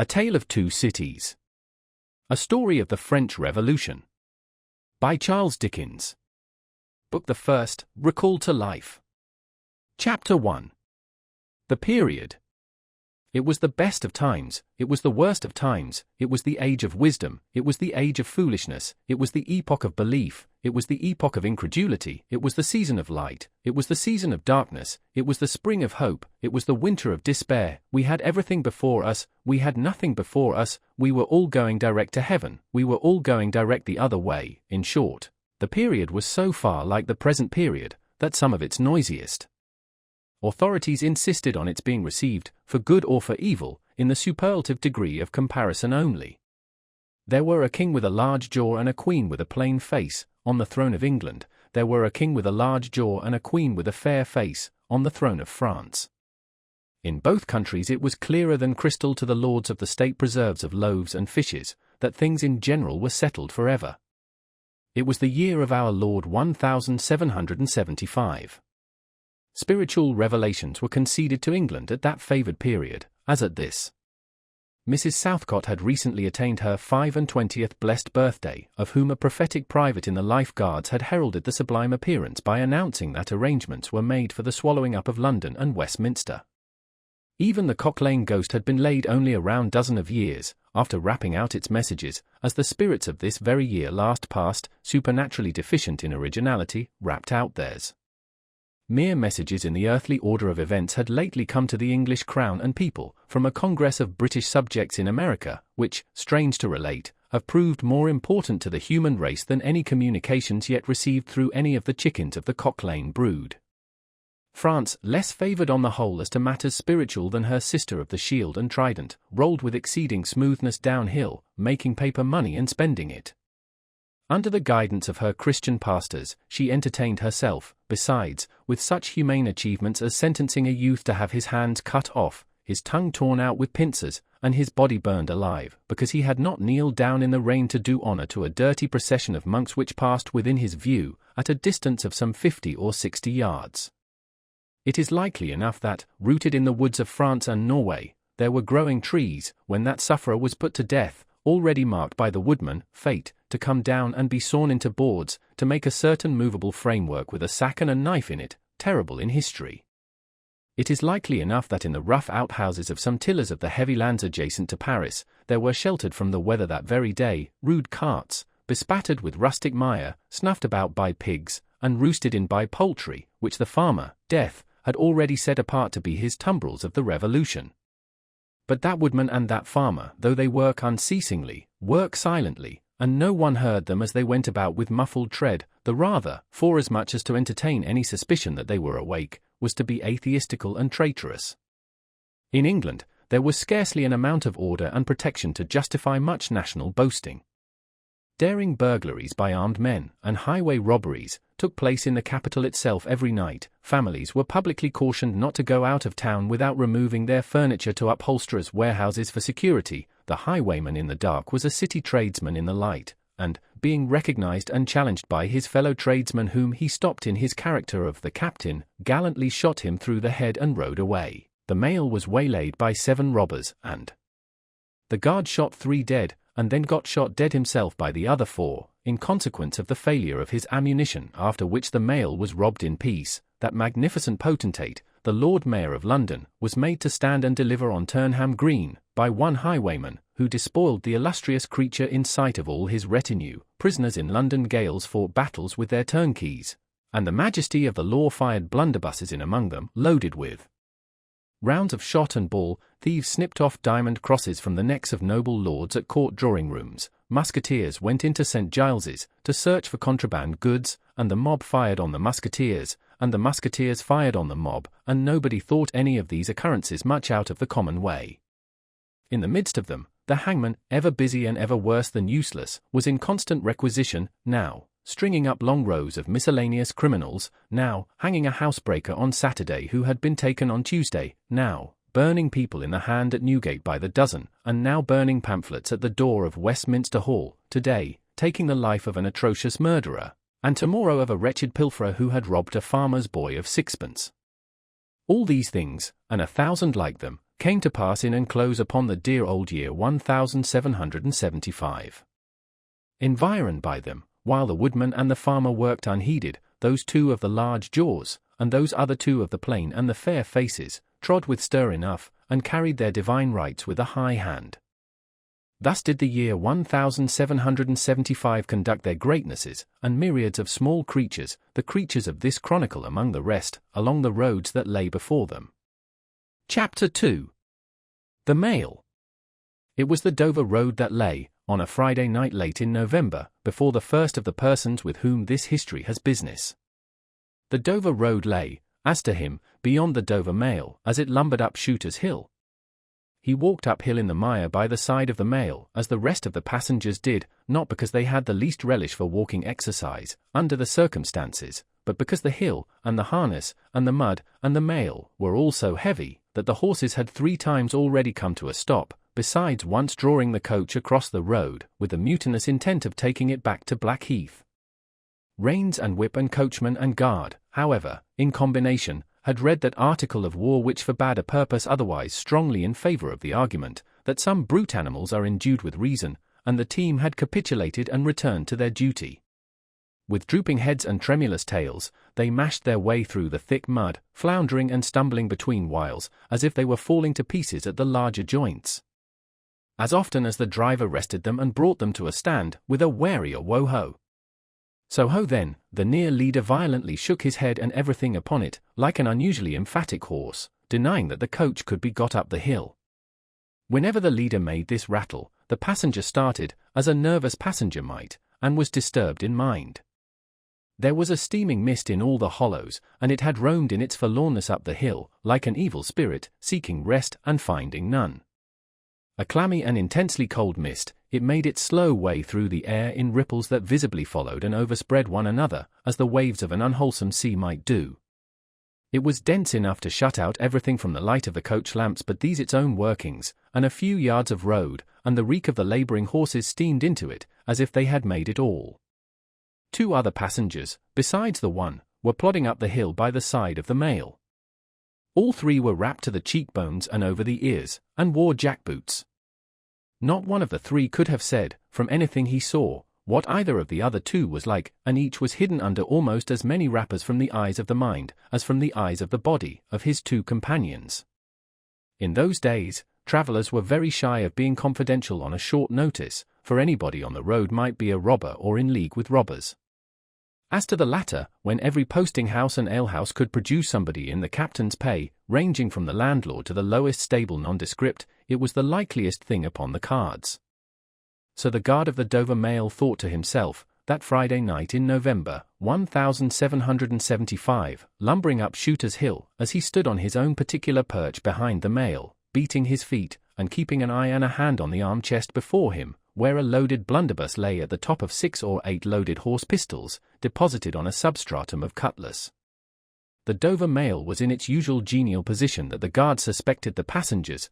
A Tale of Two Cities. A Story of the French Revolution. By Charles Dickens. Book the First, Recalled to Life. Chapter 1. The Period. It was the best of times, it was the worst of times, it was the age of wisdom, it was the age of foolishness, it was the epoch of belief, it was the epoch of incredulity, it was the season of light, it was the season of darkness, it was the spring of hope, it was the winter of despair. We had everything before us, we had nothing before us, we were all going direct to heaven, we were all going direct the other way. In short, the period was so far like the present period, that some of its noisiest authorities insisted on its being received, for good or for evil, in the superlative degree of comparison only. There were a king with a large jaw and a queen with a plain face, on the throne of England. There were a king with a large jaw and a queen with a fair face, on the throne of France. In both countries it was clearer than crystal to the lords of the state preserves of loaves and fishes, that things in general were settled forever. It was the year of our Lord 1775. Spiritual revelations were conceded to England at that favoured period, as at this. Mrs. Southcott had recently attained her 25th blessed birthday, of whom a prophetic private in the Life Guards had heralded the sublime appearance by announcing that arrangements were made for the swallowing up of London and Westminster. Even the Cock Lane ghost had been laid only a round dozen of years, after rapping out its messages, as the spirits of this very year last past, supernaturally deficient in originality, rapped out theirs. Mere messages in the earthly order of events had lately come to the English crown and people, from a congress of British subjects in America, which, strange to relate, have proved more important to the human race than any communications yet received through any of the chickens of the Cock Lane brood. France, less favoured on the whole as to matters spiritual than her sister of the Shield and Trident, rolled with exceeding smoothness downhill, making paper money and spending it. Under the guidance of her Christian pastors, she entertained herself, besides, with such humane achievements as sentencing a youth to have his hands cut off, his tongue torn out with pincers, and his body burned alive, because he had not kneeled down in the rain to do honour to a dirty procession of monks which passed within his view, at a distance of some 50 or 60 yards. It is likely enough that, rooted in the woods of France and Norway, there were growing trees, when that sufferer was put to death, already marked by the woodman, fate, to come down and be sawn into boards, to make a certain movable framework with a sack and a knife in it, terrible in history. It is likely enough that in the rough outhouses of some tillers of the heavy lands adjacent to Paris, there were sheltered from the weather that very day, rude carts, bespattered with rustic mire, snuffed about by pigs, and roosted in by poultry, which the farmer, Death, had already set apart to be his tumbrils of the Revolution. But that woodman and that farmer, though they work unceasingly, work silently, and no one heard them as they went about with muffled tread, the rather, forasmuch as to entertain any suspicion that they were awake, was to be atheistical and traitorous. In England, there was scarcely an amount of order and protection to justify much national boasting. Daring burglaries by armed men, and highway robberies, took place in the capital itself every night. Families were publicly cautioned not to go out of town without removing their furniture to upholsterers' warehouses for security. The highwayman in the dark was a city tradesman in the light, and, being recognized and challenged by his fellow tradesmen whom he stopped in his character of the captain, gallantly shot him through the head and rode away. The mail was waylaid by 7 robbers, and the guard shot 3 dead, and then got shot dead himself by the other 4, in consequence of the failure of his ammunition, after which the mail was robbed in peace. That magnificent potentate, the Lord Mayor of London, was made to stand and deliver on Turnham Green, by one highwayman, who despoiled the illustrious creature in sight of all his retinue. Prisoners in London gaols fought battles with their turnkeys, and the majesty of the law fired blunderbusses in among them, loaded with rounds of shot and ball. Thieves snipped off diamond crosses from the necks of noble lords at court drawing-rooms. Musketeers went into St. Giles's to search for contraband goods, and the mob fired on the musketeers, and the musketeers fired on the mob, and nobody thought any of these occurrences much out of the common way. In the midst of them, the hangman, ever busy and ever worse than useless, was in constant requisition, now stringing up long rows of miscellaneous criminals, now hanging a housebreaker on Saturday who had been taken on Tuesday, now burning people in the hand at Newgate by the dozen, and now burning pamphlets at the door of Westminster Hall, today taking the life of an atrocious murderer, and tomorrow of a wretched pilferer who had robbed a farmer's boy of 6pence. All these things, and 1,000 like them, came to pass in and close upon the dear old year 1775. Environed by them, while the woodman and the farmer worked unheeded, those two of the large jaws, and those other two of the plain and the fair faces, trod with stir enough, and carried their divine rights with a high hand. Thus did the year 1775 conduct their greatnesses, and myriads of small creatures, the creatures of this chronicle among the rest, along the roads that lay before them. Chapter 2. The Mail. It was the Dover road that lay, on a Friday night late in November, before the first of the persons with whom this history has business. The Dover road lay, as to him, beyond the Dover Mail, as it lumbered up Shooter's Hill. He walked uphill in the mire by the side of the mail, as the rest of the passengers did, not because they had the least relish for walking exercise, under the circumstances, but because the hill, and the harness, and the mud, and the mail, were all so heavy, that the horses had 3 times already come to a stop, besides once drawing the coach across the road, with the mutinous intent of taking it back to Blackheath. Reins and whip and coachman and guard, however, in combination, had read that article of war which forbade a purpose otherwise strongly in favour of the argument, that some brute animals are endued with reason, and the team had capitulated and returned to their duty. With drooping heads and tremulous tails, they mashed their way through the thick mud, floundering and stumbling between whiles, as if they were falling to pieces at the larger joints. As often as the driver rested them and brought them to a stand, with a wary or wo-ho. So ho then, the near leader violently shook his head and everything upon it, like an unusually emphatic horse, denying that the coach could be got up the hill. Whenever the leader made this rattle, the passenger started, as a nervous passenger might, and was disturbed in mind. There was a steaming mist in all the hollows, and it had roamed in its forlornness up the hill, like an evil spirit, seeking rest and finding none. A clammy and intensely cold mist, it made its slow way through the air in ripples that visibly followed and overspread one another, as the waves of an unwholesome sea might do. It was dense enough to shut out everything from the light of the coach lamps but these its own workings, and a few yards of road, and the reek of the labouring horses steamed into it, as if they had made it all. 2 other passengers, besides the one, were plodding up the hill by the side of the mail. All 3 were wrapped to the cheekbones and over the ears, and wore jackboots. Not one of the 3 could have said, from anything he saw, what either of the other 2 was like, and each was hidden under almost as many wrappers from the eyes of the mind, as from the eyes of the body, of his 2 companions. In those days, travellers were very shy of being confidential on a short notice, for anybody on the road might be a robber or in league with robbers. As to the latter, when every posting-house and alehouse could produce somebody in the captain's pay, ranging from the landlord to the lowest stable nondescript, it was the likeliest thing upon the cards. So the guard of the Dover Mail thought to himself, that Friday night in November, 1775, lumbering up Shooter's Hill, as he stood on his own particular perch behind the mail, beating his feet, and keeping an eye and a hand on the arm-chest before him, where a loaded blunderbuss lay at the top of 6 or 8 loaded horse pistols, deposited on a substratum of cutlass. The Dover Mail was in its usual genial position that the guard suspected the passengers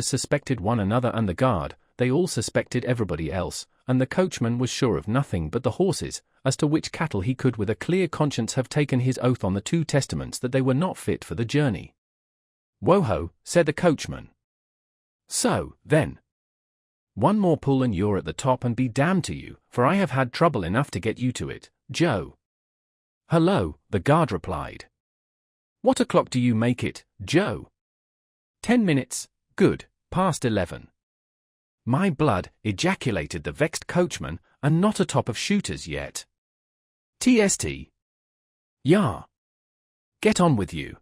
suspected one another and the guard, they all suspected everybody else, and the coachman was sure of nothing but the horses, as to which cattle he could with a clear conscience have taken his oath on the 2 testaments that they were not fit for the journey. "Wo-ho," said the coachman. "So, then. 1 more pull and you're at the top and be damned to you, for I have had trouble enough to get you to it, Joe." "Hullo," the guard replied. "What o'clock do you make it, Joe?" 10 minutes, good, past 11. "My blood," ejaculated the vexed coachman, "and not atop of Shooters yet." "TST. Yah. Get on with you."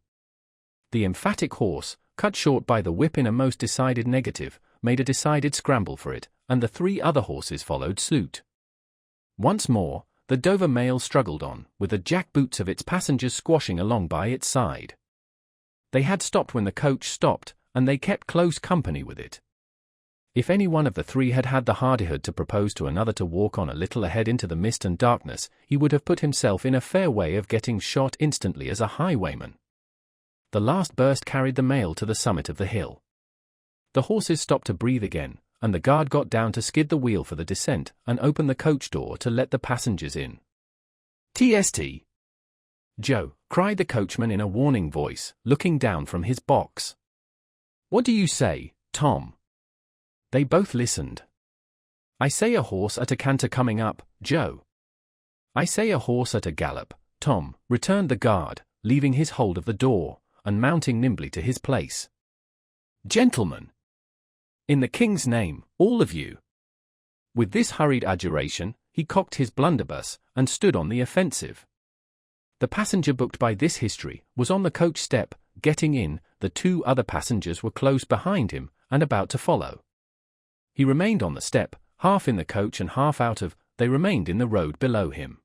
The emphatic horse, cut short by the whip in a most decided negative, made a decided scramble for it, and the 3 other horses followed suit. Once more, the Dover Mail struggled on, with the jackboots of its passengers squashing along by its side. They had stopped when the coach stopped, and they kept close company with it. If any one of the 3 had had the hardihood to propose to another to walk on a little ahead into the mist and darkness, he would have put himself in a fair way of getting shot instantly as a highwayman. The last burst carried the mail to the summit of the hill. The horses stopped to breathe again, and the guard got down to skid the wheel for the descent, and open the coach door to let the passengers in. "TST. Joe," cried the coachman in a warning voice, looking down from his box. What do you say, Tom? They both listened. I say a horse at a canter coming up, Joe. I say a horse at a gallop, Tom, returned the guard, leaving his hold of the door, and mounting nimbly to his place. Gentlemen! In the king's name, all of you! With this hurried adjuration, he cocked his blunderbuss, and stood on the offensive. The passenger booked by this history was on the coach step, getting in. The two other passengers were close behind him, and about to follow. He remained on the step, half in the coach and half out of. They remained in the road below him.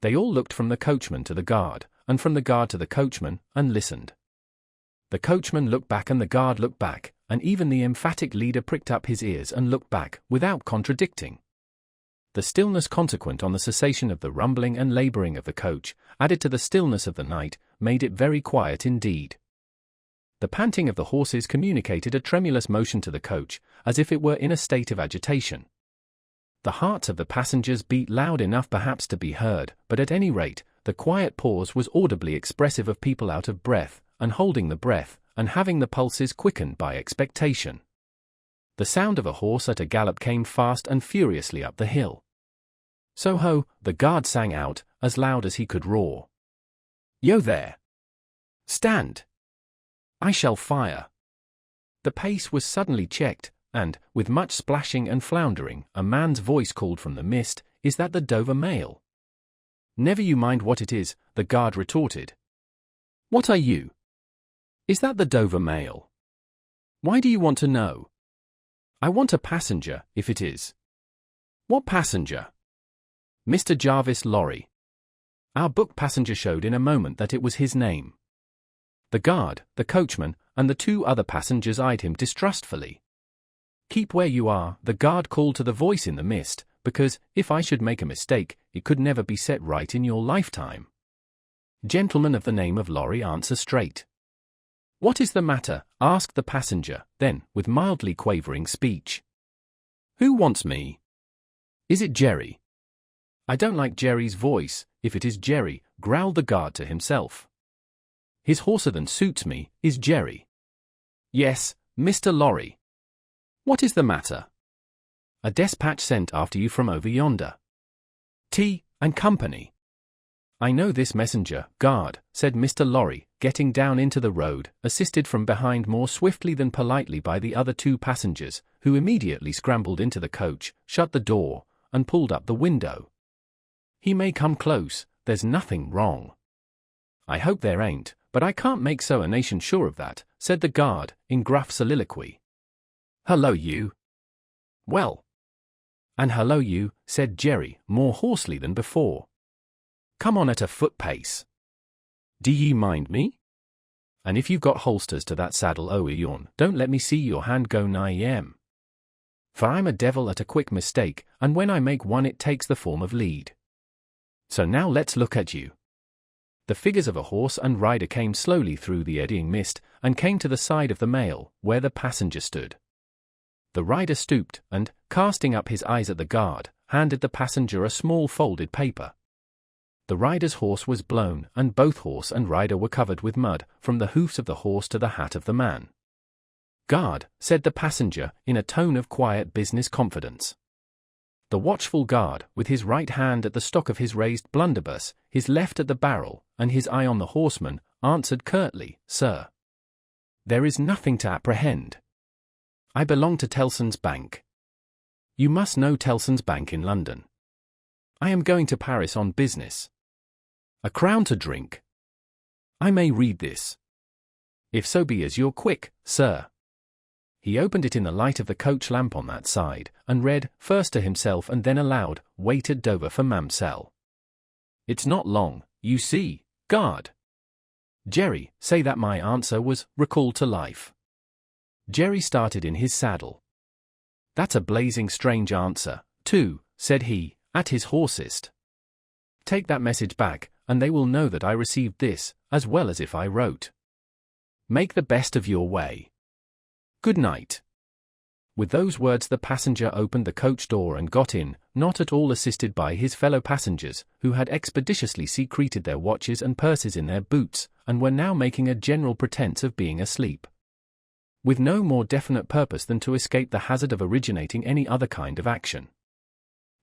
They all looked from the coachman to the guard, and from the guard to the coachman, and listened. The coachman looked back and the guard looked back, and even the emphatic leader pricked up his ears and looked back, without contradicting. The stillness consequent on the cessation of the rumbling and labouring of the coach, added to the stillness of the night, made it very quiet indeed. The panting of the horses communicated a tremulous motion to the coach, as if it were in a state of agitation. The hearts of the passengers beat loud enough perhaps to be heard, but at any rate, the quiet pause was audibly expressive of people out of breath, and holding the breath, and having the pulses quickened by expectation. The sound of a horse at a gallop came fast and furiously up the hill. So ho, the guard sang out, as loud as he could roar. Yo there! Stand! I shall fire. The pace was suddenly checked, and, with much splashing and floundering, a man's voice called from the mist, Is that the Dover mail? Never you mind what it is, the guard retorted. What are you? Is that the Dover mail? Why do you want to know? I want a passenger, if it is. What passenger? Mr. Jarvis Lorry. Our book passenger showed in a moment that it was his name. The guard, the coachman, and the two other passengers eyed him distrustfully. Keep where you are, the guard called to the voice in the mist, because, if I should make a mistake, it could never be set right in your lifetime. Gentleman of the name of Lorry, answer straight. What is the matter? Asked the passenger, then, with mildly quavering speech. Who wants me? Is it Jerry? I don't like Jerry's voice, if it is Jerry, growled the guard to himself. His horser than suits me, is Jerry. Yes, Mr. Lorry. What is the matter? A despatch sent after you from over yonder. Tea and company. I know this messenger, guard, said Mr. Lorry, getting down into the road, assisted from behind more swiftly than politely by the other two passengers, who immediately scrambled into the coach, shut the door, and pulled up the window. He may come close, there's nothing wrong. I hope there ain't, but I can't make so a nation sure of that, said the guard, in gruff soliloquy. Hello you. Well. And hello you, said Jerry, more hoarsely than before. Come on at a foot pace. Do ye mind me? And if you've got holsters to that saddle o'er yon, don't let me see your hand go nigh em. For I'm a devil at a quick mistake, and when I make one it takes the form of lead. So now let's look at you. The figures of a horse and rider came slowly through the eddying mist, and came to the side of the mail, where the passenger stood. The rider stooped, and, casting up his eyes at the guard, handed the passenger a small folded paper. The rider's horse was blown, and both horse and rider were covered with mud, from the hoofs of the horse to the hat of the man. Guard, said the passenger, in a tone of quiet business confidence. The watchful guard, with his right hand at the stock of his raised blunderbuss, his left at the barrel, and his eye on the horseman, answered curtly, Sir. There is nothing to apprehend. I belong to Tellson's Bank. You must know Tellson's Bank in London. I am going to Paris on business. A crown to drink. I may read this. If so be as you're quick, sir. He opened it in the light of the coach lamp on that side, and read, first to himself and then aloud, Wait at Dover for Mamselle. It's not long, you see, guard. Jerry, say that my answer was recalled to life. Jerry started in his saddle. That's a blazing strange answer, too, said he, at his hoarsest. Take that message back, and they will know that I received this, as well as if I wrote. Make the best of your way. Good night. With those words the passenger opened the coach door and got in, not at all assisted by his fellow passengers, who had expeditiously secreted their watches and purses in their boots, and were now making a general pretence of being asleep. with no more definite purpose than to escape the hazard of originating any other kind of action.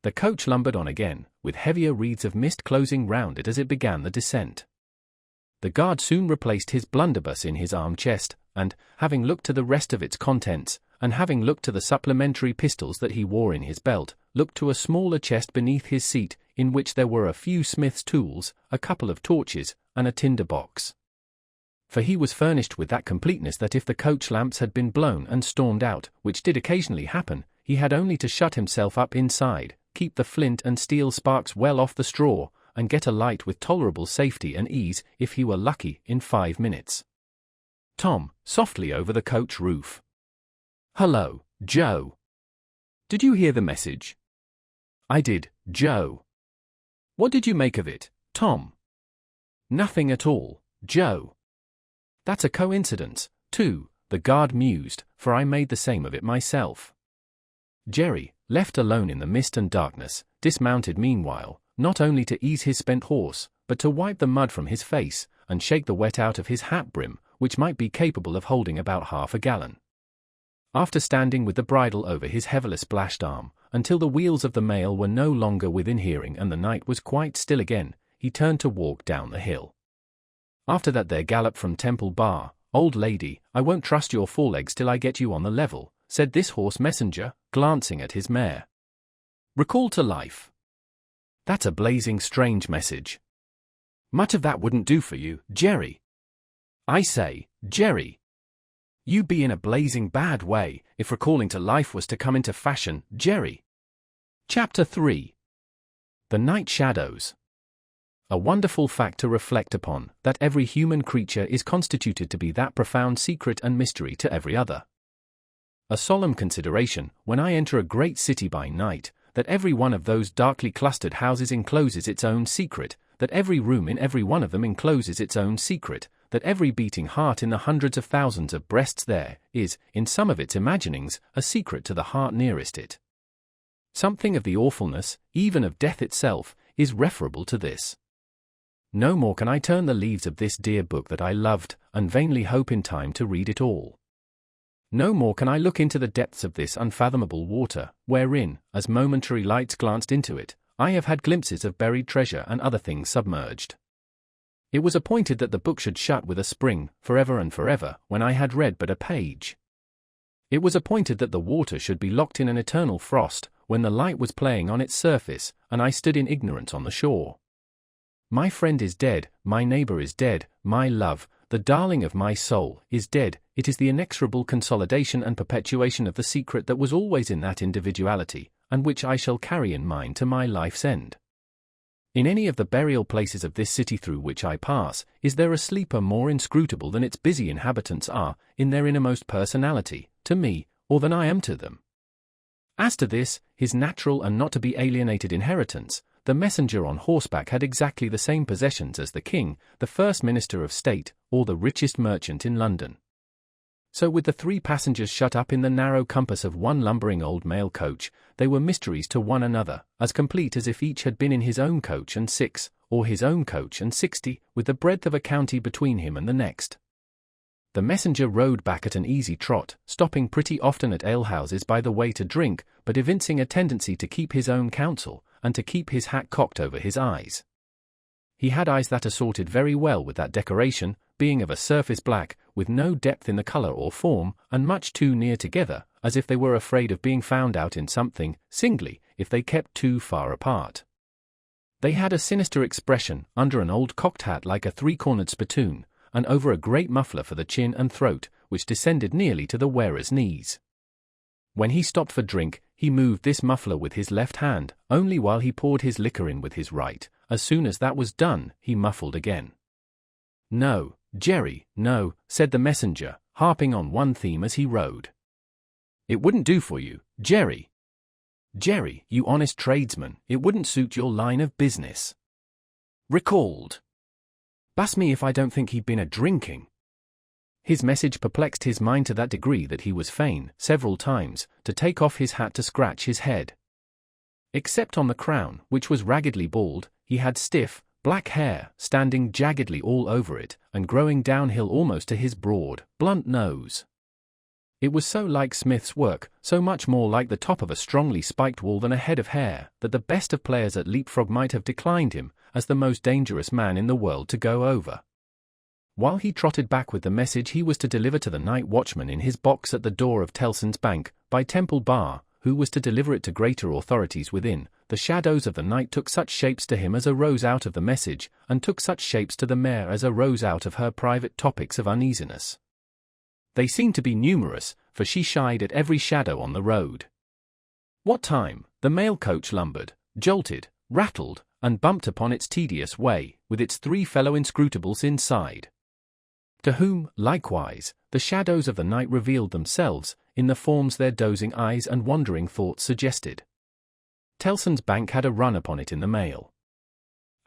The coach lumbered on again, with heavier wreaths of mist closing round it as it began the descent. The guard soon replaced his blunderbuss in his arm-chest, and, having looked to the rest of its contents, and having looked to the supplementary pistols that he wore in his belt, looked to a smaller chest beneath his seat, in which there were a few smith's tools, a couple of torches, and a tinder box. For he was furnished with that completeness that if the coach lamps had been blown and stormed out, which did occasionally happen, he had only to shut himself up inside, keep the flint and steel sparks well off the straw, and get a light with tolerable safety and ease, if he were lucky, in 5 minutes. Tom, softly over the coach roof. "Hello, Joe. Did you hear the message?" "I did, Joe." "What did you make of it, Tom?" "Nothing at all, Joe." "That's a coincidence, too," the guard mused, "for I made the same of it myself." Jerry, left alone in the mist and darkness, dismounted meanwhile, not only to ease his spent horse, but to wipe the mud from his face, and shake the wet out of his hat brim, which might be capable of holding about half a gallon. After standing with the bridle over his heavily splashed arm, until the wheels of the mail were no longer within hearing and the night was quite still again, he turned to walk down the hill. After that there galloped from Temple Bar, "Old lady, I won't trust your forelegs till I get you on the level," said this horse messenger, glancing at his mare. "Recalled to life. That's a blazing strange message. Much of that wouldn't do for you, Jerry. I say, Jerry, you'd be in a blazing bad way if recalling to life was to come into fashion, Jerry." Chapter 3. The Night Shadows. A wonderful fact to reflect upon, that every human creature is constituted to be that profound secret and mystery to every other. A solemn consideration, when I enter a great city by night, that every one of those darkly clustered houses encloses its own secret, that every room in every one of them encloses its own secret, that every beating heart in the hundreds of thousands of breasts there is, in some of its imaginings, a secret to the heart nearest it. Something of the awfulness, even of death itself, is referable to this. No more can I turn the leaves of this dear book that I loved, and vainly hope in time to read it all. No more can I look into the depths of this unfathomable water, wherein, as momentary lights glanced into it, I have had glimpses of buried treasure and other things submerged. It was appointed that the book should shut with a spring, forever and forever, when I had read but a page. It was appointed that the water should be locked in an eternal frost, when the light was playing on its surface, and I stood in ignorance on the shore. My friend is dead, my neighbor is dead, my love, the darling of my soul, is dead. It is the inexorable consolidation and perpetuation of the secret that was always in that individuality, and which I shall carry in mind to my life's end. In any of the burial places of this city through which I pass, is there a sleeper more inscrutable than its busy inhabitants are, in their innermost personality, to me, or than I am to them? As to this, his natural and not to be alienated inheritance, the messenger on horseback had exactly the same possessions as the king, the first minister of state, or the richest merchant in London. So with the 3 passengers shut up in the narrow compass of one lumbering old mail coach, they were mysteries to one another, as complete as if each had been in his own coach and 6, or his own coach and 60, with the breadth of a county between him and the next. The messenger rode back at an easy trot, stopping pretty often at alehouses by the way to drink, but evincing a tendency to keep his own counsel, and to keep his hat cocked over his eyes. He had eyes that assorted very well with that decoration, being of a surface black, with no depth in the colour or form, and much too near together, as if they were afraid of being found out in something, singly, if they kept too far apart. They had a sinister expression, under an old cocked hat like a 3-cornered spittoon, and over a great muffler for the chin and throat, which descended nearly to the wearer's knees. When he stopped for drink, he moved this muffler with his left hand, only while he poured his liquor in with his right. As soon as that was done, he muffled again. "No, Jerry, no," said the messenger, harping on one theme as he rode. "It wouldn't do for you, Jerry. Jerry, you honest tradesman, it wouldn't suit your line of business. Recalled. Bust me if I don't think he'd been a-drinking." His message perplexed his mind to that degree that he was fain, several times, to take off his hat to scratch his head. Except on the crown, which was raggedly bald, he had stiff, black hair, standing jaggedly all over it, and growing downhill almost to his broad, blunt nose. It was so like Smith's work, so much more like the top of a strongly spiked wall than a head of hair, that the best of players at leapfrog might have declined him as the most dangerous man in the world to go over. While he trotted back with the message he was to deliver to the night watchman in his box at the door of Tellson's Bank, by Temple Bar, who was to deliver it to greater authorities within, the shadows of the night took such shapes to him as arose out of the message, and took such shapes to the mare as arose out of her private topics of uneasiness. They seemed to be numerous, for she shied at every shadow on the road. What time, the mail coach lumbered, jolted, rattled, and bumped upon its tedious way, with its three fellow inscrutables inside. To whom, likewise, the shadows of the night revealed themselves, in the forms their dozing eyes and wandering thoughts suggested. Tellson's Bank had a run upon it in the mail.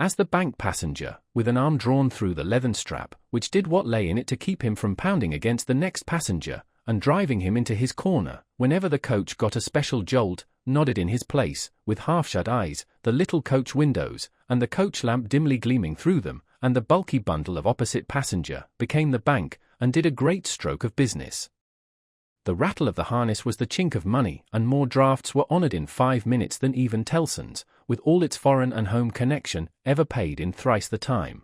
As the bank passenger, with an arm drawn through the leathern strap, which did what lay in it to keep him from pounding against the next passenger, and driving him into his corner, whenever the coach got a special jolt, nodded in his place, with half-shut eyes, the little coach windows, and the coach lamp dimly gleaming through them, and the bulky bundle of opposite passenger, became the bank, and did a great stroke of business. The rattle of the harness was the chink of money, and more drafts were honoured in 5 minutes than even Tellson's, with all its foreign and home connection, ever paid in thrice the time.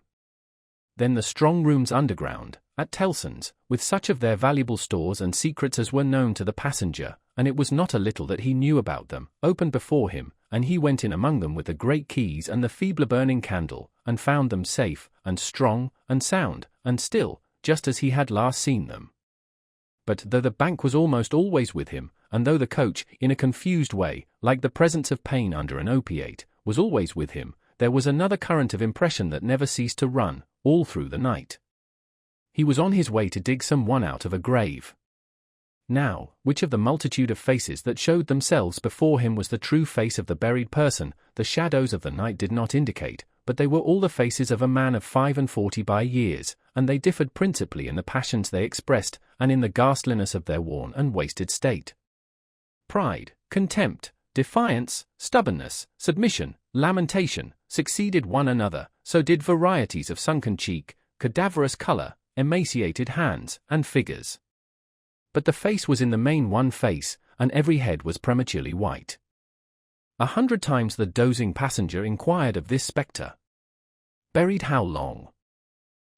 Then the strong rooms underground, at Tellson's, with such of their valuable stores and secrets as were known to the passenger, and it was not a little that he knew about them, opened before him, and he went in among them with the great keys and the feebler burning candle, and found them safe, and strong, and sound, and still, just as he had last seen them. But though the bank was almost always with him, and though the coach, in a confused way, like the presence of pain under an opiate, was always with him, there was another current of impression that never ceased to run, all through the night. He was on his way to dig some one out of a grave. Now, which of the multitude of faces that showed themselves before him was the true face of the buried person, the shadows of the night did not indicate, but they were all the faces of a man of 45 by years, and they differed principally in the passions they expressed, and in the ghastliness of their worn and wasted state. Pride, contempt, defiance, stubbornness, submission, lamentation, succeeded one another, so did varieties of sunken cheek, cadaverous colour, emaciated hands, and figures. But the face was in the main one face, and every head was prematurely white. 100 times the dozing passenger inquired of this spectre, "Buried how long?"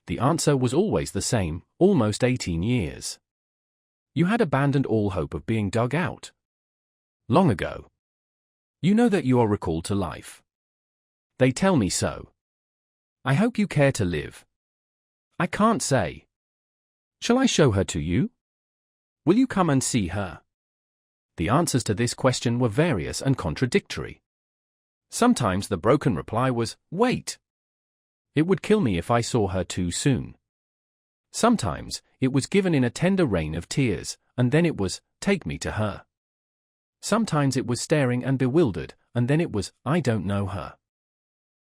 The answer was always the same, almost 18 years. "You had abandoned all hope of being dug out?" "Long ago." "You know that you are recalled to life?" "They tell me so." "I hope you care to live?" "I can't say." "Shall I show her to you?" "Will you come and see her?" The answers to this question were various and contradictory. Sometimes the broken reply was, "Wait. It would kill me if I saw her too soon." Sometimes it was given in a tender rain of tears, and then it was, "Take me to her." Sometimes it was staring and bewildered, and then it was, "I don't know her.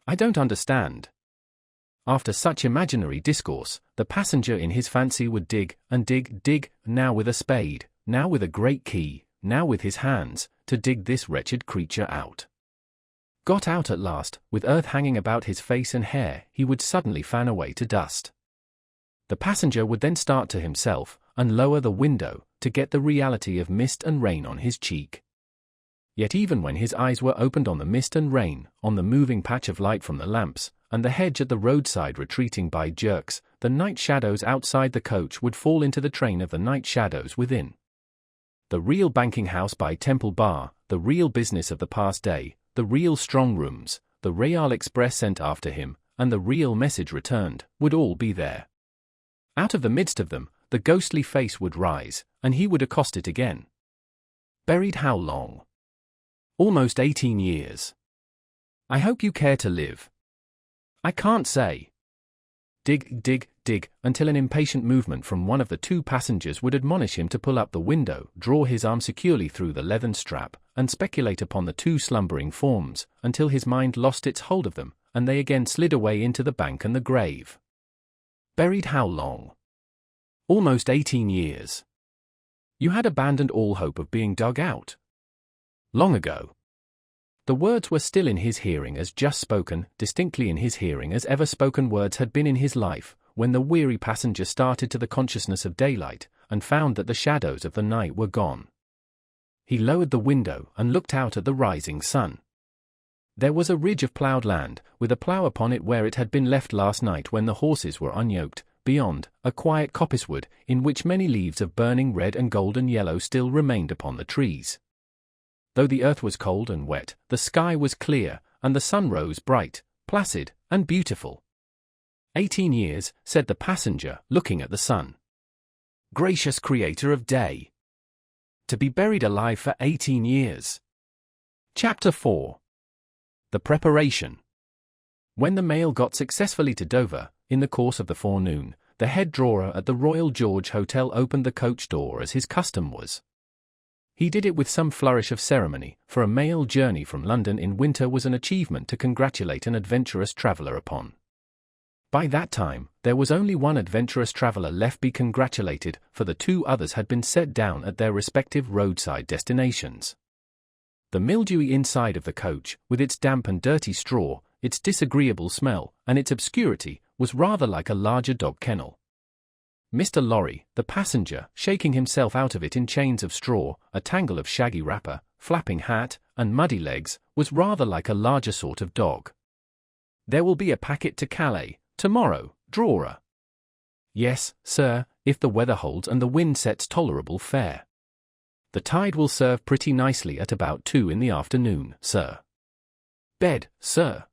I don't understand." After such imaginary discourse, the passenger in his fancy would dig, and dig, now with a spade, now with a great key, now with his hands, to dig this wretched creature out. Got out at last, with earth hanging about his face and hair, he would suddenly fan away to dust. The passenger would then start to himself, and lower the window, to get the reality of mist and rain on his cheek. Yet even when his eyes were opened on the mist and rain, on the moving patch of light from the lamps, and the hedge at the roadside retreating by jerks, the night shadows outside the coach would fall into the train of the night shadows within. The real banking house by Temple Bar, the real business of the past day, the real strong rooms, the Real Express sent after him, and the real message returned, would all be there. Out of the midst of them, the ghostly face would rise, and he would accost it again. "Buried how long?" "Almost 18 years." "I hope you care to live?" "I can't say." Dig, until an impatient movement from one of the two passengers would admonish him to pull up the window, draw his arm securely through the leathern strap, and speculate upon the two slumbering forms, until his mind lost its hold of them, and they again slid away into the bank and the grave. "Buried how long?" "Almost 18 years." "You had abandoned all hope of being dug out?" "Long ago." The words were still in his hearing as just spoken, distinctly in his hearing as ever spoken words had been in his life, when the weary passenger started to the consciousness of daylight, and found that the shadows of the night were gone. He lowered the window and looked out at the rising sun. There was a ridge of ploughed land, with a plough upon it where it had been left last night when the horses were unyoked. Beyond, a quiet coppicewood, in which many leaves of burning red and golden yellow still remained upon the trees. Though the earth was cold and wet, the sky was clear, and the sun rose bright, placid, and beautiful. 18 years, said the passenger, looking at the sun. Gracious creator of day! To be buried alive for 18 years. Chapter 4. The Preparation. When the mail got successfully to Dover, in the course of the forenoon, the head drawer at the Royal George Hotel opened the coach door as his custom was. He did it with some flourish of ceremony, for a mail journey from London in winter was an achievement to congratulate an adventurous traveller upon. By that time, there was only one adventurous traveller left be congratulated, for the two others had been set down at their respective roadside destinations. The mildewy inside of the coach, with its damp and dirty straw, its disagreeable smell, and its obscurity, was rather like a larger dog kennel. Mr. Lorry, the passenger, shaking himself out of it in chains of straw, a tangle of shaggy wrapper, flapping hat, and muddy legs, was rather like a larger sort of dog. There will be a packet to Calais, tomorrow, drawer. Yes, sir, if the weather holds and the wind sets tolerable fair. The tide will serve pretty nicely at about 2 in the afternoon, sir. Bed, sir.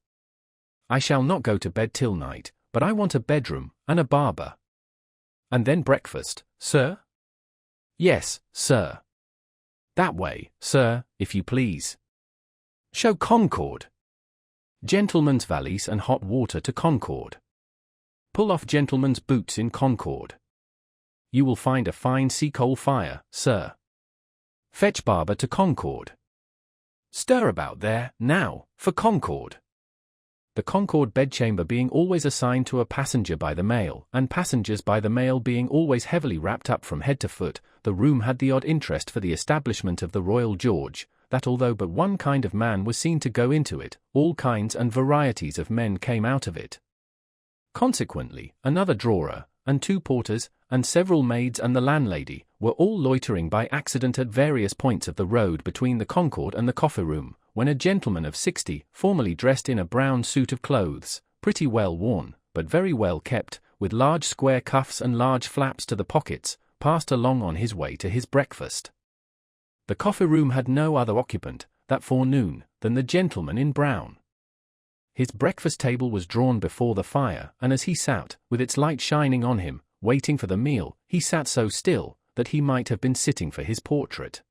I shall not go to bed till night, but I want a bedroom, and a barber. And then breakfast, sir? Yes, sir. That way, sir, if you please. Show Concord. Gentleman's valise and hot water to Concord. Pull off gentleman's boots in Concord. You will find a fine sea-coal fire, sir. Fetch barber to Concord. Stir about there, now, for Concord. The Concord bedchamber being always assigned to a passenger by the mail, and passengers by the mail being always heavily wrapped up from head to foot, the room had the odd interest for the establishment of the Royal George, that although but one kind of man was seen to go into it, all kinds and varieties of men came out of it. Consequently, another drawer, and 2 porters, and several maids and the landlady, were all loitering by accident at various points of the road between the Concord and the coffee-room, when a gentleman of 60, formally dressed in a brown suit of clothes, pretty well worn, but very well kept, with large square cuffs and large flaps to the pockets, passed along on his way to his breakfast. The coffee-room had no other occupant, that forenoon, than the gentleman in brown. His breakfast table was drawn before the fire, and as he sat, with its light shining on him, waiting for the meal, he sat so still, that he might have been sitting for his portrait.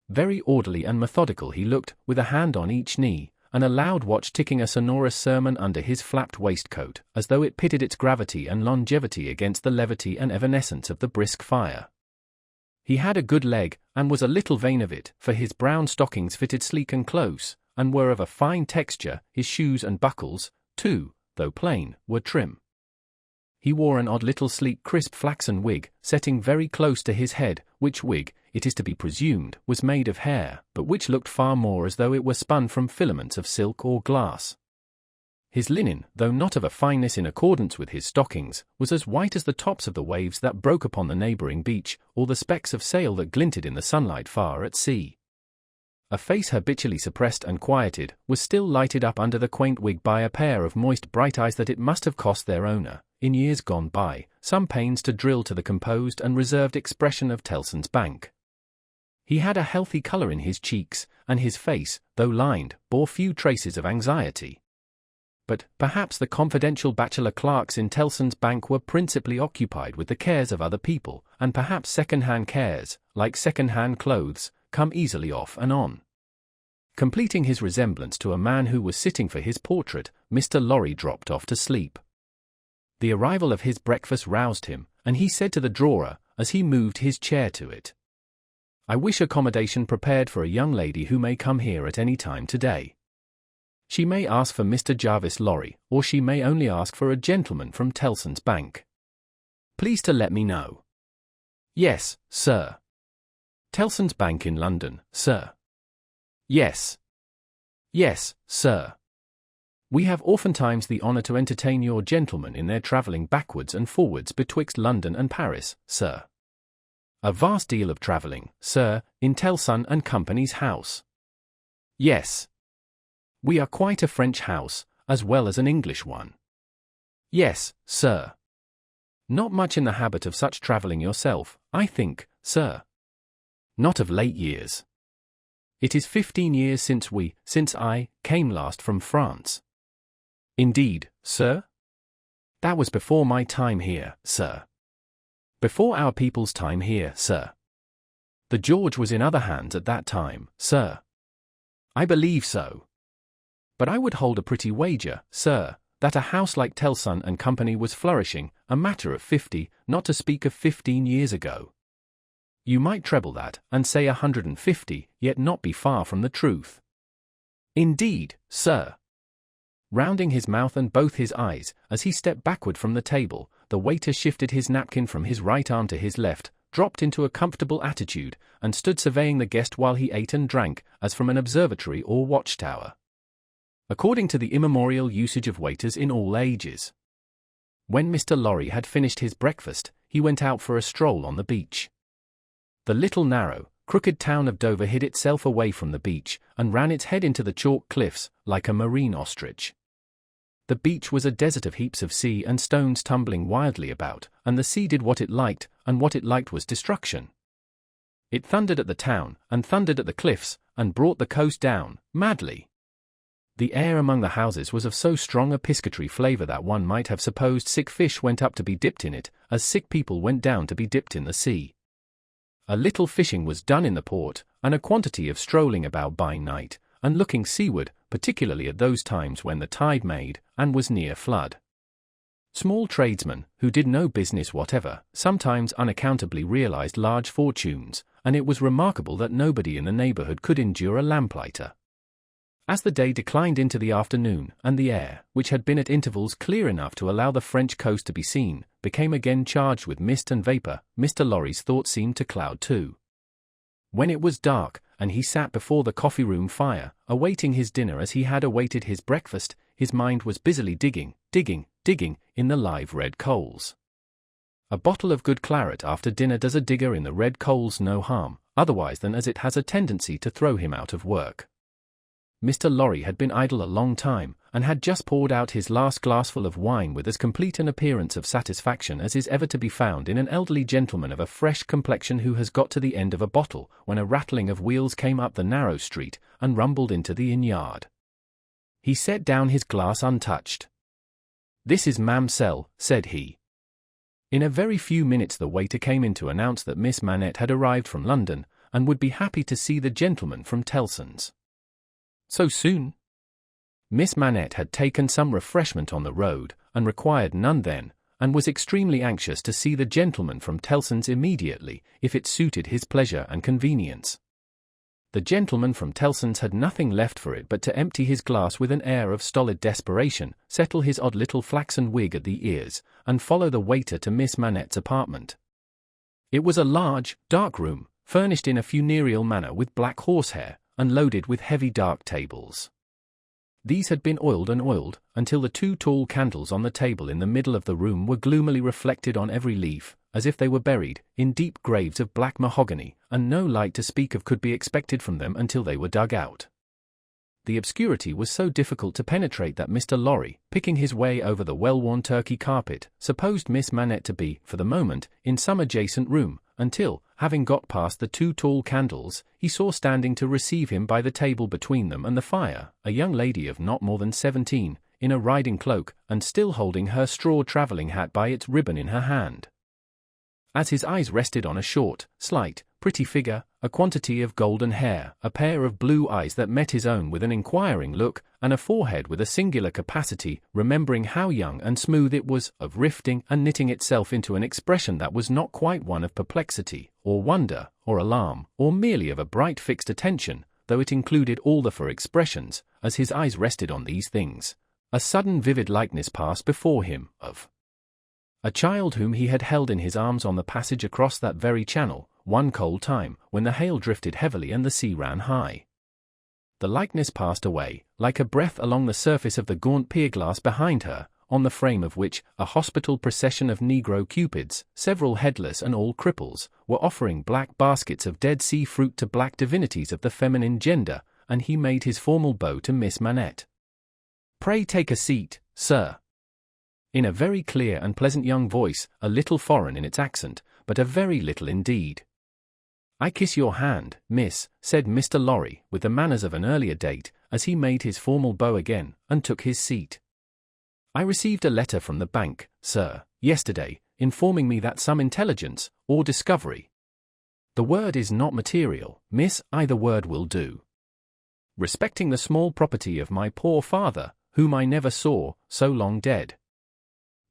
Very orderly and methodical he looked, with a hand on each knee, and a loud watch ticking a sonorous sermon under his flapped waistcoat, as though it pitted its gravity and longevity against the levity and evanescence of the brisk fire. He had a good leg, and was a little vain of it, for his brown stockings fitted sleek and close, and were of a fine texture. His shoes and buckles, too, though plain, were trim. He wore an odd little sleek crisp flaxen wig, setting very close to his head, which wig, it is to be presumed, was made of hair, but which looked far more as though it were spun from filaments of silk or glass. His linen, though not of a fineness in accordance with his stockings, was as white as the tops of the waves that broke upon the neighbouring beach, or the specks of sail that glinted in the sunlight far at sea. A face habitually suppressed and quieted, was still lighted up under the quaint wig by a pair of moist bright eyes that it must have cost their owner, in years gone by, some pains to drill to the composed and reserved expression of Tellson's Bank. He had a healthy colour in his cheeks, and his face, though lined, bore few traces of anxiety. But, perhaps the confidential bachelor clerks in Tellson's Bank were principally occupied with the cares of other people, and perhaps second-hand cares, like second-hand clothes, come easily off and on. Completing his resemblance to a man who was sitting for his portrait, Mr. Lorry dropped off to sleep. The arrival of his breakfast roused him, and he said to the drawer, as he moved his chair to it, "I wish accommodation prepared for a young lady who may come here at any time today. She may ask for Mr. Jarvis Lorry, or she may only ask for a gentleman from Tellson's Bank. Please to let me know." "Yes, sir." "Tellson's Bank in London, sir." "Yes." "Yes, sir. We have oftentimes the honour to entertain your gentlemen in their travelling backwards and forwards betwixt London and Paris, sir." A vast deal of travelling, sir, in Tellson and Company's house. Yes. We are quite a French house, as well as an English one. Yes, sir. Not much in the habit of such travelling yourself, I think, sir. Not of late years. It is 15 years since I came last from France. Indeed, sir? That was before my time here, sir. Before our people's time here, sir. The George was in other hands at that time, sir. I believe so. But I would hold a pretty wager, sir, that a house like Tellson and Company was flourishing, a matter of 50, not to speak of 15 years ago. You might treble that, and say 150, yet not be far from the truth. Indeed, sir. Rounding his mouth and both his eyes, as he stepped backward from the table, the waiter shifted his napkin from his right arm to his left, dropped into a comfortable attitude, and stood surveying the guest while he ate and drank, as from an observatory or watchtower. According to the immemorial usage of waiters in all ages. When Mr. Lorry had finished his breakfast, he went out for a stroll on the beach. The little narrow, crooked town of Dover hid itself away from the beach, and ran its head into the chalk cliffs, like a marine ostrich. The beach was a desert of heaps of sea and stones tumbling wildly about, and the sea did what it liked, and what it liked was destruction. It thundered at the town, and thundered at the cliffs, and brought the coast down, madly. The air among the houses was of so strong a piscatory flavour that one might have supposed sick fish went up to be dipped in it, as sick people went down to be dipped in the sea. A little fishing was done in the port, and a quantity of strolling about by night, and looking seaward, particularly at those times when the tide made, and was near flood. Small tradesmen, who did no business whatever, sometimes unaccountably realized large fortunes, and it was remarkable that nobody in the neighborhood could endure a lamplighter. As the day declined into the afternoon, and the air, which had been at intervals clear enough to allow the French coast to be seen, became again charged with mist and vapor, Mr. Lorry's thoughts seemed to cloud too. When it was dark, and he sat before the coffee-room fire, awaiting his dinner as he had awaited his breakfast, his mind was busily digging in the live red coals. A bottle of good claret after dinner does a digger in the red coals no harm, otherwise than as it has a tendency to throw him out of work. Mr. Lorry had been idle a long time, and had just poured out his last glassful of wine with as complete an appearance of satisfaction as is ever to be found in an elderly gentleman of a fresh complexion who has got to the end of a bottle, when a rattling of wheels came up the narrow street, and rumbled into the inn-yard. He set down his glass untouched. "This is Mamselle," said he. In a very few minutes the waiter came in to announce that Miss Manette had arrived from London, and would be happy to see the gentleman from Tellson's. So soon? Miss Manette had taken some refreshment on the road, and required none then, and was extremely anxious to see the gentleman from Tellson's immediately, if it suited his pleasure and convenience. The gentleman from Tellson's had nothing left for it but to empty his glass with an air of stolid desperation, settle his odd little flaxen wig at the ears, and follow the waiter to Miss Manette's apartment. It was a large, dark room, furnished in a funereal manner with black horsehair, and loaded with heavy dark tables. These had been oiled and oiled, until the two tall candles on the table in the middle of the room were gloomily reflected on every leaf, as if they were buried in deep graves of black mahogany, and no light to speak of could be expected from them until they were dug out. The obscurity was so difficult to penetrate that Mr. Lorry, picking his way over the well-worn Turkey carpet, supposed Miss Manette to be, for the moment, in some adjacent room, until, having got past the two tall candles, he saw standing to receive him by the table between them and the fire, a young lady of not more than 17, in a riding cloak, and still holding her straw travelling hat by its ribbon in her hand. As his eyes rested on a short, slight, pretty figure, a quantity of golden hair, a pair of blue eyes that met his own with an inquiring look, and a forehead with a singular capacity, remembering how young and smooth it was, of rifting and knitting itself into an expression that was not quite one of perplexity, or wonder, or alarm, or merely of a bright fixed attention, though it included all the four expressions. As his eyes rested on these things, a sudden vivid likeness passed before him, of a child whom he had held in his arms on the passage across that very channel, one cold time, when the hail drifted heavily and the sea ran high. The likeness passed away, like a breath along the surface of the gaunt pier glass behind her, on the frame of which a hospital procession of Negro cupids, several headless and all cripples, were offering black baskets of Dead Sea fruit to black divinities of the feminine gender, and he made his formal bow to Miss Manette. "Pray take a seat, sir." In a very clear and pleasant young voice, a little foreign in its accent, but a very little indeed. "I kiss your hand, miss," said Mr. Lorry, with the manners of an earlier date, as he made his formal bow again, and took his seat. "I received a letter from the bank, sir, yesterday, informing me that some intelligence, or discovery. The word is not material, miss, either word will do. Respecting the small property of my poor father, whom I never saw, so long dead."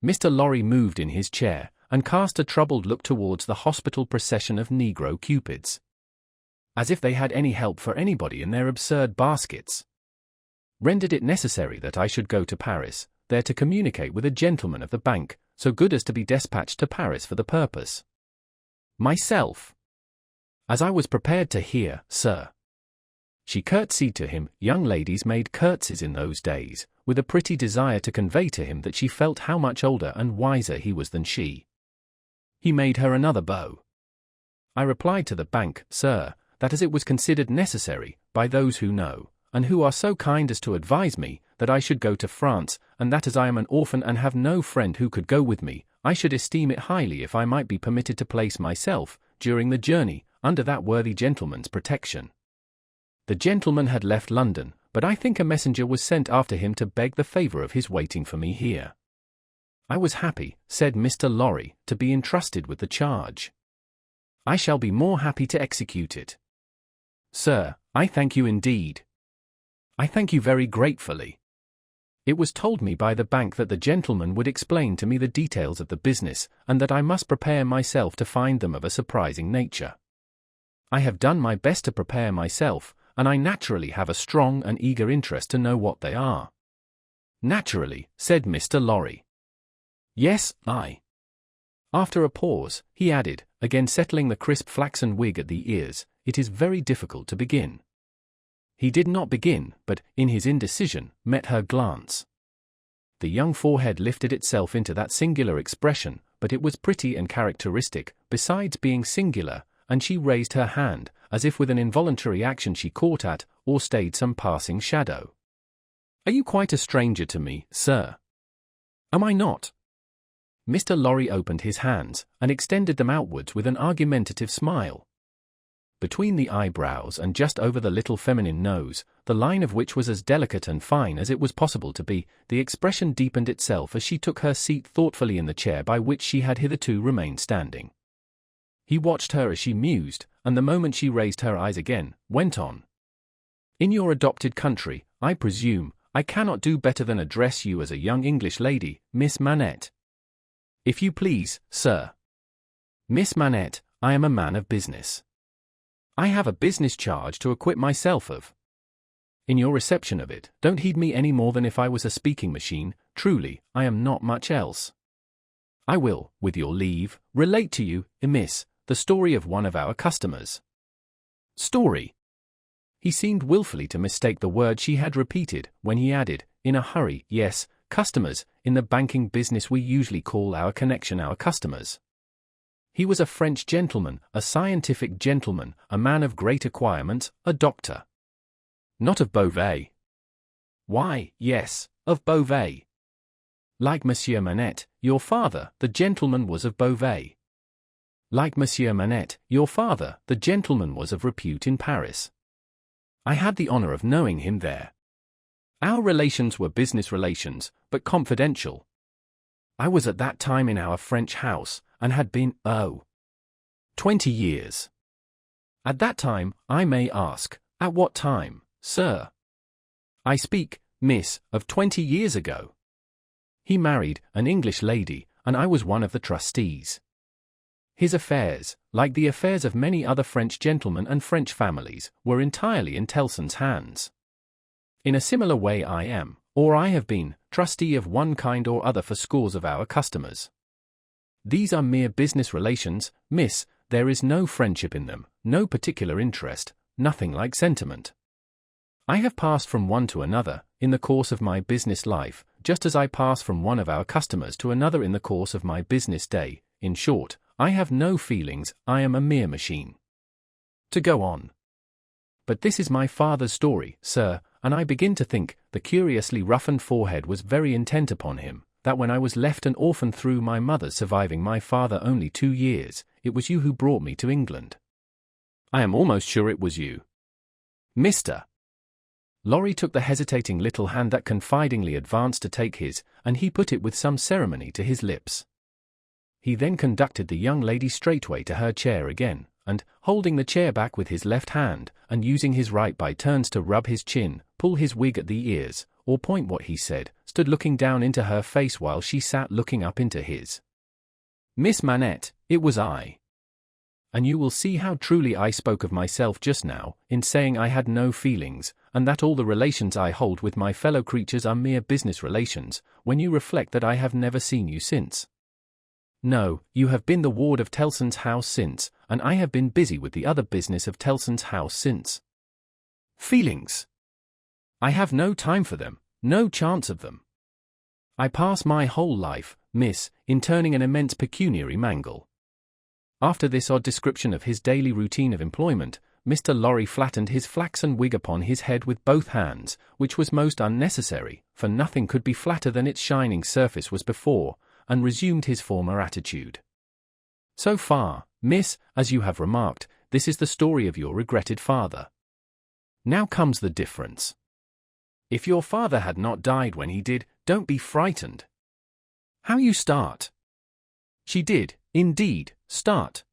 Mr. Lorry moved in his chair, and cast a troubled look towards the hospital procession of Negro cupids. As if they had any help for anybody in their absurd baskets. "Rendered it necessary that I should go to Paris, there to communicate with a gentleman of the bank, so good as to be despatched to Paris for the purpose. Myself. As I was prepared to hear, sir." She curtsied to him. Young ladies made curtsies in those days, with a pretty desire to convey to him that she felt how much older and wiser he was than she. He made her another bow. "I replied to the bank, sir, that as it was considered necessary, by those who know, and who are so kind as to advise me, that I should go to France, and that as I am an orphan and have no friend who could go with me, I should esteem it highly if I might be permitted to place myself, during the journey, under that worthy gentleman's protection. The gentleman had left London, but I think a messenger was sent after him to beg the favour of his waiting for me here. I was happy," said Mr. Lorry, "to be entrusted with the charge. I shall be more happy to execute it. Sir, I thank you indeed. I thank you very gratefully. It was told me by the bank that the gentleman would explain to me the details of the business, and that I must prepare myself to find them of a surprising nature. I have done my best to prepare myself, and I naturally have a strong and eager interest to know what they are." "Naturally," said Mr. Lorry. "Yes, I." After a pause, he added, again settling the crisp flaxen wig at the ears, "It is very difficult to begin." He did not begin, but, in his indecision, met her glance. The young forehead lifted itself into that singular expression, but it was pretty and characteristic, besides being singular, and she raised her hand, as if with an involuntary action she caught at, or stayed some passing shadow. "Are you quite a stranger to me, sir?" "Am I not?" Mr. Lorry opened his hands, and extended them outwards with an argumentative smile. Between the eyebrows and just over the little feminine nose, the line of which was as delicate and fine as it was possible to be, the expression deepened itself as she took her seat thoughtfully in the chair by which she had hitherto remained standing. He watched her as she mused, and the moment she raised her eyes again, went on. "In your adopted country, I presume, I cannot do better than address you as a young English lady, Miss Manette." "If you please, sir." "Miss Manette, I am a man of business. I have a business charge to acquit myself of. In your reception of it, don't heed me any more than if I was a speaking machine. Truly, I am not much else. I will, with your leave, relate to you, miss, the story of one of our customers." "Story?" He seemed wilfully to mistake the word she had repeated, when he added, in a hurry, "Yes, customers. In the banking business we usually call our connection our customers. He was a French gentleman, a scientific gentleman, a man of great acquirements, a doctor." "Not of Beauvais?" "Why, yes, of Beauvais. Like Monsieur Manette, your father, the gentleman was of Beauvais. Like Monsieur Manette, your father, the gentleman was of repute in Paris. I had the honor of knowing him there. Our relations were business relations, but confidential. I was at that time in our French house, and had been, 20 years. At that time, I may ask, at what time, sir? I speak, miss, of 20 years ago. He married an English lady, and I was one of the trustees. His affairs, like the affairs of many other French gentlemen and French families, were entirely in Tellson's hands. In a similar way I am, or I have been, trustee of one kind or other for scores of our customers. These are mere business relations, miss, there is no friendship in them, no particular interest, nothing like sentiment. I have passed from one to another, in the course of my business life, just as I pass from one of our customers to another in the course of my business day. In short, I have no feelings, I am a mere machine. To go on. But this is my father's story, sir, and I begin to think," the curiously roughened forehead was very intent upon him, "that when I was left an orphan through my mother surviving my father only 2 years, it was you who brought me to England." "I am almost sure it was you." "Mr. Lorry took the hesitating little hand that confidingly advanced to take his, and he put it with some ceremony to his lips. He then conducted the young lady straightway to her chair again, and, holding the chair back with his left hand, and using his right by turns to rub his chin, pull his wig at the ears, or point what he said, stood looking down into her face while she sat looking up into his. "Miss Manette, it was I. And you will see how truly I spoke of myself just now, in saying I had no feelings, and that all the relations I hold with my fellow creatures are mere business relations, when you reflect that I have never seen you since. No, you have been the ward of Tellson's house since, and I have been busy with the other business of Tellson's house since. Feelings! I have no time for them, no chance of them. I pass my whole life, miss, in turning an immense pecuniary mangle." After this odd description of his daily routine of employment, Mr. Lorry flattened his flaxen wig upon his head with both hands, which was most unnecessary, for nothing could be flatter than its shining surface was before, and resumed his former attitude. "So far, miss, as you have remarked, this is the story of your regretted father. Now comes the difference. If your father had not died when he did, don't be frightened. How you start! She did, indeed, start."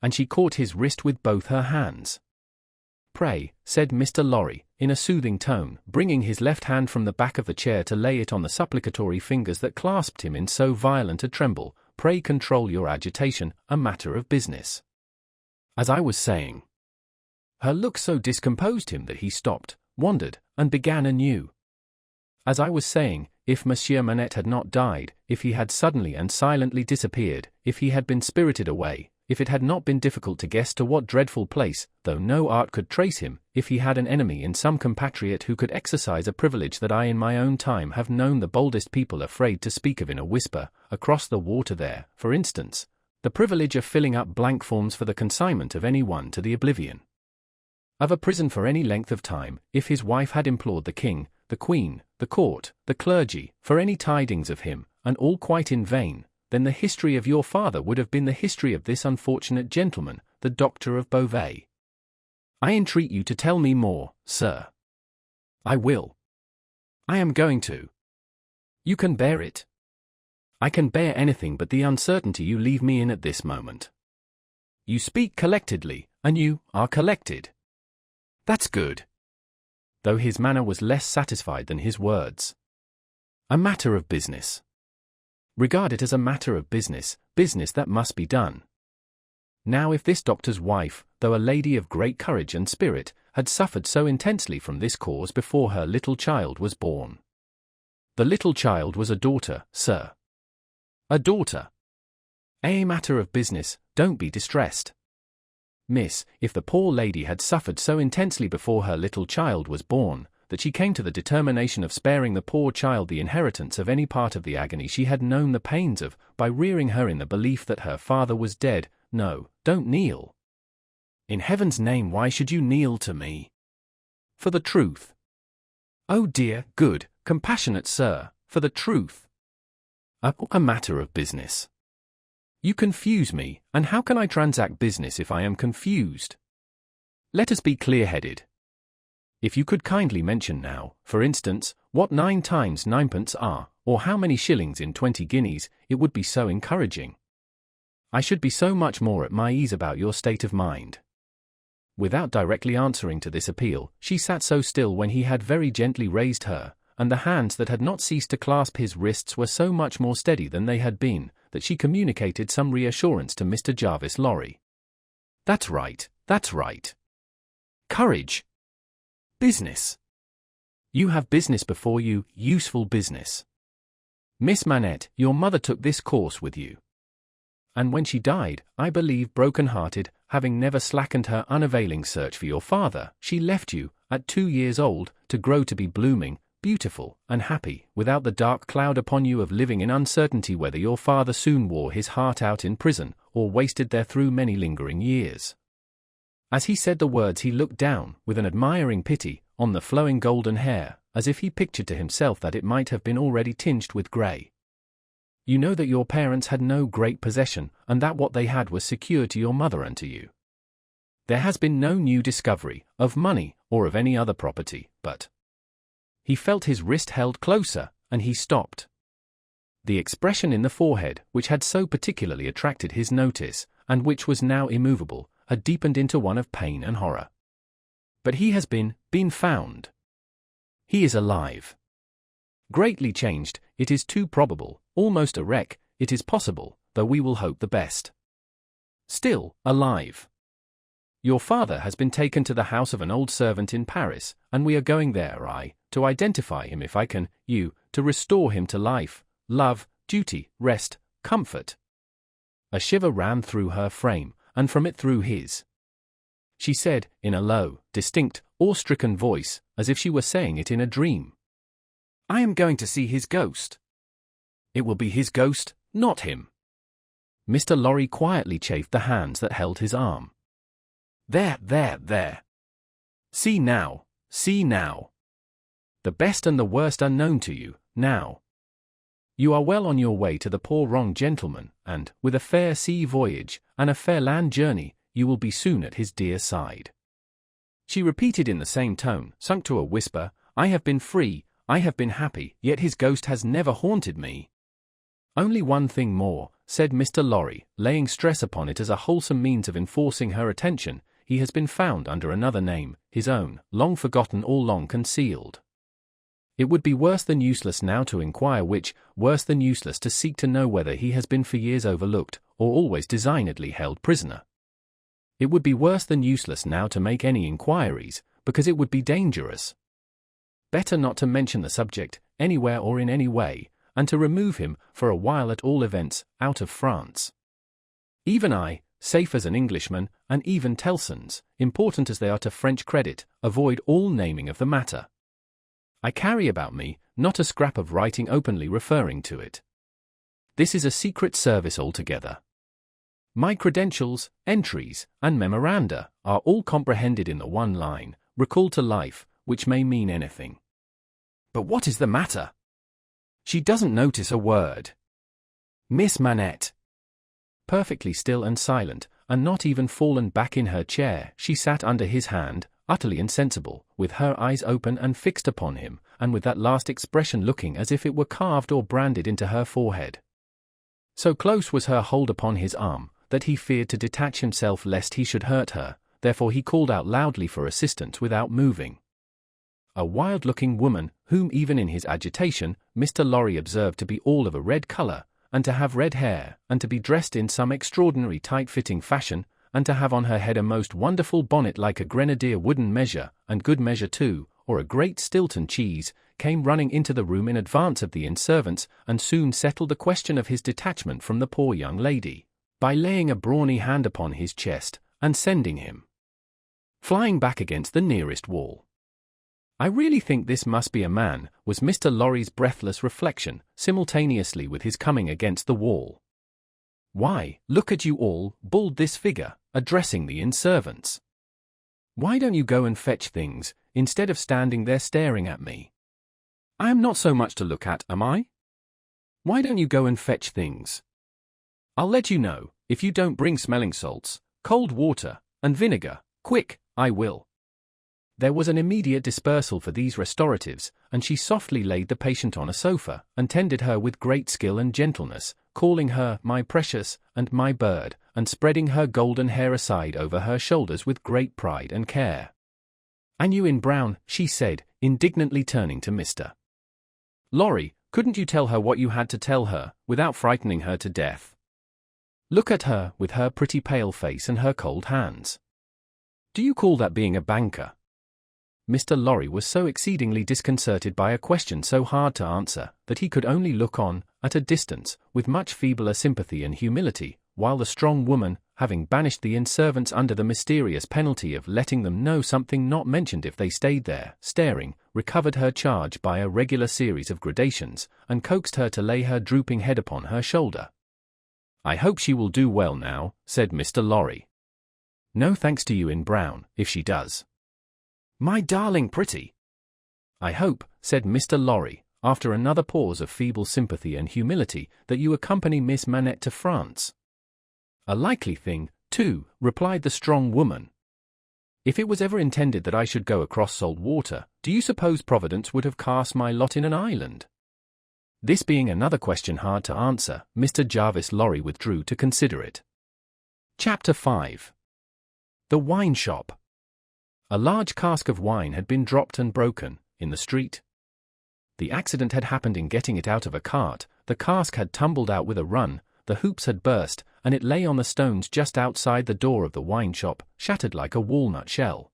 And she caught his wrist with both her hands. "Pray," said Mr. Lorry, in a soothing tone, bringing his left hand from the back of the chair to lay it on the supplicatory fingers that clasped him in so violent a tremble, "pray control your agitation, a matter of business. As I was saying." Her look so discomposed him that he stopped, wondered, and began anew. "As I was saying, if Monsieur Manette had not died, if he had suddenly and silently disappeared, if he had been spirited away, if it had not been difficult to guess to what dreadful place, though no art could trace him, if he had an enemy in some compatriot who could exercise a privilege that I in my own time have known the boldest people afraid to speak of in a whisper, across the water there, for instance, the privilege of filling up blank forms for the consignment of any one to the oblivion of a prison for any length of time, if his wife had implored the king, the queen, the court, the clergy, for any tidings of him, and all quite in vain, then the history of your father would have been the history of this unfortunate gentleman, the Doctor of Beauvais. I entreat you to tell me more, sir." "I will. I am going to." "You can bear it." "I can bear anything but the uncertainty you leave me in at this moment." "You speak collectedly, and you are collected." "That's good." Though his manner was less satisfied than his words. "A matter of business. Regard it as a matter of business, business that must be done. Now if this doctor's wife, though a lady of great courage and spirit, had suffered so intensely from this cause before her little child was born." "The little child was a daughter, sir." "A daughter. A matter of business, don't be distressed. Miss, if the poor lady had suffered so intensely before her little child was born, that she came to the determination of sparing the poor child the inheritance of any part of the agony she had known the pains of, by rearing her in the belief that her father was dead, no, don't kneel. In heaven's name, why should you kneel to me? For the truth. Oh dear, good, compassionate sir, for the truth. A matter of business. You confuse me, and how can I transact business if I am confused? Let us be clear-headed. If you could kindly mention now, for instance, what 9 times 9pence are, or how many shillings in 20 guineas, it would be so encouraging. I should be so much more at my ease about your state of mind." Without directly answering to this appeal, she sat so still when he had very gently raised her, and the hands that had not ceased to clasp his wrists were so much more steady than they had been, that she communicated some reassurance to Mr. Jarvis Lorry. That's right, that's right. Courage. Business. You have business before you, useful business. Miss Manette, your mother took this course with you. And when she died, I believe broken-hearted, having never slackened her unavailing search for your father, she left you, at 2 years old, to grow to be blooming, beautiful, and happy, without the dark cloud upon you of living in uncertainty whether your father soon wore his heart out in prison, or wasted there through many lingering years. As he said the words he looked down, with an admiring pity, on the flowing golden hair, as if he pictured to himself that it might have been already tinged with grey. You know that your parents had no great possession, and that what they had was secure to your mother and to you. There has been no new discovery, of money, or of any other property, but... He felt his wrist held closer, and he stopped. The expression in the forehead, which had so particularly attracted his notice, and which was now immovable, had deepened into one of pain and horror. But he has been found. He is alive. Greatly changed, it is too probable, almost a wreck, it is possible, though we will hope the best. Still, alive. Your father has been taken to the house of an old servant in Paris, and we are going there, to identify him if I can, you, to restore him to life, love, duty, rest, comfort. A shiver ran through her frame, and from it through his. She said, in a low, distinct, awe-stricken voice, as if she were saying it in a dream, "I am going to see his ghost." "It will be his ghost, not him." Mr. Lorry quietly chafed the hands that held his arm. There. See now. The best and the worst are known to you, now. You are well on your way to the poor wronged gentleman, and, with a fair sea voyage, and a fair land journey, you will be soon at his dear side. She repeated in the same tone, sunk to a whisper, "I have been free, I have been happy, yet his ghost has never haunted me." "Only one thing more," said Mr. Lorry, laying stress upon it as a wholesome means of enforcing her attention. "He has been found under another name, his own, long forgotten or long concealed. It would be worse than useless now to inquire which, worse than useless to seek to know whether he has been for years overlooked, or always designedly held prisoner. It would be worse than useless now to make any inquiries, because it would be dangerous. Better not to mention the subject, anywhere or in any way, and to remove him, for a while at all events, out of France. Even I, safe as an Englishman, and even Tellson's, important as they are to French credit, avoid all naming of the matter. I carry about me, not a scrap of writing openly referring to it. This is a secret service altogether. My credentials, entries, and memoranda are all comprehended in the one line, recalled to life, which may mean anything. But what is the matter? She doesn't notice a word. Miss Manette. Perfectly still and silent, and not even fallen back in her chair, she sat under his hand, utterly insensible, with her eyes open and fixed upon him, and with that last expression looking as if it were carved or branded into her forehead. So close was her hold upon his arm, that he feared to detach himself lest he should hurt her, therefore he called out loudly for assistance without moving. A wild-looking woman, whom even in his agitation, Mr. Lorry observed to be all of a red colour, and to have red hair, and to be dressed in some extraordinary tight-fitting fashion, and to have on her head a most wonderful bonnet like a grenadier wooden measure, and good measure too, or a great Stilton cheese, came running into the room in advance of the inn servants, and soon settled the question of his detachment from the poor young lady, by laying a brawny hand upon his chest, and sending him flying back against the nearest wall. "I really think this must be a man," was Mr. Lorry's breathless reflection, simultaneously with his coming against the wall. "Why, look at you all," bawled this figure, addressing the inn servants. "Why don't you go and fetch things, instead of standing there staring at me? I am not so much to look at, am I? Why don't you go and fetch things? I'll let you know, if you don't bring smelling salts, cold water, and vinegar, quick, I will." There was an immediate dispersal for these restoratives, and she softly laid the patient on a sofa, and tended her with great skill and gentleness, calling her "my precious" and "my bird," and spreading her golden hair aside over her shoulders with great pride and care. "And you in brown," she said, indignantly turning to Mr. Lorry, "couldn't you tell her what you had to tell her, without frightening her to death? Look at her, with her pretty pale face and her cold hands. Do you call that being a banker?" Mr. Lorry was so exceedingly disconcerted by a question so hard to answer, that he could only look on, at a distance, with much feebler sympathy and humility, while the strong woman, having banished the inn servants under the mysterious penalty of letting them know something not mentioned if they stayed there, staring, recovered her charge by a regular series of gradations, and coaxed her to lay her drooping head upon her shoulder. "I hope she will do well now," said Mr. Lorry. "No thanks to you in brown, if she does." "My darling pretty." "I hope," said Mr. Lorry, after another pause of feeble sympathy and humility, "that you accompany Miss Manette to France." "A likely thing, too," replied the strong woman. "If it was ever intended that I should go across salt water, do you suppose Providence would have cast my lot in an island?" This being another question hard to answer, Mr. Jarvis Lorry withdrew to consider it. Chapter 5. The Wine Shop. A large cask of wine had been dropped and broken in the street. The accident had happened in getting it out of a cart. The cask had tumbled out with a run, the hoops had burst, and it lay on the stones just outside the door of the wine shop, shattered like a walnut shell.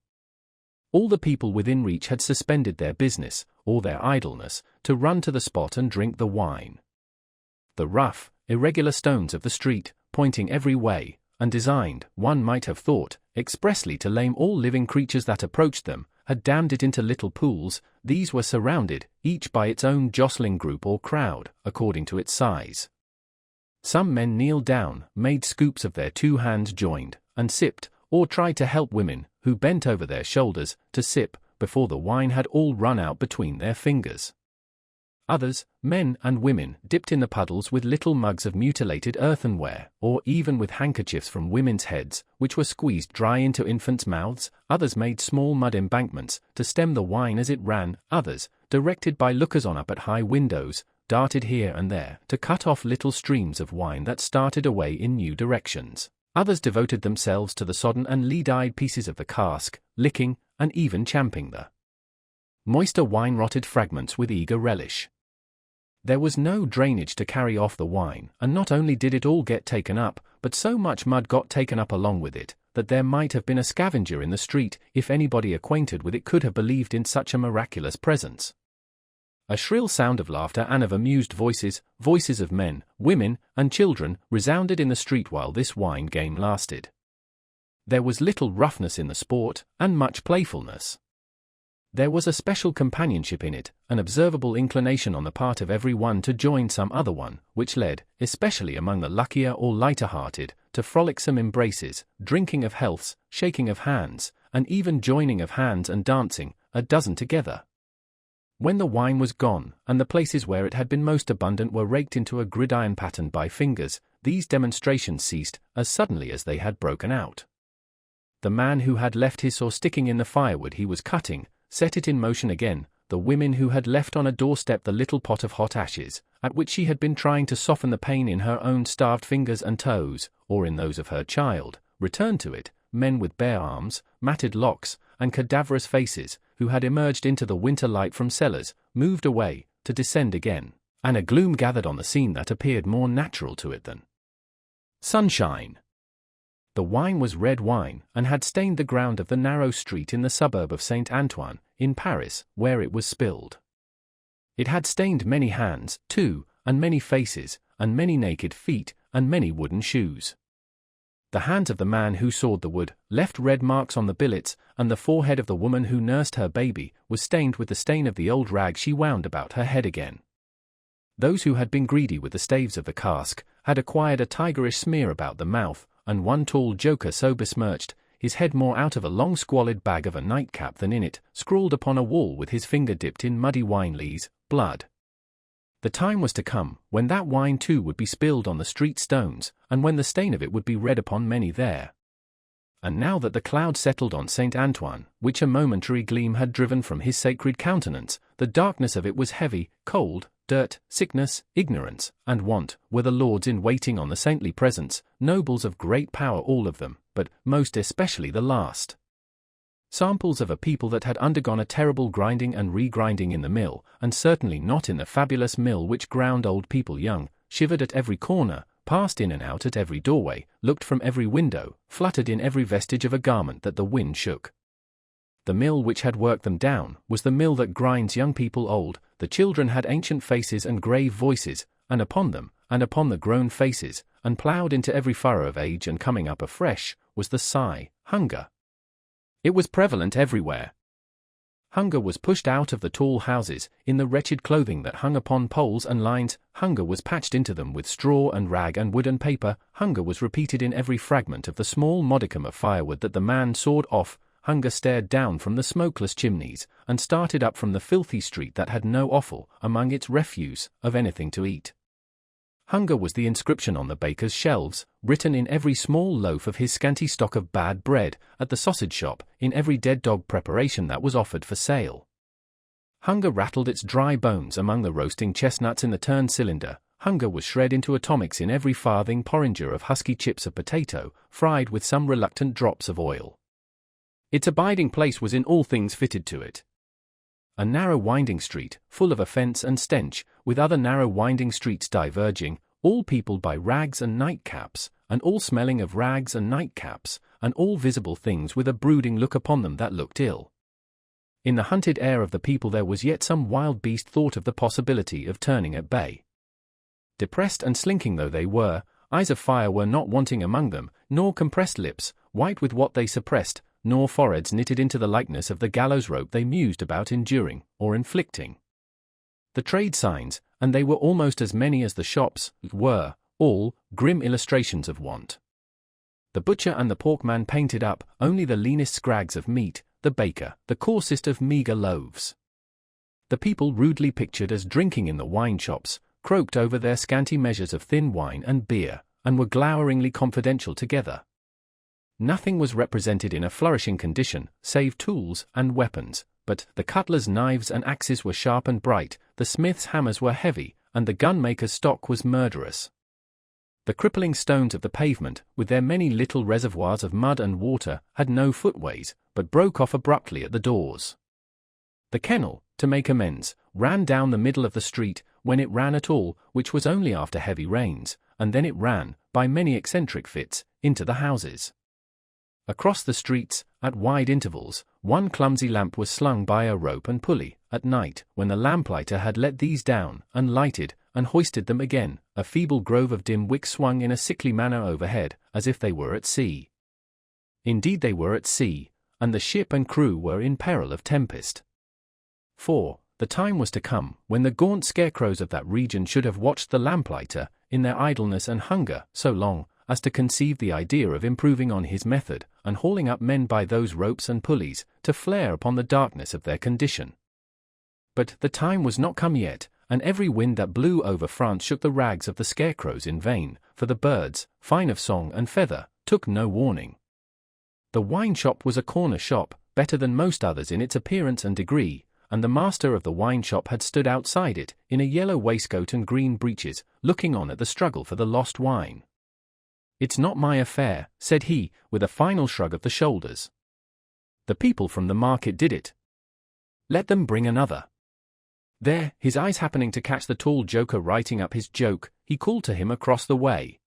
All the people within reach had suspended their business, or their idleness, to run to the spot and drink the wine. The rough, irregular stones of the street, pointing every way, and designed, one might have thought, expressly to lame all living creatures that approached them, had dammed it into little pools. These were surrounded, each by its own jostling group or crowd, according to its size. Some men kneeled down, made scoops of their 2 hands joined, and sipped, or tried to help women, who bent over their shoulders, to sip, before the wine had all run out between their fingers. Others, men and women, dipped in the puddles with little mugs of mutilated earthenware, or even with handkerchiefs from women's heads, which were squeezed dry into infants' mouths. Others made small mud embankments, to stem the wine as it ran. Others, directed by lookers-on up at high windows, darted here and there, to cut off little streams of wine that started away in new directions. Others devoted themselves to the sodden and lead-eyed pieces of the cask, licking, and even champing the moister wine-rotted fragments with eager relish. There was no drainage to carry off the wine, and not only did it all get taken up, but so much mud got taken up along with it, that there might have been a scavenger in the street, if anybody acquainted with it could have believed in such a miraculous presence. A shrill sound of laughter and of amused voices, voices of men, women, and children, resounded in the street while this wine game lasted. There was little roughness in the sport, and much playfulness. There was a special companionship in it, an observable inclination on the part of every one to join some other one, which led, especially among the luckier or lighter-hearted, to frolicsome embraces, drinking of healths, shaking of hands, and even joining of hands and dancing, a dozen together. When the wine was gone, and the places where it had been most abundant were raked into a gridiron pattern by fingers, these demonstrations ceased as suddenly as they had broken out. The man who had left his saw sticking in the firewood he was cutting, set it in motion again. The women who had left on a doorstep the little pot of hot ashes, at which she had been trying to soften the pain in her own starved fingers and toes, or in those of her child, returned to it. Men with bare arms, matted locks, and cadaverous faces, who had emerged into the winter light from cellars, moved away, to descend again, and a gloom gathered on the scene that appeared more natural to it than sunshine. The wine was red wine, and had stained the ground of the narrow street in the suburb of Saint Antoine, in Paris, where it was spilled. It had stained many hands, too, and many faces, and many naked feet, and many wooden shoes. The hands of the man who sawed the wood left red marks on the billets, and the forehead of the woman who nursed her baby was stained with the stain of the old rag she wound about her head again. Those who had been greedy with the staves of the cask had acquired a tigerish smear about the mouth, and one tall joker so besmirched, his head more out of a long squalid bag of a nightcap than in it, scrawled upon a wall with his finger dipped in muddy wine lees, blood. The time was to come when that wine too would be spilled on the street stones, and when the stain of it would be read upon many there. And now that the cloud settled on Saint Antoine, which a momentary gleam had driven from his sacred countenance, the darkness of it was heavy. Cold, dirt, sickness, ignorance, and want were the lords in waiting on the saintly presence, nobles of great power all of them, but most especially the last. Samples of a people that had undergone a terrible grinding and regrinding in the mill, and certainly not in the fabulous mill which ground old people young, shivered at every corner, passed in and out at every doorway, looked from every window, fluttered in every vestige of a garment that the wind shook. The mill which had worked them down was the mill that grinds young people old. The children had ancient faces and grave voices, and upon them, and upon the grown faces, and ploughed into every furrow of age and coming up afresh, was the sigh, hunger. It was prevalent everywhere. Hunger was pushed out of the tall houses, in the wretched clothing that hung upon poles and lines. Hunger was patched into them with straw and rag and wood and paper. Hunger was repeated in every fragment of the small modicum of firewood that the man sawed off. Hunger stared down from the smokeless chimneys, and started up from the filthy street that had no offal, among its refuse, of anything to eat. Hunger was the inscription on the baker's shelves, written in every small loaf of his scanty stock of bad bread, at the sausage shop, in every dead dog preparation that was offered for sale. Hunger rattled its dry bones among the roasting chestnuts in the turn cylinder. Hunger was shred into atomics in every farthing porringer of husky chips of potato, fried with some reluctant drops of oil. Its abiding place was in all things fitted to it. A narrow winding street, full of offence and stench, with other narrow winding streets diverging, all peopled by rags and nightcaps, and all smelling of rags and nightcaps, and all visible things with a brooding look upon them that looked ill. In the hunted air of the people there was yet some wild beast thought of the possibility of turning at bay. Depressed and slinking though they were, eyes of fire were not wanting among them, nor compressed lips, white with what they suppressed, nor foreheads knitted into the likeness of the gallows rope they mused about enduring, or inflicting. The trade signs, and they were almost as many as the shops, were, all, grim illustrations of want. The butcher and the porkman painted up only the leanest scrags of meat, the baker, the coarsest of meagre loaves. The people rudely pictured as drinking in the wine shops, croaked over their scanty measures of thin wine and beer, and were gloweringly confidential together. Nothing was represented in a flourishing condition, save tools and weapons, but the cutler's knives and axes were sharp and bright, the smith's hammers were heavy, and the gunmaker's stock was murderous. The crippling stones of the pavement, with their many little reservoirs of mud and water, had no footways, but broke off abruptly at the doors. The kennel, to make amends, ran down the middle of the street, when it ran at all, which was only after heavy rains, and then it ran, by many eccentric fits, into the houses. Across the streets, at wide intervals, one clumsy lamp was slung by a rope and pulley. At night, when the lamplighter had let these down, and lighted, and hoisted them again, a feeble grove of dim wicks swung in a sickly manner overhead, as if they were at sea. Indeed they were at sea, and the ship and crew were in peril of tempest. For the time was to come, when the gaunt scarecrows of that region should have watched the lamplighter, in their idleness and hunger, so long, as to conceive the idea of improving on his method, and hauling up men by those ropes and pulleys, to flare upon the darkness of their condition. But the time was not come yet, and every wind that blew over France shook the rags of the scarecrows in vain, for the birds, fine of song and feather, took no warning. The wine shop was a corner shop, better than most others in its appearance and degree, and the master of the wine shop had stood outside it, in a yellow waistcoat and green breeches, looking on at the struggle for the lost wine. "It's not my affair," said he, with a final shrug of the shoulders. "The people from the market did it. Let them bring another." There, his eyes happening to catch the tall joker writing up his joke, he called to him across the way.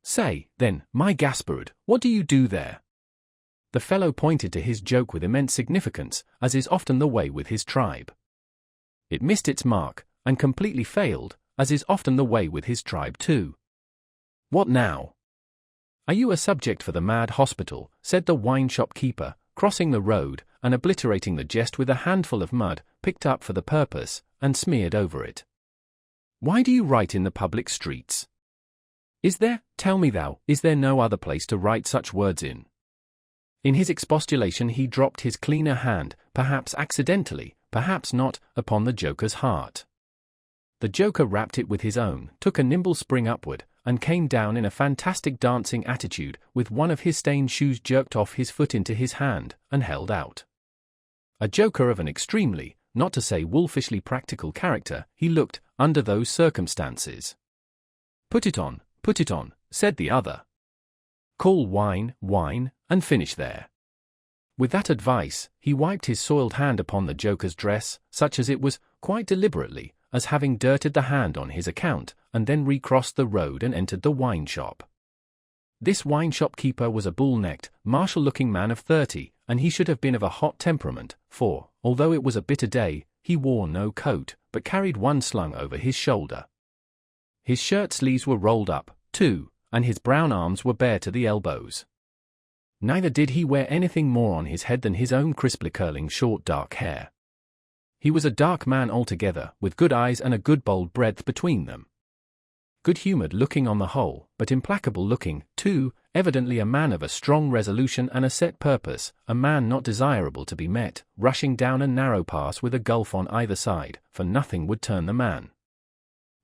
"Say, then, my Gaspard, what do you do there?" The fellow pointed to his joke with immense significance, as is often the way with his tribe. It missed its mark, and completely failed, as is often the way with his tribe too. "What now?" "Are you a subject for the mad hospital?" said the wine-shop keeper, crossing the road, and obliterating the jest with a handful of mud, picked up for the purpose, and smeared over it. "Why do you write in the public streets? Tell me thou, is there no other place to write such words in?" In his expostulation he dropped his cleaner hand, perhaps accidentally, perhaps not, upon the joker's heart. The joker rapped it with his own, took a nimble spring upward, and came down in a fantastic dancing attitude, with one of his stained shoes jerked off his foot into his hand, and held out. A joker of an extremely, not to say wolfishly practical character, he looked, under those circumstances. Put it on," said the other. "Call wine, wine, and finish there." With that advice, he wiped his soiled hand upon the joker's dress, such as it was, quite deliberately, as having dirted the hand on his account, and then recrossed the road and entered the wine shop. This wine shop keeper was a bull-necked, martial-looking man of 30, and he should have been of a hot temperament, for, although it was a bitter day, he wore no coat, but carried one slung over his shoulder. His shirt sleeves were rolled up, too, and his brown arms were bare to the elbows. Neither did he wear anything more on his head than his own crisply curling short dark hair. He was a dark man altogether, with good eyes and a good bold breadth between them. Good-humoured looking on the whole, but implacable looking, too, evidently a man of a strong resolution and a set purpose, a man not desirable to be met, rushing down a narrow pass with a gulf on either side, for nothing would turn the man.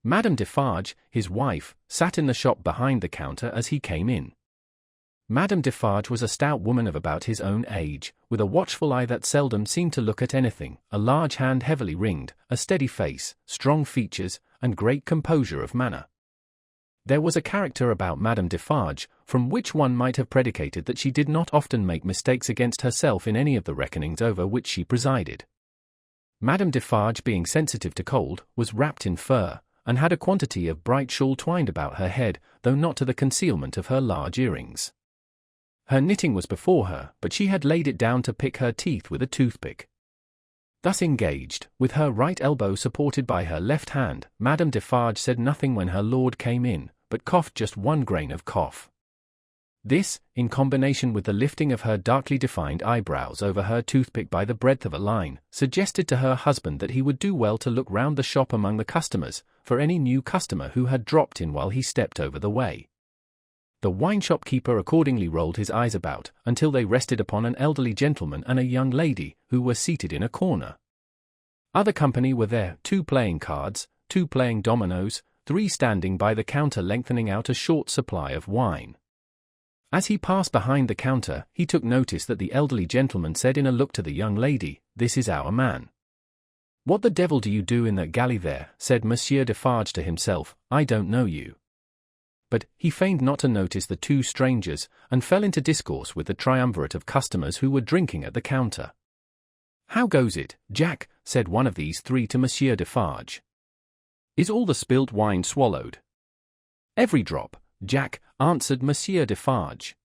Madame Defarge, his wife, sat in the shop behind the counter as he came in. Madame Defarge was a stout woman of about his own age, with a watchful eye that seldom seemed to look at anything, a large hand heavily ringed, a steady face, strong features, and great composure of manner. There was a character about Madame Defarge, from which one might have predicated that she did not often make mistakes against herself in any of the reckonings over which she presided. Madame Defarge, being sensitive to cold, was wrapped in fur, and had a quantity of bright shawl twined about her head, though not to the concealment of her large earrings. Her knitting was before her, but she had laid it down to pick her teeth with a toothpick. Thus engaged, with her right elbow supported by her left hand, Madame Defarge said nothing when her lord came in, but coughed just one grain of cough. This, in combination with the lifting of her darkly defined eyebrows over her toothpick by the breadth of a line, suggested to her husband that he would do well to look round the shop among the customers, for any new customer who had dropped in while he stepped over the way. The wine-shop keeper accordingly rolled his eyes about, until they rested upon an elderly gentleman and a young lady, who were seated in a corner. Other company were there, 2 playing cards, 2 playing dominoes, 3 standing by the counter lengthening out a short supply of wine. As he passed behind the counter, he took notice that the elderly gentleman said in a look to the young lady, "This is our man." "What the devil do you do in that galley there?" said Monsieur Defarge to himself. "I don't know you." But he feigned not to notice the 2 strangers, and fell into discourse with the triumvirate of customers who were drinking at the counter. "How goes it, Jack?" said one of these 3 to Monsieur Defarge. "Is all the spilt wine swallowed?" "Every drop, Jack," answered Monsieur Defarge.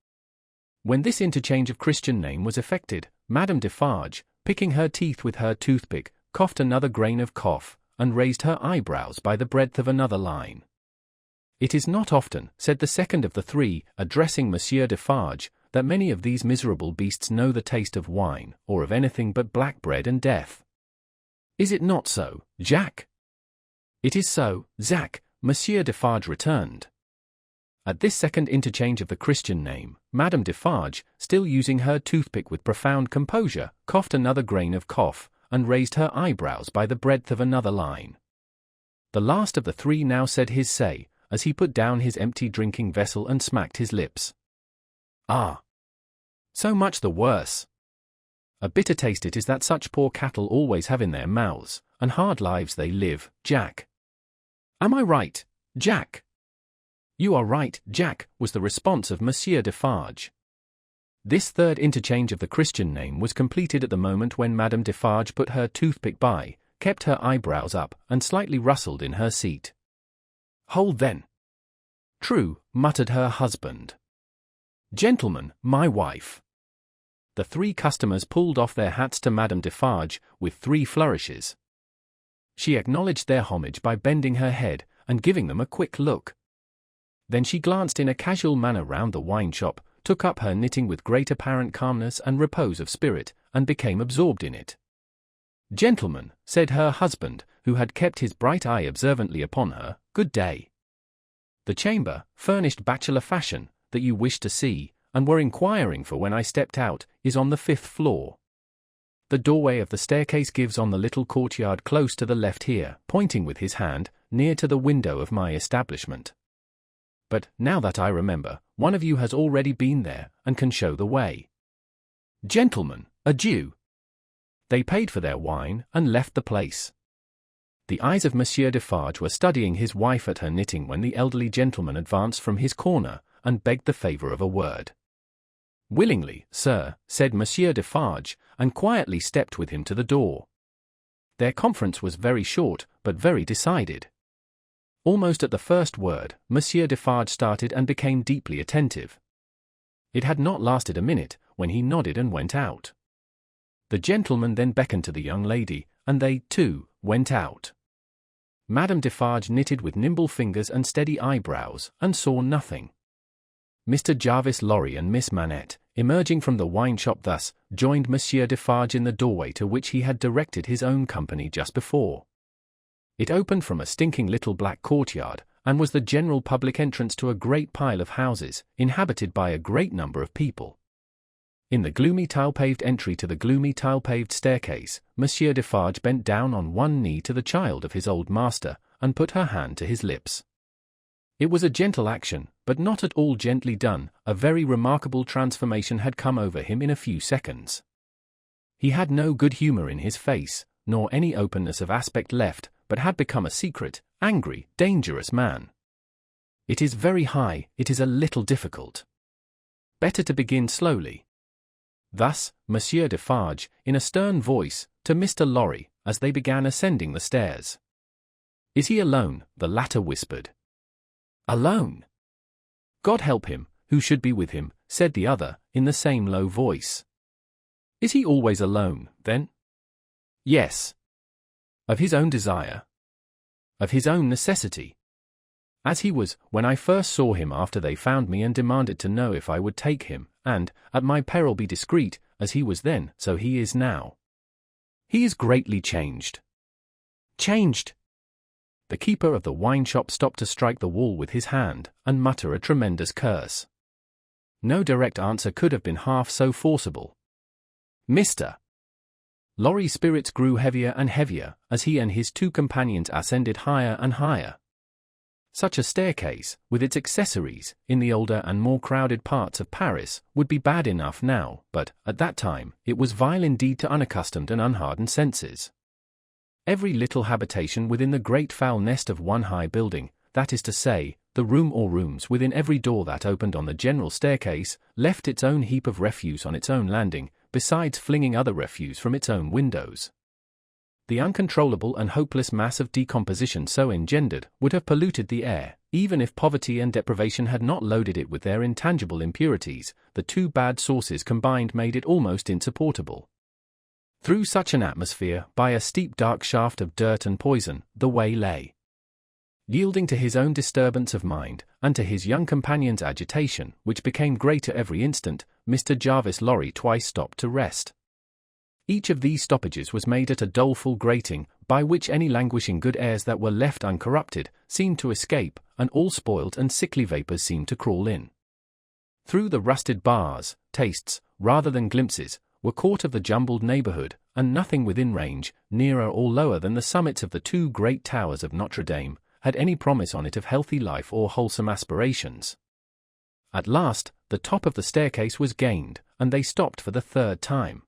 When this interchange of Christian name was effected, Madame Defarge, picking her teeth with her toothpick, coughed another grain of cough, and raised her eyebrows by the breadth of another line. "It is not often," said the second of the 3, addressing Monsieur Defarge, "that many of these miserable beasts know the taste of wine, or of anything but black bread and death. Is it not so, Jack?" "It is so, Zac," Monsieur Defarge returned. At this second interchange of the Christian name, Madame Defarge, still using her toothpick with profound composure, coughed another grain of cough, and raised her eyebrows by the breadth of another line. The last of the 3 now said his say, as he put down his empty drinking vessel and smacked his lips. "Ah! So much the worse. A bitter taste it is that such poor cattle always have in their mouths, and hard lives they live, Jack. Am I right, Jack?" "You are right, Jack," was the response of Monsieur Defarge. This third interchange of the Christian name was completed at the moment when Madame Defarge put her toothpick by, kept her eyebrows up, and slightly rustled in her seat. "Hold then." "True," muttered her husband. "Gentlemen, my wife." The 3 customers pulled off their hats to Madame Defarge, with 3 flourishes. She acknowledged their homage by bending her head, and giving them a quick look. Then she glanced in a casual manner round the wine-shop, took up her knitting with great apparent calmness and repose of spirit, and became absorbed in it. "Gentlemen," said her husband, who had kept his bright eye observantly upon her, "good day. The chamber, furnished bachelor fashion, that you wished to see, and were inquiring for when I stepped out, is on the 5th floor. The doorway of the staircase gives on the little courtyard close to the left here," pointing with his hand, "near to the window of my establishment. But, now that I remember, one of you has already been there, and can show the way. Gentlemen, adieu." They paid for their wine, and left the place. The eyes of Monsieur Defarge were studying his wife at her knitting when the elderly gentleman advanced from his corner, and begged the favour of a word. "Willingly, sir," said Monsieur Defarge, and quietly stepped with him to the door. Their conference was very short, but very decided. Almost at the first word, Monsieur Defarge started and became deeply attentive. It had not lasted a minute, when he nodded and went out. The gentleman then beckoned to the young lady, and they, too, went out. Madame Defarge knitted with nimble fingers and steady eyebrows, and saw nothing. Mr. Jarvis Lorry and Miss Manette, emerging from the wine shop thus, joined Monsieur Defarge in the doorway to which he had directed his own company just before. It opened from a stinking little black courtyard, and was the general public entrance to a great pile of houses, inhabited by a great number of people. In the gloomy tile-paved entry to the gloomy tile-paved staircase, Monsieur Defarge bent down on one knee to the child of his old master, and put her hand to his lips. It was a gentle action, but not at all gently done. A very remarkable transformation had come over him in a few seconds. He had no good humour in his face, nor any openness of aspect left, but had become a secret, angry, dangerous man. It is very high, it is a little difficult. Better to begin slowly. Thus, Monsieur Defarge, in a stern voice, to Mr. Lorry, as they began ascending the stairs. "Is he alone?" the latter whispered. "Alone? God help him, who should be with him," said the other, in the same low voice. "Is he always alone, then?" "Yes." "Of his own desire?" "Of his own necessity." "As he was, when I first saw him after they found me and demanded to know if I would take him, and, at my peril be discreet, as he was then, so he is now." "He is greatly changed." "Changed?" The keeper of the wine shop stopped to strike the wall with his hand, and mutter a tremendous curse. No direct answer could have been half so forcible. Mr. Lorry's spirits grew heavier and heavier, as he and his two companions ascended higher and higher. Such a staircase, with its accessories, in the older and more crowded parts of Paris, would be bad enough now, but, at that time, it was vile indeed to unaccustomed and unhardened senses. Every little habitation within the great foul nest of one high building, that is to say, the room or rooms within every door that opened on the general staircase, left its own heap of refuse on its own landing, besides flinging other refuse from its own windows. The uncontrollable and hopeless mass of decomposition so engendered would have polluted the air, even if poverty and deprivation had not loaded it with their intangible impurities. The two bad sources combined made it almost insupportable. Through such an atmosphere, by a steep dark shaft of dirt and poison, the way lay. Yielding to his own disturbance of mind, and to his young companion's agitation, which became greater every instant, Mr. Jarvis Lorry twice stopped to rest. Each of these stoppages was made at a doleful grating, by which any languishing good airs that were left uncorrupted seemed to escape, and all spoiled and sickly vapours seemed to crawl in. Through the rusted bars, tastes, rather than glimpses, were caught of the jumbled neighbourhood, and nothing within range, nearer or lower than the summits of the two great towers of Notre Dame, had any promise on it of healthy life or wholesome aspirations. At last, the top of the staircase was gained, and they stopped for the third time.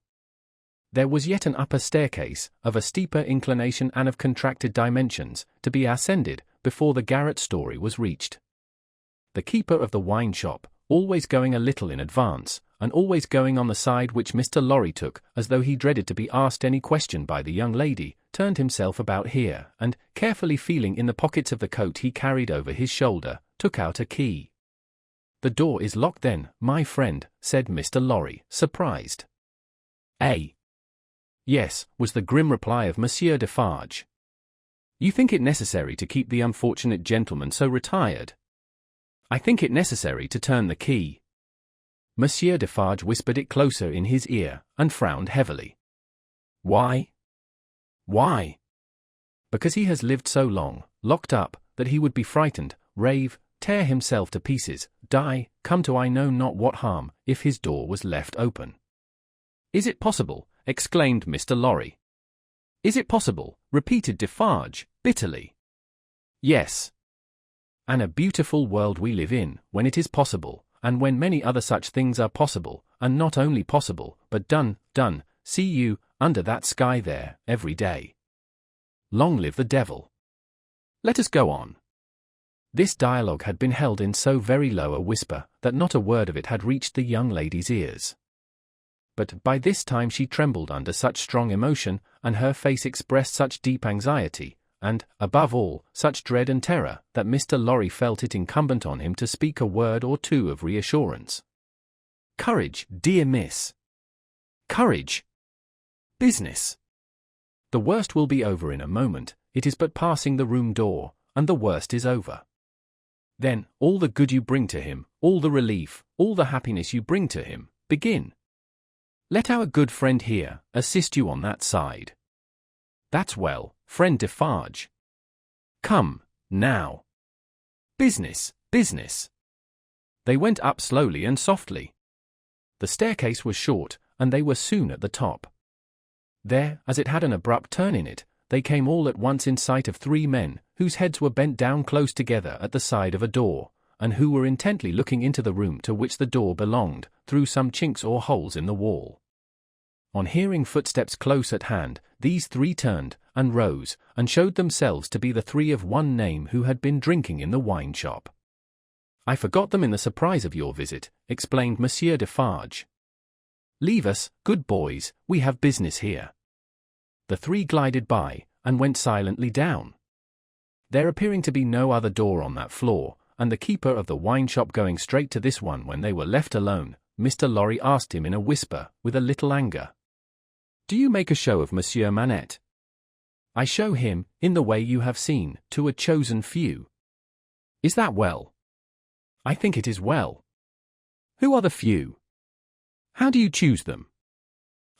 There was yet an upper staircase, of a steeper inclination and of contracted dimensions, to be ascended, before the garret story was reached. The keeper of the wine shop, always going a little in advance, and always going on the side which Mr. Lorry took, as though he dreaded to be asked any question by the young lady, turned himself about here, and, carefully feeling in the pockets of the coat he carried over his shoulder, took out a key. "The door is locked then, my friend," said Mr. Lorry, surprised. "Yes," was the grim reply of Monsieur Defarge. "You think it necessary to keep the unfortunate gentleman so retired?" "I think it necessary to turn the key." Monsieur Defarge whispered it closer in his ear, and frowned heavily. "Why?" "Why? Because he has lived so long, locked up, that he would be frightened, rave, tear himself to pieces, die, come to I know not what harm, if his door was left open." "Is it possible?" exclaimed Mr. Lorry. "Is it possible?" repeated Defarge, bitterly. "Yes. And a beautiful world we live in, when it is possible, and when many other such things are possible, and not only possible, but done, see you, under that sky there, every day. Long live the devil. Let us go on." This dialogue had been held in so very low a whisper, that not a word of it had reached the young lady's ears. But by this time she trembled under such strong emotion, and her face expressed such deep anxiety, and, above all, such dread and terror, that Mr. Lorry felt it incumbent on him to speak a word or two of reassurance. "Courage, dear miss. Courage. Business. The worst will be over in a moment, it is but passing the room door, and the worst is over. Then, all the good you bring to him, all the relief, all the happiness you bring to him, begin. Let our good friend here assist you on that side. That's well, friend Defarge. Come, now. Business, business. They went up slowly and softly. The staircase was short, and they were soon at the top. There, as it had an abrupt turn in it, they came all at once in sight of three men, whose heads were bent down close together at the side of a door, and who were intently looking into the room to which the door belonged, through some chinks or holes in the wall. On hearing footsteps close at hand, these three turned, and rose, and showed themselves to be the three of one name who had been drinking in the wine shop. I forgot them in the surprise of your visit, explained Monsieur Defarge. Leave us, good boys, we have business here. The three glided by, and went silently down. There appearing to be no other door on that floor, and the keeper of the wine shop going straight to this one when they were left alone, Mr. Lorry asked him in a whisper, with a little anger. Do you make a show of Monsieur Manette? I show him, in the way you have seen, to a chosen few. Is that well? I think it is well. Who are the few? How do you choose them?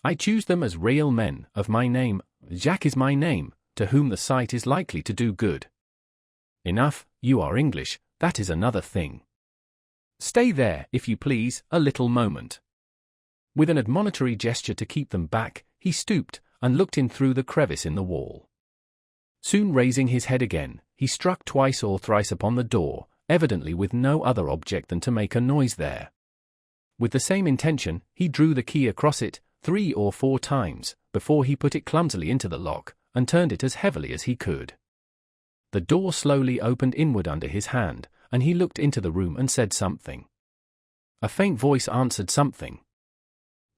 I choose them as real men, of my name, Jacques is my name, to whom the sight is likely to do good. Enough, you are English, that is another thing. Stay there, if you please, a little moment. With an admonitory gesture to keep them back, he stooped, and looked in through the crevice in the wall. Soon raising his head again, he struck twice or thrice upon the door, evidently with no other object than to make a noise there. With the same intention, he drew the key across it, 3 or 4 times, before he put it clumsily into the lock, and turned it as heavily as he could. The door slowly opened inward under his hand, and he looked into the room and said something. A faint voice answered something.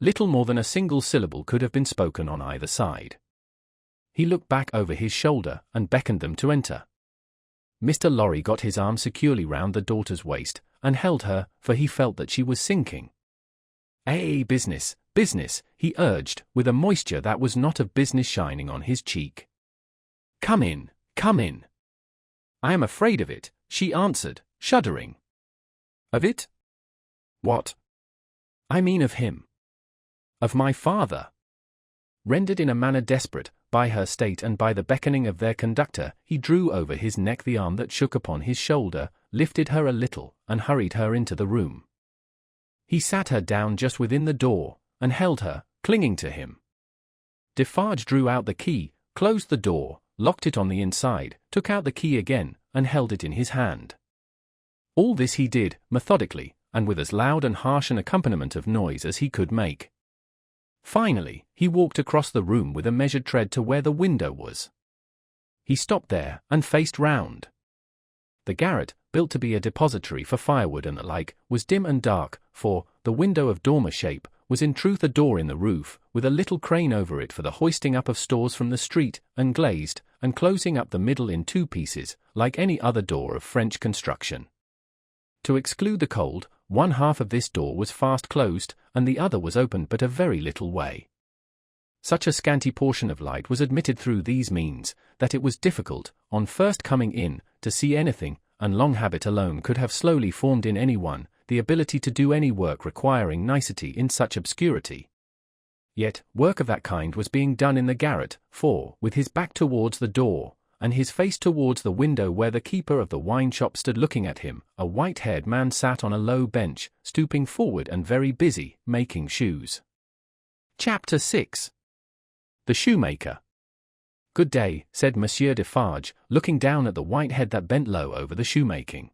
Little more than a single syllable could have been spoken on either side. He looked back over his shoulder, and beckoned them to enter. Mr. Lorry got his arm securely round the daughter's waist, and held her, for he felt that she was sinking. Business, business, he urged, with a moisture that was not of business shining on his cheek. Come in, come in. I am afraid of it, she answered, shuddering. Of it? What? I mean of him. Of my father. Rendered in a manner desperate, by her state and by the beckoning of their conductor, he drew over his neck the arm that shook upon his shoulder, lifted her a little, and hurried her into the room. He sat her down just within the door, and held her, clinging to him. Defarge drew out the key, closed the door, locked it on the inside, took out the key again, and held it in his hand. All this he did, methodically, and with as loud and harsh an accompaniment of noise as he could make. Finally, he walked across the room with a measured tread to where the window was. He stopped there, and faced round. The garret, built to be a depository for firewood and the like, was dim and dark, for, the window of dormer shape, was in truth a door in the roof, with a little crane over it for the hoisting up of stores from the street, and glazed, and closing up the middle in 2 pieces, like any other door of French construction. To exclude the cold, one half of this door was fast closed, and the other was opened but a very little way. Such a scanty portion of light was admitted through these means, that it was difficult, on first coming in, to see anything, and long habit alone could have slowly formed in any one the ability to do any work requiring nicety in such obscurity. Yet, work of that kind was being done in the garret, for, with his back towards the door, and his face towards the window where the keeper of the wine shop stood looking at him, a white-haired man sat on a low bench, stooping forward and very busy, making shoes. Chapter 6. The Shoemaker. Good day, said Monsieur Defarge, looking down at the white head that bent low over the shoemaking.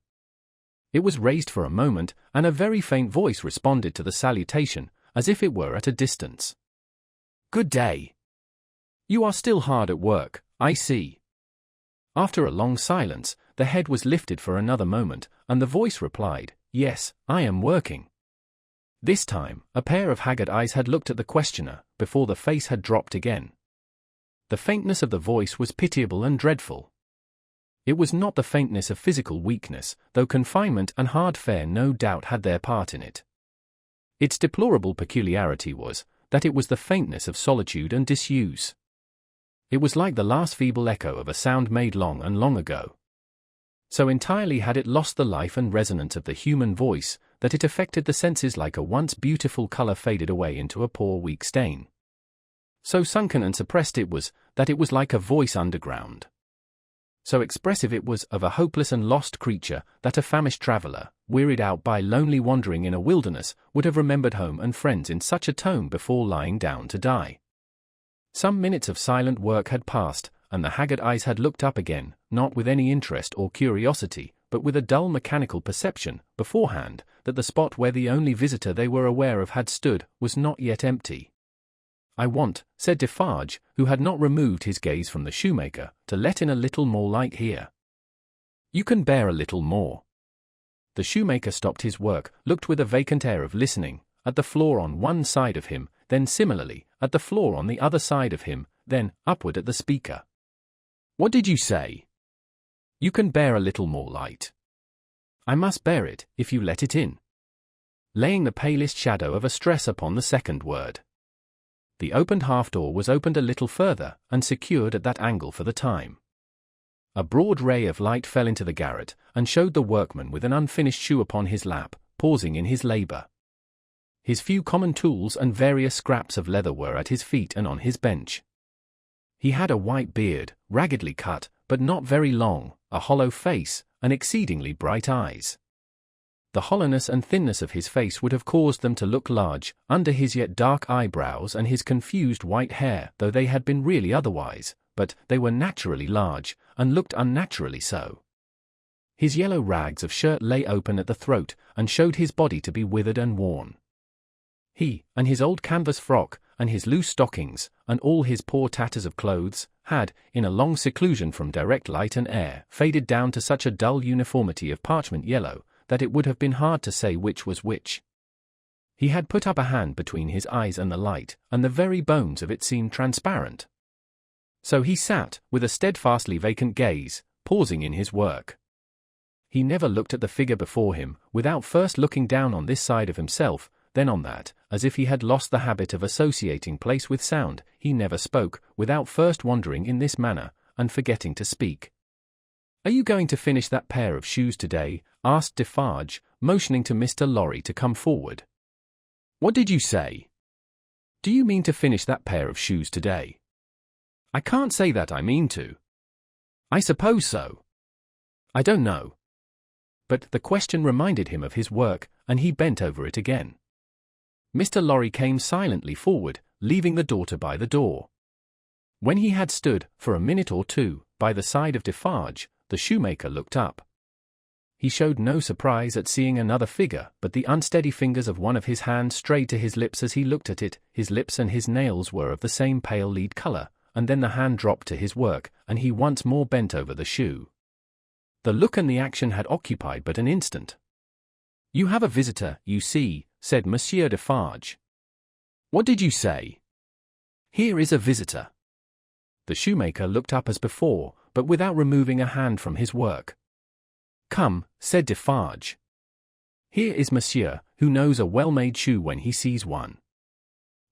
It was raised for a moment, and a very faint voice responded to the salutation, as if it were at a distance. Good day. You are still hard at work, I see. After a long silence, the head was lifted for another moment, and the voice replied, Yes, I am working. This time, a pair of haggard eyes had looked at the questioner, before the face had dropped again. The faintness of the voice was pitiable and dreadful. It was not the faintness of physical weakness, though confinement and hard fare no doubt had their part in it. Its deplorable peculiarity was, that it was the faintness of solitude and disuse. It was like the last feeble echo of a sound made long and long ago. So entirely had it lost the life and resonance of the human voice, that it affected the senses like a once beautiful color faded away into a poor weak stain. So sunken and suppressed it was, that it was like a voice underground. So expressive it was of a hopeless and lost creature, that a famished traveler, wearied out by lonely wandering in a wilderness, would have remembered home and friends in such a tone before lying down to die. Some minutes of silent work had passed, and the haggard eyes had looked up again, not with any interest or curiosity, but with a dull mechanical perception, beforehand, that the spot where the only visitor they were aware of had stood, was not yet empty. "I want," said Defarge, who had not removed his gaze from the shoemaker, "to let in a little more light here." "You can bear a little more." The shoemaker stopped his work, looked with a vacant air of listening, at the floor on one side of him, then similarly, at the floor on the other side of him, then upward at the speaker. "What did you say?" "You can bear a little more light." "I must bear it, if you let it in." Laying the palest shadow of a stress upon the second word. The opened half-door was opened a little further, and secured at that angle for the time. A broad ray of light fell into the garret, and showed the workman with an unfinished shoe upon his lap, pausing in his labour. His few common tools and various scraps of leather were at his feet and on his bench. He had a white beard, raggedly cut, but not very long, a hollow face, and exceedingly bright eyes. The hollowness and thinness of his face would have caused them to look large, under his yet dark eyebrows and his confused white hair, though they had been really otherwise, but they were naturally large, and looked unnaturally so. His yellow rags of shirt lay open at the throat, and showed his body to be withered and worn. He, and his old canvas frock, and his loose stockings, and all his poor tatters of clothes, had, in a long seclusion from direct light and air, faded down to such a dull uniformity of parchment yellow, that it would have been hard to say which was which. He had put up a hand between his eyes and the light, and the very bones of it seemed transparent. So he sat, with a steadfastly vacant gaze, pausing in his work. He never looked at the figure before him, without first looking down on this side of himself, then on that, as if he had lost the habit of associating place with sound. He never spoke, without first wandering in this manner, and forgetting to speak. "Are you going to finish that pair of shoes today?" asked Defarge, motioning to Mr. Lorry to come forward. "What did you say?" "Do you mean to finish that pair of shoes today?" "I can't say that I mean to." "I suppose so." "I don't know." But the question reminded him of his work, and he bent over it again. Mr. Lorry came silently forward, leaving the daughter by the door. When he had stood, for a minute or two, by the side of Defarge, the shoemaker looked up. He showed no surprise at seeing another figure, but the unsteady fingers of one of his hands strayed to his lips as he looked at it. His lips and his nails were of the same pale lead color, and then the hand dropped to his work, and he once more bent over the shoe. The look and the action had occupied but an instant. "You have a visitor, you see," said Monsieur Defarge. "What did you say?" "Here is a visitor." The shoemaker looked up as before, but without removing a hand from his work. "Come," said Defarge. "Here is Monsieur, who knows a well-made shoe when he sees one.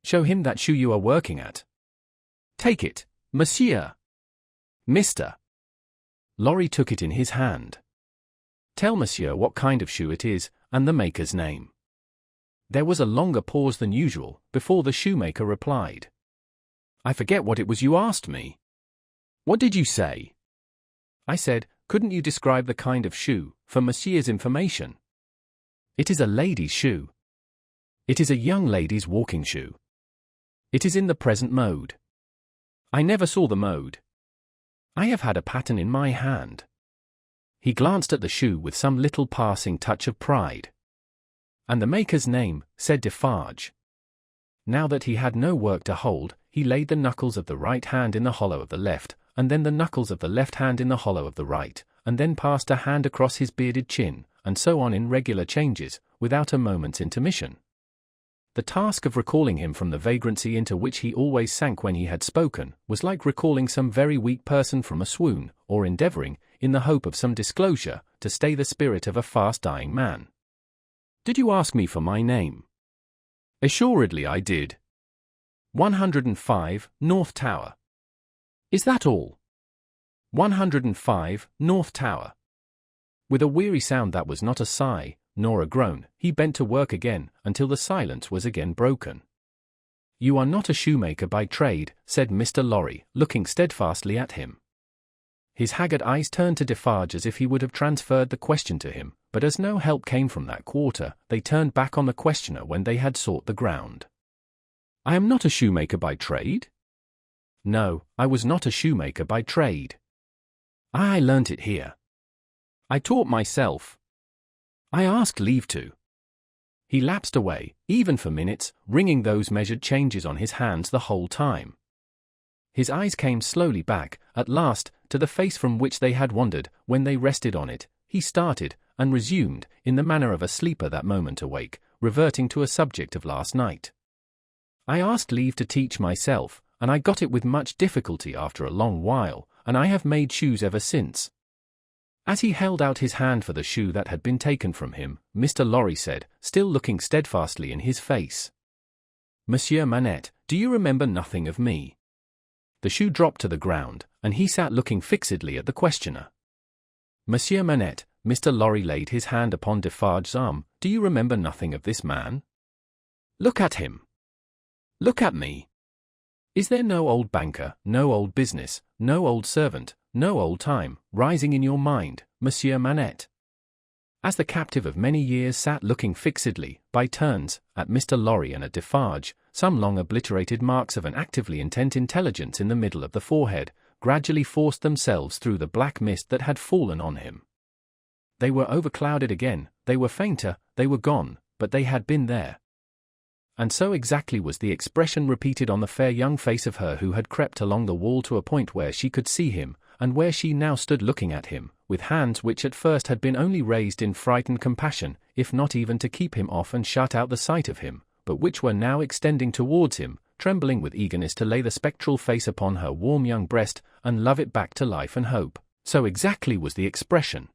Show him that shoe you are working at. Take it, Monsieur." "Mister." Lorry took it in his hand. "Tell Monsieur what kind of shoe it is, and the maker's name." There was a longer pause than usual, before the shoemaker replied. "I forget what it was you asked me." "What did you say?" "I said, couldn't you describe the kind of shoe, for Monsieur's information?" "It is a lady's shoe." "It is a young lady's walking shoe." "It is in the present mode." "I never saw the mode." "I have had a pattern in my hand." He glanced at the shoe with some little passing touch of pride. "And the maker's name," said Defarge. Now that he had no work to hold, he laid the knuckles of the right hand in the hollow of the left, and then the knuckles of the left hand in the hollow of the right, and then passed a hand across his bearded chin, and so on in regular changes, without a moment's intermission. The task of recalling him from the vagrancy into which he always sank when he had spoken, was like recalling some very weak person from a swoon, or endeavouring, in the hope of some disclosure, to stay the spirit of a fast-dying man. "Did you ask me for my name?" "Assuredly I did." 105, North Tower. "Is that all?" 105, North Tower. With a weary sound that was not a sigh, nor a groan, he bent to work again, until the silence was again broken. "You are not a shoemaker by trade," said Mr. Lorry, looking steadfastly at him. His haggard eyes turned to Defarge as if he would have transferred the question to him, but as no help came from that quarter, they turned back on the questioner when they had sought the ground. "I am not a shoemaker by trade?" "No, I was not a shoemaker by trade. I learnt it here. I taught myself. I asked leave to." He lapsed away, even for minutes, wringing those measured changes on his hands the whole time. His eyes came slowly back, at last, to the face from which they had wandered. When they rested on it, he started, and resumed, in the manner of a sleeper that moment awake, reverting to a subject of last night. "I asked leave to teach myself, and I got it with much difficulty after a long while, and I have made shoes ever since." As he held out his hand for the shoe that had been taken from him, Mr. Lorry said, still looking steadfastly in his face, "Monsieur Manette, do you remember nothing of me?" The shoe dropped to the ground, and he sat looking fixedly at the questioner. "Monsieur Manette," Mr. Lorry laid his hand upon Defarge's arm, "do you remember nothing of this man? Look at him. Look at me. Is there no old banker, no old business, no old servant, no old time, rising in your mind, Monsieur Manette?" As the captive of many years sat looking fixedly, by turns, at Mr. Lorry and at Defarge, some long obliterated marks of an actively intent intelligence in the middle of the forehead gradually forced themselves through the black mist that had fallen on him. They were overclouded again, they were fainter, they were gone, but they had been there. And so exactly was the expression repeated on the fair young face of her who had crept along the wall to a point where she could see him, and where she now stood looking at him, with hands which at first had been only raised in frightened compassion, if not even to keep him off and shut out the sight of him, but which were now extending towards him, trembling with eagerness to lay the spectral face upon her warm young breast, and love it back to life and hope. So exactly was the expression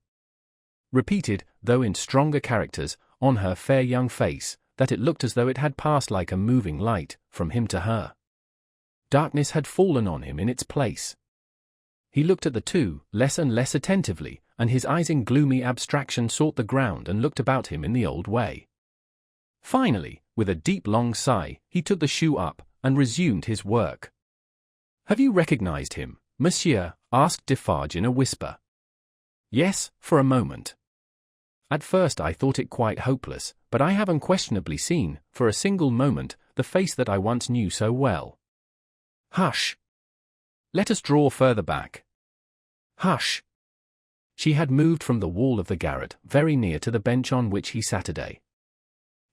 repeated, though in stronger characters, on her fair young face, that it looked as though it had passed like a moving light, from him to her. Darkness had fallen on him in its place. He looked at the two, less and less attentively, and his eyes in gloomy abstraction sought the ground and looked about him in the old way. Finally, with a deep long sigh, he took the shoe up, and resumed his work. "Have you recognized him, monsieur?" asked Defarge in a whisper. "Yes, for a moment. At first I thought it quite hopeless, but I have unquestionably seen, for a single moment, the face that I once knew so well." "Hush! Let us draw further back." "Hush!" She had moved from the wall of the garret, very near to the bench on which he sat today.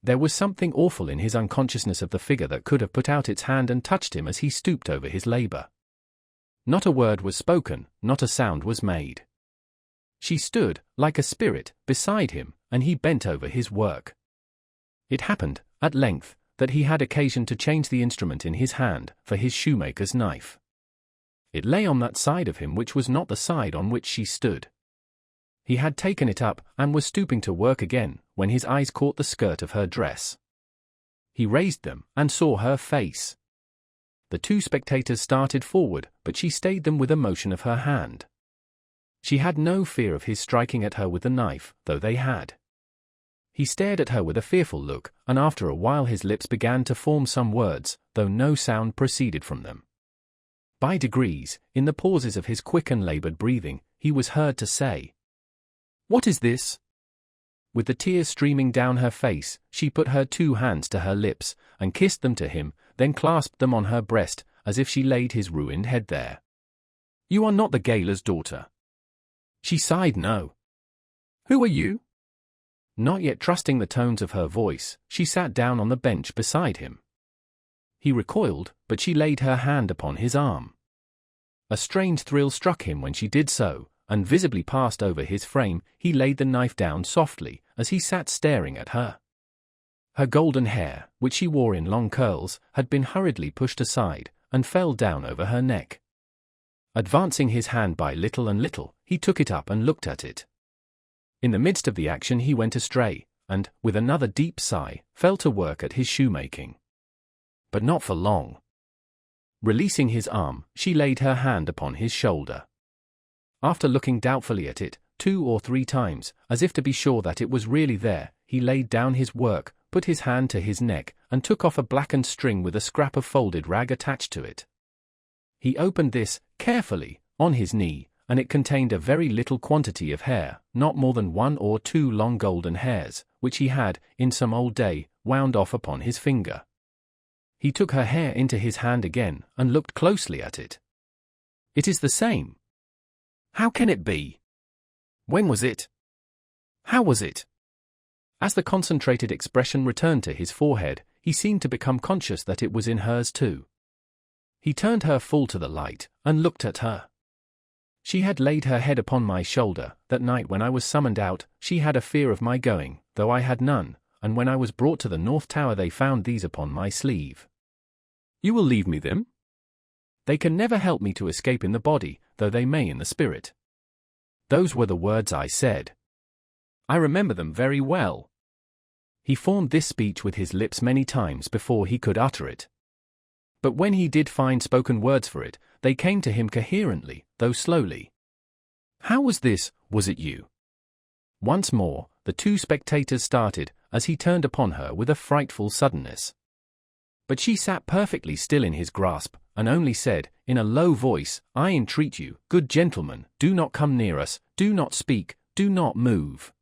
There was something awful in his unconsciousness of the figure that could have put out its hand and touched him as he stooped over his labor. Not a word was spoken, not a sound was made. She stood, like a spirit, beside him, and he bent over his work. It happened, at length, that he had occasion to change the instrument in his hand for his shoemaker's knife. It lay on that side of him which was not the side on which she stood. He had taken it up, and was stooping to work again, when his eyes caught the skirt of her dress. He raised them, and saw her face. The two spectators started forward, but she stayed them with a motion of her hand. She had no fear of his striking at her with the knife, though they had. He stared at her with a fearful look, and after a while his lips began to form some words, though no sound proceeded from them. By degrees, in the pauses of his quick and labored breathing, he was heard to say, "What is this?" With the tears streaming down her face, she put her two hands to her lips, and kissed them to him, then clasped them on her breast, as if she laid his ruined head there. "You are not the gaoler's daughter?" She sighed no. "Who are you?" Not yet trusting the tones of her voice, she sat down on the bench beside him. He recoiled, but she laid her hand upon his arm. A strange thrill struck him when she did so, and visibly passed over his frame. He laid the knife down softly, as he sat staring at her. Her golden hair, which she wore in long curls, had been hurriedly pushed aside, and fell down over her neck. Advancing his hand by little and little, he took it up and looked at it. In the midst of the action he went astray, and, with another deep sigh, fell to work at his shoemaking. But not for long. Releasing his arm, she laid her hand upon his shoulder. After looking doubtfully at it, 2 or 3 times, as if to be sure that it was really there. He laid down his work, put his hand to his neck, and took off a blackened string with a scrap of folded rag attached to it. He opened this, carefully, on his knee, and it contained a very little quantity of hair, not more than 1 or 2 long golden hairs, which he had, in some old day, wound off upon his finger. He took her hair into his hand again, and looked closely at it. "It is the same. How can it be? When was it? How was it?" As the concentrated expression returned to his forehead, he seemed to become conscious that it was in hers too. He turned her full to the light, and looked at her. She had laid her head upon my shoulder. That night when I was summoned out, she had a fear of my going, though I had none, and when I was brought to the North Tower they found these upon my sleeve. "You will leave me them? They can never help me to escape in the body, though they may in the spirit." Those were the words I said. I remember them very well. He formed this speech with his lips many times before he could utter it. But when he did find spoken words for it, they came to him coherently, though slowly. "How was this? Was it you?" Once more, the 2 spectators started, as he turned upon her with a frightful suddenness. But she sat perfectly still in his grasp, and only said, in a low voice, "I entreat you, good gentlemen, do not come near us, do not speak, do not move."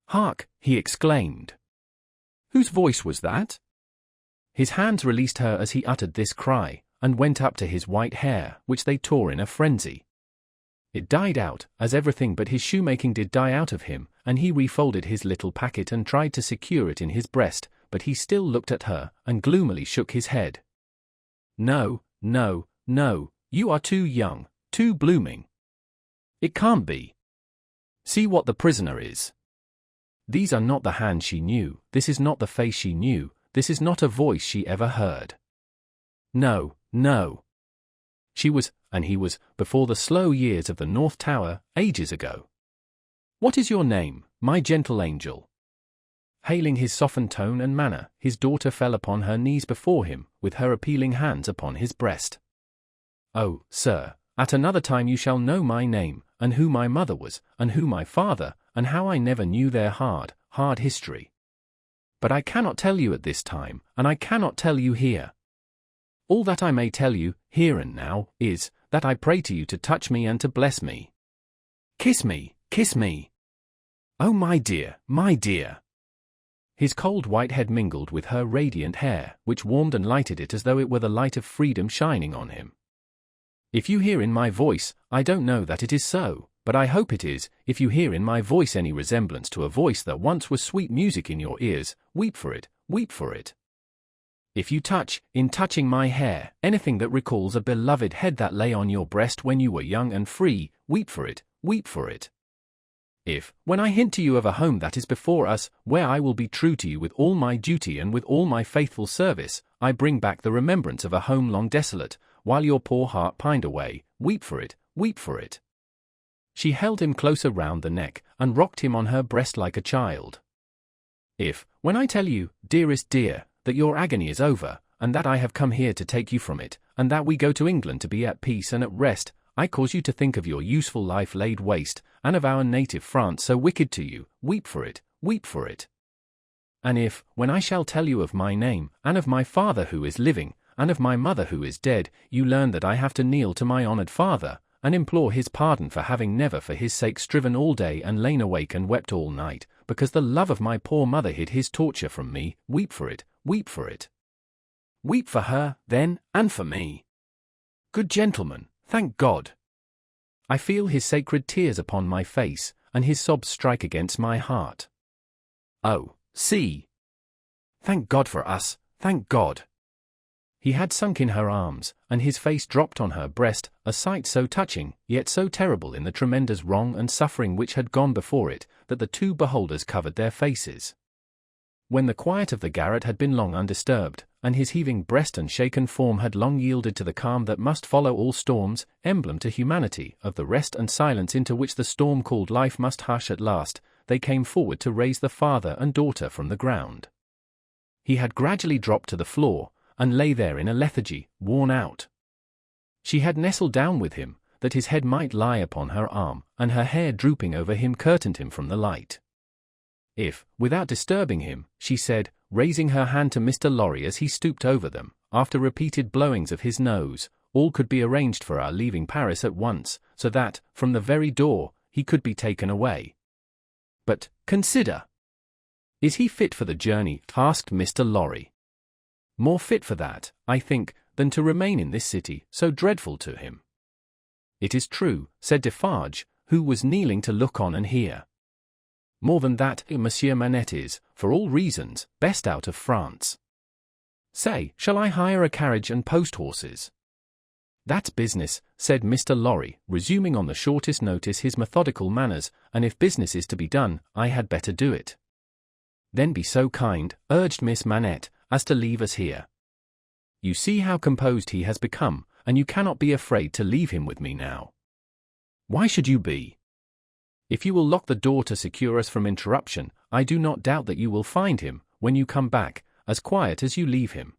"Hark!" he exclaimed. Whose voice was that? His hands released her as he uttered this cry, and went up to his white hair, which they tore in a frenzy. It died out, as everything but his shoemaking did die out of him, and he refolded his little packet and tried to secure it in his breast, but he still looked at her, and gloomily shook his head. "No, no, no, you are too young, too blooming. It can't be. See what the prisoner is." These are not the hands she knew, this is not the face she knew, this is not a voice she ever heard. No, no. She was, and he was, before the slow years of the North Tower, ages ago. "What is your name, my gentle angel?" Hailing his softened tone and manner, his daughter fell upon her knees before him, with her appealing hands upon his breast. "Oh, sir, at another time you shall know my name, and who my mother was, and who my father, and how I never knew their hard, hard history. But I cannot tell you at this time, and I cannot tell you here. All that I may tell you, here and now, is, that I pray to you to touch me and to bless me. Kiss me, kiss me. Oh, my dear, my dear." His cold white head mingled with her radiant hair, which warmed and lighted it as though it were the light of freedom shining on him. "If you hear in my voice, I don't know that it is so, but I hope it is, if you hear in my voice any resemblance to a voice that once was sweet music in your ears, weep for it, weep for it. If you touch, in touching my hair, anything that recalls a beloved head that lay on your breast when you were young and free, weep for it, weep for it. If, when I hint to you of a home that is before us, where I will be true to you with all my duty and with all my faithful service, I bring back the remembrance of a home long desolate, while your poor heart pined away, weep for it, weep for it." She held him closer round the neck, and rocked him on her breast like a child. "If, when I tell you, dearest dear, that your agony is over, and that I have come here to take you from it, and that we go to England to be at peace and at rest, I cause you to think of your useful life laid waste, and of our native France so wicked to you, weep for it, weep for it. And if, when I shall tell you of my name, and of my father who is living, and of my mother who is dead, you learn that I have to kneel to my honoured father, and implore his pardon for having never for his sake striven all day and lain awake and wept all night, because the love of my poor mother hid his torture from me, weep for it, weep for it. Weep for her, then, and for me. Good gentlemen, thank God. I feel his sacred tears upon my face, and his sobs strike against my heart. Oh, see! Thank God for us, thank God!" He had sunk in her arms, and his face dropped on her breast, a sight so touching, yet so terrible in the tremendous wrong and suffering which had gone before it, that the 2 beholders covered their faces. When the quiet of the garret had been long undisturbed, and his heaving breast and shaken form had long yielded to the calm that must follow all storms, emblem to humanity of the rest and silence into which the storm called life must hush at last, they came forward to raise the father and daughter from the ground. He had gradually dropped to the floor, and lay there in a lethargy, worn out. She had nestled down with him, that his head might lie upon her arm, and her hair drooping over him curtained him from the light. If, without disturbing him, she said, raising her hand to Mr. Lorry as he stooped over them, after repeated blowings of his nose, all could be arranged for our leaving Paris at once, so that, from the very door, he could be taken away. But, consider. Is he fit for the journey? Asked Mr. Lorry. More fit for that, I think, than to remain in this city, so dreadful to him. It is true, said Defarge, who was kneeling to look on and hear. More than that, Monsieur Manette is, for all reasons, best out of France. Say, shall I hire a carriage and post-horses? That's business, said Mr. Lorry, resuming on the shortest notice his methodical manners, and if business is to be done, I had better do it. Then be so kind, urged Miss Manette, as to leave us here. You see how composed he has become, and you cannot be afraid to leave him with me now. Why should you be? If you will lock the door to secure us from interruption, I do not doubt that you will find him, when you come back, as quiet as you leave him.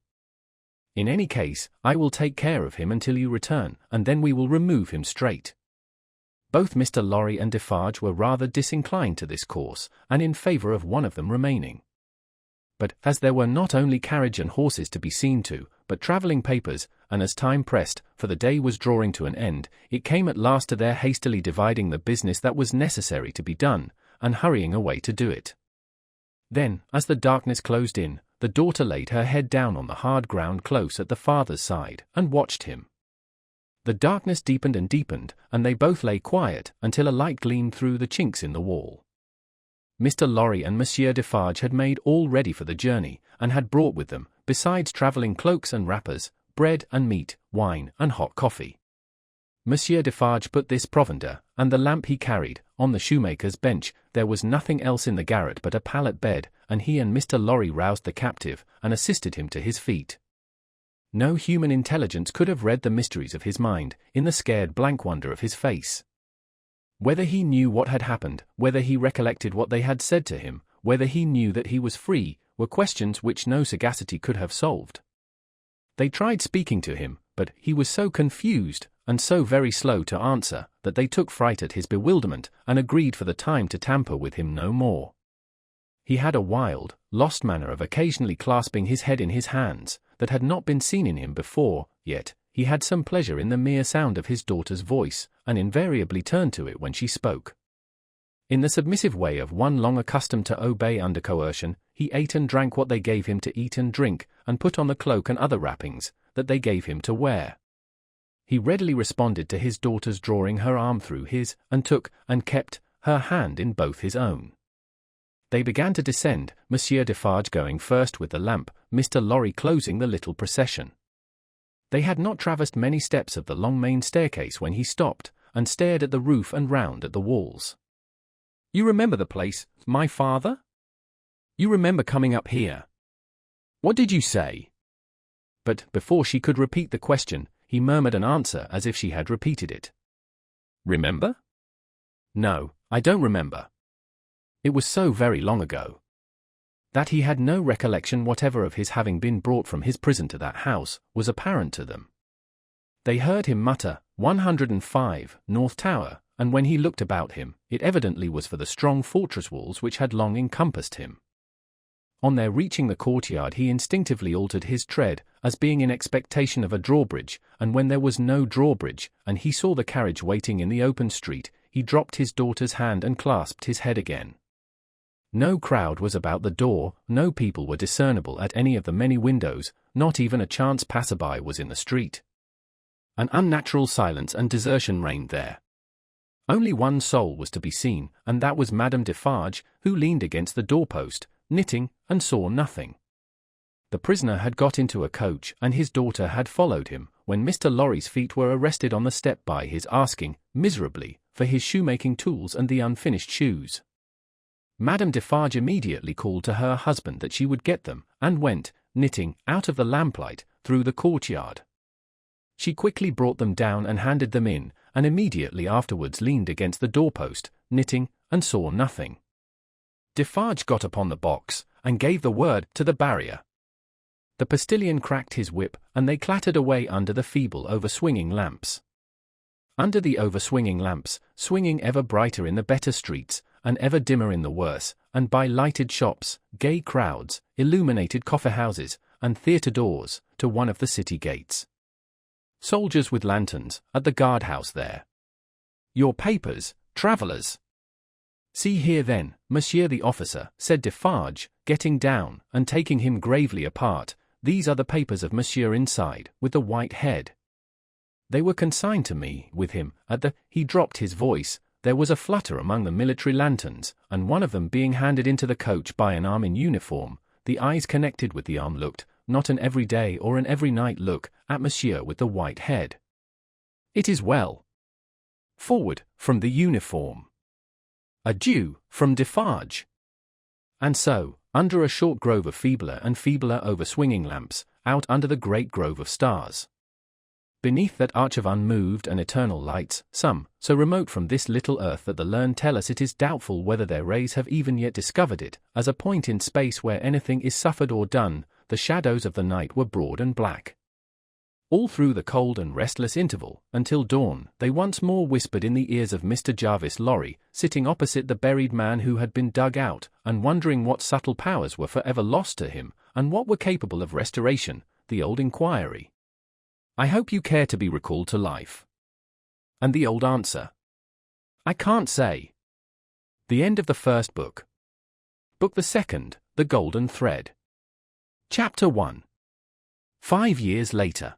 In any case, I will take care of him until you return, and then we will remove him straight. Both Mr. Lorry and Defarge were rather disinclined to this course, and in favour of one of them remaining. But, as there were not only carriage and horses to be seen to, but travelling papers, and as time pressed, for the day was drawing to an end, it came at last to their hastily dividing the business that was necessary to be done, and hurrying away to do it. Then, as the darkness closed in, the daughter laid her head down on the hard ground close at the father's side, and watched him. The darkness deepened and deepened, and they both lay quiet, until a light gleamed through the chinks in the wall. Mr. Lorry and Monsieur Defarge had made all ready for the journey, and had brought with them, besides travelling cloaks and wrappers, bread and meat, wine and hot coffee. Monsieur Defarge put this provender, and the lamp he carried, on the shoemaker's bench. There was nothing else in the garret but a pallet bed, and he and Mr. Lorry roused the captive, and assisted him to his feet. No human intelligence could have read the mysteries of his mind, in the scared blank wonder of his face. Whether he knew what had happened, whether he recollected what they had said to him, whether he knew that he was free, were questions which no sagacity could have solved. They tried speaking to him, but he was so confused, and so very slow to answer, that they took fright at his bewilderment, and agreed for the time to tamper with him no more. He had a wild, lost manner of occasionally clasping his head in his hands, that had not been seen in him before, yet he had some pleasure in the mere sound of his daughter's voice, and invariably turned to it when she spoke. In the submissive way of one long accustomed to obey under coercion, he ate and drank what they gave him to eat and drink, and put on the cloak and other wrappings that they gave him to wear. He readily responded to his daughter's drawing her arm through his, and took, and kept, her hand in both his own. They began to descend, Monsieur Defarge going first with the lamp, Mr. Lorry closing the little procession. They had not traversed many steps of the long main staircase when he stopped, and stared at the roof and round at the walls. You remember the place, my father? You remember coming up here? What did you say? But, before she could repeat the question, he murmured an answer as if she had repeated it. Remember? No, I don't remember. It was so very long ago. That he had no recollection whatever of his having been brought from his prison to that house, was apparent to them. They heard him mutter, 105, North Tower, and when he looked about him, it evidently was for the strong fortress walls which had long encompassed him. On their reaching the courtyard he instinctively altered his tread, as being in expectation of a drawbridge, and when there was no drawbridge, and he saw the carriage waiting in the open street, he dropped his daughter's hand and clasped his head again. No crowd was about the door, no people were discernible at any of the many windows, not even a chance passerby was in the street. An unnatural silence and desertion reigned there. Only one soul was to be seen, and that was Madame Defarge, who leaned against the doorpost, knitting, and saw nothing. The prisoner had got into a coach, and his daughter had followed him, when Mr. Lorry's feet were arrested on the step by his asking, miserably, for his shoemaking tools and the unfinished shoes. Madame Defarge immediately called to her husband that she would get them, and went, knitting, out of the lamplight, through the courtyard. She quickly brought them down and handed them in, and immediately afterwards leaned against the doorpost, knitting, and saw nothing. Defarge got upon the box, and gave the word to the barrier. The postilion cracked his whip, and they clattered away under the feeble over-swinging lamps. Under the over-swinging lamps, swinging ever brighter in the better streets, and ever dimmer in the worse, and by lighted shops, gay crowds, illuminated coffee-houses, and theatre doors, to one of the city gates. Soldiers with lanterns, at the guard-house there. Your papers, travellers. See here then, monsieur the officer, said Defarge, getting down, and taking him gravely apart, these are the papers of monsieur inside, with the white head. They were consigned to me, with him, he dropped his voice, there was a flutter among the military lanterns, and one of them being handed into the coach by an arm in uniform, the eyes connected with the arm looked, not an every-day or an every-night look, at monsieur with the white head. It is well. Forward, from the uniform. Adieu, from Defarge. And so, under a short grove of feebler and feebler over-swinging lamps, out under the great grove of stars. Beneath that arch of unmoved and eternal lights, some, so remote from this little earth that the learned tell us it is doubtful whether their rays have even yet discovered it, as a point in space where anything is suffered or done, the shadows of the night were broad and black. All through the cold and restless interval, until dawn, they once more whispered in the ears of Mr. Jarvis Lorry, sitting opposite the buried man who had been dug out, and wondering what subtle powers were forever lost to him, and what were capable of restoration, the old inquiry. I hope you care to be recalled to life. And the old answer. I can't say. The end of the first book. Book the second, The Golden Thread. Chapter 1. 5 years later.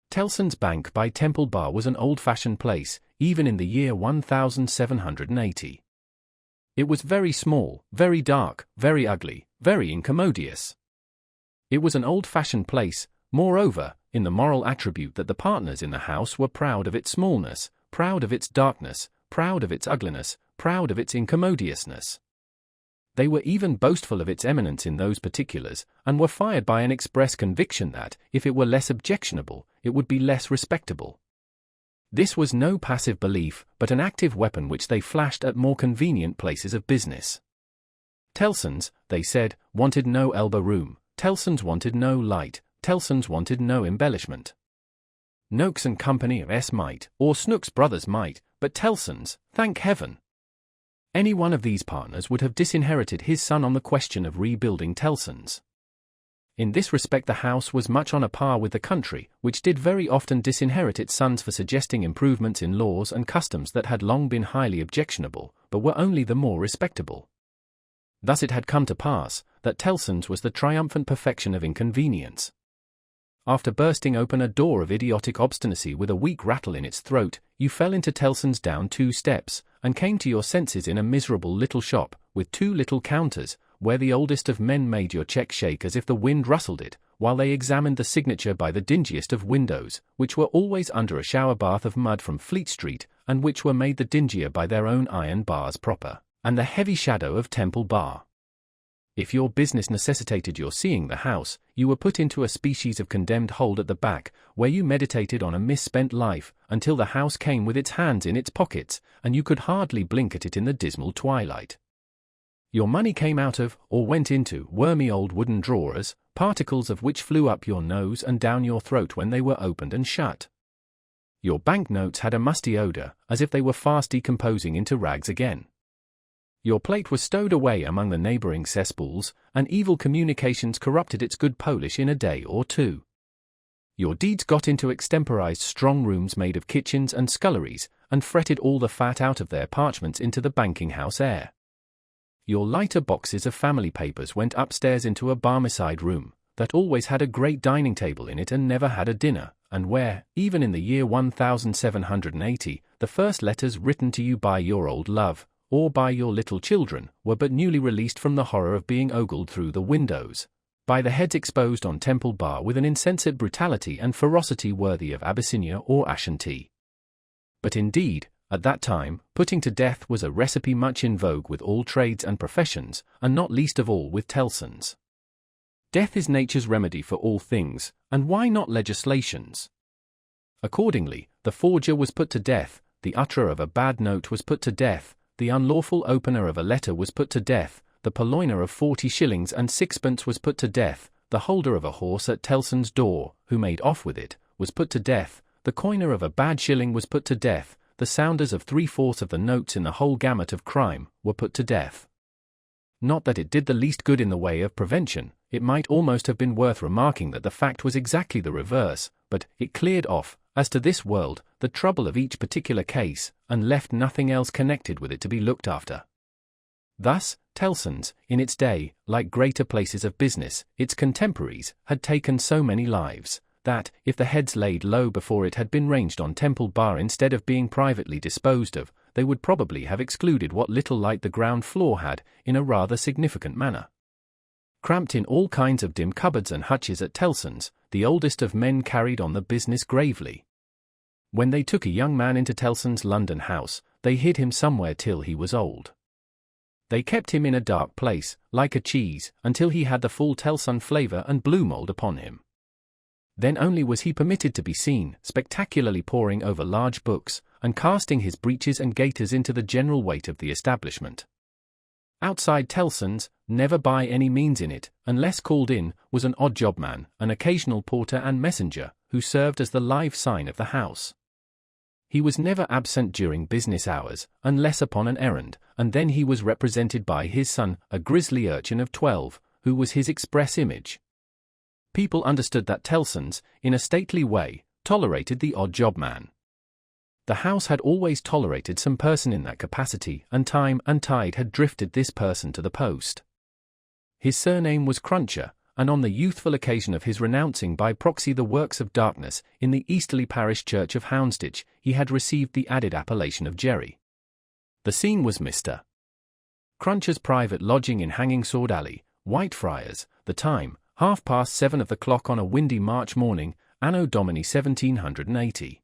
Tellson's Bank by Temple Bar was an old-fashioned place, even in the year 1780. It was very small, very dark, very ugly, very incommodious. It was an old-fashioned place, moreover, in the moral attribute that the partners in the house were proud of its smallness, proud of its darkness, proud of its ugliness, proud of its incommodiousness. They were even boastful of its eminence in those particulars, and were fired by an express conviction that, if it were less objectionable, it would be less respectable. This was no passive belief, but an active weapon which they flashed at more convenient places of business. Tellson's, they said, wanted no elbow room, Tellson's wanted no light, Tellson's wanted no embellishment. Noakes and Company of S might, or Snooks Brothers might, but Tellson's, thank heaven. Any one of these partners would have disinherited his son on the question of rebuilding Tellson's. In this respect the house was much on a par with the country, which did very often disinherit its sons for suggesting improvements in laws and customs that had long been highly objectionable, but were only the more respectable. Thus it had come to pass, that Tellson's was the triumphant perfection of inconvenience. After bursting open a door of idiotic obstinacy with a weak rattle in its throat, you fell into Tellson's down 2 steps, and came to your senses in a miserable little shop, with 2 little counters, where the oldest of men made your cheque shake as if the wind rustled it, while they examined the signature by the dingiest of windows, which were always under a shower bath of mud from Fleet Street, and which were made the dingier by their own iron bars proper, and the heavy shadow of Temple Bar. If your business necessitated your seeing the house, you were put into a species of condemned hold at the back, where you meditated on a misspent life, until the house came with its hands in its pockets, and you could hardly blink at it in the dismal twilight. Your money came out of, or went into, wormy old wooden drawers, particles of which flew up your nose and down your throat when they were opened and shut. Your banknotes had a musty odour, as if they were fast decomposing into rags again. Your plate was stowed away among the neighbouring cesspools, and evil communications corrupted its good polish in a day or 2. Your deeds got into extemporized strong rooms made of kitchens and sculleries, and fretted all the fat out of their parchments into the banking-house air. Your lighter boxes of family papers went upstairs into a barmecide room, that always had a great dining table in it and never had a dinner, and where, even in the year 1780, the first letters written to you by your old love, or by your little children, were but newly released from the horror of being ogled through the windows, by the heads exposed on Temple Bar with an insensate brutality and ferocity worthy of Abyssinia or Ashanti. But indeed, at that time, putting to death was a recipe much in vogue with all trades and professions, and not least of all with Tellson's. Death is nature's remedy for all things, and why not legislation's? Accordingly, the forger was put to death, the utterer of a bad note was put to death, the unlawful opener of a letter was put to death, the purloiner of 40 shillings and 6pence was put to death, the holder of a horse at Tellson's door, who made off with it, was put to death, the coiner of a bad shilling was put to death, the sounders of 3/4 of the notes in the whole gamut of crime were put to death. Not that it did the least good in the way of prevention, it might almost have been worth remarking that the fact was exactly the reverse, but it cleared off, as to this world, the trouble of each particular case, and left nothing else connected with it to be looked after. Thus, Tellson's, in its day, like greater places of business, its contemporaries, had taken so many lives, that, if the heads laid low before it had been ranged on Temple Bar instead of being privately disposed of, they would probably have excluded what little light the ground floor had, in a rather significant manner. Cramped in all kinds of dim cupboards and hutches at Tellson's, the oldest of men carried on the business gravely. When they took a young man into Tellson's London house, they hid him somewhere till he was old. They kept him in a dark place, like a cheese, until he had the full Tellson flavour and blue mould upon him. Then only was he permitted to be seen, spectacularly poring over large books, and casting his breeches and gaiters into the general weight of the establishment. Outside Tellson's, never by any means in it, unless called in, was an odd job man, an occasional porter and messenger, who served as the live sign of the house. He was never absent during business hours, unless upon an errand, and then he was represented by his son, a grisly urchin of 12, who was his express image. People understood that Tellson's, in a stately way, tolerated the odd job man. The house had always tolerated some person in that capacity, and time and tide had drifted this person to the post. His surname was Cruncher, and on the youthful occasion of his renouncing by proxy the works of darkness in the easterly parish church of Houndsditch, he had received the added appellation of Jerry. The scene was Mr. Cruncher's private lodging in Hanging Sword Alley, Whitefriars, the time, 7:30 of the clock on a windy March morning, Anno Domini 1780.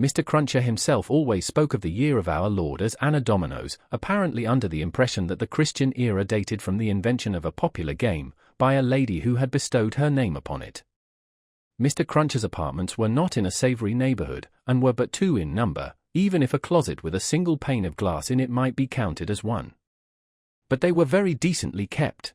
Mr. Cruncher himself always spoke of the year of our Lord as Anno Dominos, apparently under the impression that the Christian era dated from the invention of a popular game, by a lady who had bestowed her name upon it. Mr. Cruncher's apartments were not in a savoury neighbourhood, and were but 2 in number, even if a closet with a single pane of glass in it might be counted as one. But they were very decently kept.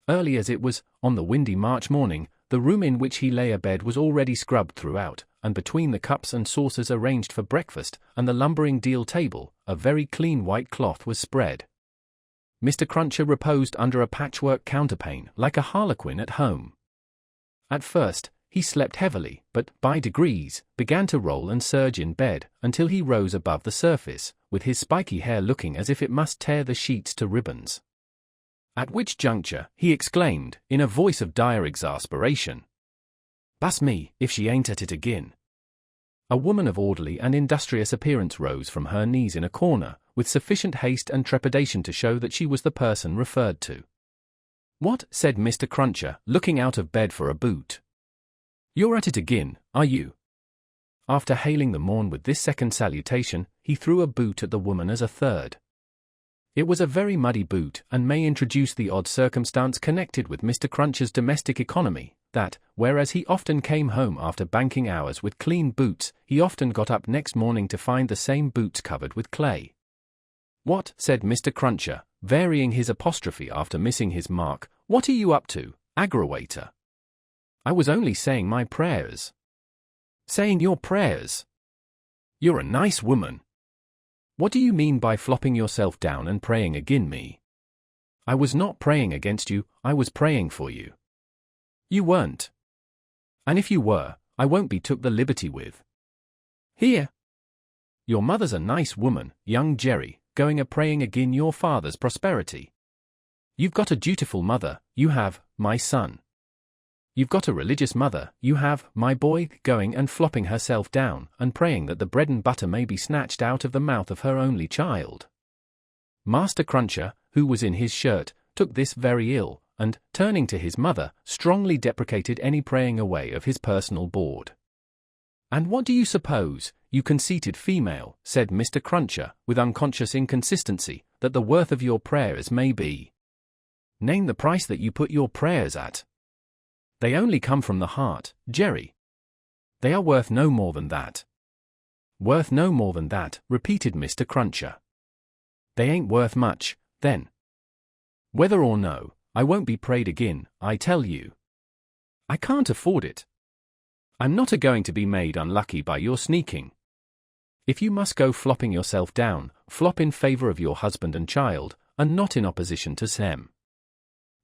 Early as it was, on the windy March morning, the room in which he lay abed was already scrubbed throughout, and between the cups and saucers arranged for breakfast, and the lumbering deal table, a very clean white cloth was spread. Mr. Cruncher reposed under a patchwork counterpane, like a harlequin at home. At first, he slept heavily, but, by degrees, began to roll and surge in bed, until he rose above the surface, with his spiky hair looking as if it must tear the sheets to ribbons. At which juncture, he exclaimed, in a voice of dire exasperation, "Bus me, if she ain't at it again." A woman of orderly and industrious appearance rose from her knees in a corner, with sufficient haste and trepidation to show that she was the person referred to. "What?" said Mr. Cruncher, looking out of bed for a boot. "You're at it again, are you?" After hailing the morn with this second salutation, he threw a boot at the woman as a third. It was a very muddy boot, and may introduce the odd circumstance connected with Mr. Cruncher's domestic economy, that, whereas he often came home after banking hours with clean boots, he often got up next morning to find the same boots covered with clay. "What?" said Mr. Cruncher, varying his apostrophe after missing his mark, "what are you up to, aggrawator?" "I was only saying my prayers." "Saying your prayers? You're a nice woman. What do you mean by flopping yourself down and praying agin me?" "I was not praying against you, I was praying for you." "You weren't. And if you were, I won't be took the liberty with." "Here. Your mother's a nice woman, young Jerry, going a-praying agin your father's prosperity. You've got a dutiful mother, you have, my son. You've got a religious mother, you have, my boy, going and flopping herself down, and praying that the bread and butter may be snatched out of the mouth of her only child." Master Cruncher, who was in his shirt, took this very ill, and, turning to his mother, strongly deprecated any praying away of his personal board. "And what do you suppose, you conceited female," said Mr. Cruncher, with unconscious inconsistency, "that the worth of your prayers may be? Name the price that you put your prayers at. They only come from the heart, Jerry. They are worth no more than that." "Worth no more than that," repeated Mr. Cruncher. "They ain't worth much, then. Whether or no, I won't be prayed agin, I tell you. I can't afford it. I'm not a-going to be made unlucky by your sneaking. If you must go flopping yourself down, flop in favour of your husband and child, and not in opposition to Sem.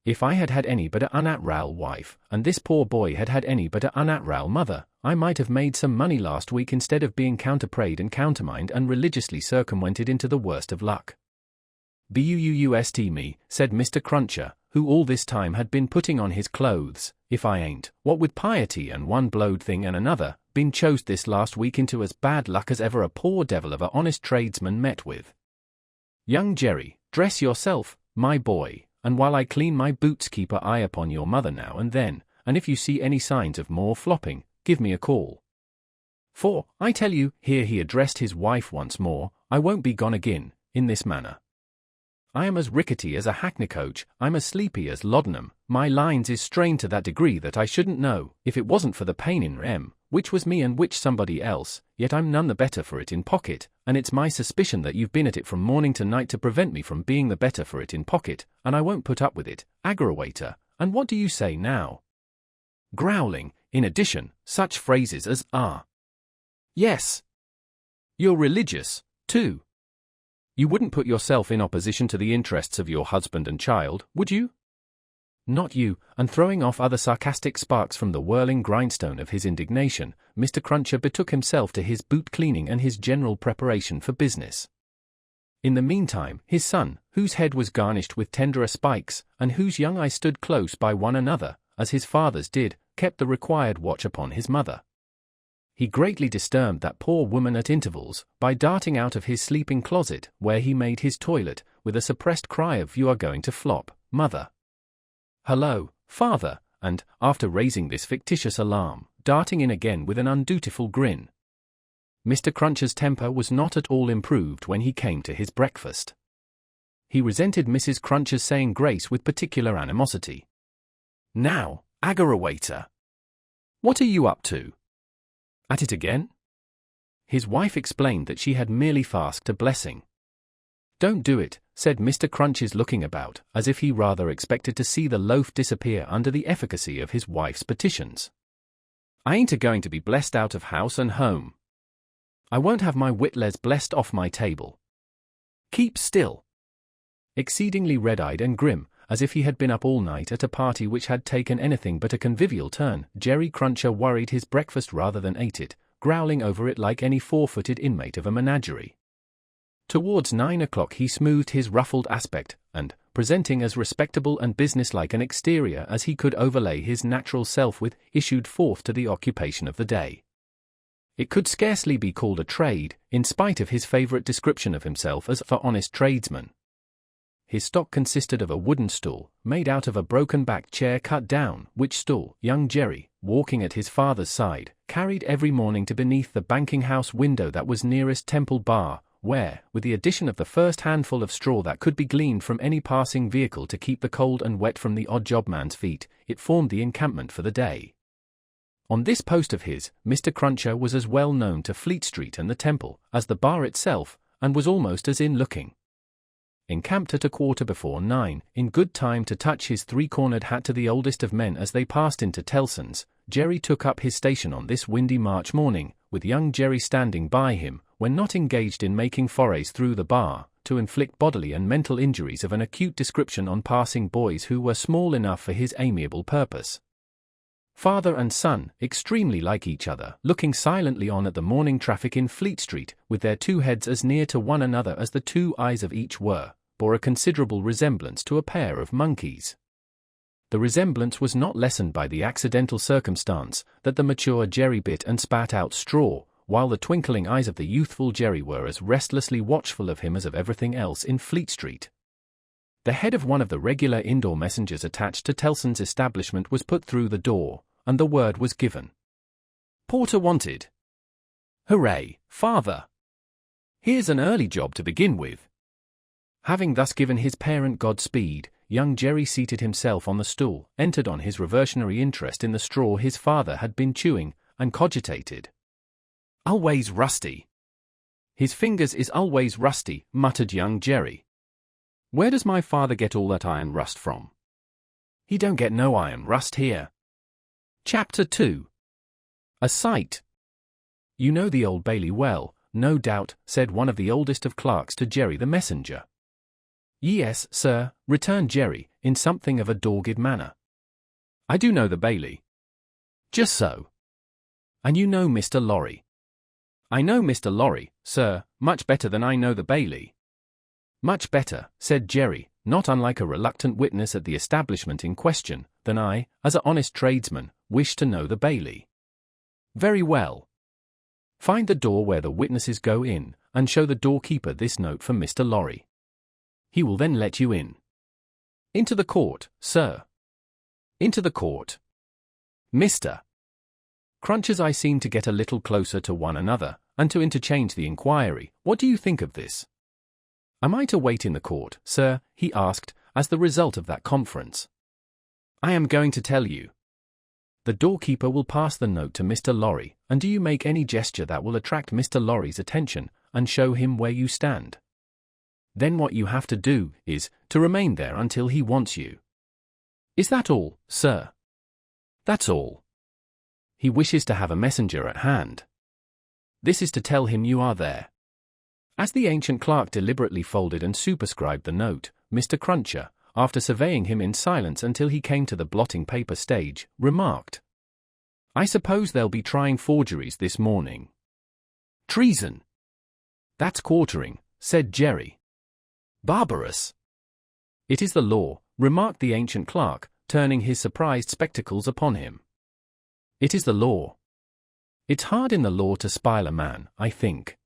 If I had had any but a unnatural wife, and this poor boy had had any but a unnatural mother, I might have made some money last week instead of being counterprayed and countermined and religiously circumvented into the worst of luck. Bust me, said Mr. Cruncher, who all this time had been putting on his clothes, if I ain't, what with piety and one blowed thing and another, been chose this last week into as bad luck as ever a poor devil of a honest tradesman met with. Young Jerry, dress yourself, my boy, and while I clean my boots keep a eye upon your mother now and then, and if you see any signs of more flopping, give me a call. For, I tell you, here he addressed his wife once more, I won't be gone again, in this manner. I am as rickety as a hackney coach, I'm as sleepy as laudanum, my lines is strained to that degree that I shouldn't know, if it wasn't for the pain in rem, which was me and which somebody else, yet I'm none the better for it in pocket, and it's my suspicion that you've been at it from morning to night to prevent me from being the better for it in pocket, and I won't put up with it, aggrawator, and what do you say now? Growling, in addition, such phrases as yes. You're religious, too. You wouldn't put yourself in opposition to the interests of your husband and child, would you? Not you, and throwing off other sarcastic sparks from the whirling grindstone of his indignation, Mr. Cruncher betook himself to his boot cleaning and his general preparation for business. In the meantime, his son, whose head was garnished with tenderer spikes, and whose young eyes stood close by one another, as his father's did, kept the required watch upon his mother. He greatly disturbed that poor woman at intervals, by darting out of his sleeping closet, where he made his toilet, with a suppressed cry of "You are going to flop, mother." "Hello, father," and, after raising this fictitious alarm, darting in again with an undutiful grin. Mr. Cruncher's temper was not at all improved when he came to his breakfast. He resented Mrs. Cruncher's saying grace with particular animosity. "Now, aggrawator, what are you up to? At it again?" His wife explained that she had merely asked a blessing. "Don't do it," said Mr. Crunches, looking about, as if he rather expected to see the loaf disappear under the efficacy of his wife's petitions. "I ain't a-going to be blessed out of house and home. I won't have my wittles blessed off my table. Keep still." Exceedingly red-eyed and grim, as if he had been up all night at a party which had taken anything but a convivial turn, Jerry Cruncher worried his breakfast rather than ate it, growling over it like any four-footed inmate of a menagerie. Towards 9 o'clock he smoothed his ruffled aspect, and, presenting as respectable and businesslike an exterior as he could overlay his natural self with, issued forth to the occupation of the day. It could scarcely be called a trade, in spite of his favourite description of himself as "for honest tradesman." His stock consisted of a wooden stool, made out of a broken-backed chair cut down, which stool, young Jerry, walking at his father's side, carried every morning to beneath the banking-house window that was nearest Temple Bar, where, with the addition of the first handful of straw that could be gleaned from any passing vehicle to keep the cold and wet from the odd job man's feet, it formed the encampment for the day. On this post of his, Mr. Cruncher was as well known to Fleet Street and the Temple as the bar itself, and was almost as in-looking. Encamped at 9:15, in good time to touch his three-cornered hat to the oldest of men as they passed into Tellson's, Jerry took up his station on this windy March morning, with young Jerry standing by him, when not engaged in making forays through the bar, to inflict bodily and mental injuries of an acute description on passing boys who were small enough for his amiable purpose. Father and son, extremely like each other, looking silently on at the morning traffic in Fleet Street, with their two heads as near to one another as the two eyes of each were, bore a considerable resemblance to a pair of monkeys. The resemblance was not lessened by the accidental circumstance that the mature Jerry bit and spat out straw, while the twinkling eyes of the youthful Jerry were as restlessly watchful of him as of everything else in Fleet Street. The head of one of the regular indoor messengers attached to Tellson's establishment was put through the door, and the word was given. "Porter wanted." "Hooray, father! Here's an early job to begin with." Having thus given his parent Godspeed, young Jerry seated himself on the stool, entered on his reversionary interest in the straw his father had been chewing, and cogitated. "Always rusty. His fingers is always rusty," muttered young Jerry. "Where does my father get all that iron rust from? He don't get no iron rust here." Chapter 2. A sight. You know the Old Bailey well, no doubt, said one of the oldest of clerks to Jerry the messenger. Yes, sir, returned Jerry, in something of a dogged manner. I do know the Bailey. Just so. And you know Mr. Lorry. I know Mr. Lorry, sir, much better than I know the Bailey. Much better, said Jerry, not unlike a reluctant witness at the establishment in question, than I, as an honest tradesman, wish to know the Bailey. Very well. Find the door where the witnesses go in, and show the doorkeeper this note for Mr. Lorry. He will then let you in. Into the court, sir. Into the court. Mr. Cruncher's I seem to get a little closer to one another, and to interchange the inquiry, what do you think of this? Am I to wait in the court, sir, he asked, as the result of that conference? I am going to tell you. The doorkeeper will pass the note to Mr. Lorry, and do you make any gesture that will attract Mr. Lorry's attention, and show him where you stand. Then what you have to do is to remain there until he wants you. Is that all, sir? That's all. He wishes to have a messenger at hand. This is to tell him you are there. As the ancient clerk deliberately folded and superscribed the note, Mr. Cruncher, after surveying him in silence until he came to the blotting paper stage, remarked, I suppose they'll be trying forgeries this morning. Treason. That's quartering, said Jerry. Barbarous. It is the law, remarked the ancient clerk, turning his surprised spectacles upon him. It is the law. It's hard in the law to spile a man, I think.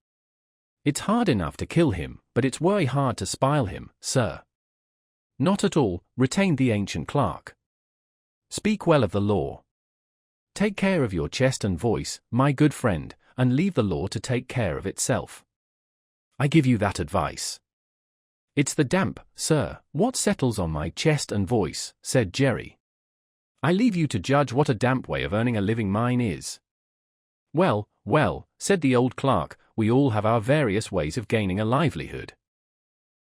It's hard enough to kill him, but it's very hard to spile him, sir. Not at all, retained the ancient clerk. Speak well of the law. Take care of your chest and voice, my good friend, and leave the law to take care of itself. I give you that advice. It's the damp, sir, what settles on my chest and voice, said Jerry. I leave you to judge what a damp way of earning a living mine is. Well, well, said the old clerk, we all have our various ways of gaining a livelihood.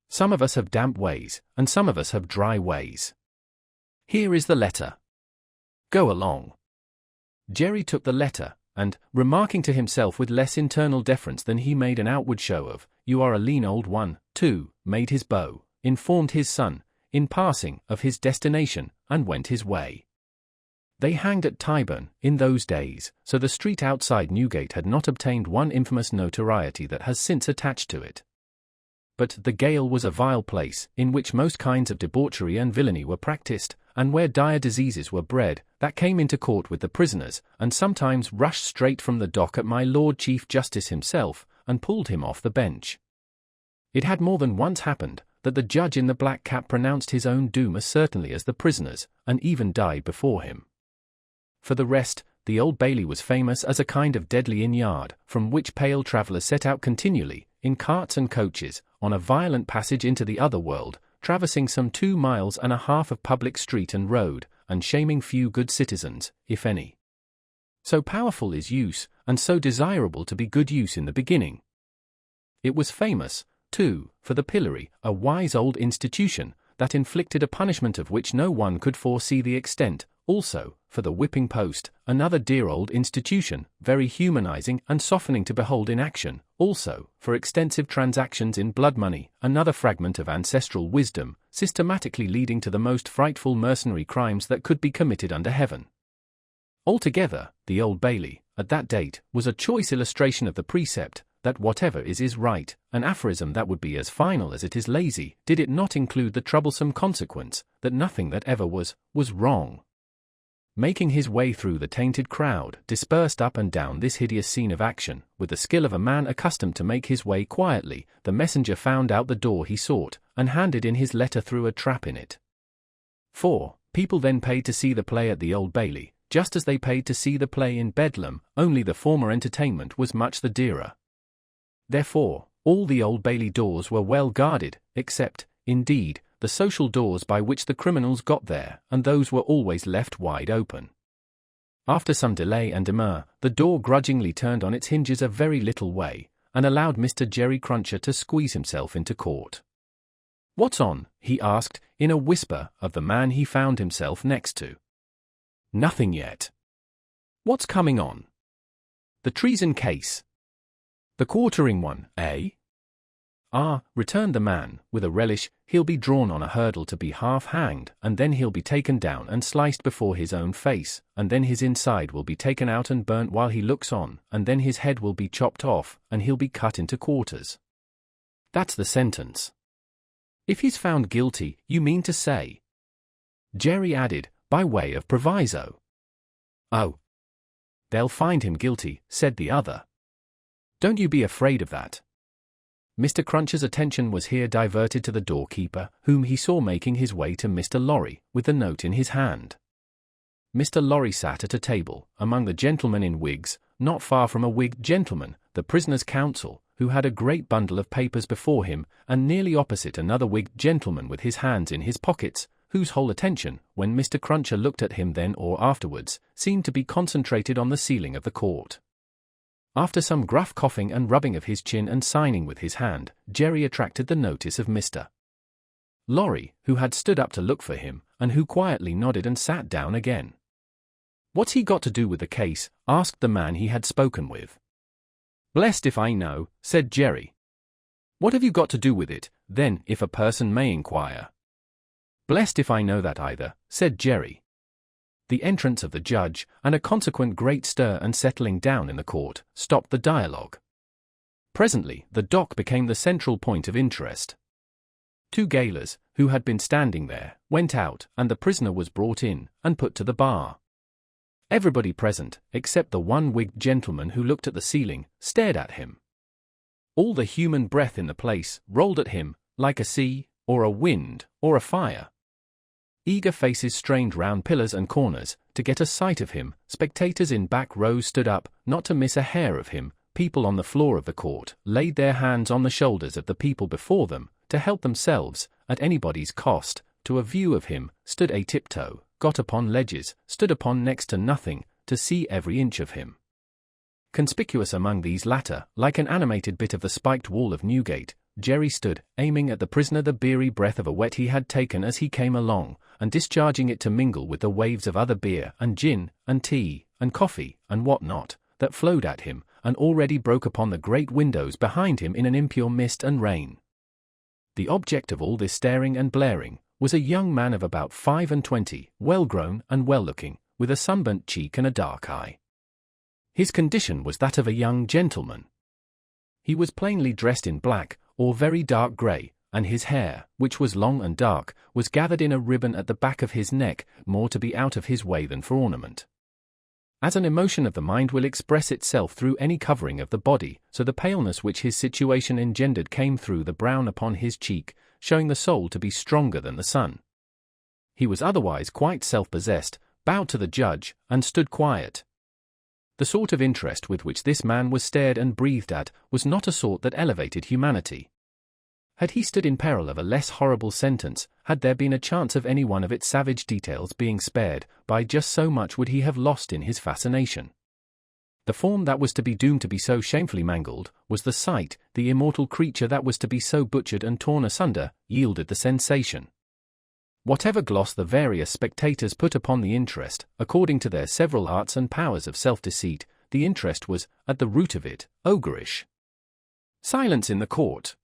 Some of us have damp ways, and some of us have dry ways. Here is the letter. Go along. Jerry took the letter, and, remarking to himself with less internal deference than he made an outward show of, you are a lean old one, too, made his bow, informed his son, in passing, of his destination, and went his way. They hanged at Tyburn, in those days, so the street outside Newgate had not obtained one infamous notoriety that has since attached to it. But the gaol was a vile place, in which most kinds of debauchery and villainy were practised, and where dire diseases were bred, that came into court with the prisoners, and sometimes rushed straight from the dock at my Lord Chief Justice himself, and pulled him off the bench. It had more than once happened, that the judge in the black cap pronounced his own doom as certainly as the prisoner's, and even died before him. For the rest, the Old Bailey was famous as a kind of deadly inn-yard, from which pale travellers set out continually, in carts and coaches, on a violent passage into the other world, traversing some 2.5 miles of public street and road, and shaming few good citizens, if any. So powerful is use, and so desirable to be good use in the beginning. It was famous, too, for the pillory, a wise old institution, that inflicted a punishment of which no one could foresee the extent, also, for the whipping post, another dear old institution, very humanizing and softening to behold in action, also, for extensive transactions in blood money, another fragment of ancestral wisdom, systematically leading to the most frightful mercenary crimes that could be committed under heaven. Altogether, the Old Bailey, at that date, was a choice illustration of the precept, that whatever is right, an aphorism that would be as final as it is lazy, did it not include the troublesome consequence, that nothing that ever was wrong. Making his way through the tainted crowd, dispersed up and down this hideous scene of action, with the skill of a man accustomed to make his way quietly, the messenger found out the door he sought, and handed in his letter through a trap in it. 4. People then paid to see the play at the Old Bailey, just as they paid to see the play in Bedlam, only the former entertainment was much the dearer. Therefore, all the Old Bailey doors were well guarded, except, indeed, the social doors by which the criminals got there, and those were always left wide open. After some delay and demur, the door grudgingly turned on its hinges a very little way, and allowed Mr. Jerry Cruncher to squeeze himself into court. "What's on?" he asked, in a whisper, of the man he found himself next to. "Nothing yet." "What's coming on?" The treason case. The quartering one, eh? Ah, returned the man, with a relish. He'll be drawn on a hurdle to be half-hanged, and then he'll be taken down and sliced before his own face, and then his inside will be taken out and burnt while he looks on, and then his head will be chopped off, and he'll be cut into quarters. That's the sentence. If he's found guilty, you mean to say? Jerry added, by way of proviso. Oh. They'll find him guilty, said the other. Don't you be afraid of that. Mr. Cruncher's attention was here diverted to the doorkeeper, whom he saw making his way to Mr. Lorry, with the note in his hand. Mr. Lorry sat at a table, among the gentlemen in wigs, not far from a wigged gentleman, the prisoner's counsel, who had a great bundle of papers before him, and nearly opposite another wigged gentleman with his hands in his pockets, whose whole attention, when Mr. Cruncher looked at him then or afterwards, seemed to be concentrated on the ceiling of the court. After some gruff coughing and rubbing of his chin and signing with his hand, Jerry attracted the notice of Mr. Lorry, who had stood up to look for him, and who quietly nodded and sat down again. What's he got to do with the case? Asked the man he had spoken with. Blessed if I know, said Jerry. What have you got to do with it, then, if a person may inquire? Blessed if I know that either, said Jerry. The entrance of the judge, and a consequent great stir and settling down in the court, stopped the dialogue. Presently, the dock became the central point of interest. Two gaolers, who had been standing there, went out, and the prisoner was brought in, and put to the bar. Everybody present, except the one wigged gentleman who looked at the ceiling, stared at him. All the human breath in the place rolled at him, like a sea, or a wind, or a fire. Eager faces strained round pillars and corners, to get a sight of him. Spectators in back rows stood up, not to miss a hair of him. People on the floor of the court laid their hands on the shoulders of the people before them, to help themselves, at anybody's cost, to a view of him, stood a tiptoe, got upon ledges, stood upon next to nothing, to see every inch of him. Conspicuous among these latter, like an animated bit of the spiked wall of Newgate, Jerry stood, aiming at the prisoner the beery breath of a wet he had taken as he came along, and discharging it to mingle with the waves of other beer, and gin, and tea, and coffee, and what not, that flowed at him, and already broke upon the great windows behind him in an impure mist and rain. The object of all this staring and blaring was a young man of about 25, well-grown and well-looking, with a sunburnt cheek and a dark eye. His condition was that of a young gentleman. He was plainly dressed in black, or very dark grey, and his hair, which was long and dark, was gathered in a ribbon at the back of his neck, more to be out of his way than for ornament. As an emotion of the mind will express itself through any covering of the body, so the paleness which his situation engendered came through the brown upon his cheek, showing the soul to be stronger than the sun. He was otherwise quite self-possessed, bowed to the judge, and stood quiet. The sort of interest with which this man was stared and breathed at was not a sort that elevated humanity. Had he stood in peril of a less horrible sentence, had there been a chance of any one of its savage details being spared, by just so much would he have lost in his fascination. The form that was to be doomed to be so shamefully mangled, was the sight, the immortal creature that was to be so butchered and torn asunder, yielded the sensation. Whatever gloss the various spectators put upon the interest, according to their several arts and powers of self-deceit, the interest was, at the root of it, ogreish. Silence in the court.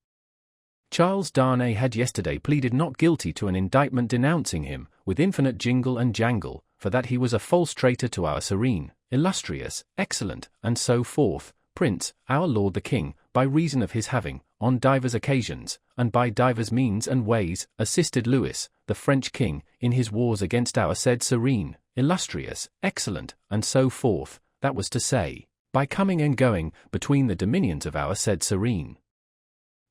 Charles Darnay had yesterday pleaded not guilty to an indictment denouncing him, with infinite jingle and jangle, for that he was a false traitor to our serene, illustrious, excellent, and so forth, Prince, our Lord the King, by reason of his having, on divers occasions, and by divers means and ways, assisted Louis, the French King, in his wars against our said serene, illustrious, excellent, and so forth, that was to say, by coming and going between the dominions of our said serene,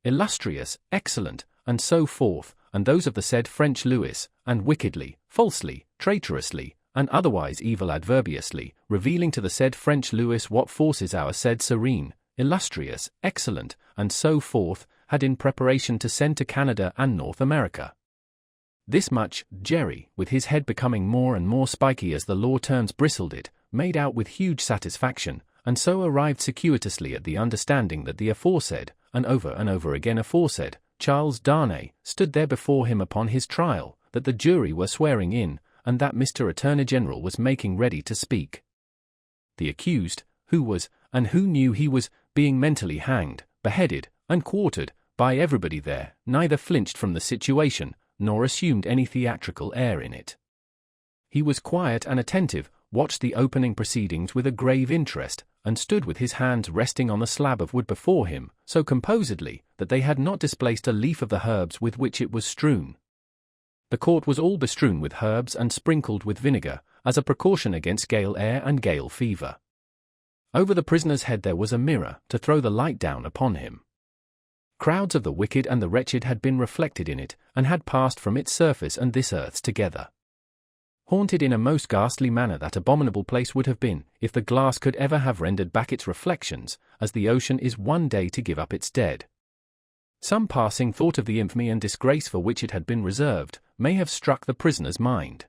illustrious, excellent, and so forth, and those of the said French Louis, and wickedly, falsely, traitorously, and otherwise evil adverbiously, revealing to the said French Louis what forces our said serene, illustrious, excellent, and so forth, had in preparation to send to Canada and North America. This much, Jerry, with his head becoming more and more spiky as the law terms bristled it, made out with huge satisfaction, and so arrived circuitously at the understanding that the aforesaid, and over again aforesaid, Charles Darnay, stood there before him upon his trial, that the jury were swearing in, and that Mr. Attorney General was making ready to speak. The accused, who was, and who knew he was, being mentally hanged, beheaded, and quartered, by everybody there, neither flinched from the situation, nor assumed any theatrical air in it. He was quiet and attentive, watched the opening proceedings with a grave interest, and stood with his hands resting on the slab of wood before him, so composedly that they had not displaced a leaf of the herbs with which it was strewn. The court was all bestrewn with herbs and sprinkled with vinegar, as a precaution against gale air and gale fever. Over the prisoner's head there was a mirror, to throw the light down upon him. Crowds of the wicked and the wretched had been reflected in it, and had passed from its surface and this earth's together. Haunted in a most ghastly manner that abominable place would have been, if the glass could ever have rendered back its reflections, as the ocean is one day to give up its dead. Some passing thought of the infamy and disgrace for which it had been reserved, may have struck the prisoner's mind.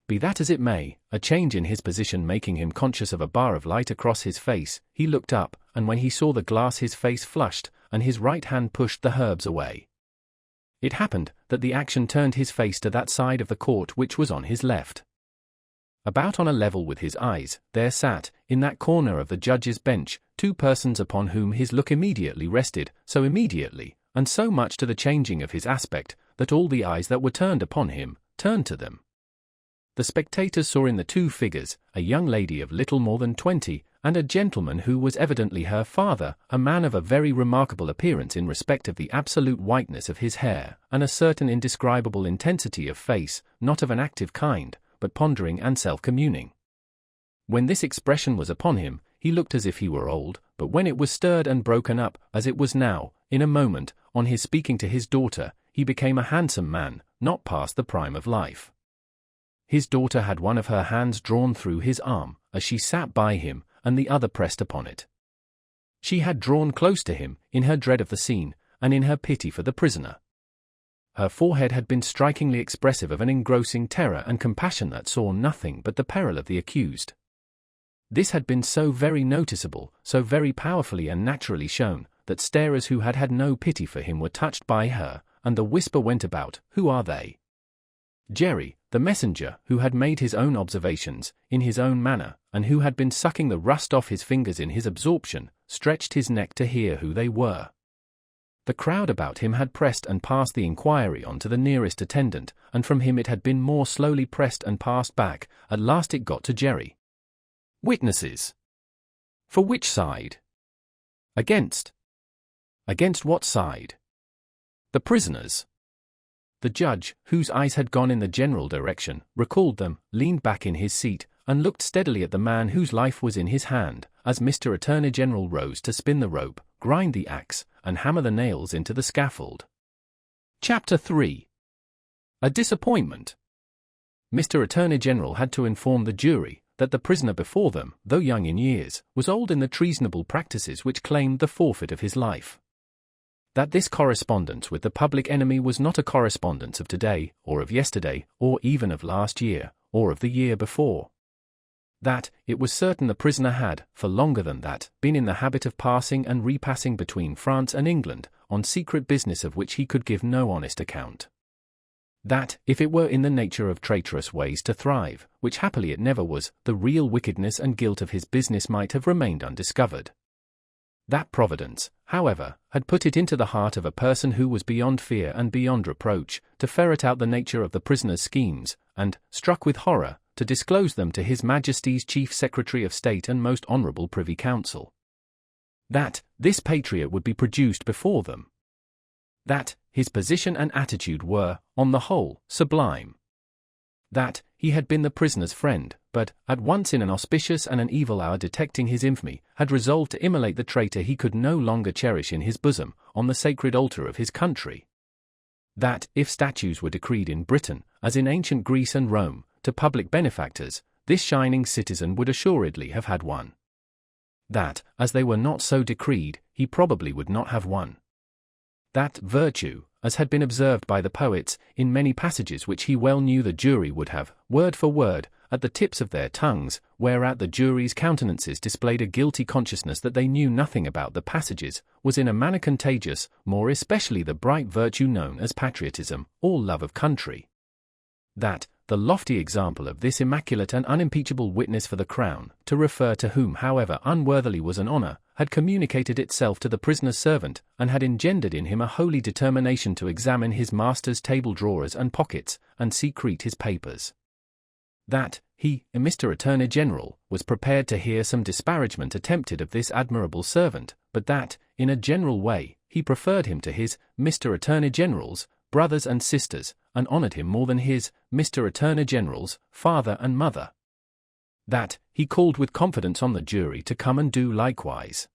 Be that as it may, a change in his position making him conscious of a bar of light across his face, he looked up, and when he saw the glass his face flushed, and his right hand pushed the herbs away. It happened that the action turned his face to that side of the court which was on his left. About on a level with his eyes, there sat, in that corner of the judge's bench, two persons upon whom his look immediately rested, so immediately, and so much to the changing of his aspect, that all the eyes that were turned upon him, turned to them. The spectators saw in the two figures, a young lady of little more than 20, and a gentleman who was evidently her father, a man of a very remarkable appearance in respect of the absolute whiteness of his hair, and a certain indescribable intensity of face, not of an active kind, but pondering and self-communing. When this expression was upon him, he looked as if he were old, but when it was stirred and broken up, as it was now, in a moment, on his speaking to his daughter, he became a handsome man, not past the prime of life. His daughter had one of her hands drawn through his arm, as she sat by him, and the other pressed upon it. She had drawn close to him, in her dread of the scene, and in her pity for the prisoner. Her forehead had been strikingly expressive of an engrossing terror and compassion that saw nothing but the peril of the accused. This had been so very noticeable, so very powerfully and naturally shown, that starers who had had no pity for him were touched by her, and the whisper went about, "Who are they?" Jerry, the messenger, who had made his own observations, in his own manner, and who had been sucking the rust off his fingers in his absorption, stretched his neck to hear who they were. The crowd about him had pressed and passed the inquiry on to the nearest attendant, and from him it had been more slowly pressed and passed back. At last it got to Jerry. "Witnesses." "For which side?" "Against." "Against what side?" "The prisoners." The judge, whose eyes had gone in the general direction, recalled them, leaned back in his seat, and looked steadily at the man whose life was in his hand, as Mr. Attorney General rose to spin the rope, grind the axe, and hammer the nails into the scaffold. Chapter 3. A disappointment. Mr. Attorney General had to inform the jury that the prisoner before them, though young in years, was old in the treasonable practices which claimed the forfeit of his life. That this correspondence with the public enemy was not a correspondence of today, or of yesterday, or even of last year, or of the year before. That, it was certain the prisoner had, for longer than that, been in the habit of passing and repassing between France and England, on secret business of which he could give no honest account. That, if it were in the nature of traitorous ways to thrive, which happily it never was, the real wickedness and guilt of his business might have remained undiscovered. That Providence, however, had put it into the heart of a person who was beyond fear and beyond reproach, to ferret out the nature of the prisoner's schemes, and, struck with horror, to disclose them to His Majesty's Chief Secretary of State and Most Honourable Privy Council. That, this patriot would be produced before them. That, his position and attitude were, on the whole, sublime. That, he had been the prisoner's friend, but, at once in an auspicious and an evil hour detecting his infamy, had resolved to immolate the traitor he could no longer cherish in his bosom, on the sacred altar of his country. That, if statues were decreed in Britain, as in ancient Greece and Rome, to public benefactors, this shining citizen would assuredly have had one. That, as they were not so decreed, he probably would not have one. That virtue, as had been observed by the poets, in many passages which he well knew the jury would have, word for word, at the tips of their tongues, whereat the jury's countenances displayed a guilty consciousness that they knew nothing about the passages, was in a manner contagious, more especially the bright virtue known as patriotism, or love of country. That, the lofty example of this immaculate and unimpeachable witness for the crown, to refer to whom however unworthily was an honor, had communicated itself to the prisoner's servant, and had engendered in him a holy determination to examine his master's table drawers and pockets, and secrete his papers. That he, Mr. Attorney General, was prepared to hear some disparagement attempted of this admirable servant, but that, in a general way, he preferred him to his, Mr. Attorney General's, brothers and sisters, and honoured him more than his, Mr. Attorney General's, father and mother. That he called with confidence on the jury to come and do likewise.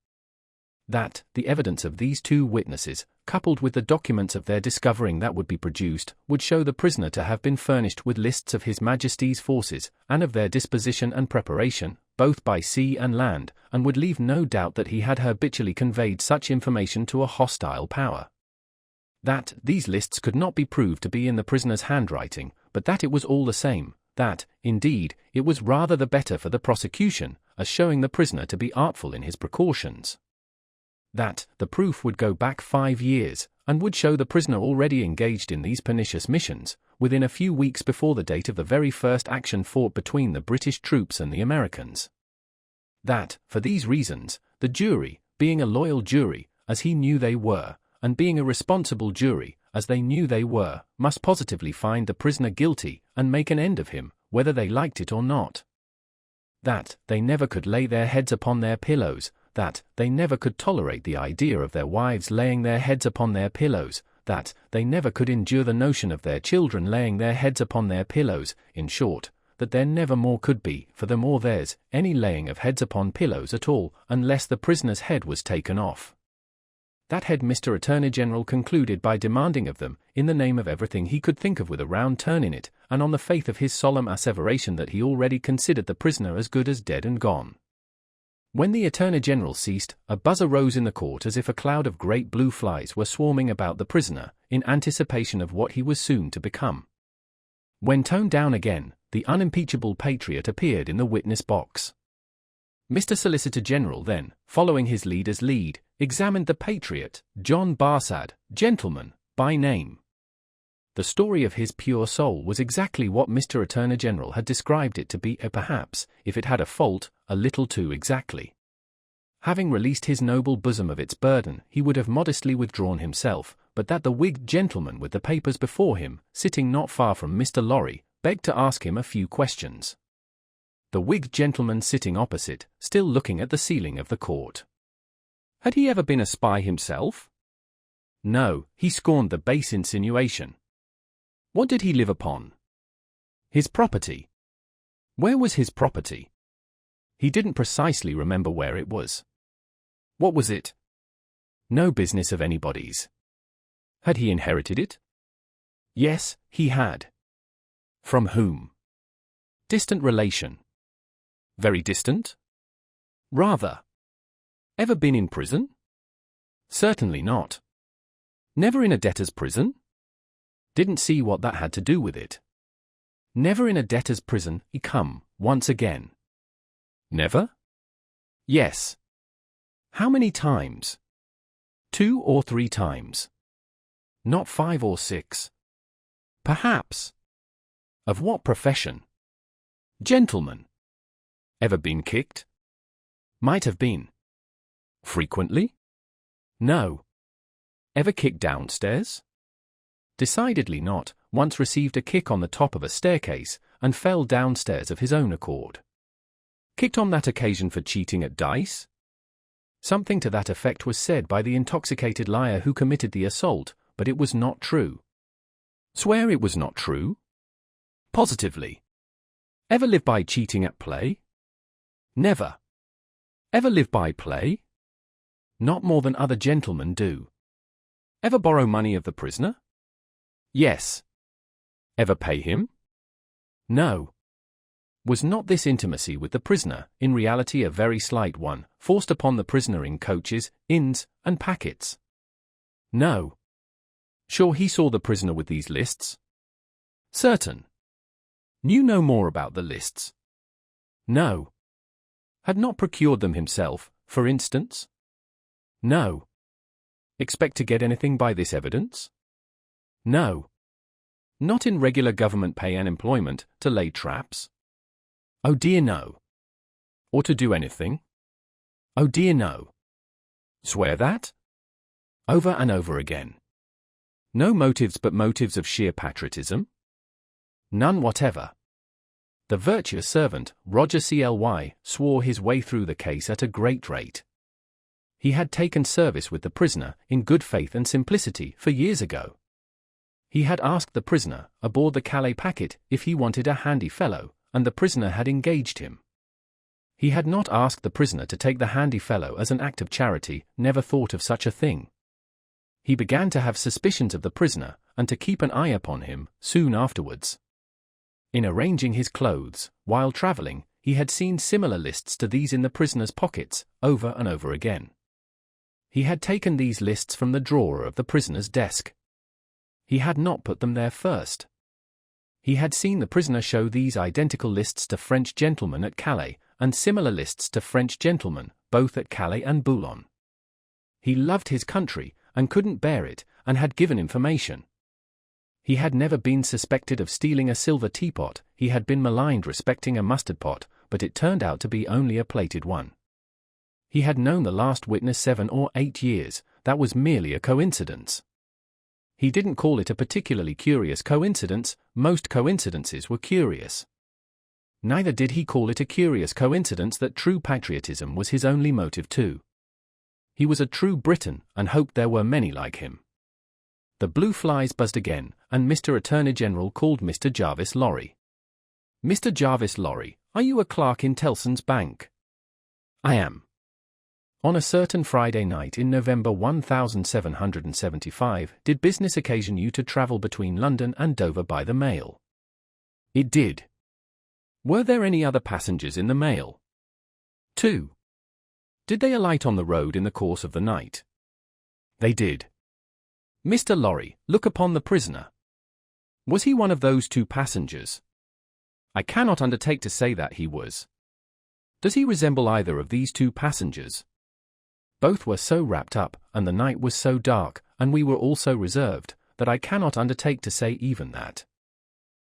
That the evidence of these two witnesses, coupled with the documents of their discovering that would be produced, would show the prisoner to have been furnished with lists of His Majesty's forces, and of their disposition and preparation, both by sea and land, and would leave no doubt that he had habitually conveyed such information to a hostile power. That these lists could not be proved to be in the prisoner's handwriting, but that it was all the same, that, indeed, it was rather the better for the prosecution, as showing the prisoner to be artful in his precautions. That the proof would go back 5 years, and would show the prisoner already engaged in these pernicious missions, within a few weeks before the date of the very first action fought between the British troops and the Americans. That, for these reasons, the jury, being a loyal jury, as he knew they were, and being a responsible jury, as they knew they were, must positively find the prisoner guilty, and make an end of him, whether they liked it or not. That they never could lay their heads upon their pillows, that they never could tolerate the idea of their wives laying their heads upon their pillows, that they never could endure the notion of their children laying their heads upon their pillows, in short, that there never more could be, for them or theirs, any laying of heads upon pillows at all, unless the prisoner's head was taken off. That head Mr. Attorney General concluded by demanding of them, in the name of everything he could think of with a round turn in it, and on the faith of his solemn asseveration that he already considered the prisoner as good as dead and gone. When the Attorney General ceased, a buzz arose in the court as if a cloud of great blue flies were swarming about the prisoner, in anticipation of what he was soon to become. When toned down again, the unimpeachable patriot appeared in the witness box. Mr. Solicitor General then, following his leader's lead, examined the patriot, John Barsad, gentleman, by name. The story of his pure soul was exactly what Mr. Attorney General had described it to be, perhaps, if it had a fault, a little too exactly. Having released his noble bosom of its burden, he would have modestly withdrawn himself, but that the wigged gentleman with the papers before him, sitting not far from Mr. Lorry, begged to ask him a few questions. The wigged gentleman sitting opposite, still looking at the ceiling of the court. Had he ever been a spy himself? No, he scorned the base insinuation. What did he live upon? His property. Where was his property? He didn't precisely remember where it was. What was it? No business of anybody's. Had he inherited it? Yes, he had. From whom? Distant relation. Very distant? Rather. Ever been in prison? Certainly not. Never in a debtor's prison? Didn't see what that had to do with it. Never in a debtor's prison, come, once again. Never? Yes. How many times? 2 or 3 times. Not 5 or 6. Perhaps. Of what profession? Gentleman. Ever been kicked? Might have been. Frequently? No. Ever kicked downstairs? Decidedly not. Once received a kick on the top of a staircase, and fell downstairs of his own accord. Kicked on that occasion for cheating at dice? Something to that effect was said by the intoxicated liar who committed the assault, but it was not true. Swear it was not true? Positively. Ever live by cheating at play? Never. Ever live by play? Not more than other gentlemen do. Ever borrow money of the prisoner? Yes. Ever pay him? No. Was not this intimacy with the prisoner, in reality a very slight one, forced upon the prisoner in coaches, inns, and packets? No. Sure he saw the prisoner with these lists? Certain. Knew no more about the lists? No. Had not procured them himself, for instance? No. Expect to get anything by this evidence? No. Not in regular government pay and employment, to lay traps? Oh dear no. Or to do anything? Oh dear no. Swear that? Over and over again. No motives but motives of sheer patriotism? None whatever. The virtuous servant, Roger Cly, swore his way through the case at a great rate. He had taken service with the prisoner, in good faith and simplicity, for years ago. He had asked the prisoner, aboard the Calais packet, if he wanted a handy fellow, and the prisoner had engaged him. He had not asked the prisoner to take the handy fellow as an act of charity, never thought of such a thing. He began to have suspicions of the prisoner, and to keep an eye upon him, soon afterwards. In arranging his clothes, while travelling, he had seen similar lists to these in the prisoner's pockets, over and over again. He had taken these lists from the drawer of the prisoner's desk. He had not put them there first. He had seen the prisoner show these identical lists to French gentlemen at Calais, and similar lists to French gentlemen, both at Calais and Boulogne. He loved his country, and couldn't bear it, and had given information. He had never been suspected of stealing a silver teapot. He had been maligned respecting a mustard pot, but it turned out to be only a plated one. He had known the last witness 7 or 8 years. That was merely a coincidence. He didn't call it a particularly curious coincidence. Most coincidences were curious. Neither did he call it a curious coincidence that true patriotism was his only motive too. He was a true Briton, and hoped there were many like him. The blue flies buzzed again, and Mr. Attorney General called Mr. Jarvis Lorry. Mr. Jarvis Lorry, are you a clerk in Tellson's Bank? I am. On a certain Friday night in November 1775, did business occasion you to travel between London and Dover by the mail? It did. Were there any other passengers in the mail? 2. Did they alight on the road in the course of the night? They did. Mr. Lorry, look upon the prisoner. Was he one of those 2 passengers? I cannot undertake to say that he was. Does he resemble either of these 2 passengers? Both were so wrapped up, and the night was so dark, and we were all so reserved, that I cannot undertake to say even that.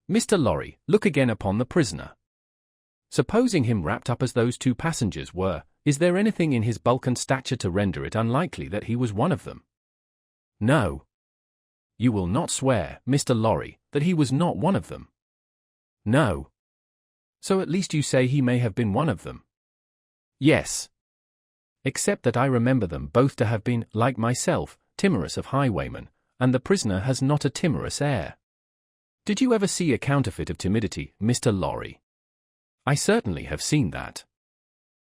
Mr. Lorry, look again upon the prisoner. Supposing him wrapped up as those 2 passengers were, is there anything in his bulk and stature to render it unlikely that he was one of them? No. You will not swear, Mr. Lorry, that he was not one of them? No. So at least you say he may have been one of them? Yes. Except that I remember them both to have been, like myself, timorous of highwaymen, and the prisoner has not a timorous air. Did you ever see a counterfeit of timidity, Mr. Lorry? I certainly have seen that.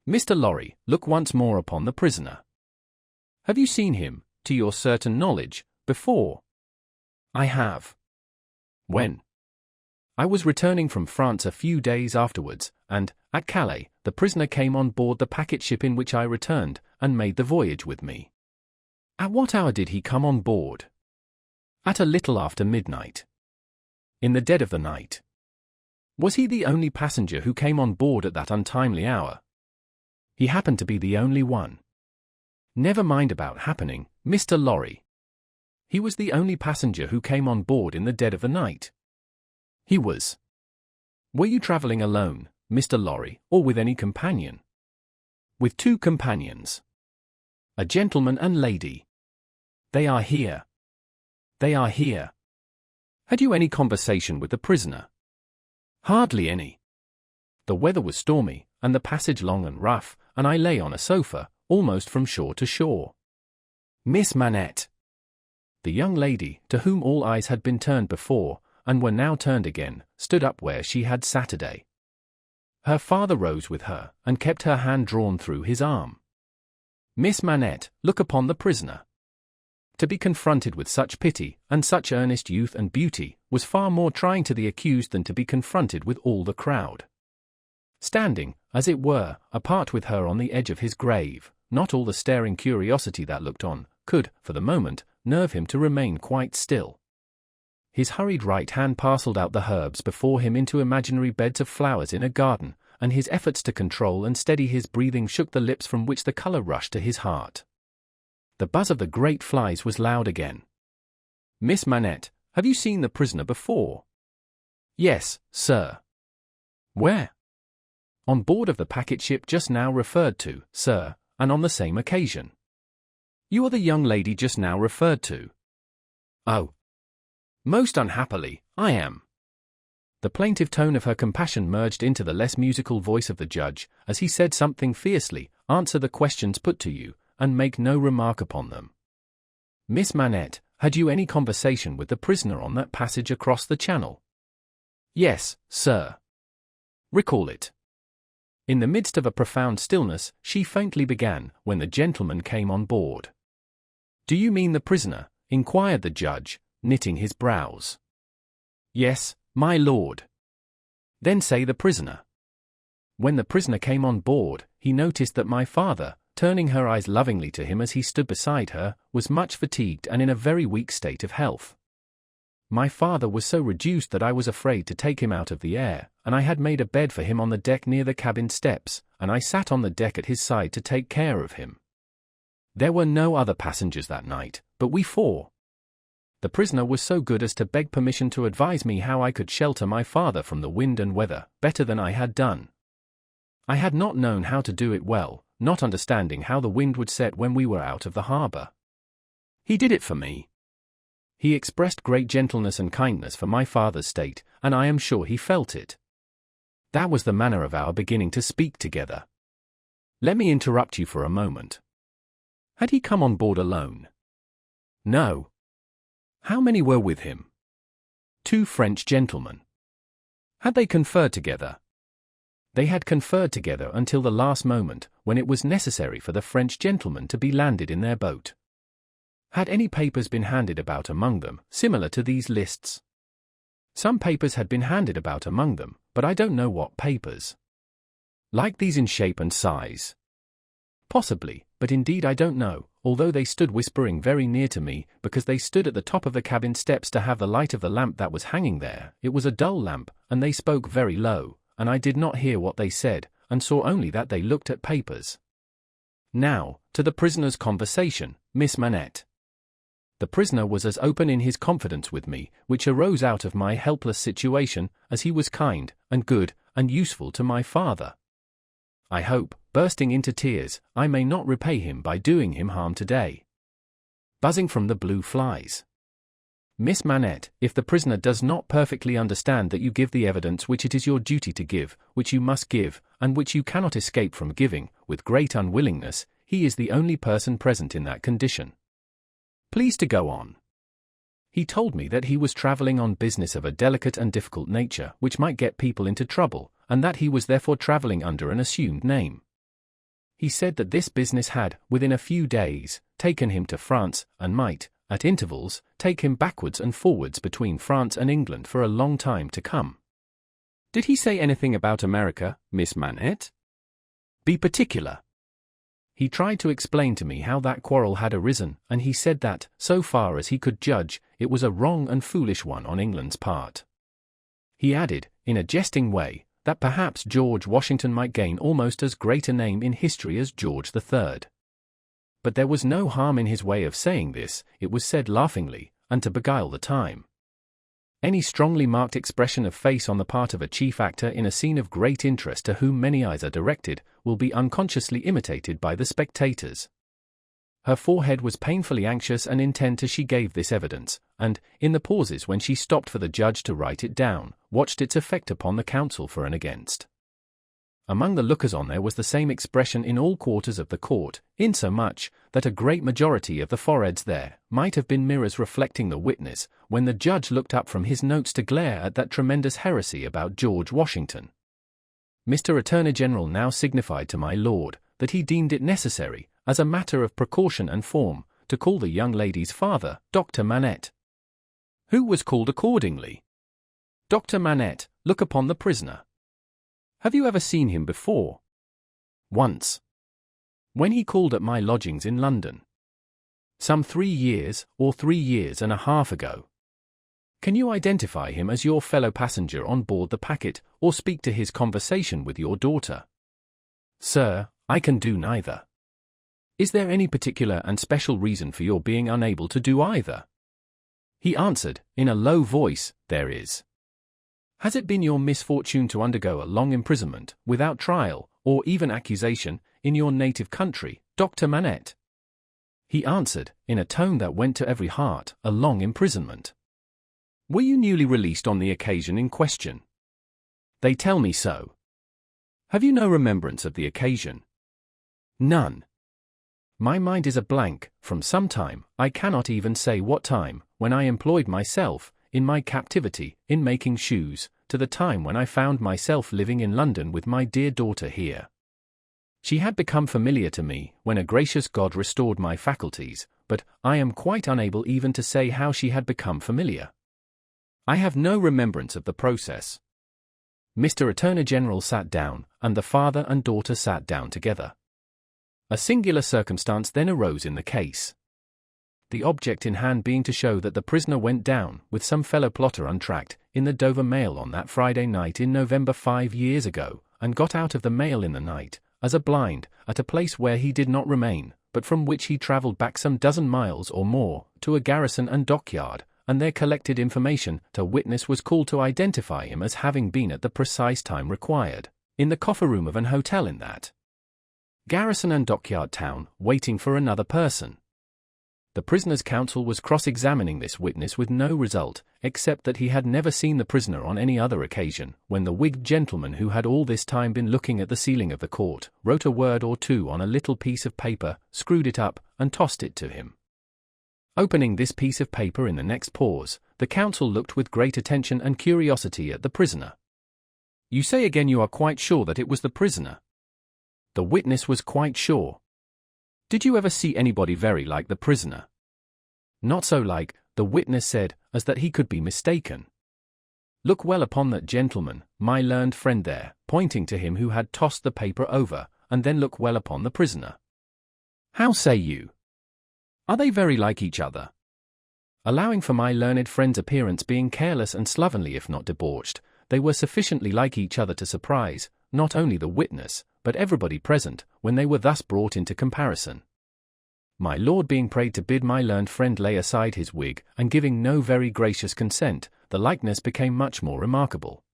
Mr. Lorry, look once more upon the prisoner. Have you seen him, to your certain knowledge, before? I have. When? I was returning from France a few days afterwards, and, at Calais, the prisoner came on board the packet ship in which I returned, and made the voyage with me. At what hour did he come on board? At a little after midnight. In the dead of the night. Was he the only passenger who came on board at that untimely hour? He happened to be the only one. Never mind about happening, Mr. Lorry. He was the only passenger who came on board in the dead of the night. He was. Were you travelling alone, Mr. Lorry, or with any companion? With 2 companions. A gentleman and lady. They are here. They are here. Had you any conversation with the prisoner? Hardly any. The weather was stormy, and the passage long and rough, and I lay on a sofa, almost from shore to shore. Miss Manette. The young lady, to whom all eyes had been turned before, and were now turned again, stood up where she had Saturday. Her father rose with her, and kept her hand drawn through his arm. Miss Manette, look upon the prisoner. To be confronted with such pity, and such earnest youth and beauty, was far more trying to the accused than to be confronted with all the crowd. Standing, as it were, apart with her on the edge of his grave, not all the staring curiosity that looked on, could, for the moment, nerve him to remain quite still. His hurried right hand parcelled out the herbs before him into imaginary beds of flowers in a garden, and his efforts to control and steady his breathing shook the lips from which the colour rushed to his heart. The buzz of the great flies was loud again. Miss Manette, Have you seen the prisoner before? Yes, sir. Where? On board of the packet ship just now referred to, sir, and on the same occasion. You are the young lady just now referred to. Oh. Most unhappily, I am. The plaintive tone of her compassion merged into the less musical voice of the judge, as he said something fiercely, answer the questions put to you, and make no remark upon them. Miss Manette, had you any conversation with the prisoner on that passage across the channel? Yes, sir. Recall it. In the midst of a profound stillness, she faintly began, when the gentleman came on board. Do you mean the prisoner? Inquired the judge, knitting his brows. Yes, my lord. Then say the prisoner. When the prisoner came on board, he noticed that my father, turning her eyes lovingly to him as he stood beside her, was much fatigued and in a very weak state of health. My father was so reduced that I was afraid to take him out of the air, and I had made a bed for him on the deck near the cabin steps, and I sat on the deck at his side to take care of him. There were no other passengers that night, but we four. The prisoner was so good as to beg permission to advise me how I could shelter my father from the wind and weather, better than I had done. I had not known how to do it well, not understanding how the wind would set when we were out of the harbour. He did it for me. He expressed great gentleness and kindness for my father's state, and I am sure he felt it. That was the manner of our beginning to speak together. Let me interrupt you for a moment. Had he come on board alone? No. How many were with him? 2 French gentlemen. Had they conferred together? They had conferred together until the last moment, when it was necessary for the French gentlemen to be landed in their boat. Had any papers been handed about among them, similar to these lists? Some papers had been handed about among them, but I don't know what papers. Like these in shape and size? Possibly, but indeed I don't know, although they stood whispering very near to me, because they stood at the top of the cabin steps to have the light of the lamp that was hanging there. It was a dull lamp, and they spoke very low, and I did not hear what they said, and saw only that they looked at papers. Now, to the prisoner's conversation, Miss Manette. The prisoner was as open in his confidence with me, which arose out of my helpless situation, as he was kind, and good, and useful to my father. I hope, bursting into tears, I may not repay him by doing him harm today. Buzzing from the blue flies. Miss Manette, if the prisoner does not perfectly understand that you give the evidence which it is your duty to give, which you must give, and which you cannot escape from giving, with great unwillingness, he is the only person present in that condition. Please to go on. He told me that he was travelling on business of a delicate and difficult nature which might get people into trouble, and that he was therefore travelling under an assumed name. He said that this business had, within a few days, taken him to France, and might, at intervals, take him backwards and forwards between France and England for a long time to come. Did he say anything about America, Miss Manette? Be particular. He tried to explain to me how that quarrel had arisen, and he said that, so far as he could judge, it was a wrong and foolish one on England's part. He added, in a jesting way, that perhaps George Washington might gain almost as great a name in history as George III. But there was no harm in his way of saying this, it was said laughingly, and to beguile the time. Any strongly marked expression of face on the part of a chief actor in a scene of great interest to whom many eyes are directed, will be unconsciously imitated by the spectators. Her forehead was painfully anxious and intent as she gave this evidence, and, in the pauses when she stopped for the judge to write it down, watched its effect upon the counsel for and against. Among the lookers-on there was the same expression in all quarters of the court, insomuch that a great majority of the foreheads there might have been mirrors reflecting the witness, when the judge looked up from his notes to glare at that tremendous heresy about George Washington. Mr. Attorney General now signified to my lord that he deemed it necessary, as a matter of precaution and form, to call the young lady's father, Dr. Manette. Who was called accordingly. Dr. Manette, look upon the prisoner. Have you ever seen him before? Once. When he called at my lodgings in London. Some 3 years, or 3 years and a half ago. Can you identify him as your fellow passenger on board the packet, or speak to his conversation with your daughter? Sir, I can do neither. Is there any particular and special reason for your being unable to do either? He answered, in a low voice, "There is." "Has it been your misfortune to undergo a long imprisonment, without trial, or even accusation, in your native country, Dr. Manette?" He answered, in a tone that went to every heart, "A long imprisonment." "Were you newly released on the occasion in question?" "They tell me so." "Have you no remembrance of the occasion?" "None." "My mind is a blank, from some time, I cannot even say what time, when I employed myself, in my captivity, in making shoes, to the time when I found myself living in London with my dear daughter here. She had become familiar to me, when a gracious God restored my faculties, but I am quite unable even to say how she had become familiar. I have no remembrance of the process." Mr. Attorney General sat down, and the father and daughter sat down together. A singular circumstance then arose in the case. The object in hand being to show that the prisoner went down, with some fellow plotter untracked, in the Dover mail on that Friday night in November 5 years ago, and got out of the mail in the night, as a blind, at a place where he did not remain, but from which he travelled back some dozen miles or more, to a garrison and dockyard, and there collected information. A witness was called to identify him as having been at the precise time required, in the coffer-room of an hotel in that garrison and dockyard town, waiting for another person. The prisoner's counsel was cross-examining this witness with no result, except that he had never seen the prisoner on any other occasion, when the wigged gentleman who had all this time been looking at the ceiling of the court, wrote a word or two on a little piece of paper, screwed it up, and tossed it to him. Opening this piece of paper in the next pause, the counsel looked with great attention and curiosity at the prisoner. "You say again you are quite sure that it was the prisoner?" The witness was quite sure. "Did you ever see anybody very like the prisoner?" "Not so like," the witness said, "as that he could be mistaken. Look well upon that gentleman, my learned friend there," pointing to him who had tossed the paper over, "and then look well upon the prisoner. How say you? Are they very like each other?" Allowing for my learned friend's appearance being careless and slovenly if not debauched, they were sufficiently like each other to surprise, not only the witness, but everybody present, when they were thus brought into comparison. My lord being prayed to bid my learned friend lay aside his wig, and giving no very gracious consent, the likeness became much more remarkable.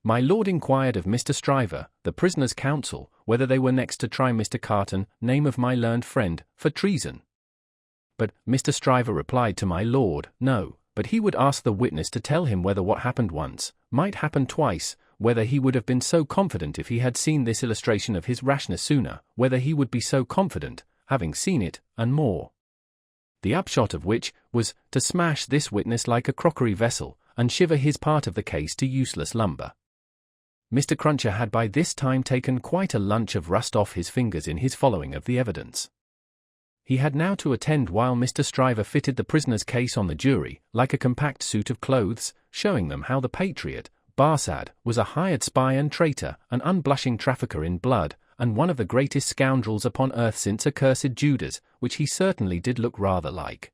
My lord inquired of Mr. Stryver, the prisoner's counsel, whether they were next to try Mr. Carton, name of my learned friend, for treason. But Mr. Stryver replied to my lord, no, but he would ask the witness to tell him whether what happened once might happen twice, whether he would have been so confident if he had seen this illustration of his rashness sooner, whether he would be so confident, having seen it, and more. The upshot of which was to smash this witness like a crockery vessel, and shiver his part of the case to useless lumber. Mr. Cruncher had by this time taken quite a lunch of rust off his fingers in his following of the evidence. He had now to attend while Mr. Stryver fitted the prisoner's case on the jury, like a compact suit of clothes, showing them how the patriot, Barsad, was a hired spy and traitor, an unblushing trafficker in blood, and one of the greatest scoundrels upon earth since accursed Judas, which he certainly did look rather like.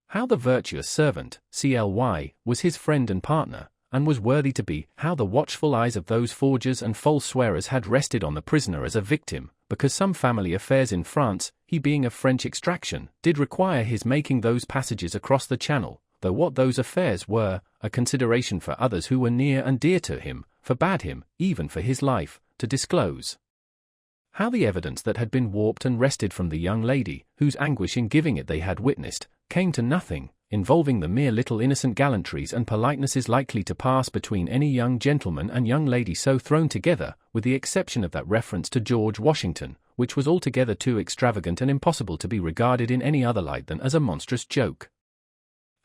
How the virtuous servant, Cly, was his friend and partner, and was worthy to be, how the watchful eyes of those forgers and false swearers had rested on the prisoner as a victim, because some family affairs in France, he being of French extraction, did require his making those passages across the Channel, though what those affairs were, a consideration for others who were near and dear to him, forbade him, even for his life, to disclose. How the evidence that had been warped and wrested from the young lady, whose anguish in giving it they had witnessed, came to nothing, involving the mere little innocent gallantries and politenesses likely to pass between any young gentleman and young lady so thrown together, with the exception of that reference to George Washington, which was altogether too extravagant and impossible to be regarded in any other light than as a monstrous joke.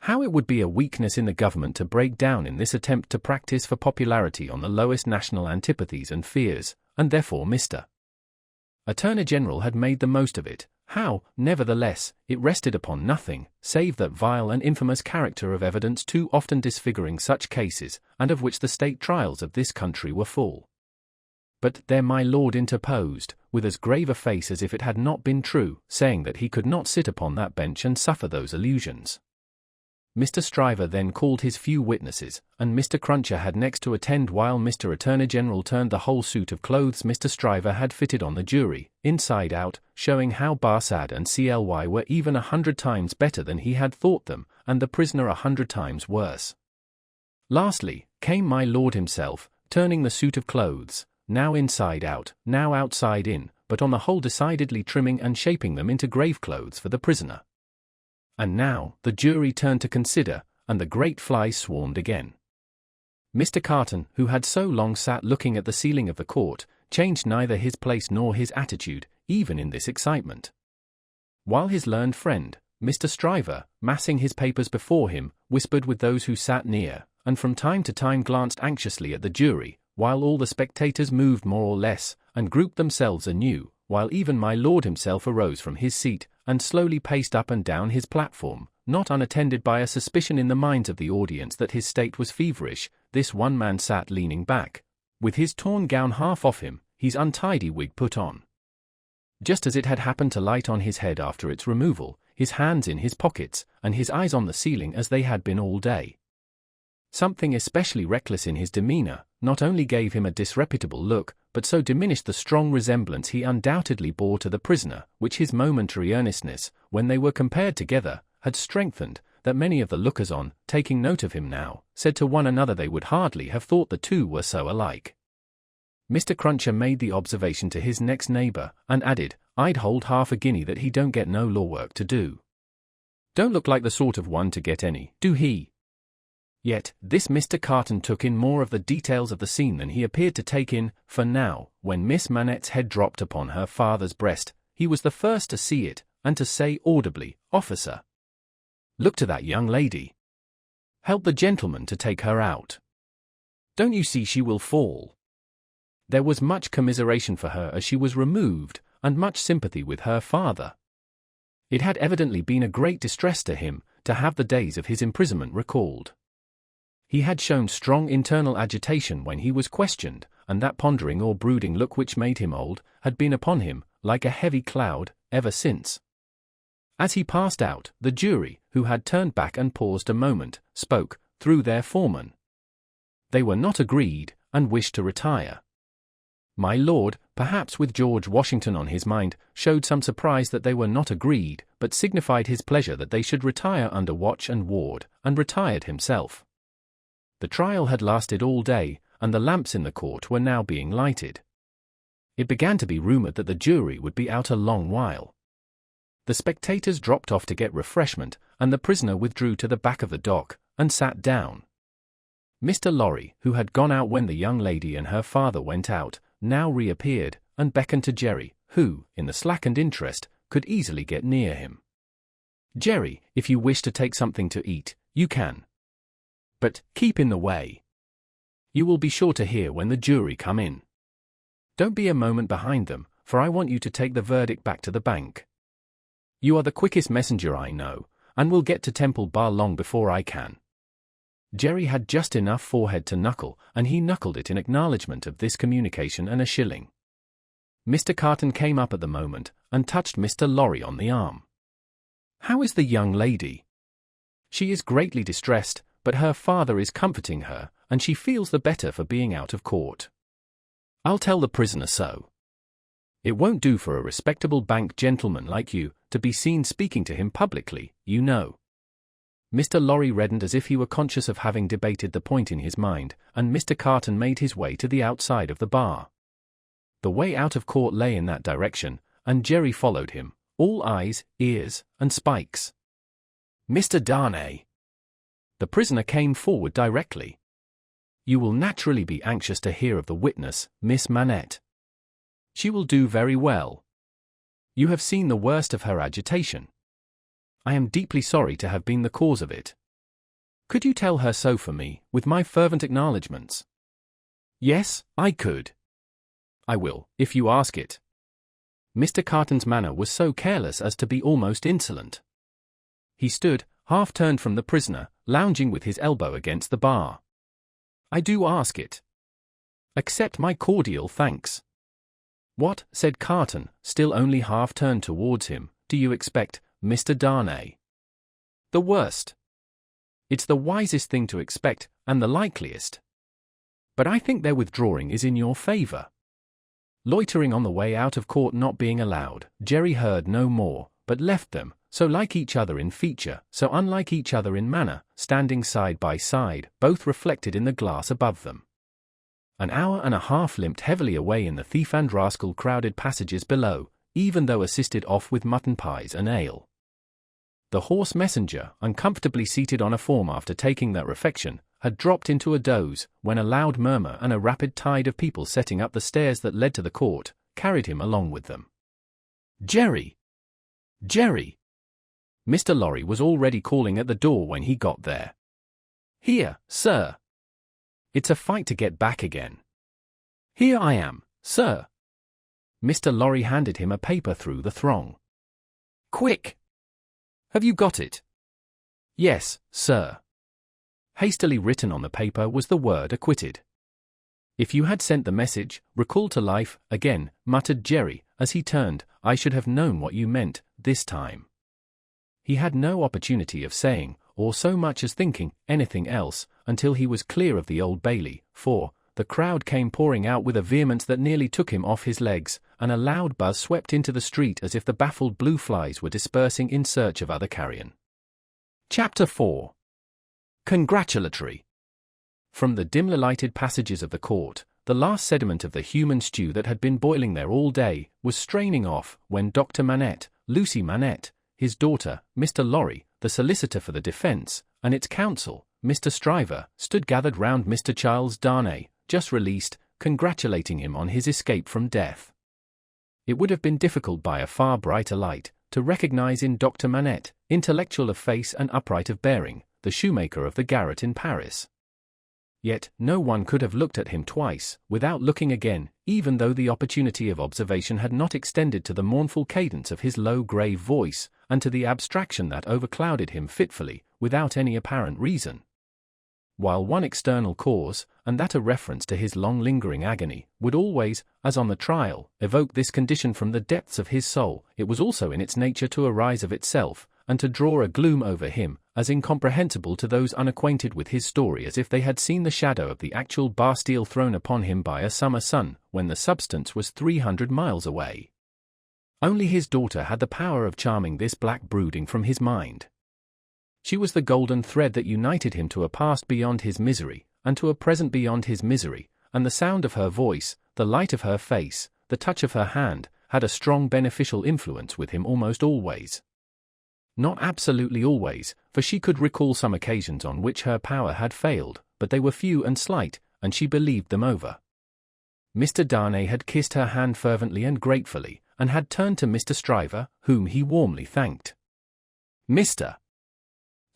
How it would be a weakness in the government to break down in this attempt to practice for popularity on the lowest national antipathies and fears, and therefore Mr. Attorney General had made the most of it. How, nevertheless, it rested upon nothing, save that vile and infamous character of evidence too often disfiguring such cases, and of which the state trials of this country were full. But there my lord interposed, with as grave a face as if it had not been true, saying that he could not sit upon that bench and suffer those illusions. Mr. Stryver then called his few witnesses, and Mr. Cruncher had next to attend while Mr. Attorney General turned the whole suit of clothes Mr. Stryver had fitted on the jury, inside out, showing how Barsad and Cly were even 100 times better than he had thought them, and the prisoner 100 times worse. Lastly, came my lord himself, turning the suit of clothes, now inside out, now outside in, but on the whole decidedly trimming and shaping them into grave clothes for the prisoner. And now, the jury turned to consider, and the great flies swarmed again. Mr. Carton, who had so long sat looking at the ceiling of the court, changed neither his place nor his attitude, even in this excitement. While his learned friend, Mr. Stryver, massing his papers before him, whispered with those who sat near, and from time to time glanced anxiously at the jury, while all the spectators moved more or less, and grouped themselves anew, while even my lord himself arose from his seat, and slowly paced up and down his platform, not unattended by a suspicion in the minds of the audience that his state was feverish. This one man sat leaning back, with his torn gown half off him, his untidy wig put on, just as it had happened to light on his head after its removal, his hands in his pockets, and his eyes on the ceiling as they had been all day. Something especially reckless in his demeanour not only gave him a disreputable look, but so diminished the strong resemblance he undoubtedly bore to the prisoner, which his momentary earnestness, when they were compared together, had strengthened, that many of the lookers-on, taking note of him now, said to one another they would hardly have thought the two were so alike. Mr. Cruncher made the observation to his next neighbour, and added, "I'd hold half a guinea that he don't get no law work to do. Don't look like the sort of one to get any, do he?" Yet, this Mr. Carton took in more of the details of the scene than he appeared to take in, for now, when Miss Manette's head dropped upon her father's breast, he was the first to see it, and to say audibly, "Officer, look to that young lady. Help the gentleman to take her out. Don't you see she will fall?" There was much commiseration for her as she was removed, and much sympathy with her father. It had evidently been a great distress to him, to have the days of his imprisonment recalled. He had shown strong internal agitation when he was questioned, and that pondering or brooding look which made him old, had been upon him, like a heavy cloud, ever since. As he passed out, the jury, who had turned back and paused a moment, spoke, through their foreman. They were not agreed, and wished to retire. My lord, perhaps with George Washington on his mind, showed some surprise that they were not agreed, but signified his pleasure that they should retire under watch and ward, and retired himself. The trial had lasted all day, and the lamps in the court were now being lighted. It began to be rumoured that the jury would be out a long while. The spectators dropped off to get refreshment, and the prisoner withdrew to the back of the dock, and sat down. Mr. Lorry, who had gone out when the young lady and her father went out, now reappeared, and beckoned to Jerry, who, in the slackened interest, could easily get near him. "Jerry, if you wish to take something to eat, you can. But keep in the way. You will be sure to hear when the jury come in. Don't be a moment behind them, for I want you to take the verdict back to the bank. You are the quickest messenger I know, and will get to Temple Bar long before I can." Jerry had just enough forehead to knuckle, and he knuckled it in acknowledgment of this communication and a shilling. Mr. Carton came up at the moment, and touched Mr. Lorry on the arm. "How is the young lady?" "She is greatly distressed, but her father is comforting her, and she feels the better for being out of court. I'll tell the prisoner so. It won't do for a respectable bank gentleman like you to be seen speaking to him publicly, you know." Mr. Lorry reddened as if he were conscious of having debated the point in his mind, and Mr. Carton made his way to the outside of the bar. The way out of court lay in that direction, and Jerry followed him, all eyes, ears, and spikes. "Mr. Darnay." The prisoner came forward directly. "You will naturally be anxious to hear of the witness, Miss Manette. She will do very well. You have seen the worst of her agitation. I am deeply sorry to have been the cause of it. Could you tell her so for me, with my fervent acknowledgments?" "Yes, I could." "I will, if you ask it." Mr. Carton's manner was so careless as to be almost insolent. He stood, half-turned from the prisoner, lounging with his elbow against the bar. "I do ask it. Accept my cordial thanks." "What," said Carton, still only half-turned towards him, "do you expect, Mr. Darnay?" "The worst." It's the wisest thing to expect, and the likeliest. But I think their withdrawing is in your favor. Loitering on the way out of court not being allowed, Jerry heard no more, but left them, so like each other in feature, so unlike each other in manner, standing side by side, both reflected in the glass above them. An hour and a half limped heavily away in the thief and rascal crowded passages below, even though assisted off with mutton pies and ale. The horse messenger, uncomfortably seated on a form after taking that refection, had dropped into a doze, when a loud murmur and a rapid tide of people setting up the stairs that led to the court, carried him along with them. "Jerry! Jerry!" Mr. Lorry was already calling at the door when he got there. "Here, sir." "It's a fight to get back again." "Here I am, sir." Mr. Lorry handed him a paper through the throng. "Quick! Have you got it?" "Yes, sir." Hastily written on the paper was the word acquitted. "If you had sent the message, recalled to life, again," muttered Jerry, as he turned, "I should have known what you meant, this time." He had no opportunity of saying, or so much as thinking, anything else, until he was clear of the Old Bailey, for the crowd came pouring out with a vehemence that nearly took him off his legs, and a loud buzz swept into the street as if the baffled blue flies were dispersing in search of other carrion. Chapter 4. Congratulatory. From the dimly lighted passages of the court, the last sediment of the human stew that had been boiling there all day was straining off when Dr. Manette, Lucy Manette, his daughter, Mr. Lorry, the solicitor for the defense, and its counsel, Mr. Stryver, stood gathered round Mr. Charles Darnay, just released, congratulating him on his escape from death. It would have been difficult by a far brighter light to recognize in Dr. Manette, intellectual of face and upright of bearing, the shoemaker of the garret in Paris. Yet no one could have looked at him twice, without looking again, even though the opportunity of observation had not extended to the mournful cadence of his low grave voice, and to the abstraction that overclouded him fitfully, without any apparent reason. While one external cause, and that a reference to his long-lingering agony, would always, as on the trial, evoke this condition from the depths of his soul, it was also in its nature to arise of itself, and to draw a gloom over him, as incomprehensible to those unacquainted with his story as if they had seen the shadow of the actual Bastille thrown upon him by a summer sun, when the substance was 300 miles away. Only his daughter had the power of charming this black brooding from his mind. She was the golden thread that united him to a past beyond his misery, and to a present beyond his misery, and the sound of her voice, the light of her face, the touch of her hand, had a strong beneficial influence with him almost always. Not absolutely always, for she could recall some occasions on which her power had failed, but they were few and slight, and she believed them over. Mr. Darnay had kissed her hand fervently and gratefully, and had turned to Mr. Stryver, whom he warmly thanked. Mr.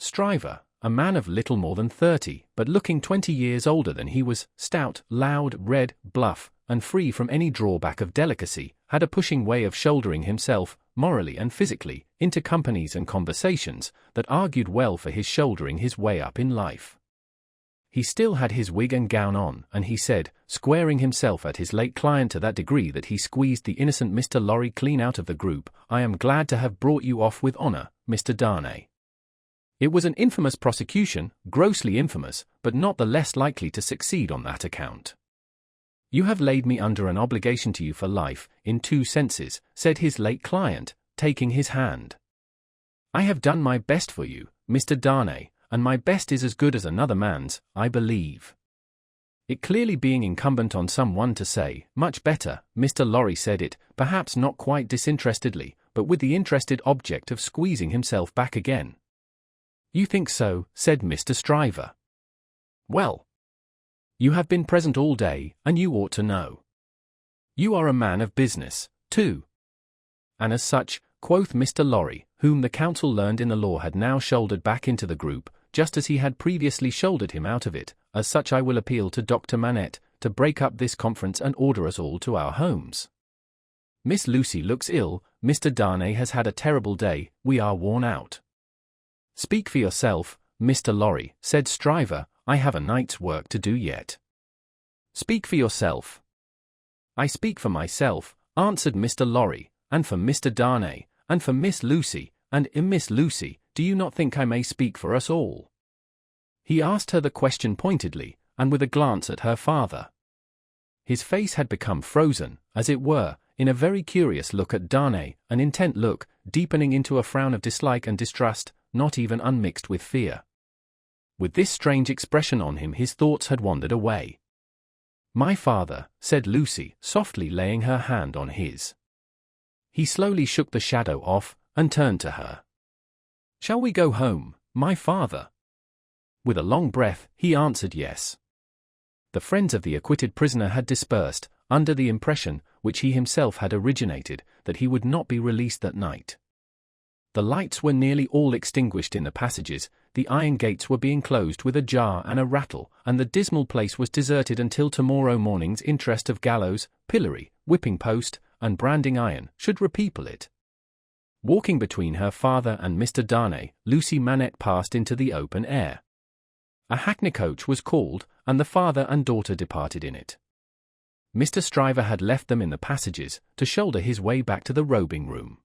Stryver, a man of little more than 30, but looking 20 years older than he was, stout, loud, red, bluff, and free from any drawback of delicacy, had a pushing way of shouldering himself, morally and physically, into companies and conversations, that argued well for his shouldering his way up in life. He still had his wig and gown on, and he said, squaring himself at his late client to that degree that he squeezed the innocent Mr. Lorry clean out of the group, "I am glad to have brought you off with honor, Mr. Darnay. It was an infamous prosecution, grossly infamous, but not the less likely to succeed on that account. You have laid me under an obligation to you for life, in two senses," said his late client, taking his hand. "I have done my best for you, Mr. Darnay, and my best is as good as another man's, I believe." It clearly being incumbent on some one to say, "Much better," Mr. Lorry said it, perhaps not quite disinterestedly, but with the interested object of squeezing himself back again. "You think so," said Mr. Stryver. "Well, you have been present all day, and you ought to know. You are a man of business, too." "And as such," quoth Mr. Lorry, whom the counsel learned in the law had now shouldered back into the group, just as he had previously shouldered him out of it, "as such I will appeal to Dr. Manette, to break up this conference and order us all to our homes. Miss Lucy looks ill, Mr. Darnay has had a terrible day, we are worn out." "Speak for yourself, Mr. Lorry," said Stryver, "I have a night's work to do yet." "Speak for yourself." "I speak for myself," answered Mr. Lorry, "and for Mr. Darnay, and for Miss Lucy, and Miss Lucy, do you not think I may speak for us all?" He asked her the question pointedly, and with a glance at her father. His face had become frozen, as it were, in a very curious look at Darnay, an intent look, deepening into a frown of dislike and distrust, not even unmixed with fear. With this strange expression on him, his thoughts had wandered away. "My father," said Lucy, softly laying her hand on his. He slowly shook the shadow off, and turned to her. "Shall we go home, my father?" With a long breath, he answered yes. The friends of the acquitted prisoner had dispersed, under the impression, which he himself had originated, that he would not be released that night. The lights were nearly all extinguished in the passages, the iron gates were being closed with a jar and a rattle, and the dismal place was deserted until tomorrow morning's interest of gallows, pillory, whipping post, and branding iron should repeople it. Walking between her father and Mr. Darnay, Lucy Manette passed into the open air. A hackney coach was called, and the father and daughter departed in it. Mr. Stryver had left them in the passages, to shoulder his way back to the robing room.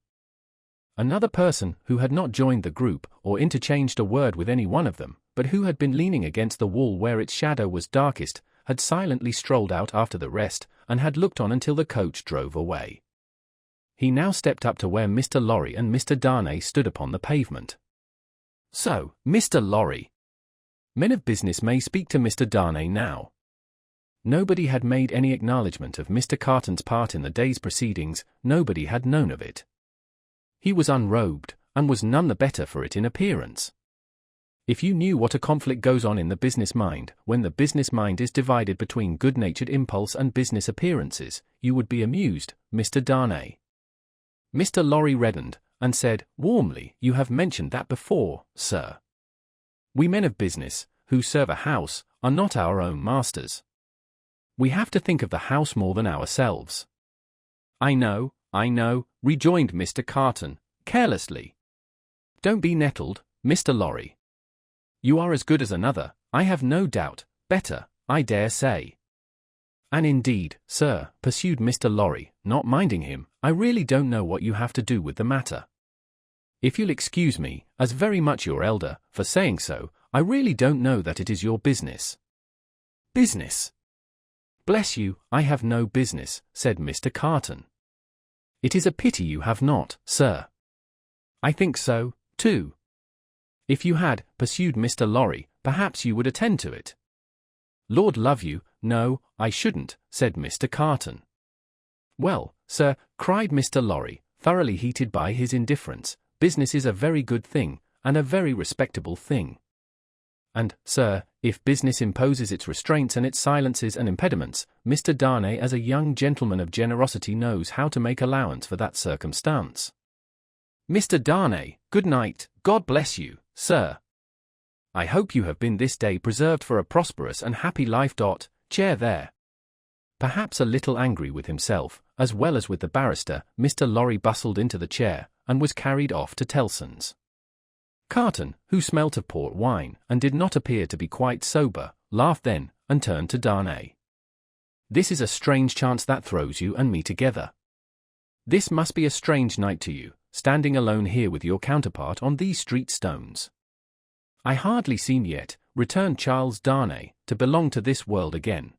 Another person, who had not joined the group, or interchanged a word with any one of them, but who had been leaning against the wall where its shadow was darkest, had silently strolled out after the rest, and had looked on until the coach drove away. He now stepped up to where Mr. Lorry and Mr. Darnay stood upon the pavement. "So, Mr. Lorry. Men of business may speak to Mr. Darnay now." Nobody had made any acknowledgment of Mr. Carton's part in the day's proceedings, nobody had known of it. He was unrobed, and was none the better for it in appearance. If you knew what a conflict goes on in the business mind, when the business mind is divided between good-natured impulse and business appearances, you would be amused, Mr. Darnay. Mr. Lorry reddened, and said, warmly, "You have mentioned that before, sir. We men of business, who serve a house, are not our own masters. We have to think of the house more than ourselves." I know," rejoined Mr. Carton, carelessly. "Don't be nettled, Mr. Lorry. You are as good as another, I have no doubt, better, I dare say." "And indeed, sir," pursued Mr. Lorry, not minding him, "I really don't know what you have to do with the matter. If you'll excuse me, as very much your elder, for saying so, I really don't know that it is your business." "Business? Bless you, I have no business," said Mr. Carton. "It is a pity you have not, sir." "I think so, too." "If you had," pursued Mr. Lorry, "perhaps you would attend to it." "Lord love you, no, I shouldn't," said Mr. Carton. "Well, sir," cried Mr. Lorry, thoroughly heated by his indifference, "business is a very good thing, and a very respectable thing. And, sir, if business imposes its restraints and its silences and impediments, Mr. Darnay as a young gentleman of generosity knows how to make allowance for that circumstance. Mr. Darnay, good night, God bless you, sir. I hope you have been this day preserved for a prosperous and happy life. Chair there." Perhaps a little angry with himself, as well as with the barrister, Mr. Lorry bustled into the chair, and was carried off to Tellson's. Carton, who smelt of port wine, and did not appear to be quite sober, laughed then, and turned to Darnay. "This is a strange chance that throws you and me together. This must be a strange night to you, standing alone here with your counterpart on these street stones." "I hardly seem yet," returned Charles Darnay, "to belong to this world again."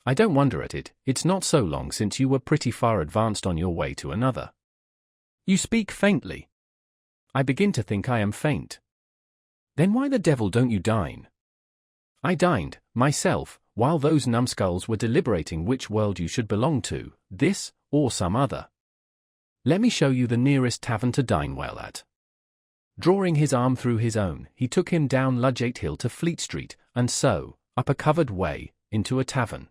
"I don't wonder at it, it's not so long since you were pretty far advanced on your way to another." "You speak faintly." "I begin to think I am faint." "Then why the devil don't you dine?" "I dined, myself, while those numbskulls were deliberating which world you should belong to, this, or some other. Let me show you the nearest tavern to dine well at." Drawing his arm through his own, he took him down Ludgate Hill to Fleet Street, and so, up a covered way, into a tavern.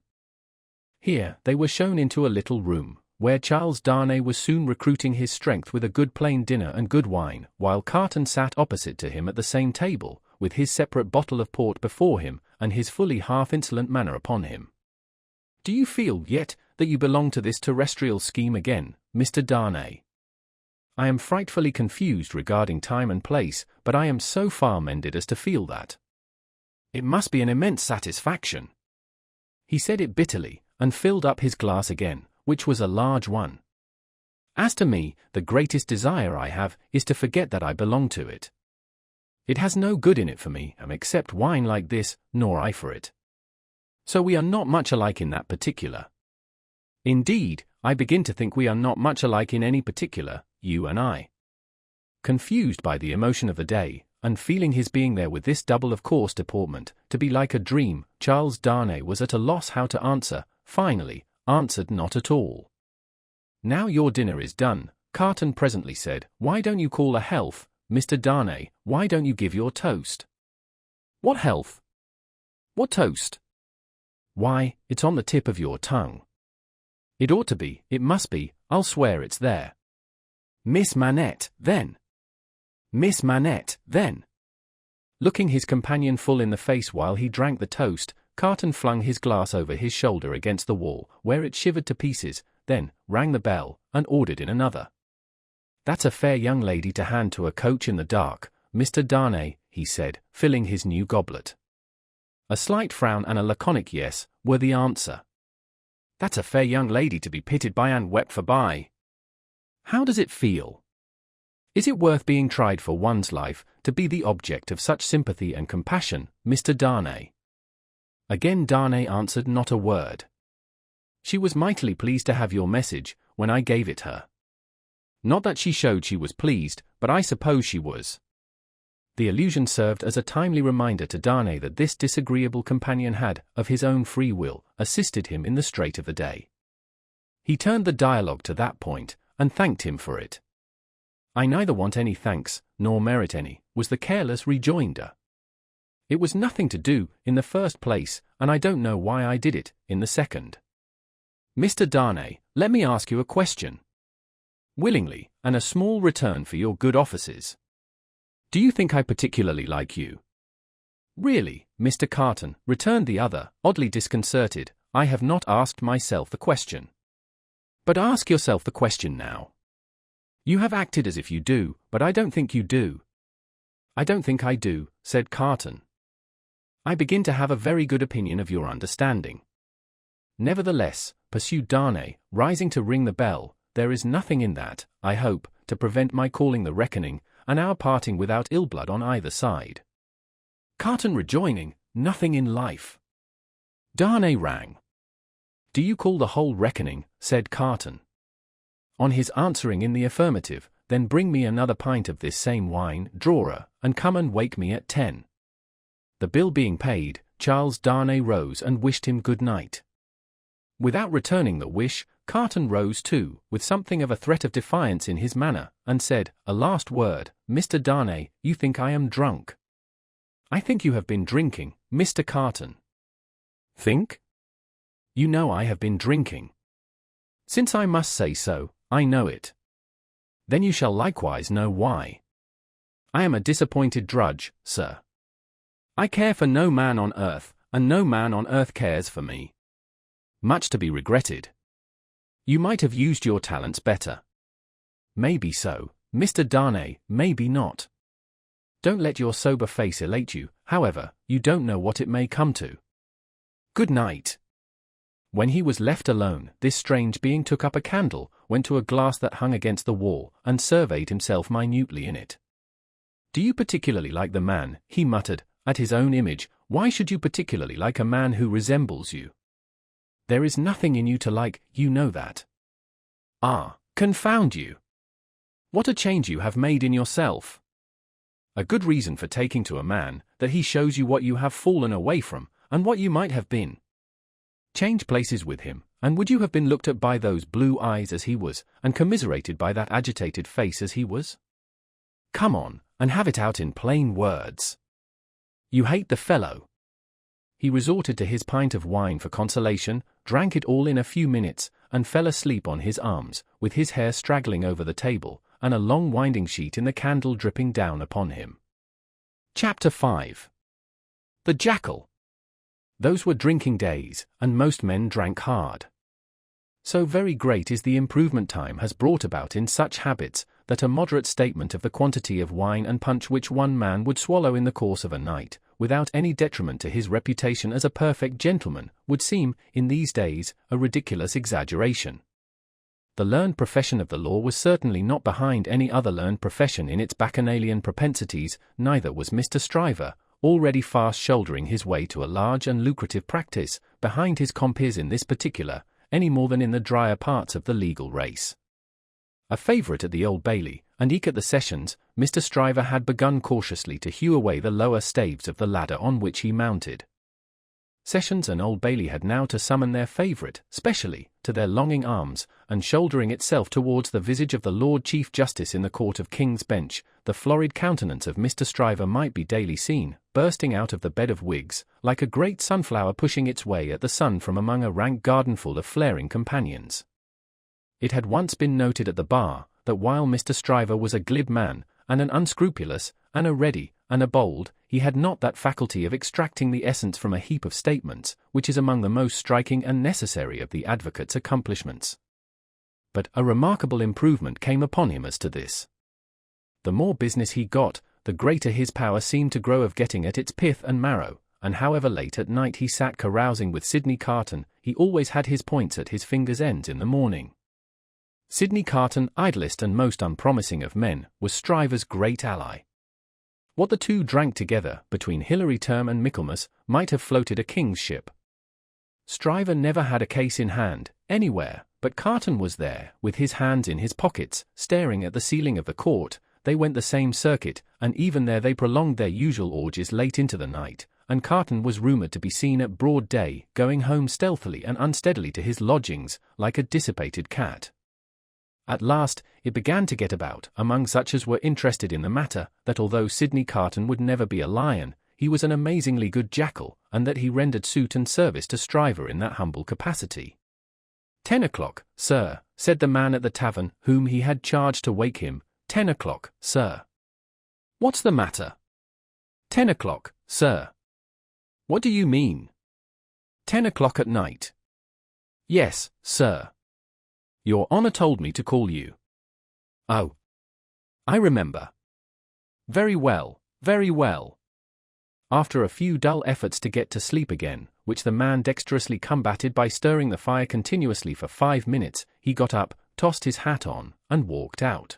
Here, they were shown into a little room, where Charles Darnay was soon recruiting his strength with a good plain dinner and good wine, while Carton sat opposite to him at the same table, with his separate bottle of port before him, and his fully half-insolent manner upon him. "Do you feel, yet, that you belong to this terrestrial scheme again, Mr. Darnay?" "I am frightfully confused regarding time and place, but I am so far mended as to feel that." "It must be an immense satisfaction." He said it bitterly, and filled up his glass again, which was a large one. "As to me, the greatest desire I have is to forget that I belong to it." It has no good in it for me, except wine like this, nor I for it. So we are not much alike in that particular. Indeed, I begin to think we are not much alike in any particular, you and I. Confused by the emotion of the day, and feeling his being there with this double of course deportment to be like a dream, Charles Darnay was at a loss how to answer, finally, answered not at all. Now your dinner is done, Carton presently said. Why don't you call a health, Mr. Darnay? Why don't you give your toast? What health? What toast? Why, it's on the tip of your tongue. It ought to be, it must be, I'll swear it's there. Miss Manette, then. Miss Manette, then. Looking his companion full in the face while he drank the toast, Carton flung his glass over his shoulder against the wall, where it shivered to pieces, then rang the bell, and ordered in another. That's a fair young lady to hand to a coach in the dark, Mr. Darnay, he said, filling his new goblet. A slight frown and a laconic yes were the answer. That's a fair young lady to be pitied by and wept for by. How does it feel? Is it worth being tried for one's life to be the object of such sympathy and compassion, Mr. Darnay? Again Darnay answered not a word. She was mightily pleased to have your message when I gave it her. Not that she showed she was pleased, but I suppose she was. The allusion served as a timely reminder to Darnay that this disagreeable companion had, of his own free will, assisted him in the strait of the day. He turned the dialogue to that point, and thanked him for it. I neither want any thanks, nor merit any, was the careless rejoinder. It was nothing to do, in the first place, and I don't know why I did it, in the second. Mr. Darnay, let me ask you a question. Willingly, and a small return for your good offices. Do you think I particularly like you? Really, Mr. Carton, returned the other, oddly disconcerted, I have not asked myself the question. But ask yourself the question now. You have acted as if you do, but I don't think you do. I don't think I do, said Carton. I begin to have a very good opinion of your understanding. Nevertheless, pursued Darnay, rising to ring the bell, there is nothing in that, I hope, to prevent my calling the reckoning, and our parting without ill blood on either side. Carton rejoining, nothing in life. Darnay rang. Do you call the whole reckoning? Said Carton. On his answering in the affirmative, then bring me another pint of this same wine, drawer, and come and wake me at 10. The bill being paid, Charles Darnay rose and wished him good night. Without returning the wish, Carton rose too, with something of a threat of defiance in his manner, and said, a last word, Mr. Darnay, you think I am drunk. I think you have been drinking, Mr. Carton. Think? You know I have been drinking. Since I must say so, I know it. Then you shall likewise know why. I am a disappointed drudge, sir. I care for no man on earth, and no man on earth cares for me. Much to be regretted. You might have used your talents better. Maybe so, Mr. Darnay, maybe not. Don't let your sober face elate you, however, you don't know what it may come to. Good night. When he was left alone, this strange being took up a candle, went to a glass that hung against the wall, and surveyed himself minutely in it. Do you particularly like the man? He muttered, at his own image. Why should you particularly like a man who resembles you? There is nothing in you to like, you know that. Ah, confound you! What a change you have made in yourself! A good reason for taking to a man, that he shows you what you have fallen away from, and what you might have been. Change places with him, and would you have been looked at by those blue eyes as he was, and commiserated by that agitated face as he was? Come on, and have it out in plain words. You hate the fellow. He resorted to his pint of wine for consolation, drank it all in a few minutes, and fell asleep on his arms, with his hair straggling over the table, and a long winding sheet in the candle dripping down upon him. Chapter 5. The Jackal. Those were drinking days, and most men drank hard. So very great is the improvement time has brought about in such habits, that a moderate statement of the quantity of wine and punch which one man would swallow in the course of a night, without any detriment to his reputation as a perfect gentleman, would seem, in these days, a ridiculous exaggeration. The learned profession of the law was certainly not behind any other learned profession in its bacchanalian propensities, neither was Mr. Stryver, already fast shouldering his way to a large and lucrative practice, behind his compeers in this particular, any more than in the drier parts of the legal race. A favourite at the Old Bailey, and eke at the Sessions, Mr. Stryver had begun cautiously to hew away the lower staves of the ladder on which he mounted. Sessions and Old Bailey had now to summon their favourite, specially, to their longing arms, and shouldering itself towards the visage of the Lord Chief Justice in the Court of King's Bench, the florid countenance of Mr. Stryver might be daily seen, bursting out of the bed of wigs, like a great sunflower pushing its way at the sun from among a rank gardenful of flaring companions. It had once been noted at the bar, that while Mr. Stryver was a glib man, and an unscrupulous, and a ready, and a bold, he had not that faculty of extracting the essence from a heap of statements, which is among the most striking and necessary of the advocate's accomplishments. But a remarkable improvement came upon him as to this. The more business he got, the greater his power seemed to grow of getting at its pith and marrow, and however late at night he sat carousing with Sidney Carton, he always had his points at his fingers' ends in the morning. Sidney Carton, idlest and most unpromising of men, was Stryver's great ally. What the two drank together, between Hilary Term and Michaelmas, might have floated a king's ship. Stryver never had a case in hand, anywhere, but Carton was there, with his hands in his pockets, staring at the ceiling of the court. They went the same circuit, and even there they prolonged their usual orgies late into the night, and Carton was rumoured to be seen at broad day, going home stealthily and unsteadily to his lodgings, like a dissipated cat. At last, it began to get about, among such as were interested in the matter, that although Sidney Carton would never be a lion, he was an amazingly good jackal, and that he rendered suit and service to Stryver in that humble capacity. 10 o'clock, sir, said the man at the tavern, whom he had charged to wake him. 10 o'clock, sir. What's the matter? 10 o'clock, sir. What do you mean? 10 o'clock at night. Yes, sir. Your Honour told me to call you. Oh. I remember. Very well, very well. After a few dull efforts to get to sleep again, which the man dexterously combated by stirring the fire continuously for 5 minutes, he got up, tossed his hat on, and walked out.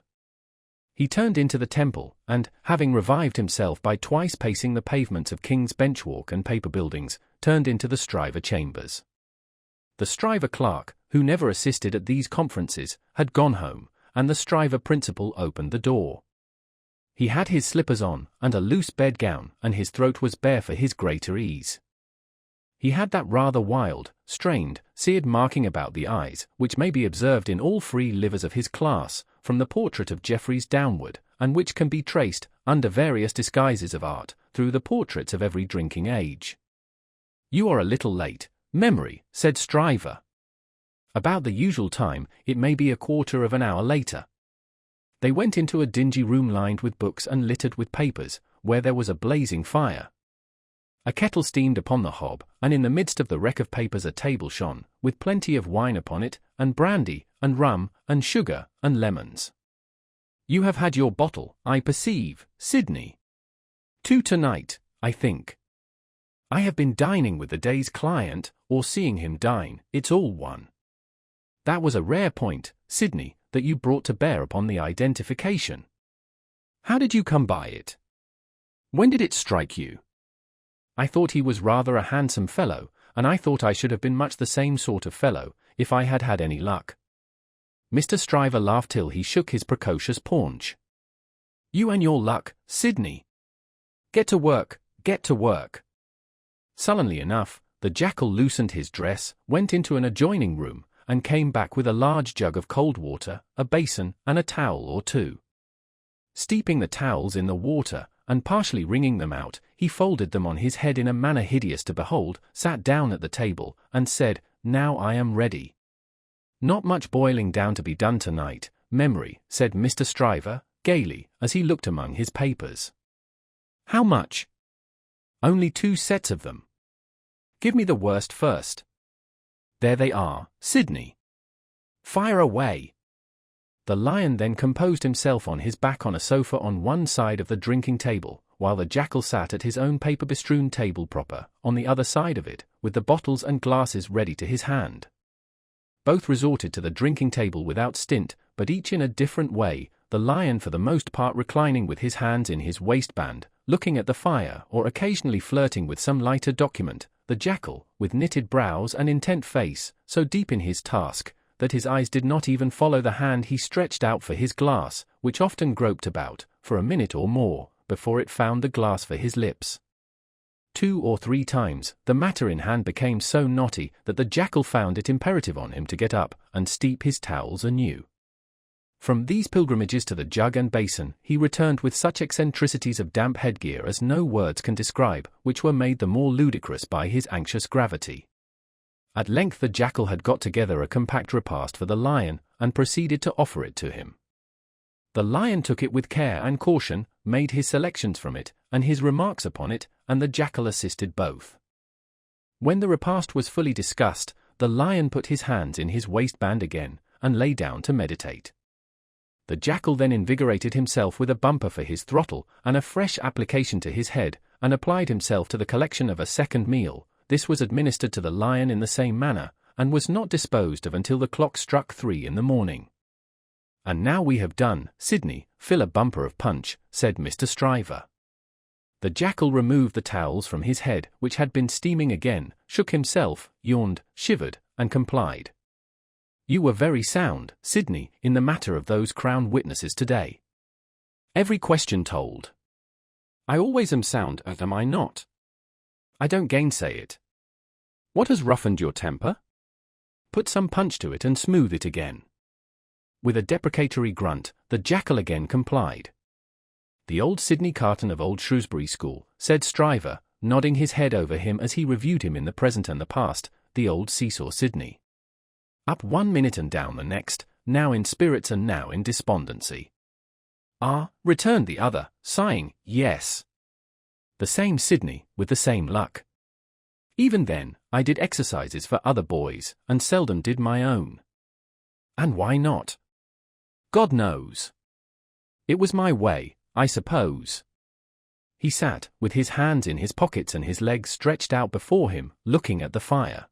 He turned into the Temple, and, having revived himself by twice pacing the pavements of King's Bench Walk and Paper Buildings, turned into the Stryver chambers. The Stryver clerk, who never assisted at these conferences, had gone home, and the Stryver principal opened the door. He had his slippers on, and a loose bedgown, and his throat was bare for his greater ease. He had that rather wild, strained, seared marking about the eyes, which may be observed in all free livers of his class, from the portrait of Jeffreys downward, and which can be traced, under various disguises of art, through the portraits of every drinking age. You are a little late, Memory, said Stryver. About the usual time, it may be a quarter of an hour later. They went into a dingy room lined with books and littered with papers, where there was a blazing fire. A kettle steamed upon the hob, and in the midst of the wreck of papers a table shone, with plenty of wine upon it, and brandy, and rum, and sugar, and lemons. You have had your bottle, I perceive, Sidney. 2 tonight, I think. I have been dining with the day's client, or seeing him dine, it's all one. That was a rare point, Sidney, that you brought to bear upon the identification. How did you come by it? When did it strike you? I thought he was rather a handsome fellow, and I thought I should have been much the same sort of fellow, if I had had any luck. Mr. Stryver laughed till he shook his precocious paunch. You and your luck, Sidney. Get to work, get to work. Sullenly enough, the jackal loosened his dress, went into an adjoining room, and came back with a large jug of cold water, a basin, and a towel or two. Steeping the towels in the water, and partially wringing them out, he folded them on his head in a manner hideous to behold, sat down at the table, and said, Now I am ready. Not much boiling down to be done tonight, Memory, said Mr. Stryver, gaily, as he looked among his papers. How much? Only 2 sets of them. Give me the worst first. There they are, Sidney. Fire away. The lion then composed himself on his back on a sofa on one side of the drinking table, while the jackal sat at his own paper-bestrewn table proper, on the other side of it, with the bottles and glasses ready to his hand. Both resorted to the drinking table without stint, but each in a different way, the lion for the most part reclining with his hands in his waistband, looking at the fire or occasionally flirting with some lighter document, the jackal, with knitted brows and intent face, so deep in his task, that his eyes did not even follow the hand he stretched out for his glass, which often groped about, for a minute or more, before it found the glass for his lips. 2 or 3 times, the matter in hand became so knotty that the jackal found it imperative on him to get up and steep his towels anew. From these pilgrimages to the jug and basin, he returned with such eccentricities of damp headgear as no words can describe, which were made the more ludicrous by his anxious gravity. At length the jackal had got together a compact repast for the lion, and proceeded to offer it to him. The lion took it with care and caution, made his selections from it, and his remarks upon it, and the jackal assisted both. When the repast was fully discussed, the lion put his hands in his waistband again, and lay down to meditate. The jackal then invigorated himself with a bumper for his throttle, and a fresh application to his head, and applied himself to the collection of a second meal. This was administered to the lion in the same manner, and was not disposed of until the clock struck 3 in the morning. "And now we have done, Sidney, fill a bumper of punch," said Mr. Stryver. The jackal removed the towels from his head, which had been steaming again, shook himself, yawned, shivered, and complied. "You were very sound, Sidney, in the matter of those crown witnesses today. Every question told." "I always am sound, am I not?" "I don't gainsay it." "What has roughened your temper?" "Put some punch to it and smooth it again." With a deprecatory grunt, the jackal again complied. "The old Sidney Carton of old Shrewsbury School," said Stryver, nodding his head over him as he reviewed him in the present and the past, "the old seesaw Sidney. Up 1 minute and down the next, now in spirits and now in despondency." "Ah," returned the other, sighing, "yes. The same Sidney, with the same luck. Even then, I did exercises for other boys, and seldom did my own." "And why not?" "God knows. It was my way, I suppose." He sat, with his hands in his pockets and his legs stretched out before him, looking at the fire.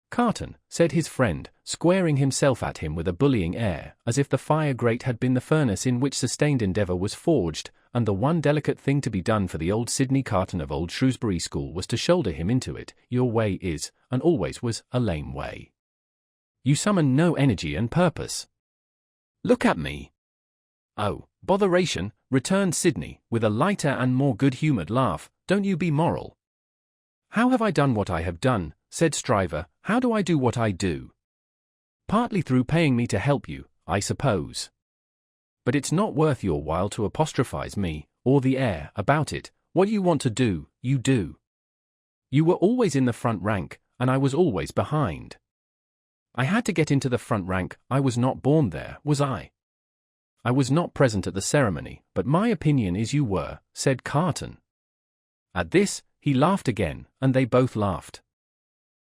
"Carton," said his friend, squaring himself at him with a bullying air, as if the fire grate had been the furnace in which sustained endeavour was forged, and the one delicate thing to be done for the old Sidney Carton of old Shrewsbury School was to shoulder him into it, "your way is, and always was, a lame way. You summon no energy and purpose. Look at me." "Oh, botheration," returned Sidney, with a lighter and more good-humoured laugh, "don't you be moral." "How have I done what I have done?" said Stryver. "How do I do what I do?" "Partly through paying me to help you, I suppose. But it's not worth your while to apostrophize me, or the air, about it. What you want to do, you do. You were always in the front rank, and I was always behind. I had to get into the front rank. I was not born there, was I? I was not present at the ceremony, but my opinion is you were," said Carton. At this, he laughed again, and they both laughed.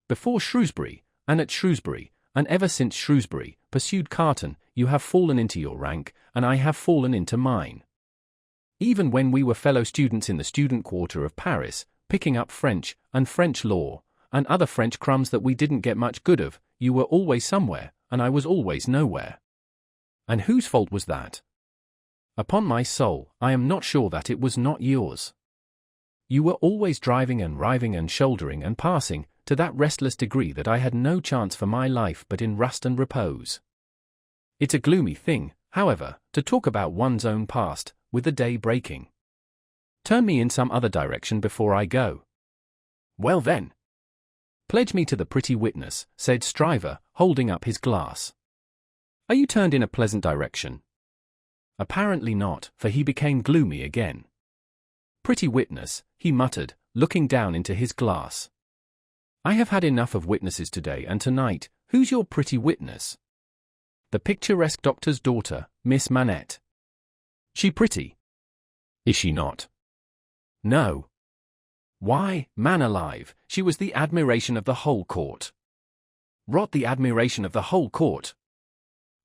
"Before Shrewsbury, and at Shrewsbury, and ever since Shrewsbury," pursued Carton, "you have fallen into your rank, and I have fallen into mine. Even when we were fellow students in the student quarter of Paris, picking up French, and French law, and other French crumbs that we didn't get much good of, you were always somewhere, and I was always nowhere. And whose fault was that? Upon my soul, I am not sure that it was not yours. You were always driving and riving and shouldering and passing, to that restless degree that I had no chance for my life but in rust and repose. It's a gloomy thing, however, to talk about one's own past, with the day breaking. Turn me in some other direction before I go." "Well then." "Pledge me to the pretty witness," said Stryver, holding up his glass. "Are you turned in a pleasant direction?" Apparently not, for he became gloomy again. "Pretty witness," he muttered, looking down into his glass. "I have had enough of witnesses today and tonight. Who's your pretty witness?" "The picturesque doctor's daughter, Miss Manette." "She pretty?" "Is she not?" "No." "Why, man alive, she was the admiration of the whole court." "Rot the admiration of the whole court.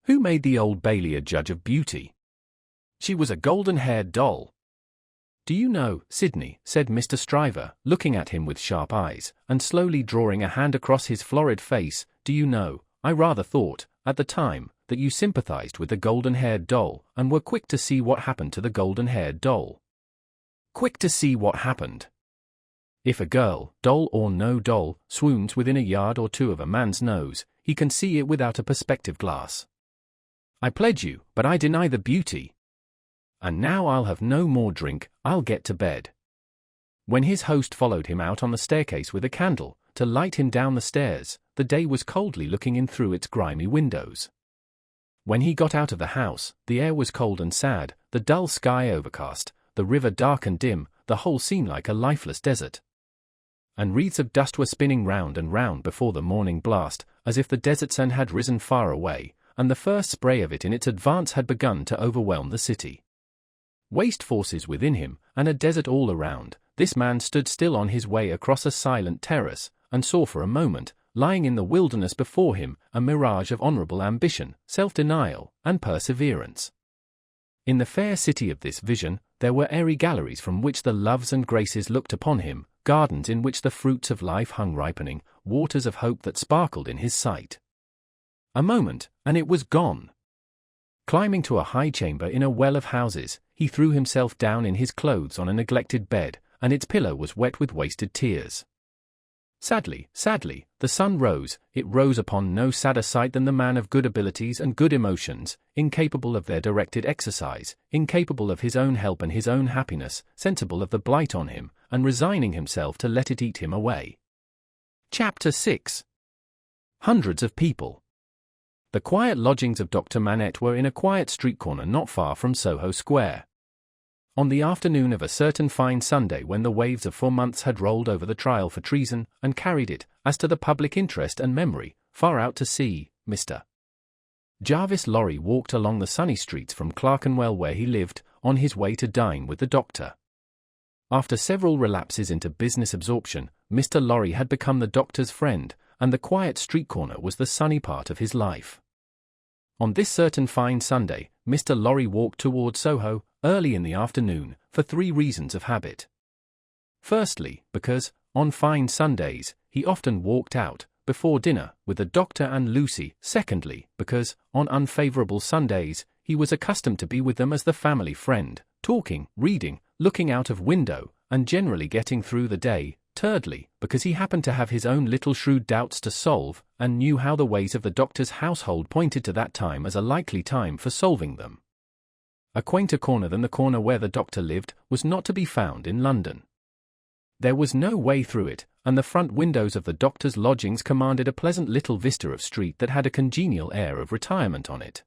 Who made the Old Bailey a judge of beauty? She was a golden-haired doll." "Do you know, Sidney," said Mr. Stryver, looking at him with sharp eyes, and slowly drawing a hand across his florid face, "do you know, I rather thought, at the time, that you sympathized with the golden-haired doll and were quick to see what happened to the golden-haired doll. Quick to see what happened. If a girl, doll or no doll, swoons within a yard or two of a man's nose, he can see it without a perspective glass. I pledge you, but I deny the beauty. And now I'll have no more drink, I'll get to bed. When his host followed him out on the staircase with a candle, to light him down the stairs, the day was coldly looking in through its grimy windows. When he got out of the house, the air was cold and sad, the dull sky overcast, the river dark and dim, the whole scene like a lifeless desert. And wreaths of dust were spinning round and round before the morning blast, as if the desert sun had risen far away, and the first spray of it in its advance had begun to overwhelm the city. Waste forces within him, and a desert all around, this man stood still on his way across a silent terrace, and saw for a moment, lying in the wilderness before him, a mirage of honorable ambition, self-denial, and perseverance. In the fair city of this vision, there were airy galleries from which the loves and graces looked upon him, gardens in which the fruits of life hung ripening, waters of hope that sparkled in his sight. A moment, and it was gone. Climbing to a high chamber in a well of houses, he threw himself down in his clothes on a neglected bed, and its pillow was wet with wasted tears. Sadly, sadly, the sun rose. It rose upon no sadder sight than the man of good abilities and good emotions, incapable of their directed exercise, incapable of his own help and his own happiness, sensible of the blight on him, and resigning himself to let it eat him away. Chapter 6. Hundreds of people. The quiet lodgings of Dr. Manette were in a quiet street corner not far from Soho Square. On the afternoon of a certain fine Sunday when the waves of 4 months had rolled over the trial for treason, and carried it, as to the public interest and memory, far out to sea, Mr. Jarvis Lorry walked along the sunny streets from Clerkenwell where he lived, on his way to dine with the doctor. After several relapses into business absorption, Mr. Lorry had become the doctor's friend, and the quiet street corner was the sunny part of his life. On this certain fine Sunday, Mr. Lorry walked toward Soho, early in the afternoon, for 3 reasons of habit. Firstly, because, on fine Sundays, he often walked out, before dinner, with the doctor and Lucy. Secondly, because, on unfavorable Sundays, he was accustomed to be with them as the family friend, talking, reading, looking out of window, and generally getting through the day. Thirdly, because he happened to have his own little shrewd doubts to solve, and knew how the ways of the doctor's household pointed to that time as a likely time for solving them. A quainter corner than the corner where the doctor lived was not to be found in London. There was no way through it, and the front windows of the doctor's lodgings commanded a pleasant little vista of street that had a congenial air of retirement on it.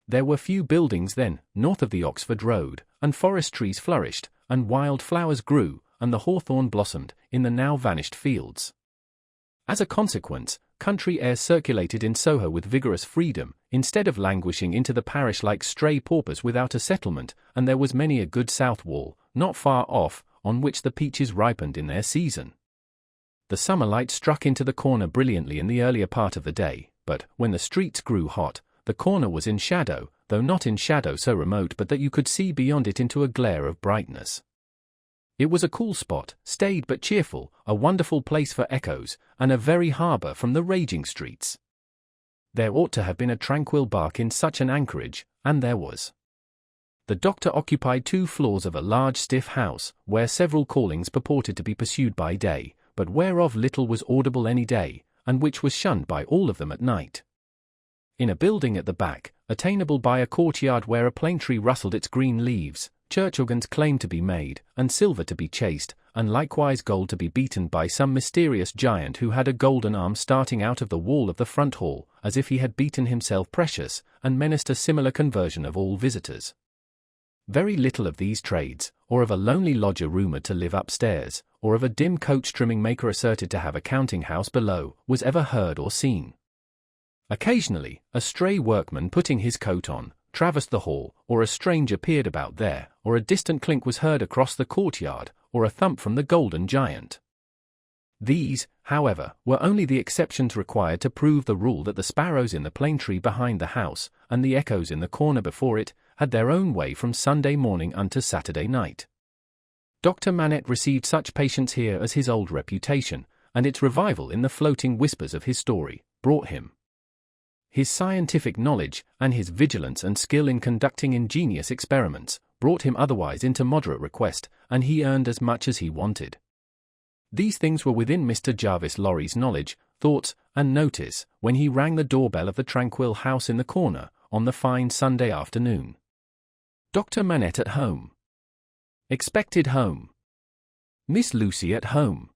There were few buildings then, north of the Oxford Road, and forest trees flourished, and wild flowers grew, and the hawthorn blossomed, in the now vanished fields. As a consequence, country air circulated in Soho with vigorous freedom, instead of languishing into the parish like stray paupers without a settlement, and there was many a good south wall, not far off, on which the peaches ripened in their season. The summer light struck into the corner brilliantly in the earlier part of the day, but, when the streets grew hot, the corner was in shadow, though not in shadow so remote but that you could see beyond it into a glare of brightness. It was a cool spot, staid but cheerful, a wonderful place for echoes, and a very harbour from the raging streets. There ought to have been a tranquil bark in such an anchorage, and there was. The doctor occupied 2 floors of a large stiff house, where several callings purported to be pursued by day, but whereof little was audible any day, and which was shunned by all of them at night. In a building at the back, attainable by a courtyard where a plane tree rustled its green leaves, church organs claimed to be made, and silver to be chased, and likewise gold to be beaten by some mysterious giant who had a golden arm starting out of the wall of the front hall, as if he had beaten himself precious, and menaced a similar conversion of all visitors. Very little of these trades, or of a lonely lodger rumoured to live upstairs, or of a dim coach-trimming maker asserted to have a counting-house below, was ever heard or seen. Occasionally, a stray workman putting his coat on, traversed the hall, or a stranger peered about there, or a distant clink was heard across the courtyard, or a thump from the golden giant. These, however, were only the exceptions required to prove the rule that the sparrows in the plane tree behind the house, and the echoes in the corner before it, had their own way from Sunday morning unto Saturday night. Dr. Manette received such patience here as his old reputation, and its revival in the floating whispers of his story, brought him. his scientific knowledge, and his vigilance and skill in conducting ingenious experiments, brought him otherwise into moderate request, and he earned as much as he wanted. These things were within Mr. Jarvis Lorry's knowledge, thoughts, and notice, when he rang the doorbell of the tranquil house in the corner, on the fine Sunday afternoon. Dr. Manette at home. Expected home. Miss Lucy at home.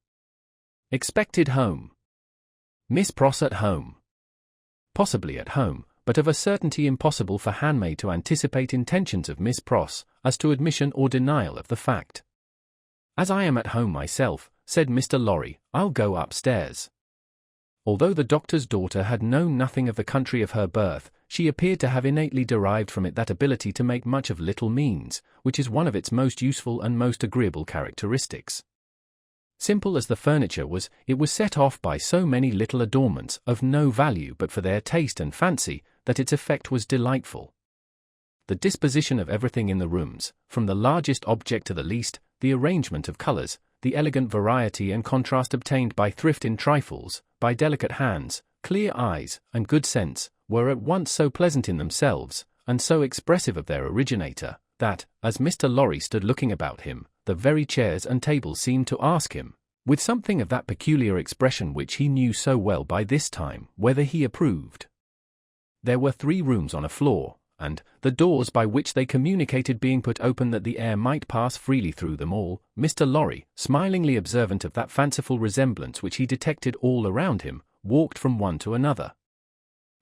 Expected home. Miss Pross at home. Possibly at home, but of a certainty impossible for handmaid to anticipate intentions of Miss Pross, as to admission or denial of the fact. As I am at home myself, said Mr. Lorry, I'll go upstairs. Although the doctor's daughter had known nothing of the country of her birth, she appeared to have innately derived from it that ability to make much of little means, which is one of its most useful and most agreeable characteristics. Simple as the furniture was, it was set off by so many little adornments, of no value but for their taste and fancy, that its effect was delightful. The disposition of everything in the rooms, from the largest object to the least, the arrangement of colours, the elegant variety and contrast obtained by thrift in trifles, by delicate hands, clear eyes, and good sense, were at once so pleasant in themselves, and so expressive of their originator, that, as Mr. Lorry stood looking about him, the very chairs and tables seemed to ask him, with something of that peculiar expression which he knew so well by this time, whether he approved. There were 3 rooms on a floor, and, the doors by which they communicated being put open that the air might pass freely through them all, Mr. Lorry, smilingly observant of that fanciful resemblance which he detected all around him, walked from one to another.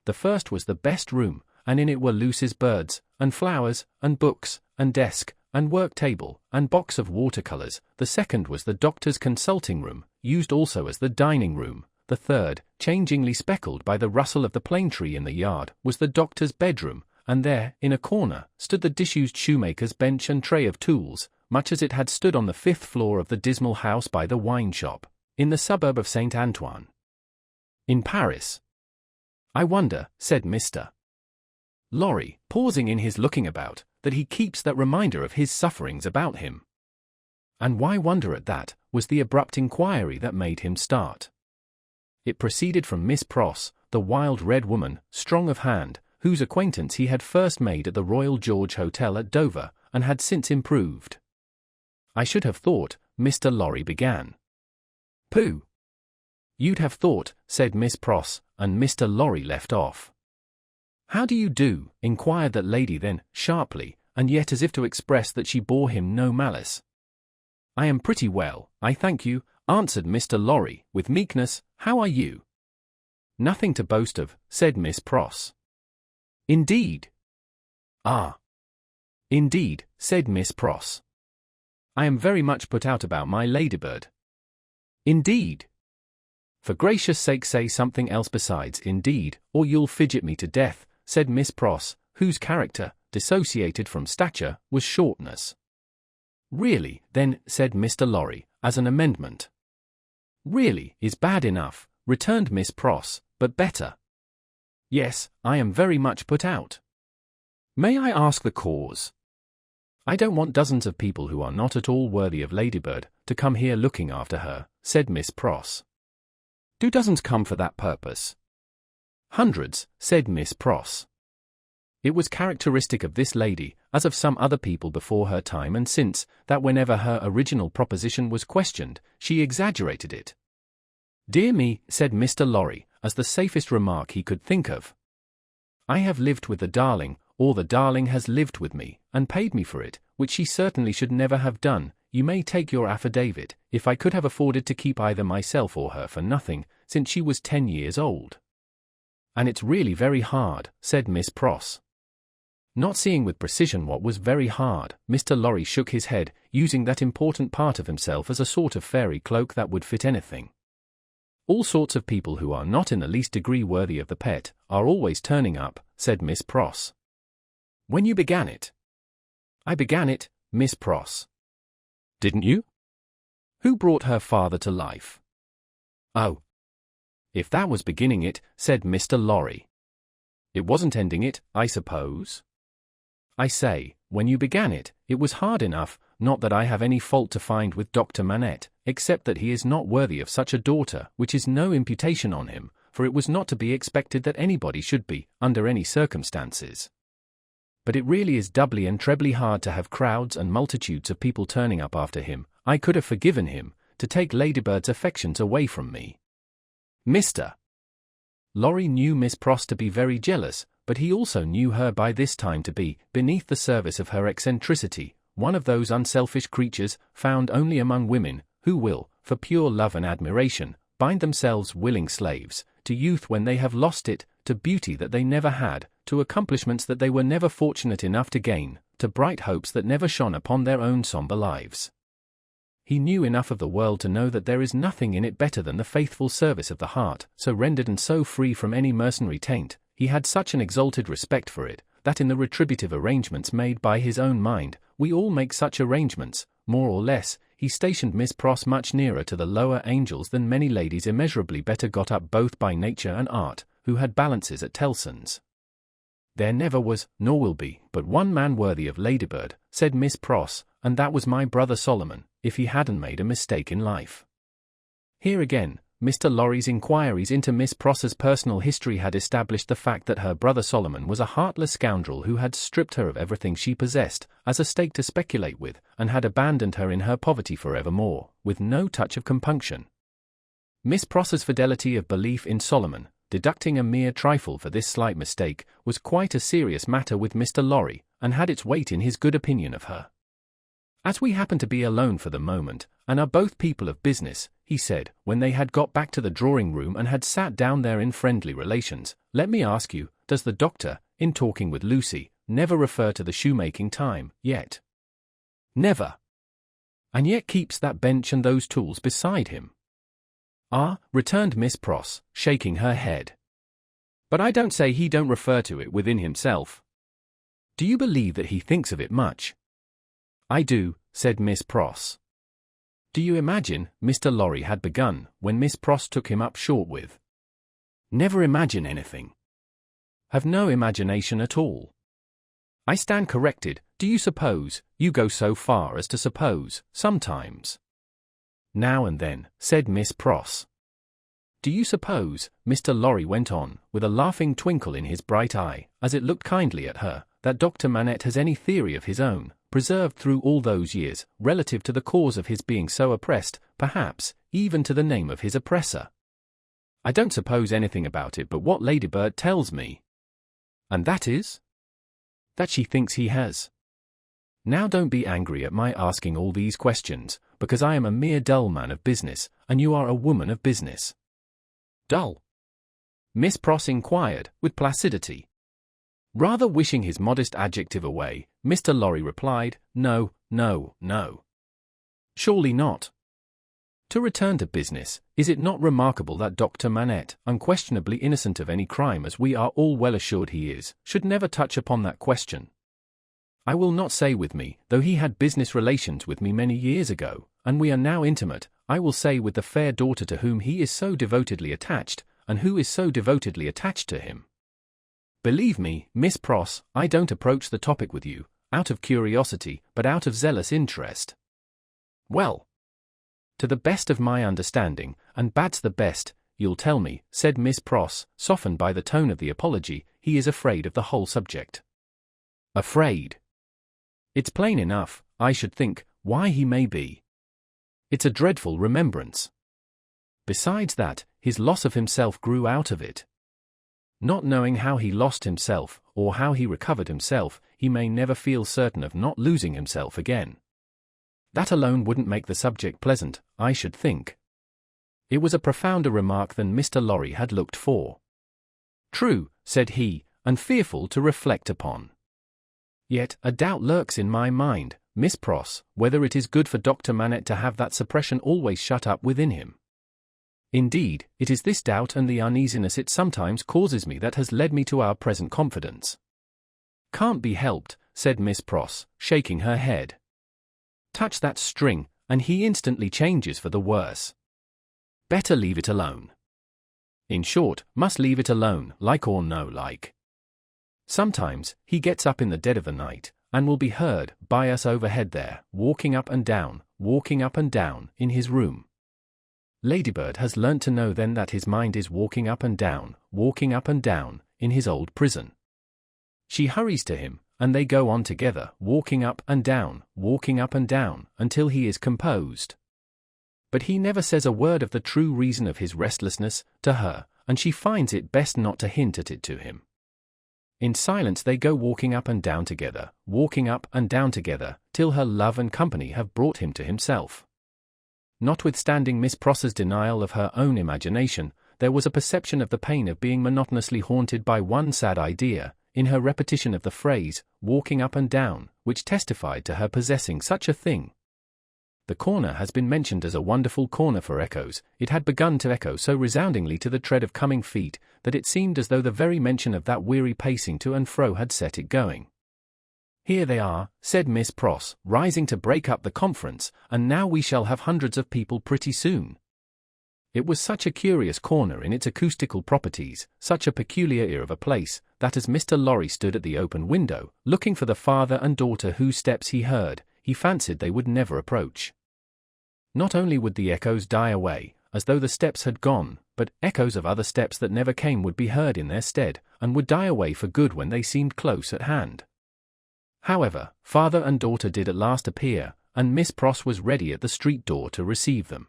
The first was the best room, and in it were Lucy's birds, and flowers, and books, and desk, and work-table, and box of watercolours. The second was the doctor's consulting room, used also as the dining room. The third, changingly speckled by the rustle of the plane tree in the yard, was the doctor's bedroom, and there, in a corner, stood the disused shoemaker's bench and tray of tools, much as it had stood on the 5th floor of the dismal house by the wine-shop, in the suburb of St. Antoine, in Paris. I wonder, said Mr. Lorry, pausing in his looking about, that he keeps that reminder of his sufferings about him. And why wonder at that, was the abrupt inquiry that made him start. It proceeded from Miss Pross, the wild red woman, strong of hand, whose acquaintance he had first made at the Royal George Hotel at Dover, and had since improved. I should have thought, Mr. Lorry began. Pooh! You'd have thought, said Miss Pross, and Mr. Lorry left off. How do you do? Inquired that lady then, sharply, and yet as if to express that she bore him no malice. I am pretty well, I thank you, answered Mr. Lorry, with meekness. How are you? Nothing to boast of, said Miss Pross. Indeed? Ah. Indeed, said Miss Pross. I am very much put out about my ladybird. Indeed? For gracious sake say something else besides indeed, or you'll fidget me to death, said Miss Pross, whose character, dissociated from stature, was shortness. Really, then, said Mr. Lorry, as an amendment. Really, is bad enough, returned Miss Pross, but better. Yes, I am very much put out. May I ask the cause? I don't want dozens of people who are not at all worthy of Ladybird, to come here looking after her, said Miss Pross. Do dozens come for that purpose? Hundreds, said Miss Pross. It was characteristic of this lady, as of some other people before her time and since, that whenever her original proposition was questioned, she exaggerated it. Dear me, said Mr. Lorry, as the safest remark he could think of. I have lived with the darling, or the darling has lived with me, and paid me for it, which she certainly should never have done. You may take your affidavit, if I could have afforded to keep either myself or her for nothing, since she was 10 years old. And it's really very hard, said Miss Pross. Not seeing with precision what was very hard, Mr. Lorry shook his head, using that important part of himself as a sort of fairy cloak that would fit anything. All sorts of people who are not in the least degree worthy of the pet, are always turning up, said Miss Pross. When you began it? I began it, Miss Pross. Didn't you? Who brought her father to life? Oh. If that was beginning it, said Mr. Lorry. It wasn't ending it, I suppose? I say, when you began it, it was hard enough, not that I have any fault to find with Dr. Manette, except that he is not worthy of such a daughter, which is no imputation on him, for it was not to be expected that anybody should be, under any circumstances. But it really is doubly and trebly hard to have crowds and multitudes of people turning up after him. I could have forgiven him, to take Ladybird's affections away from me. Mr. Lorry knew Miss Pross to be very jealous, but he also knew her by this time to be, beneath the surface of her eccentricity, one of those unselfish creatures, found only among women, who will, for pure love and admiration, bind themselves willing slaves, to youth when they have lost it, to beauty that they never had, to accomplishments that they were never fortunate enough to gain, to bright hopes that never shone upon their own sombre lives. He knew enough of the world to know that there is nothing in it better than the faithful service of the heart, so rendered and so free from any mercenary taint. He had such an exalted respect for it, that in the retributive arrangements made by his own mind, we all make such arrangements, more or less, he stationed Miss Pross much nearer to the lower angels than many ladies immeasurably better got up both by nature and art, who had balances at Tellson's. There never was, nor will be, but one man worthy of Ladybird, said Miss Pross, and that was my brother Solomon, if he hadn't made a mistake in life. Here again, Mr. Lorry's inquiries into Miss Pross's personal history had established the fact that her brother Solomon was a heartless scoundrel who had stripped her of everything she possessed, as a stake to speculate with, and had abandoned her in her poverty forevermore, with no touch of compunction. Miss Pross's fidelity of belief in Solomon, deducting a mere trifle for this slight mistake, was quite a serious matter with Mr. Lorry, and had its weight in his good opinion of her. As we happen to be alone for the moment, and are both people of business, he said, when they had got back to the drawing-room and had sat down there in friendly relations, let me ask you, does the doctor, in talking with Lucy, never refer to the shoemaking time, yet? Never. And yet keeps that bench and those tools beside him. Ah, returned Miss Pross, shaking her head. But I don't say he don't refer to it within himself. Do you believe that he thinks of it much? I do, said Miss Pross. Do you imagine, Mr. Lorry had begun, when Miss Pross took him up short with. Never imagine anything. Have no imagination at all. I stand corrected. Do you suppose, you go so far as to suppose, sometimes? Now and then, said Miss Pross. Do you suppose, Mr. Lorry went on, with a laughing twinkle in his bright eye, as it looked kindly at her, that Dr. Manette has any theory of his own, preserved through all those years, relative to the cause of his being so oppressed, perhaps, even to the name of his oppressor? I don't suppose anything about it but what Ladybird tells me. And that is? That she thinks he has. Now don't be angry at my asking all these questions, because I am a mere dull man of business, and you are a woman of business. Dull? Miss Pross inquired, with placidity. Rather wishing his modest adjective away, Mr. Lorry replied, no, no, no. Surely not. To return to business, is it not remarkable that Dr. Manette, unquestionably innocent of any crime as we are all well assured he is, should never touch upon that question? I will not say with me, though he had business relations with me many years ago, and we are now intimate, I will say with the fair daughter to whom he is so devotedly attached, and who is so devotedly attached to him. Believe me, Miss Pross, I don't approach the topic with you, out of curiosity, but out of zealous interest. Well, to the best of my understanding, and that's the best, you'll tell me, said Miss Pross, softened by the tone of the apology, he is afraid of the whole subject. Afraid? It's plain enough, I should think, why he may be. It's a dreadful remembrance. Besides that, his loss of himself grew out of it. Not knowing how he lost himself, or how he recovered himself, he may never feel certain of not losing himself again. That alone wouldn't make the subject pleasant, I should think. It was a profounder remark than Mr. Lorry had looked for. True, said he, and fearful to reflect upon. Yet, a doubt lurks in my mind, Miss Pross, whether it is good for Dr. Manette to have that suppression always shut up within him. Indeed, it is this doubt and the uneasiness it sometimes causes me that has led me to our present confidence. Can't be helped, said Miss Pross, shaking her head. Touch that string, and he instantly changes for the worse. Better leave it alone. In short, must leave it alone, like or no like. Sometimes, he gets up in the dead of the night, and will be heard, by us overhead there, walking up and down, in his room. Ladybird has learnt to know then that his mind is walking up and down, in his old prison. She hurries to him, and they go on together, walking up and down, until he is composed. But he never says a word of the true reason of his restlessness to her, and she finds it best not to hint at it to him. In silence they go walking up and down together, till her love and company have brought him to himself. Notwithstanding Miss Pross's denial of her own imagination, there was a perception of the pain of being monotonously haunted by one sad idea, in her repetition of the phrase, walking up and down, which testified to her possessing such a thing. The corner has been mentioned as a wonderful corner for echoes. It had begun to echo so resoundingly to the tread of coming feet, that it seemed as though the very mention of that weary pacing to and fro had set it going. "Here they are," said Miss Pross, rising to break up the conference, "and now we shall have hundreds of people pretty soon." It was such a curious corner in its acoustical properties, such a peculiar ear of a place, that as Mr. Lorry stood at the open window, looking for the father and daughter whose steps he heard, he fancied they would never approach. Not only would the echoes die away, as though the steps had gone, but echoes of other steps that never came would be heard in their stead, and would die away for good when they seemed close at hand. However, father and daughter did at last appear, and Miss Pross was ready at the street door to receive them.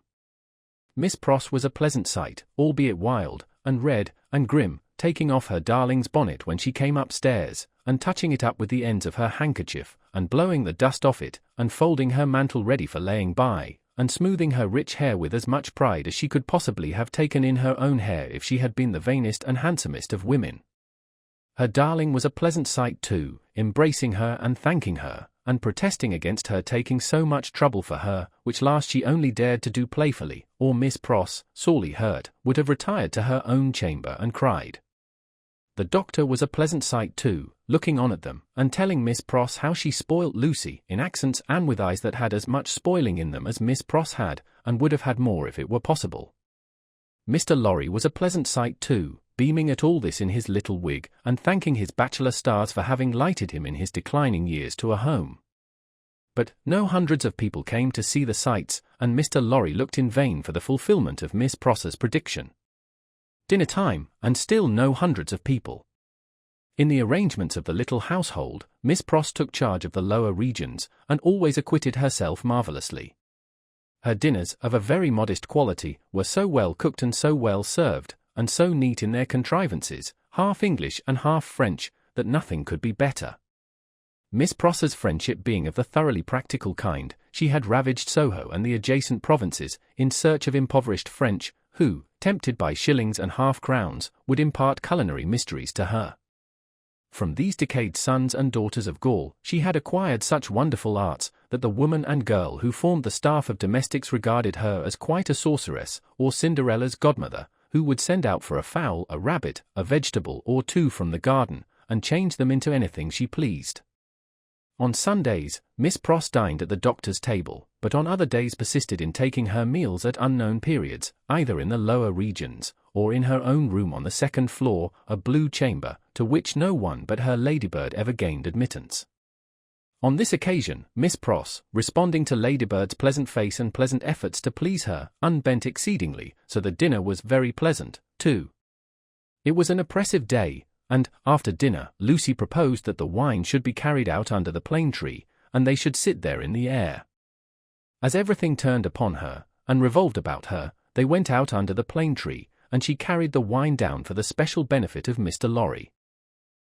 Miss Pross was a pleasant sight, albeit wild, and red, and grim, taking off her darling's bonnet when she came upstairs, and touching it up with the ends of her handkerchief, and blowing the dust off it, and folding her mantle ready for laying by, and smoothing her rich hair with as much pride as she could possibly have taken in her own hair if she had been the vainest and handsomest of women. Her darling was a pleasant sight too, embracing her and thanking her, and protesting against her taking so much trouble for her, which last she only dared to do playfully, or Miss Pross, sorely hurt, would have retired to her own chamber and cried. The doctor was a pleasant sight too, looking on at them, and telling Miss Pross how she spoilt Lucy, in accents and with eyes that had as much spoiling in them as Miss Pross had, and would have had more if it were possible. Mr. Lorry was a pleasant sight too, beaming at all this in his little wig, and thanking his bachelor stars for having lighted him in his declining years to a home. But no hundreds of people came to see the sights, and Mr. Lorry looked in vain for the fulfillment of Miss Pross's prediction. Dinner time, and still no hundreds of people. In the arrangements of the little household, Miss Pross took charge of the lower regions, and always acquitted herself marvellously. Her dinners, of a very modest quality, were so well cooked and so well served, and so neat in their contrivances, half English and half French, that nothing could be better. Miss Pross's friendship being of the thoroughly practical kind, she had ravaged Soho and the adjacent provinces, in search of impoverished French, who, tempted by shillings and half-crowns, would impart culinary mysteries to her. From these decayed sons and daughters of Gaul, she had acquired such wonderful arts, that the woman and girl who formed the staff of domestics regarded her as quite a sorceress, or Cinderella's godmother, who would send out for a fowl, a rabbit, a vegetable or two from the garden, and change them into anything she pleased. On Sundays, Miss Pross dined at the doctor's table, but on other days persisted in taking her meals at unknown periods, either in the lower regions, or in her own room on the second floor, a blue chamber, to which no one but her Ladybird ever gained admittance. On this occasion, Miss Pross, responding to Ladybird's pleasant face and pleasant efforts to please her, unbent exceedingly, so the dinner was very pleasant, too. It was an oppressive day, and, after dinner, Lucy proposed that the wine should be carried out under the plane tree, and they should sit there in the air. As everything turned upon her, and revolved about her, they went out under the plane tree, and she carried the wine down for the special benefit of Mr. Lorry.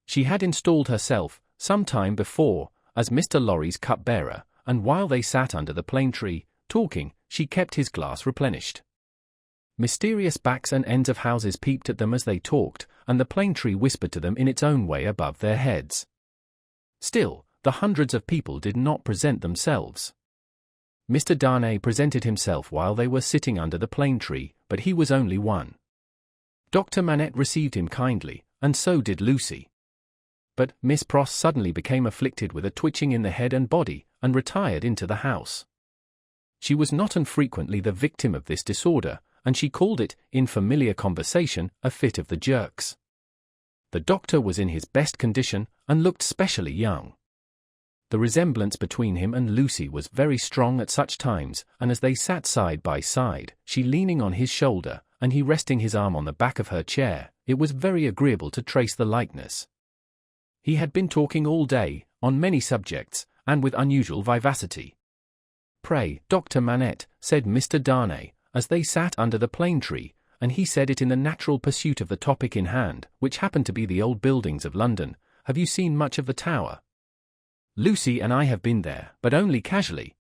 She had installed herself, some time before, as Mr. Lorry's cup-bearer, and while they sat under the plane tree, talking, she kept his glass replenished. Mysterious backs and ends of houses peeped at them as they talked, and the plane tree whispered to them in its own way above their heads. Still, the hundreds of people did not present themselves. Mr. Darnay presented himself while they were sitting under the plane tree, but he was only one. Dr. Manette received him kindly, and so did Lucy. But Miss Pross suddenly became afflicted with a twitching in the head and body, and retired into the house. She was not unfrequently the victim of this disorder, and she called it, in familiar conversation, a fit of the jerks. The doctor was in his best condition, and looked specially young. The resemblance between him and Lucy was very strong at such times, and as they sat side by side, she leaning on his shoulder, and he resting his arm on the back of her chair, it was very agreeable to trace the likeness. He had been talking all day, on many subjects, and with unusual vivacity. "Pray, Dr. Manette," said Mr. Darnay, as they sat under the plane tree, and he said it in the natural pursuit of the topic in hand, which happened to be the old buildings of London, "have you seen much of the Tower?" "Lucy and I have been there, but only casually.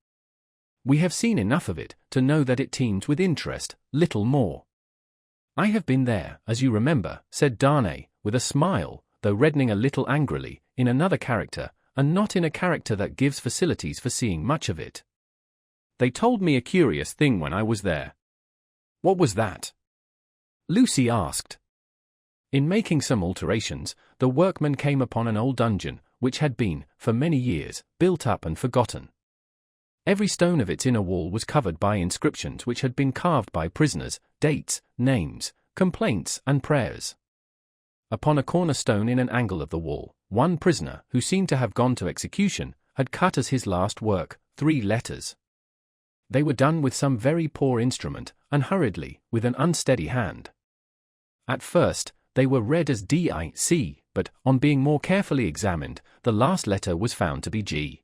We have seen enough of it to know that it teems with interest, little more." "I have been there, as you remember," said Darnay, with a smile, though reddening a little angrily, in another character, and not in a character that gives facilities for seeing much of it. "They told me a curious thing when I was there." "What was that?" Lucy asked. In making some alterations, the workmen came upon an old dungeon, which had been, for many years, built up and forgotten. Every stone of its inner wall was covered by inscriptions which had been carved by prisoners, dates, names, complaints, and prayers. Upon a cornerstone in an angle of the wall, one prisoner, who seemed to have gone to execution, had cut as his last work 3 letters. They were done with some very poor instrument, and hurriedly, with an unsteady hand. At first, they were read as D-I-C, but, on being more carefully examined, the last letter was found to be G.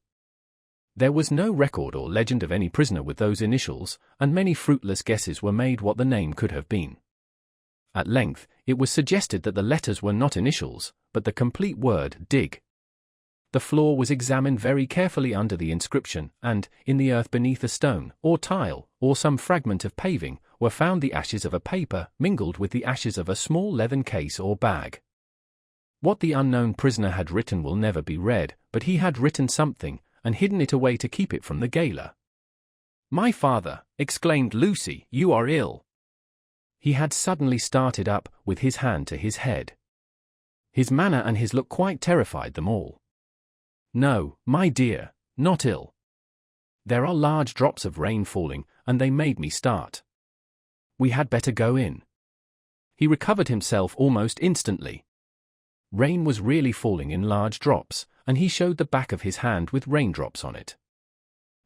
There was no record or legend of any prisoner with those initials, and many fruitless guesses were made what the name could have been. At length, it was suggested that the letters were not initials, but the complete word dig. The floor was examined very carefully under the inscription, and, in the earth beneath a stone, or tile, or some fragment of paving, were found the ashes of a paper, mingled with the ashes of a small leathern case or bag. What the unknown prisoner had written will never be read, but he had written something, and hidden it away to keep it from the gaoler. "My father," exclaimed Lucy, "you are ill." He had suddenly started up, with his hand to his head. His manner and his look quite terrified them all. "No, my dear, not ill. There are large drops of rain falling, and they made me start. We had better go in." He recovered himself almost instantly. Rain was really falling in large drops, and he showed the back of his hand with raindrops on it.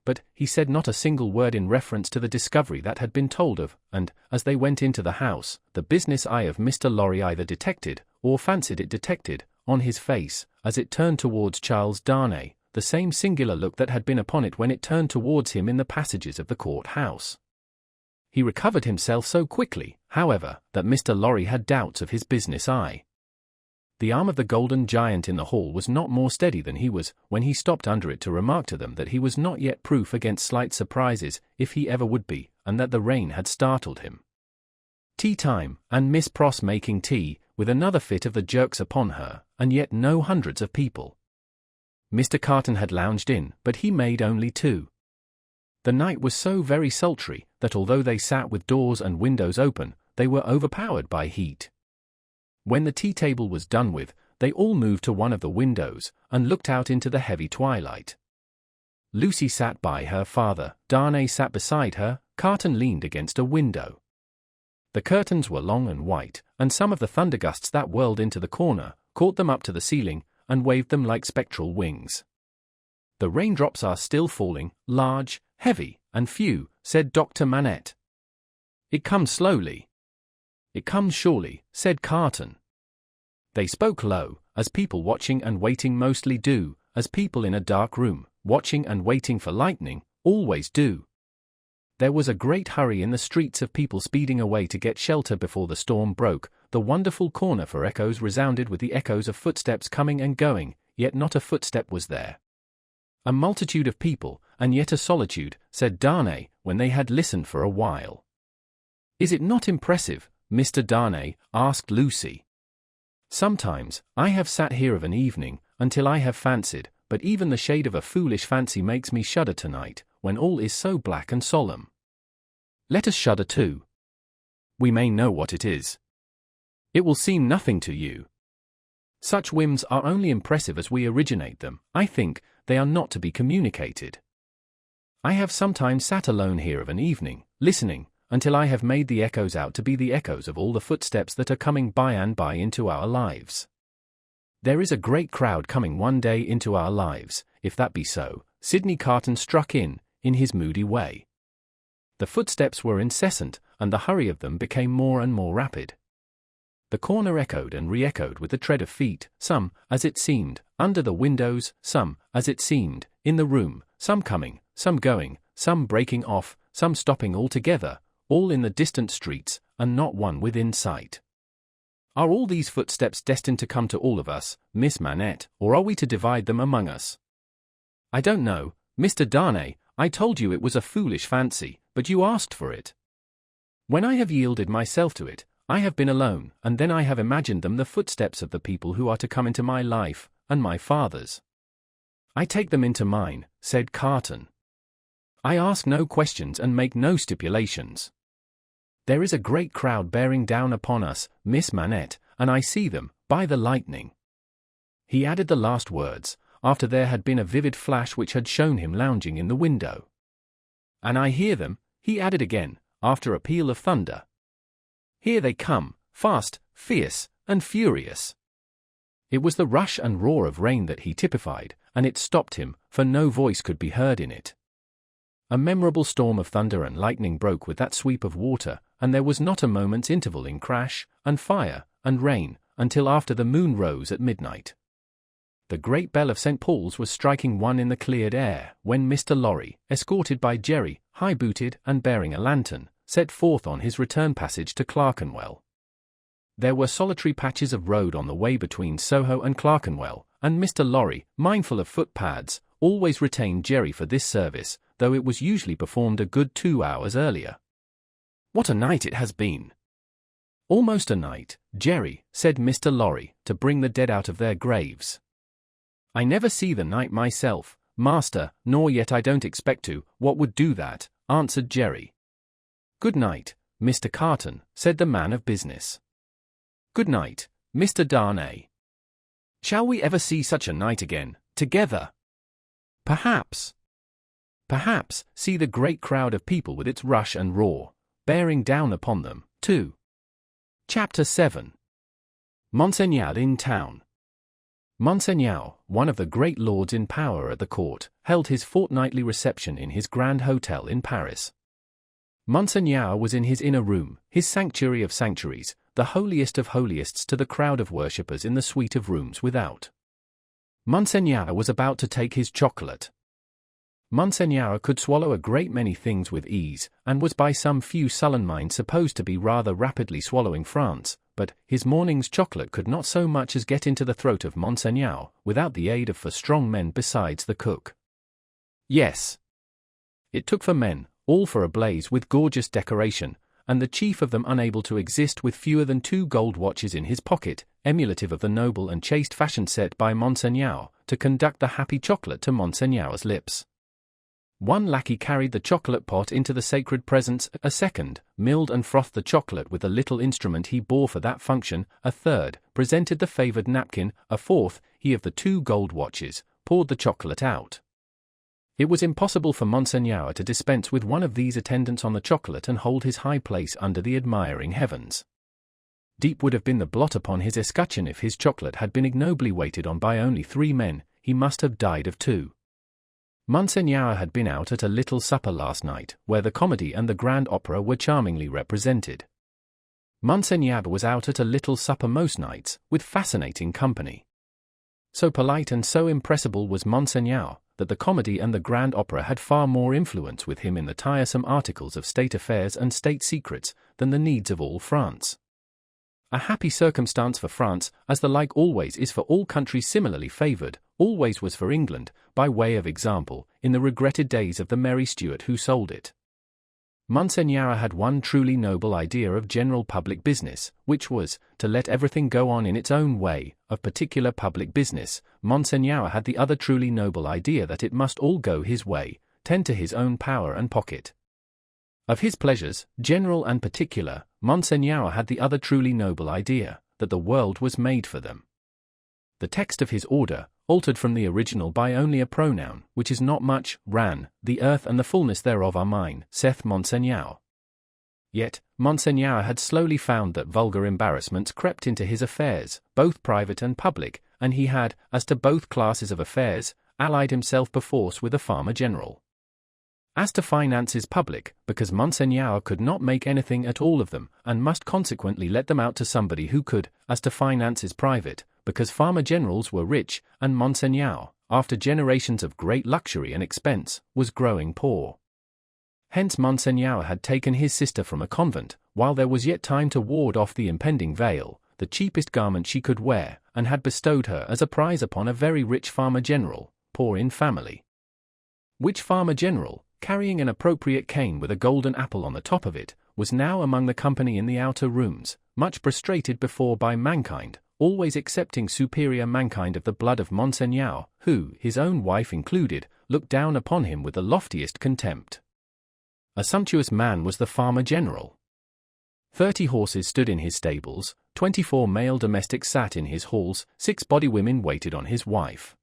But he said not a single word in reference to the discovery that had been told of, and, as they went into the house, the business eye of Mr. Lorry either detected, or fancied it detected, on his face, as it turned towards Charles Darnay, the same singular look that had been upon it when it turned towards him in the passages of the court-house. He recovered himself so quickly, however, that Mr. Lorry had doubts of his business eye. The arm of the golden giant in the hall was not more steady than he was, when he stopped under it to remark to them that he was not yet proof against slight surprises, if he ever would be, and that the rain had startled him. Tea time, and Miss Pross making tea, with another fit of the jerks upon her, and yet no hundreds of people. Mr. Carton had lounged in, but he made only 2. The night was so very sultry, that although they sat with doors and windows open, they were overpowered by heat. When the tea-table was done with, they all moved to one of the windows, and looked out into the heavy twilight. Lucy sat by her father, Darnay sat beside her, Carton leaned against a window. The curtains were long and white, and some of the thundergusts that whirled into the corner, caught them up to the ceiling, and waved them like spectral wings. "The raindrops are still falling, large, heavy, and few," said Dr. Manette. "It comes slowly." "It comes surely," said Carton. They spoke low, as people watching and waiting mostly do, as people in a dark room, watching and waiting for lightning, always do. There was a great hurry in the streets of people speeding away to get shelter before the storm broke. The wonderful corner for echoes resounded with the echoes of footsteps coming and going, yet not a footstep was there. "A multitude of people, and yet a solitude," said Darnay, when they had listened for a while. "Is it not impressive, Mr. Darnay?" asked Lucy. "Sometimes, I have sat here of an evening, until I have fancied, but even the shade of a foolish fancy makes me shudder tonight, when all is so black and solemn. Let us shudder too. We may know what it is. It will seem nothing to you. Such whims are only impressive as we originate them. I think they are not to be communicated. I have sometimes sat alone here of an evening, listening, until I have made the echoes out to be the echoes of all the footsteps that are coming by and by into our lives. There is a great crowd coming one day into our lives. if that be so, Sidney Carton struck in his moody way. The footsteps were incessant, and the hurry of them became more and more rapid. The corner echoed and re-echoed with the tread of feet, some, as it seemed, under the windows, some, as it seemed, in the room, some coming, some going, some breaking off, some stopping altogether, all in the distant streets, and not one within sight. Are all these footsteps destined to come to all of us, Miss Manette, or are we to divide them among us? I don't know, Mr. Darnay. I told you it was a foolish fancy, but you asked for it. When I have yielded myself to it, I have been alone, and then I have imagined them the footsteps of the people who are to come into my life, and my father's. I take them into mine, said Carton. I ask no questions and make no stipulations. There is a great crowd bearing down upon us, Miss Manette, and I see them, by the lightning. He added the last words, after there had been a vivid flash which had shown him lounging in the window. And I hear them, he added again, after a peal of thunder. Here they come, fast, fierce, and furious. It was the rush and roar of rain that he typified, and it stopped him, for no voice could be heard in it. A memorable storm of thunder and lightning broke with that sweep of water, and there was not a moment's interval in crash, and fire, and rain, until after the moon rose at midnight. The great bell of St. Paul's was striking one in the cleared air, when Mr. Lorry, escorted by Jerry, high-booted and bearing a lantern, set forth on his return passage to Clerkenwell. There were solitary patches of road on the way between Soho and Clerkenwell, and Mr. Lorry, mindful of footpads, always retained Jerry for this service, though it was usually performed a good 2 hours earlier. What a night it has been! Almost a night, Jerry, said Mr. Lorry, to bring the dead out of their graves. I never see the night myself, master, nor yet I don't expect to. What would do that? Answered Jerry. Good night, Mr. Carton, said the man of business. Good night, Mr. Darnay. Shall we ever see such a night again, together? Perhaps. Perhaps, see the great crowd of people with its rush and roar, bearing down upon them, too. Chapter 7. Monseigneur in town. Monseigneur, one of the great lords in power at the court, held his fortnightly reception in his grand hotel in Paris. Monseigneur was in his inner room, his sanctuary of sanctuaries, the holiest of holiests to the crowd of worshippers in the suite of rooms without. Monseigneur was about to take his chocolate. Monseigneur could swallow a great many things with ease, and was by some few sullen minds supposed to be rather rapidly swallowing France, but his morning's chocolate could not so much as get into the throat of Monseigneur, without the aid of 4 strong men besides the cook. Yes. It took 4 men, all for ablaze with gorgeous decoration, and the chief of them unable to exist with fewer than 2 gold watches in his pocket, emulative of the noble and chaste fashion set by Monseigneur, to conduct the happy chocolate to Monseigneur's lips. 1 lackey carried the chocolate pot into the sacred presence, a 2nd milled and frothed the chocolate with the little instrument he bore for that function, a 3rd presented the favoured napkin, a 4th, he of the 2 gold watches, poured the chocolate out. It was impossible for Monseigneur to dispense with one of these attendants on the chocolate and hold his high place under the admiring heavens. Deep would have been the blot upon his escutcheon if his chocolate had been ignobly waited on by only 3 men, he must have died of 2. Monseigneur had been out at a little supper last night, where the comedy and the grand opera were charmingly represented. Monseigneur was out at a little supper most nights, with fascinating company. So polite and so impressible was Monseigneur, that the comedy and the grand opera had far more influence with him in the tiresome articles of state affairs and state secrets, than the needs of all France. A happy circumstance for France, as the like always is for all countries similarly favoured, always was for England, by way of example, in the regretted days of the merry Stuart who sold it. Monseigneur had one truly noble idea of general public business, which was, to let everything go on in its own way. Of particular public business, Monseigneur had the other truly noble idea that it must all go his way, tend to his own power and pocket. Of his pleasures, general and particular, Monseigneur had the other truly noble idea, that the world was made for them. The text of his order, altered from the original by only a pronoun, which is not much, ran, "The earth and the fullness thereof are mine," saith Monseigneur. Yet, Monseigneur had slowly found that vulgar embarrassments crept into his affairs, both private and public, and he had, as to both classes of affairs, allied himself perforce with a farmer general. As to finances public, because Monseigneur could not make anything at all of them, and must consequently let them out to somebody who could. As to finances private, because farmer generals were rich, and Monseigneur, after generations of great luxury and expense, was growing poor. Hence Monseigneur had taken his sister from a convent, while there was yet time to ward off the impending veil, the cheapest garment she could wear, and had bestowed her as a prize upon a very rich farmer general, poor in family. Which farmer general, carrying an appropriate cane with a golden apple on the top of it, was now among the company in the outer rooms, much prostrated before by mankind, always excepting superior mankind of the blood of Monseigneur, who, his own wife included, looked down upon him with the loftiest contempt. A sumptuous man was the farmer general. 30 horses stood in his stables, 24 male domestics sat in his halls, 6 body women waited on his wife.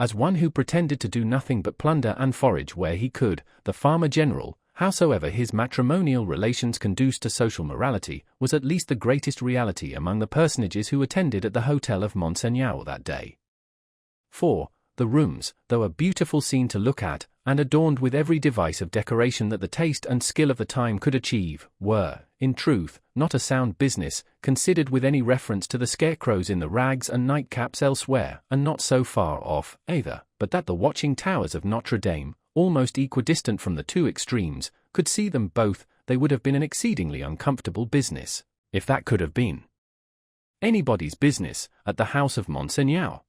As one who pretended to do nothing but plunder and forage where he could, the farmer general, howsoever his matrimonial relations conduced to social morality, was at least the greatest reality among the personages who attended at the hotel of Monseigneur that day. For the rooms, though a beautiful scene to look at, and adorned with every device of decoration that the taste and skill of the time could achieve, were, in truth, not a sound business, considered with any reference to the scarecrows in the rags and nightcaps elsewhere, and not so far off, either, but that the watching towers of Notre Dame, almost equidistant from the two extremes, could see them both. They would have been an exceedingly uncomfortable business, if that could have been anybody's business, at the house of Monseigneur.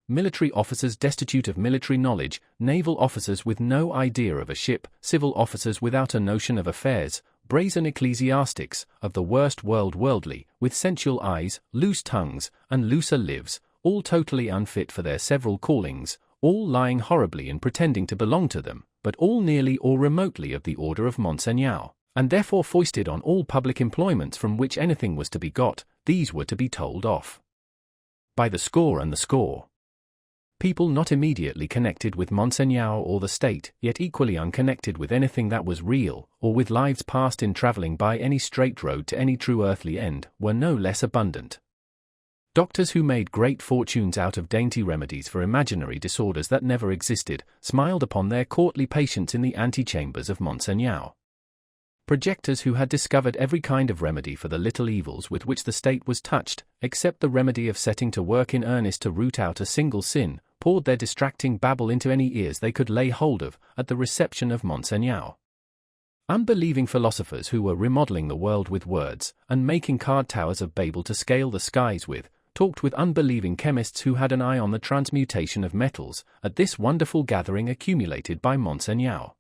Military officers destitute of military knowledge, naval officers with no idea of a ship, civil officers without a notion of affairs, brazen ecclesiastics, of the worst worldly, with sensual eyes, loose tongues, and looser lives, all totally unfit for their several callings, all lying horribly in pretending to belong to them, but all nearly or remotely of the order of Monseigneur, and therefore foisted on all public employments from which anything was to be got. These were to be told off by the score and the score. People not immediately connected with Monseigneur or the state, yet equally unconnected with anything that was real, or with lives passed in travelling by any straight road to any true earthly end, were no less abundant. Doctors who made great fortunes out of dainty remedies for imaginary disorders that never existed, smiled upon their courtly patients in the antechambers of Monseigneur. Projectors who had discovered every kind of remedy for the little evils with which the state was touched, except the remedy of setting to work in earnest to root out a single sin, poured their distracting babble into any ears they could lay hold of, at the reception of Monseigneur. Unbelieving philosophers who were remodeling the world with words, and making card towers of Babel to scale the skies with, talked with unbelieving chemists who had an eye on the transmutation of metals, at this wonderful gathering accumulated by Monseigneur.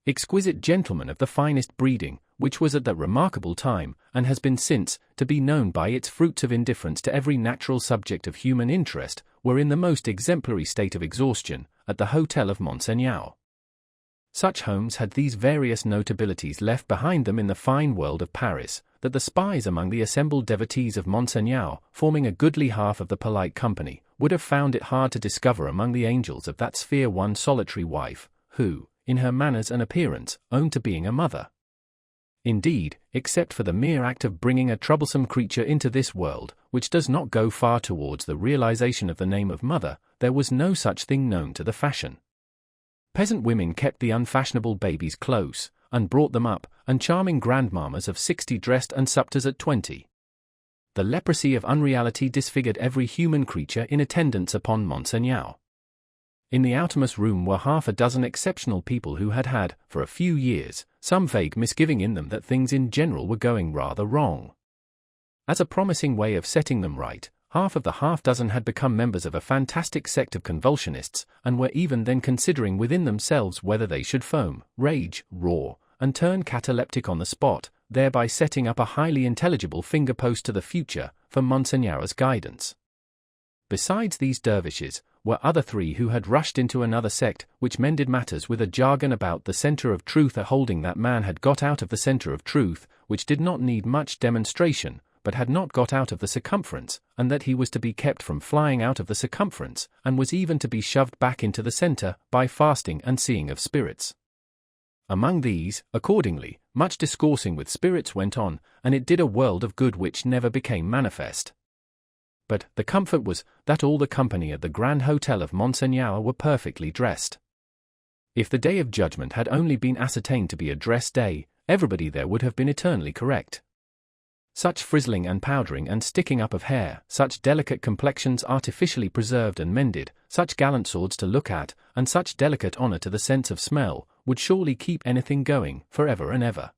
Exquisite gentlemen of the finest breeding, which was at that remarkable time, and has been since, to be known by its fruits of indifference to every natural subject of human interest, were in the most exemplary state of exhaustion, at the hotel of Monseigneur. Such homes had these various notabilities left behind them in the fine world of Paris, that the spies among the assembled devotees of Monseigneur, forming a goodly half of the polite company, would have found it hard to discover among the angels of that sphere one solitary wife, who, in her manners and appearance, owned to being a mother. Indeed, except for the mere act of bringing a troublesome creature into this world, which does not go far towards the realization of the name of mother, there was no such thing known to the fashion. Peasant women kept the unfashionable babies close, and brought them up, and charming grandmammas of 60 dressed and supped as at 20. The leprosy of unreality disfigured every human creature in attendance upon Monseigneur. In the outermost room were half a dozen exceptional people who had had, for a few years, some vague misgiving in them that things in general were going rather wrong. As a promising way of setting them right, half of the half-dozen had become members of a fantastic sect of convulsionists, and were even then considering within themselves whether they should foam, rage, roar, and turn cataleptic on the spot, thereby setting up a highly intelligible finger-post to the future, for Monseigneur's guidance. Besides these dervishes, were other 3 who had rushed into another sect, which mended matters with a jargon about the centre of truth, a holding that man had got out of the centre of truth, which did not need much demonstration, but had not got out of the circumference, and that he was to be kept from flying out of the circumference, and was even to be shoved back into the centre, by fasting and seeing of spirits. Among these, accordingly, much discoursing with spirits went on, and it did a world of good which never became manifest. But the comfort was that all the company at the Grand Hotel of Monseigneur were perfectly dressed. If the Day of Judgment had only been ascertained to be a dress day, everybody there would have been eternally correct. Such frizzling and powdering and sticking up of hair, such delicate complexions artificially preserved and mended, such gallant swords to look at, and such delicate honor to the sense of smell, would surely keep anything going, forever and ever.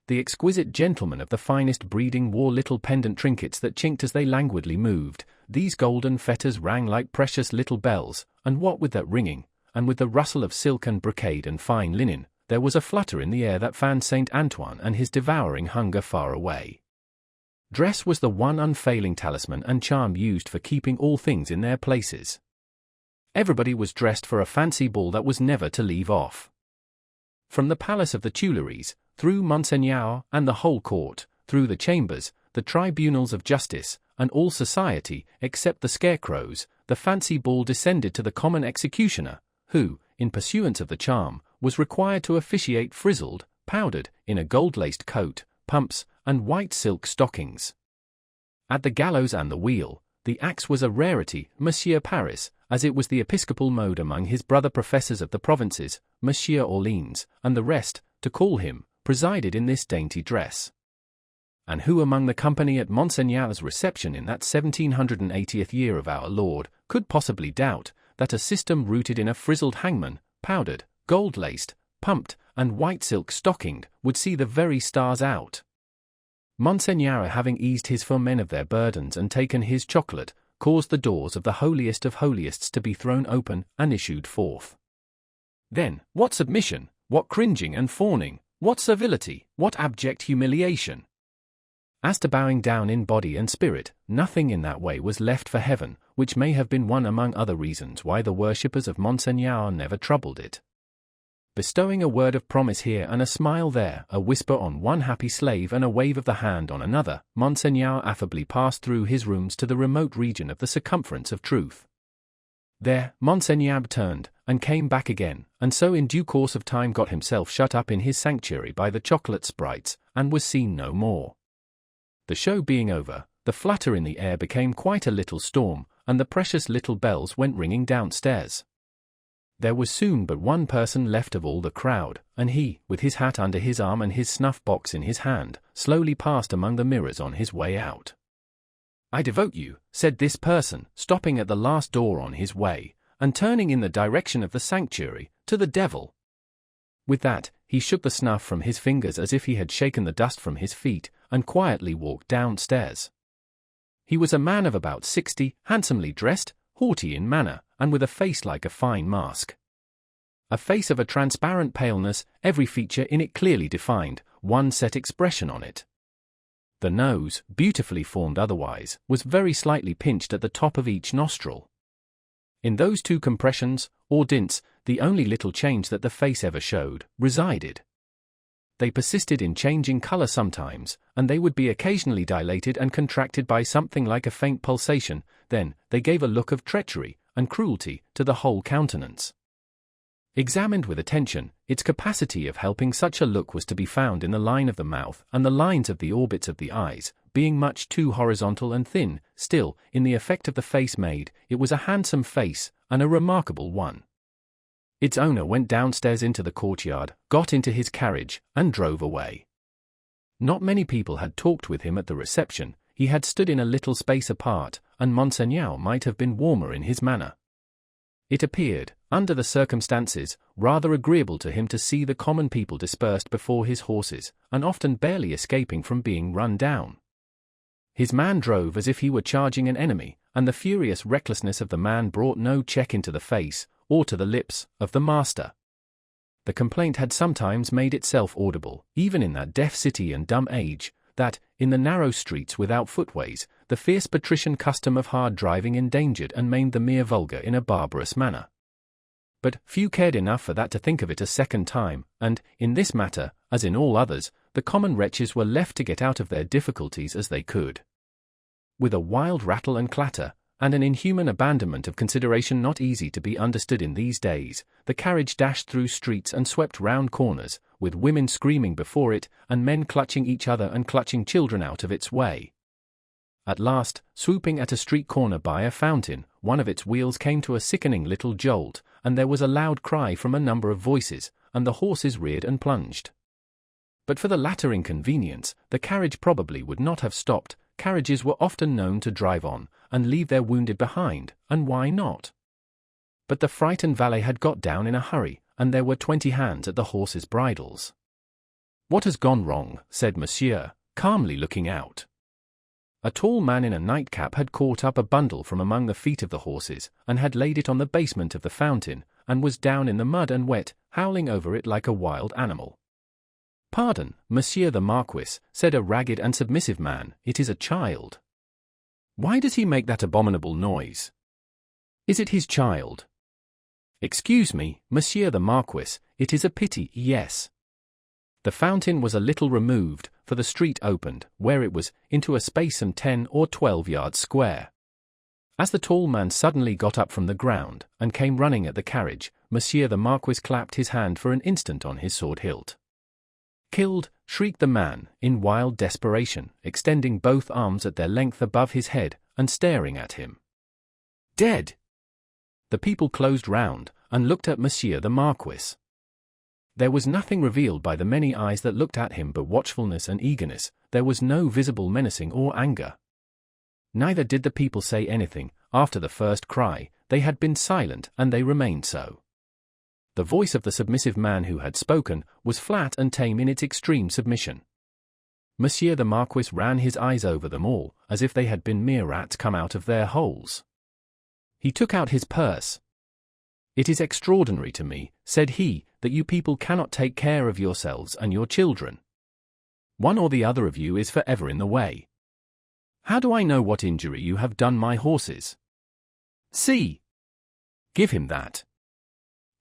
The exquisite gentlemen of the finest breeding wore little pendant trinkets that chinked as they languidly moved. These golden fetters rang like precious little bells, and what with that ringing, and with the rustle of silk and brocade and fine linen, there was a flutter in the air that fanned Saint Antoine and his devouring hunger far away. Dress was the one unfailing talisman and charm used for keeping all things in their places. Everybody was dressed for a fancy ball that was never to leave off. From the Palace of the Tuileries, through Monseigneur and the whole court, through the chambers, the tribunals of justice, and all society, except the scarecrows, the fancy ball descended to the common executioner, who, in pursuance of the charm, was required to officiate frizzled, powdered, in a gold-laced coat, pumps, and white silk stockings. At the gallows and the wheel, the axe was a rarity, Monsieur Paris, as it was the episcopal mode among his brother professors of the provinces, Monsieur Orleans, and the rest, to call him, presided in this dainty dress. And who among the company at Monseigneur's reception in that 1780th year of our Lord, could possibly doubt, that a system rooted in a frizzled hangman, powdered, gold-laced, pumped, and white silk stockinged, would see the very stars out? Monseigneur, having eased his foemen of their burdens and taken his chocolate, caused the doors of the holiest of holiest to be thrown open, and issued forth. Then, what submission, what cringing and fawning, what servility, what abject humiliation! As to bowing down in body and spirit, nothing in that way was left for heaven, which may have been one among other reasons why the worshippers of Monseigneur never troubled it. Bestowing a word of promise here and a smile there, a whisper on one happy slave and a wave of the hand on another, Monseigneur affably passed through his rooms to the remote region of the circumference of truth. There, Monseigneur turned, and came back again, and so in due course of time got himself shut up in his sanctuary by the chocolate sprites, and was seen no more. The show being over, the flutter in the air became quite a little storm, and the precious little bells went ringing downstairs. There was soon but one person left of all the crowd, and he, with his hat under his arm and his snuff-box in his hand, slowly passed among the mirrors on his way out. "I devote you," said this person, stopping at the last door on his way, and turning in the direction of the sanctuary, "to the devil." With that, he shook the snuff from his fingers as if he had shaken the dust from his feet, and quietly walked downstairs. He was a man of about 60, handsomely dressed, haughty in manner, and with a face like a fine mask. A face of a transparent paleness, every feature in it clearly defined, one set expression on it. The nose, beautifully formed otherwise, was very slightly pinched at the top of each nostril. In those two compressions, or dints, the only little change that the face ever showed, resided. They persisted in changing color sometimes, and they would be occasionally dilated and contracted by something like a faint pulsation, then they gave a look of treachery and cruelty to the whole countenance. Examined with attention, its capacity of helping such a look was to be found in the line of the mouth and the lines of the orbits of the eyes, being much too horizontal and thin. Still, in the effect of the face made, it was a handsome face, and a remarkable one. Its owner went downstairs into the courtyard, got into his carriage, and drove away. Not many people had talked with him at the reception. He had stood in a little space apart, and Monseigneur might have been warmer in his manner. It appeared, under the circumstances, rather agreeable to him to see the common people dispersed before his horses, and often barely escaping from being run down. His man drove as if he were charging an enemy, and the furious recklessness of the man brought no check into the face, or to the lips, of the master. The complaint had sometimes made itself audible, even in that deaf city and dumb age, that, in the narrow streets without footways, the fierce patrician custom of hard driving endangered and maimed the mere vulgar in a barbarous manner. But few cared enough for that to think of it a second time, and, in this matter, as in all others, the common wretches were left to get out of their difficulties as they could. With a wild rattle and clatter, and an inhuman abandonment of consideration not easy to be understood in these days, the carriage dashed through streets and swept round corners, with women screaming before it, and men clutching each other and clutching children out of its way. At last, swooping at a street corner by a fountain, one of its wheels came to a sickening little jolt, and there was a loud cry from a number of voices, and the horses reared and plunged. But for the latter inconvenience, the carriage probably would not have stopped. Carriages were often known to drive on, and leave their wounded behind, and why not? But the frightened valet had got down in a hurry, and there were 20 hands at the horses' bridles. "What has gone wrong?" said Monsieur, calmly looking out. A tall man in a nightcap had caught up a bundle from among the feet of the horses, and had laid it on the basement of the fountain, and was down in the mud and wet, howling over it like a wild animal. "Pardon, Monsieur the Marquis," said a ragged and submissive man, "it is a child." "Why does he make that abominable noise?" "Is it his child?" "Excuse me, Monsieur the Marquis, it is a pity, yes." The fountain was a little removed, for the street opened, where it was, into a space some 10 or 12 yards square. As the tall man suddenly got up from the ground, and came running at the carriage, Monsieur the Marquis clapped his hand for an instant on his sword hilt. "Killed!" shrieked the man, in wild desperation, extending both arms at their length above his head, and staring at him. "Dead!" The people closed round, and looked at Monsieur the Marquis. There was nothing revealed by the many eyes that looked at him but watchfulness and eagerness. There was no visible menacing or anger. Neither did the people say anything. After the first cry, they had been silent, and they remained so. The voice of the submissive man who had spoken was flat and tame in its extreme submission. Monsieur the Marquis ran his eyes over them all, as if they had been mere rats come out of their holes. He took out his purse. "It is extraordinary to me," said he, "that you people cannot take care of yourselves and your children. One or the other of you is forever in the way. How do I know what injury you have done my horses? See! Give him that."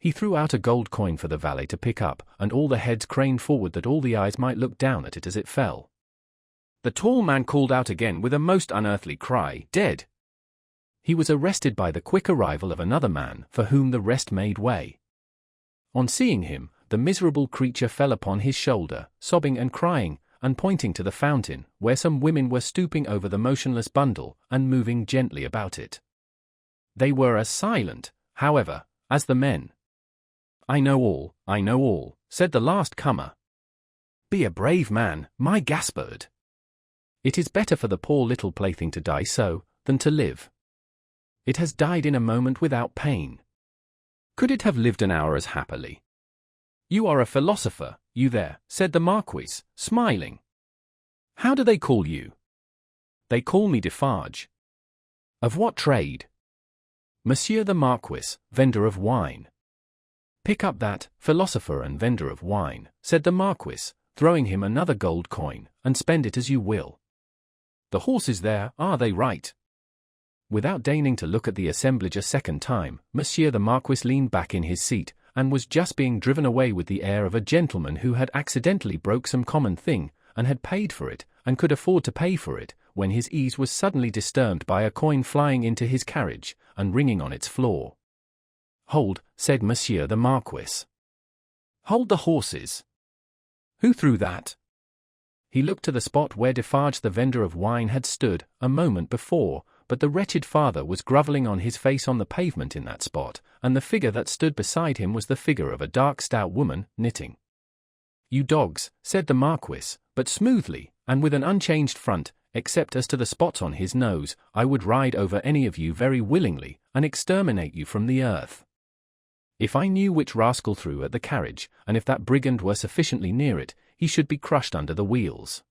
He threw out a gold coin for the valet to pick up, and all the heads craned forward that all the eyes might look down at it as it fell. The tall man called out again with a most unearthly cry, "Dead!" He was arrested by the quick arrival of another man, for whom the rest made way. On seeing him, the miserable creature fell upon his shoulder, sobbing and crying, and pointing to the fountain, where some women were stooping over the motionless bundle, and moving gently about it. They were as silent, however, as the men. I know all," said the last comer. "Be a brave man, my Gaspard. It is better for the poor little plaything to die so, than to live. It has died in a moment without pain. Could it have lived an hour as happily?" "You are a philosopher, you there," said the Marquis, smiling. "How do they call you?" "They call me Defarge." "Of what trade?" "Monsieur the Marquis, vendor of wine." "Pick up that, philosopher and vendor of wine," said the Marquis, throwing him another gold coin, "and spend it as you will. The horses there, are they right?" Without deigning to look at the assemblage a second time, Monsieur the Marquis leaned back in his seat, and was just being driven away with the air of a gentleman who had accidentally broke some common thing, and had paid for it, and could afford to pay for it, when his ease was suddenly disturbed by a coin flying into his carriage, and ringing on its floor. "Hold," said Monsieur the Marquis. "Hold the horses." "Who threw that?" He looked to the spot where Defarge the vendor of wine had stood, a moment before, but the wretched father was grovelling on his face on the pavement in that spot, and the figure that stood beside him was the figure of a dark stout woman, knitting. "You dogs," said the Marquis, but smoothly, and with an unchanged front, except as to the spots on his nose, "I would ride over any of you very willingly, and exterminate you from the earth. If I knew which rascal threw at the carriage, and if that brigand were sufficiently near it, he should be crushed under the wheels."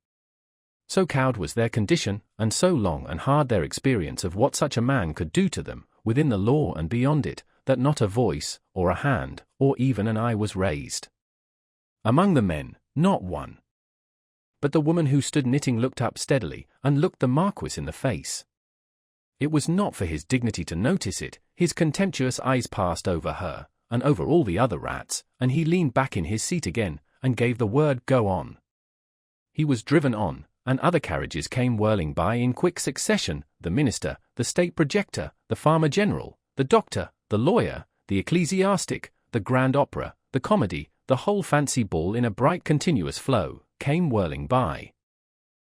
So cowed was their condition, and so long and hard their experience of what such a man could do to them, within the law and beyond it, that not a voice, or a hand, or even an eye was raised. Among the men, not one. But the woman who stood knitting looked up steadily, and looked the Marquis in the face. It was not for his dignity to notice it. His contemptuous eyes passed over her, and over all the other rats, and he leaned back in his seat again, and gave the word, "Go on." He was driven on, and other carriages came whirling by in quick succession, the minister, the state projector, the farmer general, the doctor, the lawyer, the ecclesiastic, the grand opera, the comedy, the whole fancy ball in a bright continuous flow, came whirling by.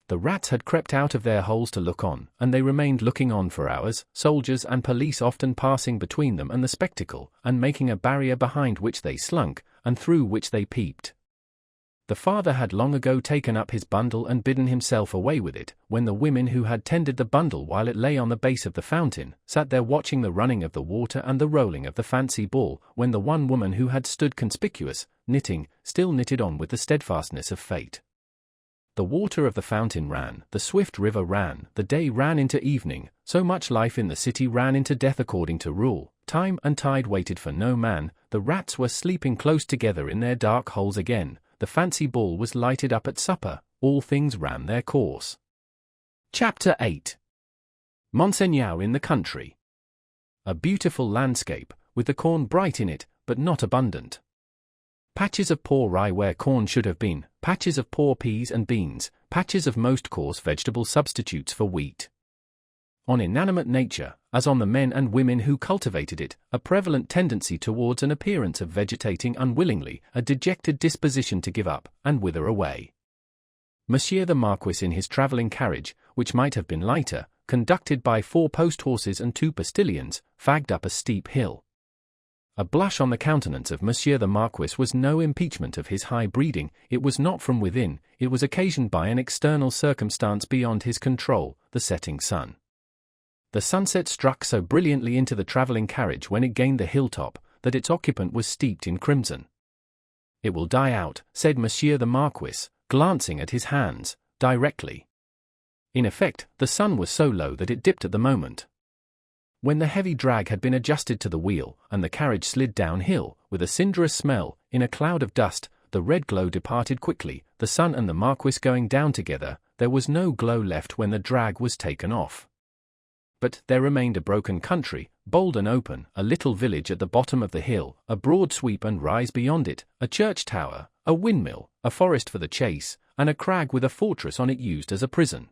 The rats had crept out of their holes to look on, and they remained looking on for hours, soldiers and police often passing between them and the spectacle, and making a barrier behind which they slunk, and through which they peeped. The father had long ago taken up his bundle and bidden himself away with it, when the women who had tended the bundle while it lay on the base of the fountain, sat there watching the running of the water and the rolling of the fancy ball, when the one woman who had stood conspicuous, knitting, still knitted on with the steadfastness of fate. The water of the fountain ran, the swift river ran, the day ran into evening, so much life in the city ran into death according to rule. Time and tide waited for no man, the rats were sleeping close together in their dark holes again, the fancy ball was lighted up at supper, all things ran their course. Chapter 8. Monseigneur in the country. A beautiful landscape, with the corn bright in it, but not abundant. Patches of poor rye where corn should have been, patches of poor peas and beans, patches of most coarse vegetable substitutes for wheat. On inanimate nature, as on the men and women who cultivated it, a prevalent tendency towards an appearance of vegetating unwillingly, a dejected disposition to give up, and wither away. Monsieur the Marquis in his travelling carriage, which might have been lighter, conducted by 4 post-horses and 2 postilions, fagged up a steep hill. A blush on the countenance of Monsieur the Marquis was no impeachment of his high breeding, it was not from within, it was occasioned by an external circumstance beyond his control, the setting sun. The sunset struck so brilliantly into the travelling carriage when it gained the hilltop, that its occupant was steeped in crimson. "It will die out," said Monsieur the Marquis, glancing at his hands, directly. In effect, the sun was so low that it dipped at the moment. When the heavy drag had been adjusted to the wheel, and the carriage slid downhill, with a cinderous smell, in a cloud of dust, the red glow departed quickly, the sun and the Marquis going down together, there was no glow left when the drag was taken off. But there remained a broken country, bold and open, a little village at the bottom of the hill, a broad sweep and rise beyond it, a church tower, a windmill, a forest for the chase, and a crag with a fortress on it used as a prison.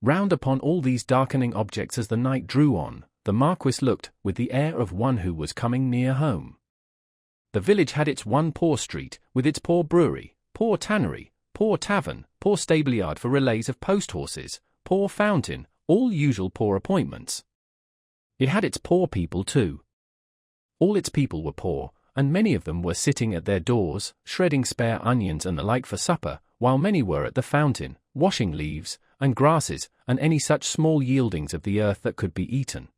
Round upon all these darkening objects as the night drew on, the Marquis looked, with the air of one who was coming near home. The village had its one poor street, with its poor brewery, poor tannery, poor tavern, poor stable-yard for relays of post-horses, poor fountain, all usual poor appointments. It had its poor people too. All its people were poor, and many of them were sitting at their doors, shredding spare onions and the like for supper, while many were at the fountain, washing leaves, and grasses, and any such small yieldings of the earth that could be eaten.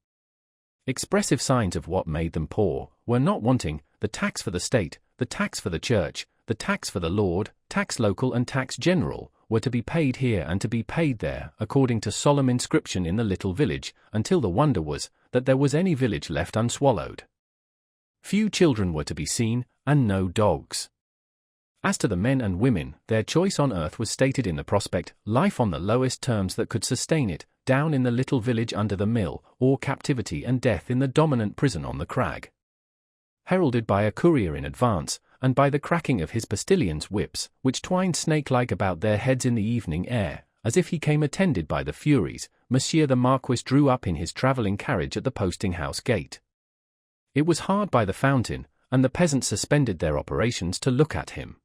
Expressive signs of what made them poor were not wanting: the tax for the state, the tax for the church, the tax for the lord, tax local and tax general, were to be paid here and to be paid there, according to solemn inscription in the little village, until the wonder was, that there was any village left unswallowed. Few children were to be seen, and no dogs. As to the men and women, their choice on earth was stated in the prospect, life on the lowest terms that could sustain it, down in the little village under the mill, or captivity and death in the dominant prison on the crag. Heralded by a courier in advance, and by the cracking of his postilions' whips, which twined snake-like about their heads in the evening air, as if he came attended by the Furies, Monsieur the Marquis drew up in his travelling carriage at the posting-house gate. It was hard by the fountain, and the peasants suspended their operations to look at him.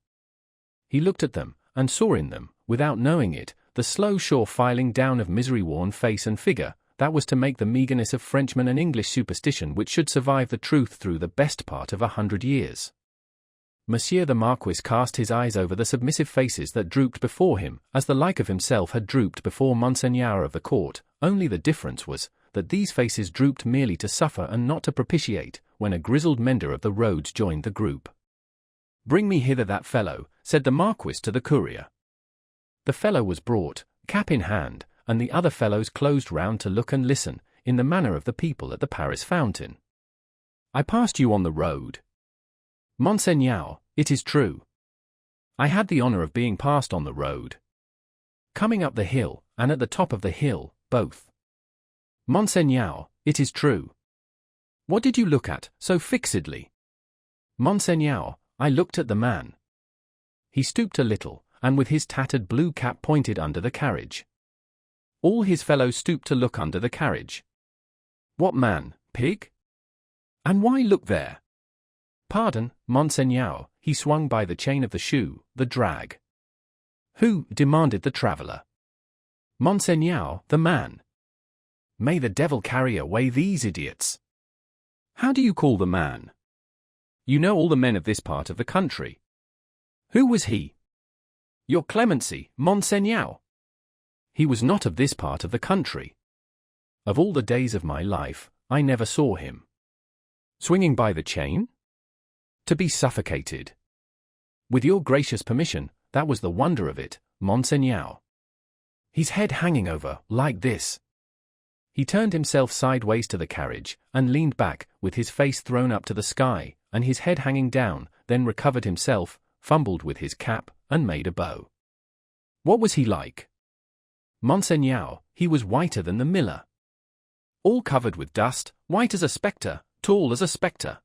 He looked at them, and saw in them, without knowing it, the slow sure filing down of misery-worn face and figure, that was to make the meagreness of Frenchman and English superstition which should survive the truth through the best part of 100 years. Monsieur the Marquis cast his eyes over the submissive faces that drooped before him, as the like of himself had drooped before Monseigneur of the court, only the difference was, that these faces drooped merely to suffer and not to propitiate, when a grizzled mender of the roads joined the group. "Bring me hither that fellow," said the Marquis to the courier. The fellow was brought, cap in hand, and the other fellows closed round to look and listen, in the manner of the people at the Paris fountain. "I passed you on the road." "Monseigneur, it is true. I had the honour of being passed on the road. Coming up the hill, and at the top of the hill, both." "Monseigneur, it is true. What did you look at, so fixedly?" "Monseigneur, I looked at the man." He stooped a little, and with his tattered blue cap pointed under the carriage. All his fellows stooped to look under the carriage. "What man, pig? And why look there?" "Pardon, Monseigneur," he swung by the chain of the shoe, the drag. "Who?" demanded the traveller. Monseigneur, the man. May the devil carry away these idiots. How do you call the man? You know all the men of this part of the country. Who was he? Your clemency, Monseigneur. He was not of this part of the country. Of all the days of my life, I never saw him. Swinging by the chain? To be suffocated. With your gracious permission, that was the wonder of it, Monseigneur. His head hanging over, like this. He turned himself sideways to the carriage, and leaned back, with his face thrown up to the sky, and his head hanging down, then recovered himself, fumbled with his cap, and made a bow. What was he like? Monseigneur, he was whiter than the miller. All covered with dust, white as a spectre, tall as a spectre.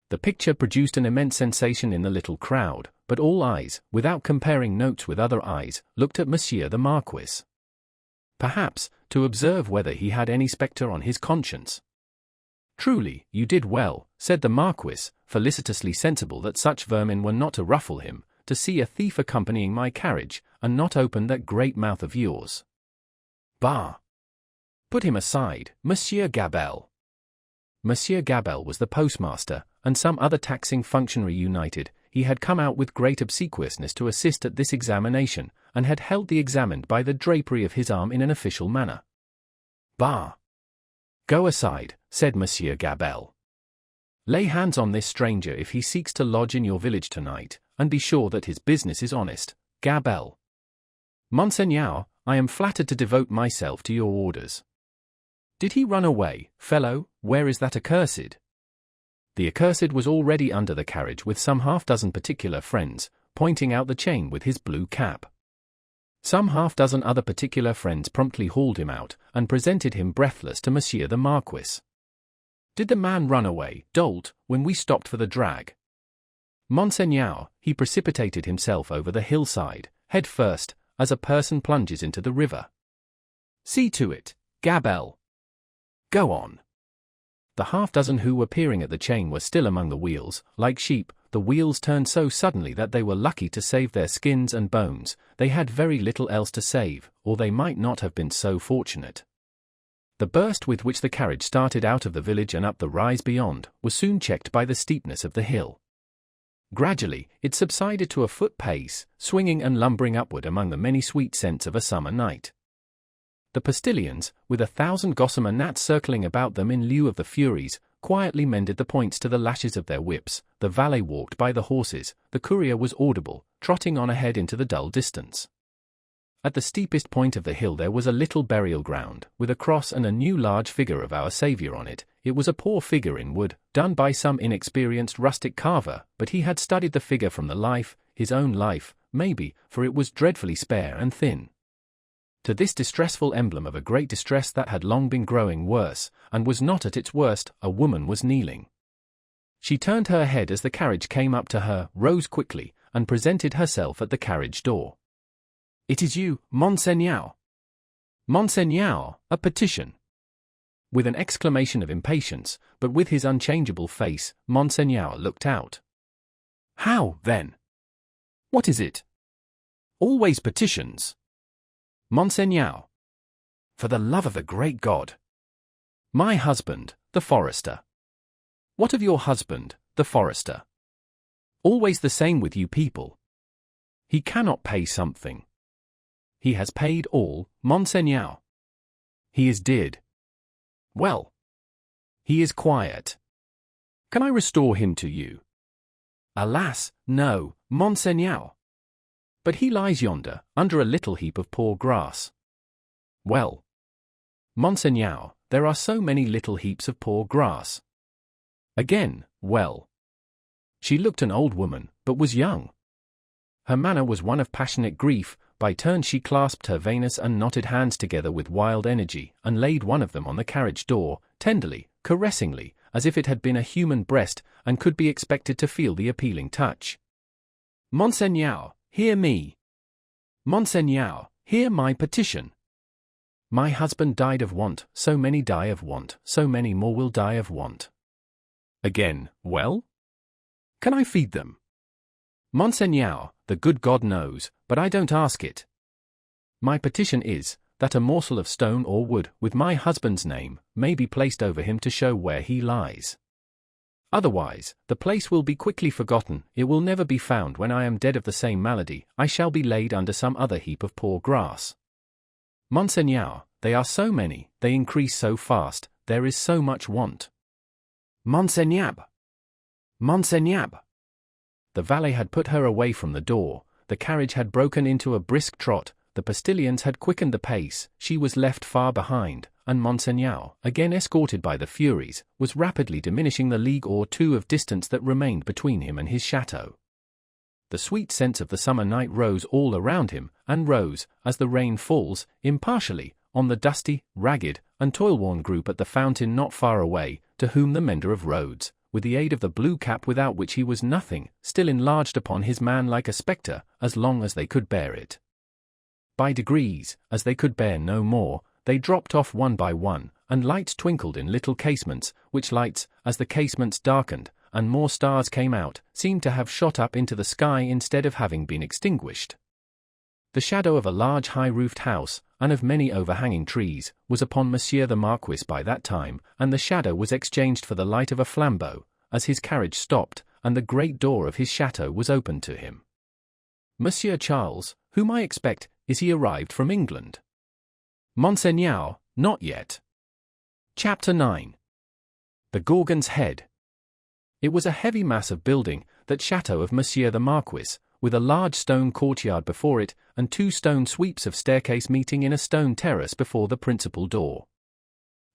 The picture produced an immense sensation in the little crowd, but all eyes, without comparing notes with other eyes, looked at Monsieur the Marquis. Perhaps, to observe whether he had any spectre on his conscience. Truly, you did well, said the Marquis, felicitously sensible that such vermin were not to ruffle him, to see a thief accompanying my carriage, and not open that great mouth of yours. Bah! Put him aside, Monsieur Gabelle. Monsieur Gabelle was the postmaster, and some other taxing functionary united. He had come out with great obsequiousness to assist at this examination, and had held the examined by the drapery of his arm in an official manner. Bah! Go aside, said Monsieur Gabelle. Lay hands on this stranger if he seeks to lodge in your village tonight, and be sure that his business is honest, Gabelle. Monseigneur, I am flattered to devote myself to your orders. Did he run away, fellow? Where is that accursed? The accursed was already under the carriage with some half-dozen particular friends, pointing out the chain with his blue cap. Some half-dozen other particular friends promptly hauled him out, and presented him breathless to Monsieur the Marquis. Did the man run away, dolt, when we stopped for the drag? Monseigneur, he precipitated himself over the hillside, head first, as a person plunges into the river. See to it, Gabelle. Go on. The half-dozen who were peering at the chain were still among the wheels. Like sheep, the wheels turned so suddenly that they were lucky to save their skins and bones. They had very little else to save, or they might not have been so fortunate. The burst with which the carriage started out of the village and up the rise beyond was soon checked by the steepness of the hill. Gradually, it subsided to a foot pace, swinging and lumbering upward among the many sweet scents of a summer night. The postilions, with 1,000 gossamer gnats circling about them in lieu of the furies, quietly mended the points to the lashes of their whips. The valet walked by the horses. The courier was audible, trotting on ahead into the dull distance. At the steepest point of the hill there was a little burial ground, with a cross and a new large figure of our Saviour on it. It was a poor figure in wood, done by some inexperienced rustic carver, but he had studied the figure from the life, his own life, maybe, for it was dreadfully spare and thin. To this distressful emblem of a great distress that had long been growing worse, and was not at its worst, a woman was kneeling. She turned her head as the carriage came up to her, rose quickly, and presented herself at the carriage door. It is you, Monseigneur. Monseigneur, a petition. With an exclamation of impatience, but with his unchangeable face, Monseigneur looked out. How, then? What is it? Always petitions. Monseigneur. For the love of the great God. My husband, the forester. What of your husband, the forester? Always the same with you people. He cannot pay something. He has paid all, Monseigneur. He is dead. Well. He is quiet. Can I restore him to you? Alas, no, Monseigneur. But he lies yonder, under a little heap of poor grass. Well. Monseigneur, there are so many little heaps of poor grass. Again, well. She looked an old woman, but was young. Her manner was one of passionate grief. By turns she clasped her veinous and knotted hands together with wild energy, and laid one of them on the carriage door, tenderly, caressingly, as if it had been a human breast, and could be expected to feel the appealing touch. Monseigneur, hear me. Monseigneur, hear my petition. My husband died of want, so many die of want, so many more will die of want. Again, well? Can I feed them? Monseigneur, the good God knows, but I don't ask it. My petition is, that a morsel of stone or wood, with my husband's name, may be placed over him to show where he lies. Otherwise, the place will be quickly forgotten, it will never be found. When I am dead of the same malady, I shall be laid under some other heap of poor grass. Monseigneur, they are so many, they increase so fast, there is so much want. Monseigneur! Monseigneur! The valet had put her away from the door, the carriage had broken into a brisk trot, the postilions had quickened the pace, she was left far behind, and Monseigneur, again escorted by the Furies, was rapidly diminishing the league or two of distance that remained between him and his chateau. The sweet scents of the summer night rose all around him, and rose, as the rain falls, impartially, on the dusty, ragged, and toil-worn group at the fountain not far away, to whom the mender of roads, with the aid of the blue cap without which he was nothing, still enlarged upon his man like a spectre, as long as they could bear it. By degrees, as they could bear no more, they dropped off one by one, and lights twinkled in little casements, which lights, as the casements darkened, and more stars came out, seemed to have shot up into the sky instead of having been extinguished. The shadow of a large high-roofed house, and of many overhanging trees, was upon Monsieur the Marquis by that time, and the shadow was exchanged for the light of a flambeau, as his carriage stopped, and the great door of his chateau was opened to him. Monsieur Charles, whom I expect, is he arrived from England? Monseigneur, not yet. Chapter 9. The Gorgon's Head. It was a heavy mass of building, that chateau of Monsieur the Marquis, with a large stone courtyard before it, and two stone sweeps of staircase meeting in a stone terrace before the principal door.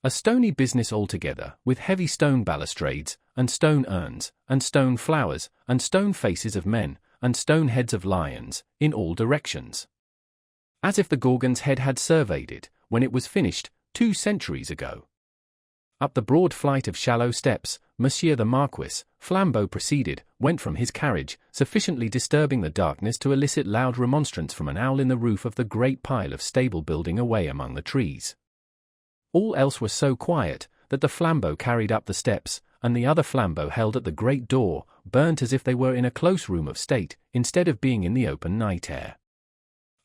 A stony business altogether, with heavy stone balustrades, and stone urns, and stone flowers, and stone faces of men, and stone heads of lions, in all directions. As if the Gorgon's Head had surveyed it, when it was finished, 2 centuries ago. Up the broad flight of shallow steps, Monsieur the Marquis, flambeau preceded, went from his carriage, sufficiently disturbing the darkness to elicit loud remonstrance from an owl in the roof of the great pile of stable building away among the trees. All else was so quiet, that the flambeau carried up the steps, and the other flambeau held at the great door, burnt as if they were in a close room of state, instead of being in the open night air.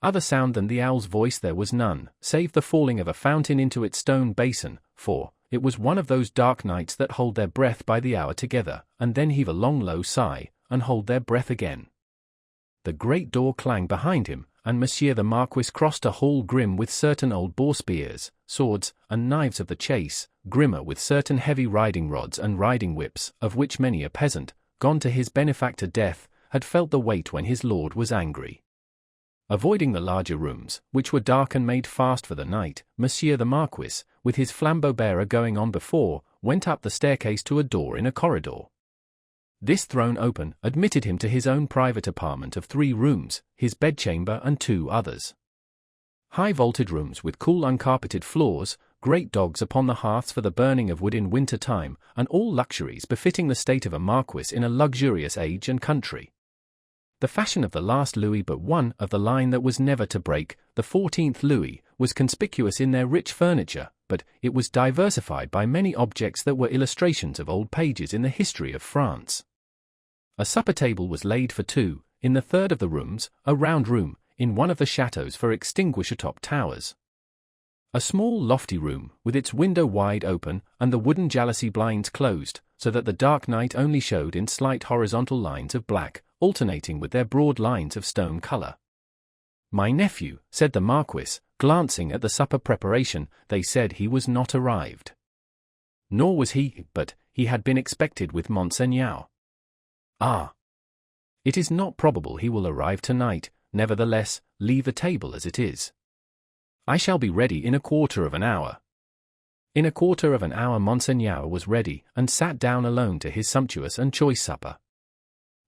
Other sound than the owl's voice there was none, save the falling of a fountain into its stone basin, for it was one of those dark nights that hold their breath by the hour together, and then heave a long low sigh, and hold their breath again. The great door clanged behind him, and Monsieur the Marquis crossed a hall grim with certain old boar spears, swords, and knives of the chase, grimmer with certain heavy riding rods and riding whips, of which many a peasant, gone to his benefactor death, had felt the weight when his lord was angry. Avoiding the larger rooms, which were dark and made fast for the night, Monsieur the Marquis, with his flambeau-bearer going on before, went up the staircase to a door in a corridor. This thrown open, admitted him to his own private apartment of 3 rooms, his bedchamber and 2 others. High-vaulted rooms with cool uncarpeted floors, great dogs upon the hearths for the burning of wood in winter time, and all luxuries befitting the state of a marquis in a luxurious age and country. The fashion of the last Louis but one of the line that was never to break, the 14th Louis, was conspicuous in their rich furniture, but it was diversified by many objects that were illustrations of old pages in the history of France. A supper table was laid for 2, in the third of the rooms, a round room, in one of the chateaux for extinguisher-top towers. A small lofty room, with its window wide open, and the wooden jalousie blinds closed, so that the dark night only showed in slight horizontal lines of black, alternating with their broad lines of stone color. "My nephew," said the Marquis, glancing at the supper preparation, "they said he was not arrived." Nor was he, but he had been expected with Monseigneur. "Ah! It is not probable he will arrive tonight, nevertheless, leave the table as it is. I shall be ready in a quarter of an hour." In a quarter of an hour Monseigneur was ready, and sat down alone to his sumptuous and choice supper.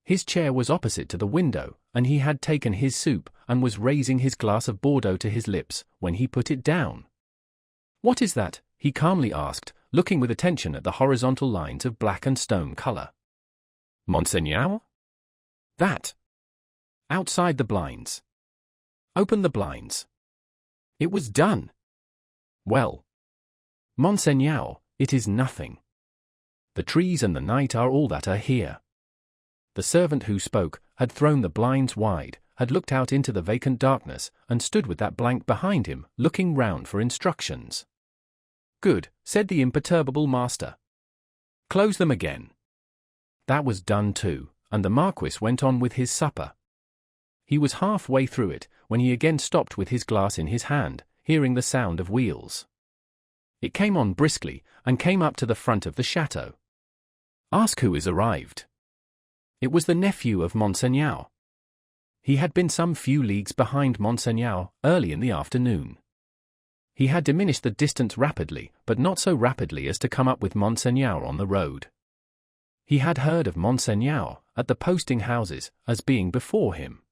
His chair was opposite to the window, and he had taken his soup, and was raising his glass of Bordeaux to his lips, when he put it down. "What is that?" he calmly asked, looking with attention at the horizontal lines of black and stone color. "Monseigneur?" "That. Outside the blinds. Open the blinds." It was done. "Well, Monseigneur, it is nothing. The trees and the night are all that are here." The servant who spoke had thrown the blinds wide, had looked out into the vacant darkness and stood with that blank behind him, looking round for instructions. "Good," said the imperturbable master. "Close them again." That was done too, and the Marquis went on with his supper. He was half-way through it when he again stopped with his glass in his hand, hearing the sound of wheels. It came on briskly and came up to the front of the chateau. "Ask who is arrived." It was the nephew of Monseigneur. He had been some few leagues behind Monseigneur early in the afternoon. He had diminished the distance rapidly, but not so rapidly as to come up with Monseigneur on the road. He had heard of Monseigneur at the posting houses as being before him.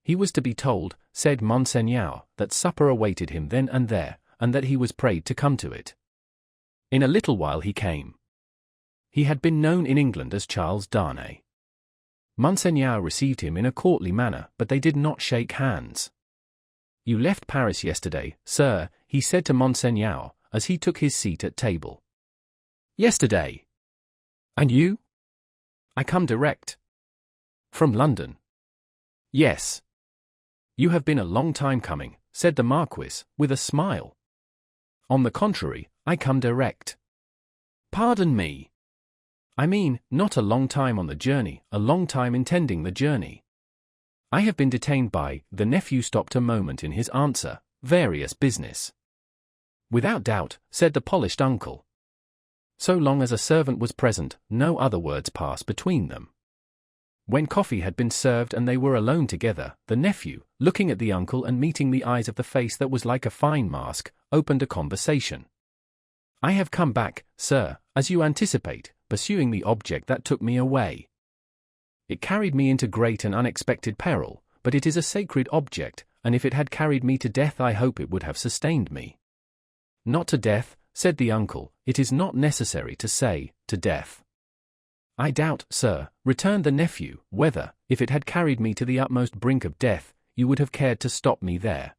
He was to be told, said Monseigneur, that supper awaited him then and there, and that he was prayed to come to it. In a little while he came. He had been known in England as Charles Darnay. Monseigneur received him in a courtly manner, but they did not shake hands. "You left Paris yesterday, sir," he said to Monseigneur, as he took his seat at table. "Yesterday. And you?" "I come direct." "From London?" "Yes." "You have been a long time coming," said the Marquis, with a smile. "On the contrary, I come direct." "Pardon me. I mean, not a long time on the journey, a long time intending the journey. I have been detained by," the nephew stopped a moment in his answer, "various business." "Without doubt," said the polished uncle. So long as a servant was present, no other words passed between them. When coffee had been served and they were alone together, the nephew, looking at the uncle and meeting the eyes of the face that was like a fine mask, opened a conversation. "I have come back, sir, as you anticipate, pursuing the object that took me away. It carried me into great and unexpected peril, but it is a sacred object, and if it had carried me to death I hope it would have sustained me." "Not to death," said the uncle, "it is not necessary to say, to death." "I doubt, sir," returned the nephew, "whether, if it had carried me to the utmost brink of death, you would have cared to stop me there."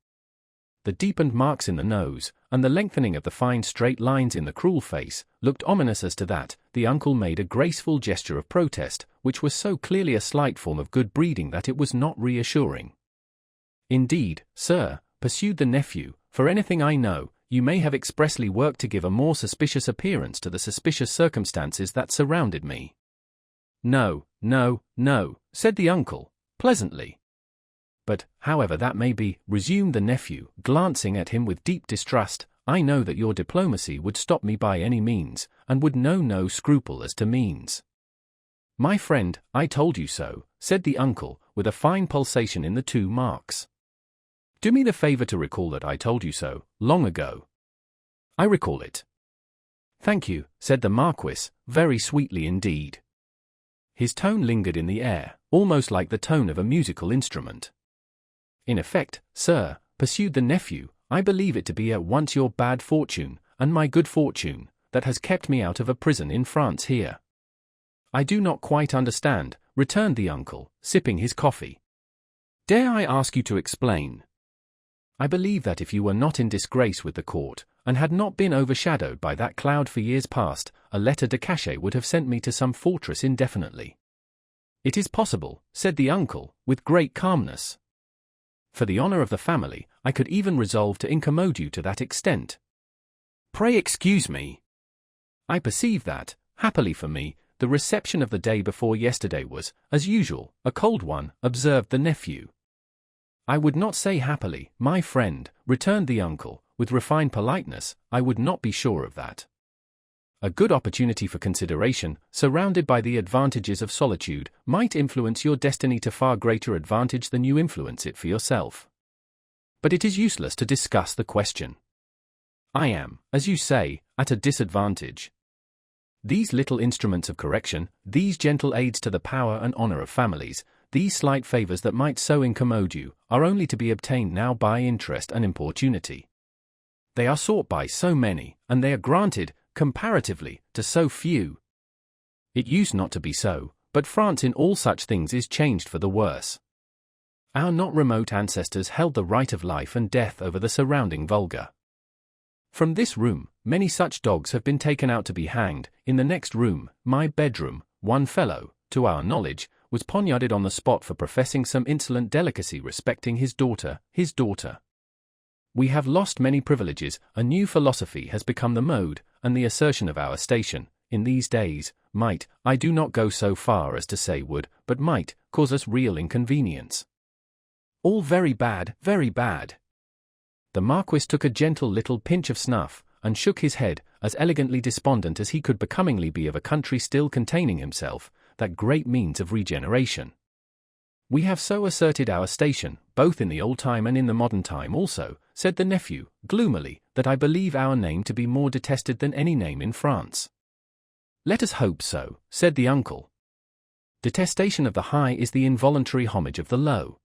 The deepened marks in the nose, and the lengthening of the fine straight lines in the cruel face, looked ominous as to that. The uncle made a graceful gesture of protest, which was so clearly a slight form of good breeding that it was not reassuring. "Indeed, sir," pursued the nephew, "for anything I know, you may have expressly worked to give a more suspicious appearance to the suspicious circumstances that surrounded me." "No, no, no," said the uncle, pleasantly. "But, however that may be," resumed the nephew, glancing at him with deep distrust, "I know that your diplomacy would stop me by any means, and would know no scruple as to means." "My friend, I told you so," said the uncle, with a fine pulsation in the two marks. "Do me the favor to recall that I told you so, long ago." "I recall it." "Thank you," said the Marquis, very sweetly indeed. His tone lingered in the air, almost like the tone of a musical instrument. "In effect, sir," pursued the nephew, "I believe it to be at once your bad fortune, and my good fortune, that has kept me out of a prison in France here." "I do not quite understand," returned the uncle, sipping his coffee. "Dare I ask you to explain?" "I believe that if you were not in disgrace with the court, and had not been overshadowed by that cloud for years past, a letter de cachet would have sent me to some fortress indefinitely." "It is possible," said the uncle, with great calmness. "For the honor of the family, I could even resolve to incommode you to that extent." "Pray excuse me." "I perceive that, happily for me, the reception of the day before yesterday was, as usual, a cold one," observed the nephew. "I would not say happily, my friend," returned the uncle, with refined politeness, "I would not be sure of that. A good opportunity for consideration, surrounded by the advantages of solitude, might influence your destiny to far greater advantage than you influence it for yourself. But it is useless to discuss the question. I am, as you say, at a disadvantage. These little instruments of correction, these gentle aids to the power and honor of families, these slight favors that might so incommode you, are only to be obtained now by interest and importunity. They are sought by so many, and they are granted, comparatively, to so few. It used not to be so, but France in all such things is changed for the worse. Our not remote ancestors held the right of life and death over the surrounding vulgar. From this room, many such dogs have been taken out to be hanged. In the next room, my bedroom, one fellow, to our knowledge, was poniarded on the spot for professing some insolent delicacy respecting his daughter. We have lost many privileges, a new philosophy has become the mode, and the assertion of our station, in these days, might, I do not go so far as to say would, but might, cause us real inconvenience. All very bad, very bad. The Marquis took a gentle little pinch of snuff, and shook his head, as elegantly despondent as he could becomingly be of a country still containing himself, that great means of regeneration. We have so asserted our station, both in the old time and in the modern time also, said the nephew, gloomily, that I believe our name to be more detested than any name in France. Let us hope so, said the uncle. Detestation of the high is the involuntary homage of the low.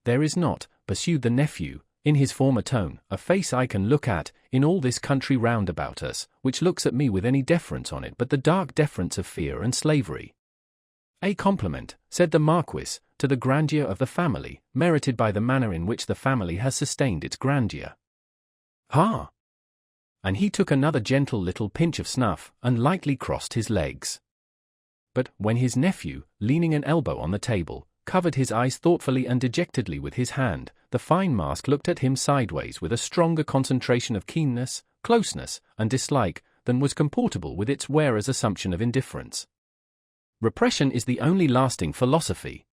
There is not, pursued the nephew, in his former tone, a face I can look at, in all this country round about us, which looks at me with any deference on it but the dark deference of fear and slavery. A compliment, said the Marquis, to the grandeur of the family, merited by the manner in which the family has sustained its grandeur. Ha! And he took another gentle little pinch of snuff, and lightly crossed his legs. But, when his nephew, leaning an elbow on the table, covered his eyes thoughtfully and dejectedly with his hand, the fine mask looked at him sideways with a stronger concentration of keenness, closeness, and dislike, than was comportable with its wearer's assumption of indifference. Repression is the only lasting philosophy.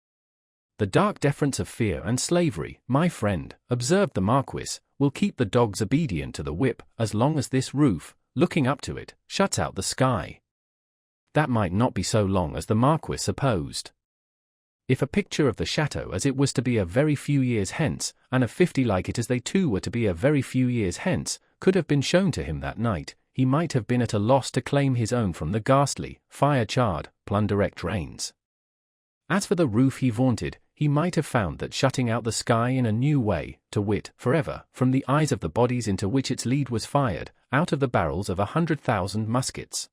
The dark deference of fear and slavery, my friend, observed the Marquis, will keep the dogs obedient to the whip as long as this roof, looking up to it, shuts out the sky. That might not be so long as the Marquis supposed. If a picture of the chateau as it was to be a very few years hence, and of 50 like it as they too were to be a very few years hence, could have been shown to him that night, he might have been at a loss to claim his own from the ghastly, fire-charred, plunderwrecked rains. As for the roof he vaunted, he might have found that shutting out the sky in a new way, to wit, forever, from the eyes of the bodies into which its lead was fired, out of the barrels of 100,000 muskets.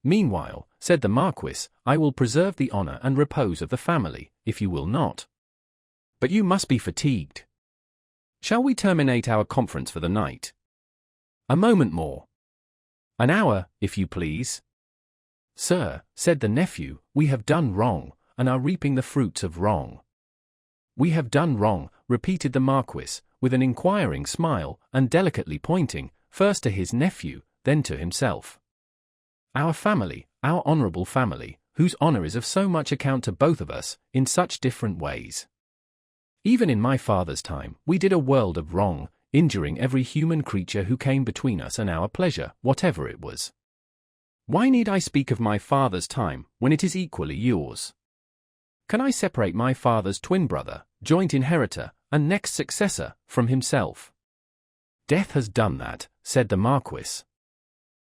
Meanwhile, said the Marquis, I will preserve the honour and repose of the family, if you will not. But you must be fatigued. Shall we terminate our conference for the night? A moment more. An hour, if you please. Sir, said the nephew, we have done wrong, and are reaping the fruits of wrong. We have done wrong, repeated the Marquis, with an inquiring smile, and delicately pointing, first to his nephew, then to himself. Our family, our honourable family, whose honour is of so much account to both of us, in such different ways. Even in my father's time, we did a world of wrong, injuring every human creature who came between us and our pleasure, whatever it was. Why need I speak of my father's time, when it is equally yours? Can I separate my father's twin brother, joint inheritor, and next successor, from himself? Death has done that, said the Marquis.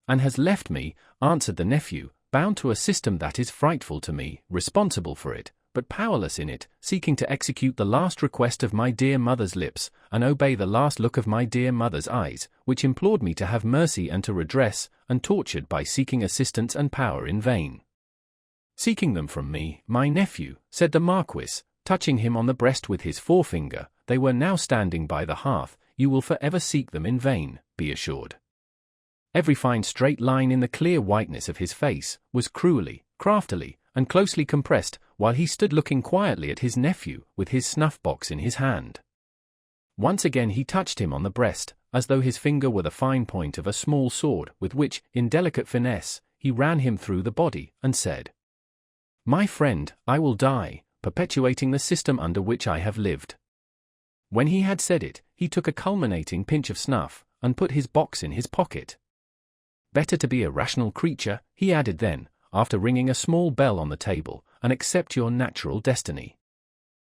And has left me, answered the nephew, bound to a system that is frightful to me, responsible for it, but powerless in it, seeking to execute the last request of my dear mother's lips, and obey the last look of my dear mother's eyes, which implored me to have mercy and to redress, and tortured by seeking assistance and power in vain. Seeking them from me, my nephew, said the Marquis, touching him on the breast with his forefinger, they were now standing by the hearth, you will forever seek them in vain, be assured. Every fine straight line in the clear whiteness of his face was cruelly, craftily, and closely compressed, while he stood looking quietly at his nephew, with his snuff-box in his hand. Once again he touched him on the breast, as though his finger were the fine point of a small sword, with which, in delicate finesse, he ran him through the body, and said, My friend, I will die, perpetuating the system under which I have lived. When he had said it, he took a culminating pinch of snuff, and put his box in his pocket. Better to be a rational creature, he added then, after ringing a small bell on the table, and accept your natural destiny.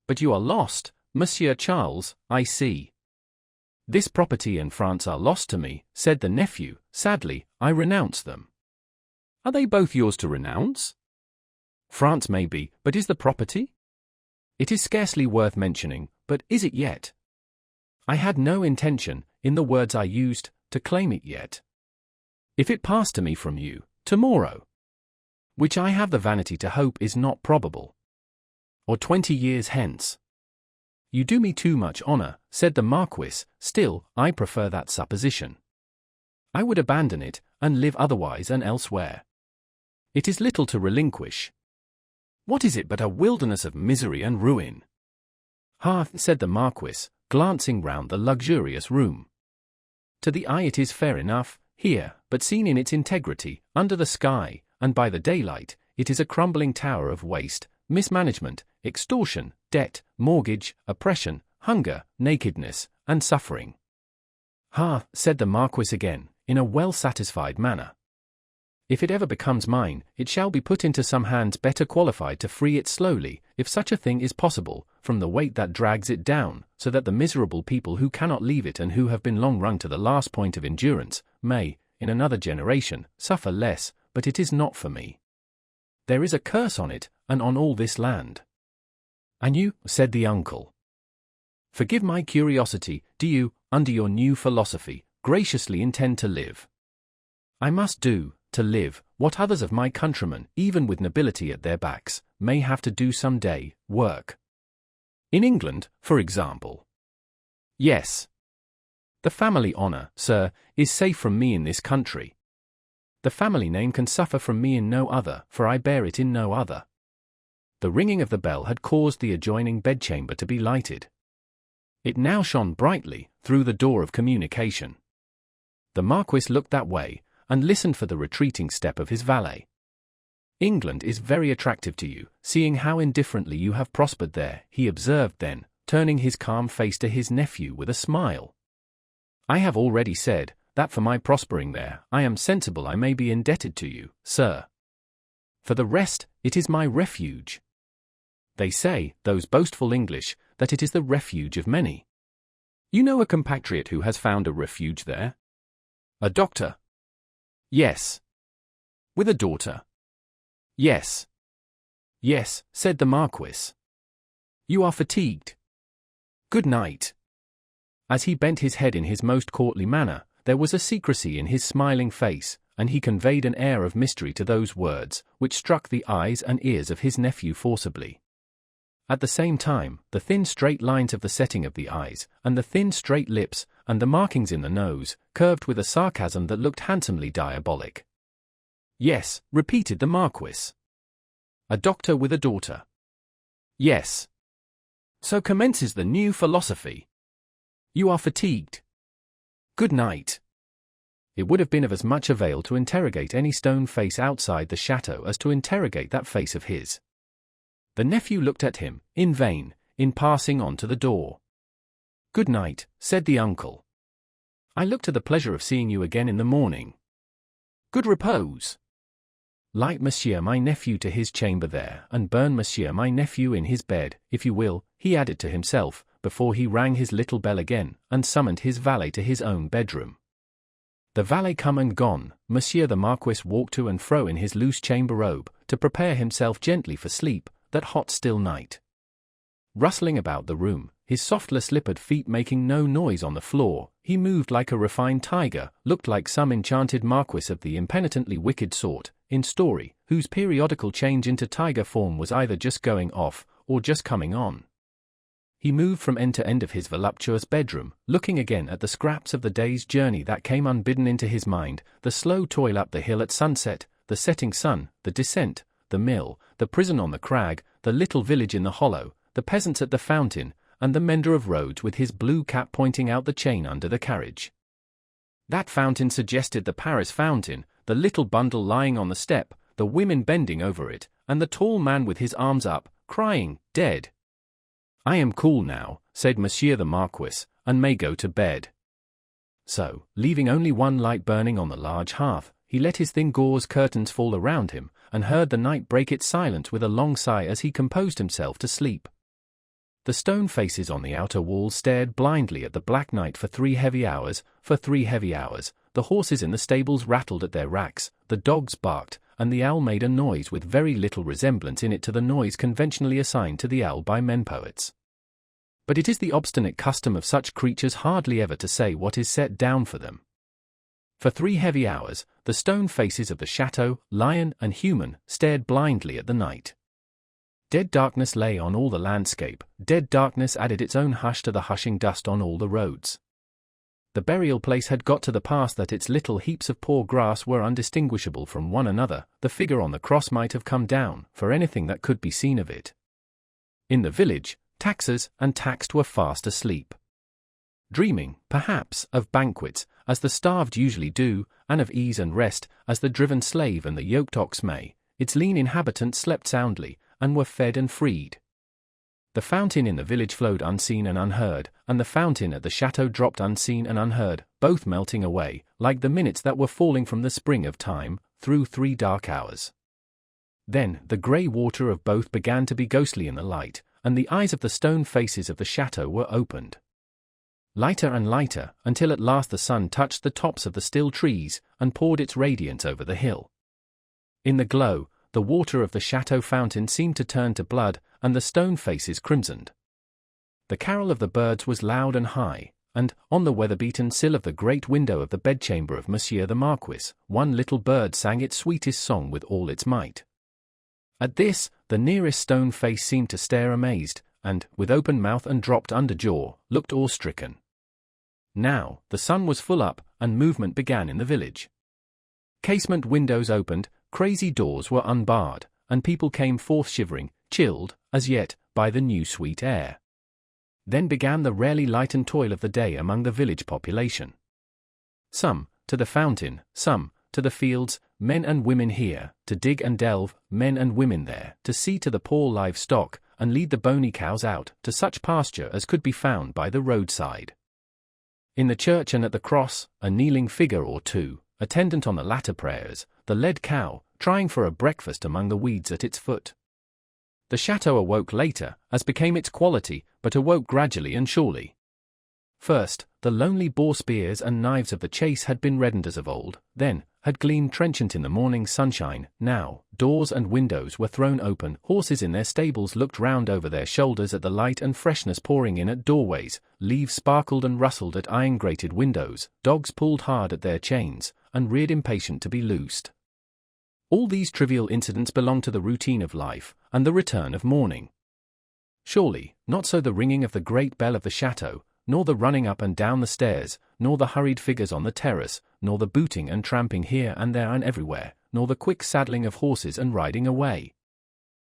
But you are lost, Monsieur Charles, I see. This property and France are lost to me, said the nephew, sadly, I renounce them. Are they both yours to renounce? France may be, but is the property? It is scarcely worth mentioning, but is it yet? I had no intention, in the words I used, to claim it yet. If it passed to me from you, tomorrow, which I have the vanity to hope is not probable, or 20 years hence. You do me too much honour, said the Marquis, still, I prefer that supposition. I would abandon it, and live otherwise and elsewhere. It is little to relinquish. What is it but a wilderness of misery and ruin? "Ah," said the Marquis, glancing round the luxurious room. "To the eye it is fair enough, here, but seen in its integrity, under the sky, and by the daylight, it is a crumbling tower of waste, mismanagement, extortion, debt, mortgage, oppression, hunger, nakedness, and suffering." "Ah," said the Marquis again, in a well-satisfied manner. "If it ever becomes mine, it shall be put into some hands better qualified to free it slowly, if such a thing is possible, from the weight that drags it down, so that the miserable people who cannot leave it and who have been long wrung to the last point of endurance, may, in another generation, suffer less, but it is not for me. There is a curse on it, and on all this land." "And you," said the uncle. "Forgive my curiosity, do you, under your new philosophy, graciously intend to live?" "I must do, to live, what others of my countrymen, even with nobility at their backs, may have to do some day, work." "In England, for example?" "Yes. The family honour, sir, is safe from me in this country. The family name can suffer from me in no other, for I bear it in no other." The ringing of the bell had caused the adjoining bedchamber to be lighted. It now shone brightly, through the door of communication. The Marquis looked that way, and listened for the retreating step of his valet. "England is very attractive to you, seeing how indifferently you have prospered there," he observed then, turning his calm face to his nephew with a smile. "I have already said, that for my prospering there, I am sensible I may be indebted to you, sir. For the rest, it is my refuge. They say, those boastful English, that it is the refuge of many. You know a compatriot who has found a refuge there? A doctor?" "Yes." "With a daughter?" "Yes." "Yes," said the Marquis. "You are fatigued. Good night." As he bent his head in his most courtly manner, there was a secrecy in his smiling face, and he conveyed an air of mystery to those words, which struck the eyes and ears of his nephew forcibly. At the same time, the thin straight lines of the setting of the eyes, and the thin straight lips, and the markings in the nose, curved with a sarcasm that looked handsomely diabolic. "Yes," repeated the Marquis. "A doctor with a daughter." "Yes. So commences the new philosophy. You are fatigued. Good night." It would have been of as much avail to interrogate any stone face outside the chateau as to interrogate that face of his. The nephew looked at him, in vain, in passing on to the door. "Good night," said the uncle. "I look to the pleasure of seeing you again in the morning. Good repose. Light monsieur my nephew to his chamber there, and burn monsieur my nephew in his bed, if you will," he added to himself, before he rang his little bell again, and summoned his valet to his own bedroom. The valet come and gone, Monsieur the Marquis walked to and fro in his loose chamber robe, to prepare himself gently for sleep, that hot still night. Rustling about the room, his softly slippered feet making no noise on the floor, he moved like a refined tiger, looked like some enchanted marquis of the impenitently wicked sort, in story, whose periodical change into tiger form was either just going off, or just coming on. He moved from end to end of his voluptuous bedroom, looking again at the scraps of the day's journey that came unbidden into his mind, the slow toil up the hill at sunset, the setting sun, the descent, the mill, the prison on the crag, the little village in the hollow, the peasants at the fountain, and the mender of roads with his blue cap pointing out the chain under the carriage. That fountain suggested the Paris fountain, the little bundle lying on the step, the women bending over it, and the tall man with his arms up, crying, "Dead." "I am cool now," said Monsieur the Marquis, "and may go to bed." So, leaving only one light burning on the large hearth, he let his thin gauze curtains fall around him, and heard the night break its silence with a long sigh as he composed himself to sleep. The stone faces on the outer walls stared blindly at the black night for 3 heavy hours, the horses in the stables rattled at their racks, the dogs barked, and the owl made a noise with very little resemblance in it to the noise conventionally assigned to the owl by men poets. But it is the obstinate custom of such creatures hardly ever to say what is set down for them. For 3 heavy hours, the stone faces of the chateau, lion and human, stared blindly at the night. Dead darkness lay on all the landscape, dead darkness added its own hush to the hushing dust on all the roads. The burial place had got to the pass that its little heaps of poor grass were undistinguishable from one another. The figure on the cross might have come down, for anything that could be seen of it. In the village, taxers and taxed were fast asleep. Dreaming, perhaps, of banquets, as the starved usually do, and of ease and rest, as the driven slave and the yoked ox may, its lean inhabitants slept soundly, and were fed and freed. The fountain in the village flowed unseen and unheard, and the fountain at the chateau dropped unseen and unheard, both melting away, like the minutes that were falling from the spring of time, through 3 dark hours. Then the grey water of both began to be ghostly in the light, and the eyes of the stone faces of the chateau were opened. Lighter and lighter, until at last the sun touched the tops of the still trees, and poured its radiance over the hill. In the glow, the water of the chateau fountain seemed to turn to blood, and the stone faces crimsoned. The carol of the birds was loud and high, and, on the weather-beaten sill of the great window of the bedchamber of Monsieur the Marquis, one little bird sang its sweetest song with all its might. At this, the nearest stone face seemed to stare amazed, and, with open mouth and dropped under jaw, looked awe-stricken. Now, the sun was full up, and movement began in the village. Casement windows opened, crazy doors were unbarred, and people came forth shivering, chilled, as yet, by the new sweet air. Then began the rarely lightened toil of the day among the village population. Some, to the fountain, some, to the fields, men and women here, to dig and delve, men and women there, to see to the poor livestock, and lead the bony cows out, to such pasture as could be found by the roadside. In the church and at the cross, a kneeling figure or two, attendant on the latter prayers, the led cow, trying for a breakfast among the weeds at its foot. The chateau awoke later, as became its quality, but awoke gradually and surely. First, the lonely boar spears and knives of the chase had been reddened as of old, then, had gleamed trenchant in the morning sunshine. Now, doors and windows were thrown open, horses in their stables looked round over their shoulders at the light and freshness pouring in at doorways, leaves sparkled and rustled at iron-grated windows, dogs pulled hard at their chains, and reared impatient to be loosed. All these trivial incidents belonged to the routine of life, and the return of morning. Surely, not so the ringing of the great bell of the chateau, nor the running up and down the stairs, nor the hurried figures on the terrace, nor the booting and tramping here and there and everywhere, nor the quick saddling of horses and riding away.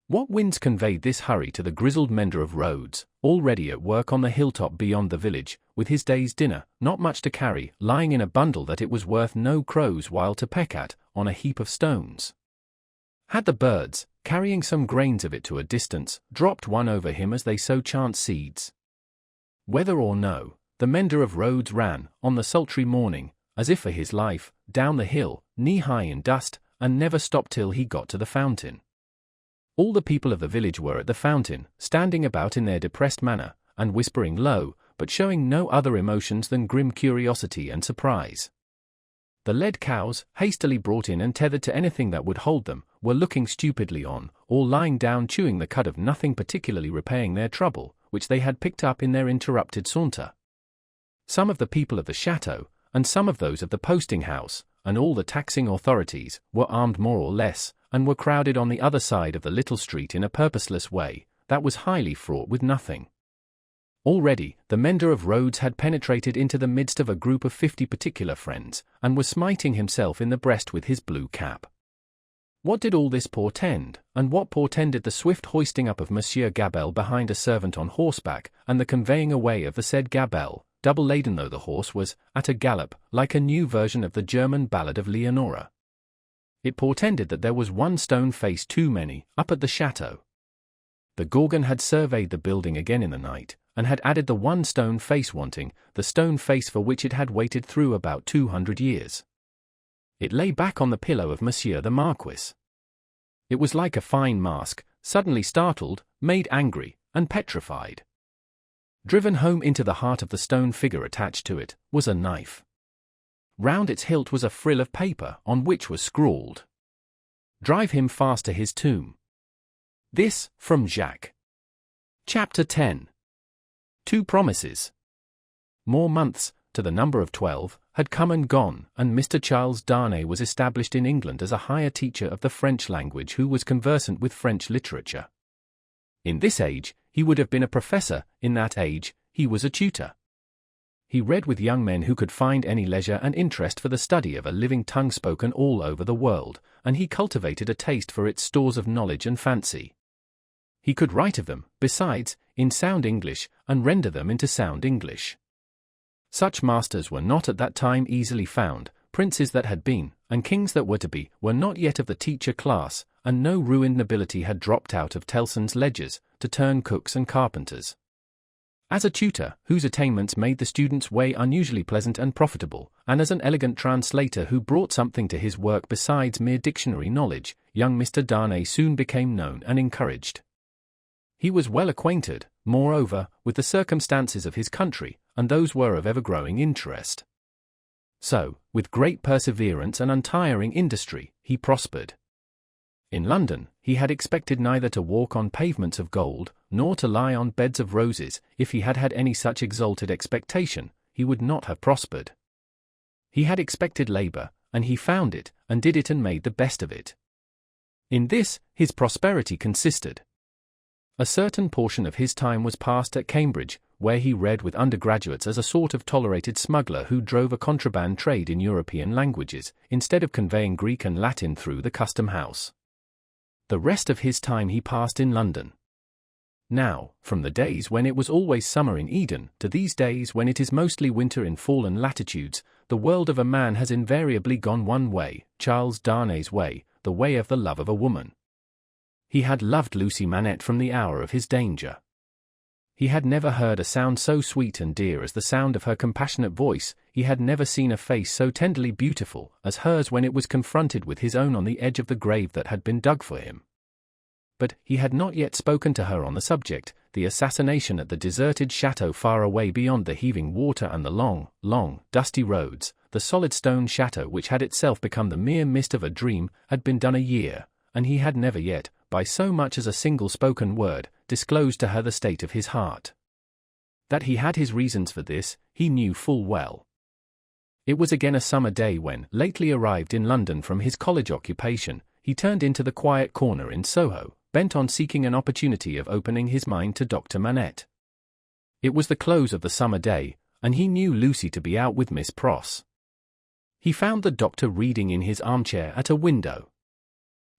What winds conveyed this hurry to the grizzled mender of roads, already at work on the hilltop beyond the village, with his day's dinner, not much to carry, lying in a bundle that it was worth no crow's while to peck at, on a heap of stones? Had the birds, carrying some grains of it to a distance, dropped one over him as they sow chance seeds? Whether or no, the mender of roads ran, on the sultry morning, as if for his life, down the hill, knee-high in dust, and never stopped till he got to the fountain. All the people of the village were at the fountain, standing about in their depressed manner, and whispering low, but showing no other emotions than grim curiosity and surprise. The led cows, hastily brought in and tethered to anything that would hold them, were looking stupidly on, or lying down chewing the cud of nothing particularly repaying their trouble, which they had picked up in their interrupted saunter. Some of the people of the chateau, and some of those of the posting-house, and all the taxing authorities, were armed more or less, and were crowded on the other side of the little street in a purposeless way, that was highly fraught with nothing. Already, the mender of roads had penetrated into the midst of a group of 50 particular friends, and was smiting himself in the breast with his blue cap. What did all this portend, and what portended the swift hoisting up of Monsieur Gabelle behind a servant on horseback, and the conveying away of the said Gabelle, double-laden though the horse was, at a gallop, like a new version of the German ballad of Leonora? It portended that there was one stone face too many, up at the chateau. The Gorgon had surveyed the building again in the night, and had added the one stone face wanting, the stone face for which it had waited through about 200 years. It lay back on the pillow of Monsieur the Marquis. It was like a fine mask, suddenly startled, made angry, and petrified. Driven home into the heart of the stone figure attached to it, was a knife. Round its hilt was a frill of paper on which was scrawled, "Drive him fast to his tomb." This, from Jacques. Chapter 10. 2 promises. More months, to the number of 12, had come and gone, and Mr. Charles Darnay was established in England as a higher teacher of the French language who was conversant with French literature. In this age, he would have been a professor; in that age, he was a tutor. He read with young men who could find any leisure and interest for the study of a living tongue spoken all over the world, and he cultivated a taste for its stores of knowledge and fancy. He could write of them, besides, in sound English, and render them into sound English. Such masters were not at that time easily found. Princes that had been, and kings that were to be, were not yet of the teacher class, and no ruined nobility had dropped out of Tellson's ledgers, to turn cooks and carpenters. As a tutor, whose attainments made the student's way unusually pleasant and profitable, and as an elegant translator who brought something to his work besides mere dictionary knowledge, young Mr. Darnay soon became known and encouraged. He was well acquainted, moreover, with the circumstances of his country, and those were of ever-growing interest. So, with great perseverance and untiring industry, he prospered. In London, he had expected neither to walk on pavements of gold, nor to lie on beds of roses. If he had had any such exalted expectation, he would not have prospered. He had expected labor, and he found it, and did it and made the best of it. In this, his prosperity consisted. A certain portion of his time was passed at Cambridge, where he read with undergraduates as a sort of tolerated smuggler who drove a contraband trade in European languages, instead of conveying Greek and Latin through the custom house. The rest of his time he passed in London. Now, from the days when it was always summer in Eden, to these days when it is mostly winter in fallen latitudes, the world of a man has invariably gone one way, Charles Darnay's way, the way of the love of a woman. He had loved Lucy Manette from the hour of his danger. He had never heard a sound so sweet and dear as the sound of her compassionate voice. He had never seen a face so tenderly beautiful as hers when it was confronted with his own on the edge of the grave that had been dug for him. But he had not yet spoken to her on the subject, the assassination at the deserted chateau far away beyond the heaving water and the long, dusty roads. The solid stone chateau which had itself become the mere mist of a dream had been done a year, and he had never yet, by so much as a single spoken word, disclosed to her the state of his heart. That he had his reasons for this, he knew full well. It was again a summer day when, lately arrived in London from his college occupation, he turned into the quiet corner in Soho, bent on seeking an opportunity of opening his mind to Dr. Manette. It was the close of the summer day, and he knew Lucy to be out with Miss Pross. He found the doctor reading in his armchair at a window.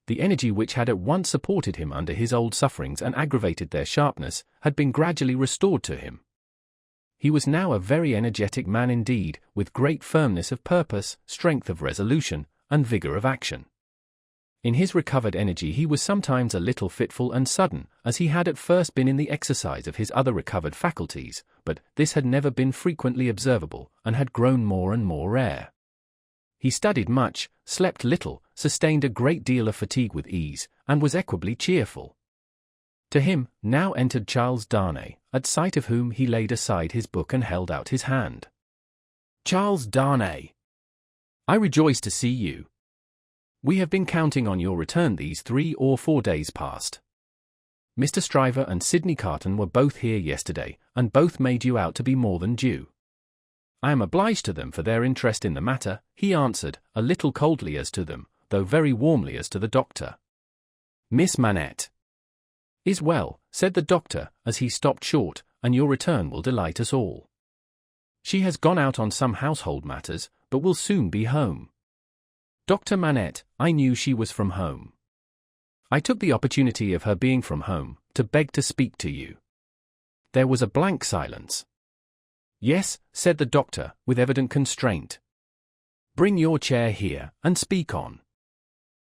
The energy which had at once supported him under his old sufferings and aggravated their sharpness had been gradually restored to him. He was now a very energetic man indeed, with great firmness of purpose, strength of resolution, and vigor of action. In his recovered energy he was sometimes a little fitful and sudden, as he had at first been in the exercise of his other recovered faculties, but this had never been frequently observable, and had grown more and more rare. He studied much, slept little, sustained a great deal of fatigue with ease, and was equably cheerful. To him, now entered Charles Darnay, at sight of whom he laid aside his book and held out his hand. "Charles Darnay, I rejoice to see you. We have been counting on your return these 3 or 4 days past. Mr. Stryver and Sidney Carton were both here yesterday, and both made you out to be more than due. I am obliged to them for their interest in the matter," he answered, a little coldly as to them, though very warmly as to the doctor. "Miss Manette is well," said the doctor, as he stopped short, "and your return will delight us all. She has gone out on some household matters, but will soon be home. Dr. Manette, I knew she was from home. I took the opportunity of her being from home, to beg to speak to you." There was a blank silence. "Yes," said the doctor, with evident constraint. "Bring your chair here, and speak on."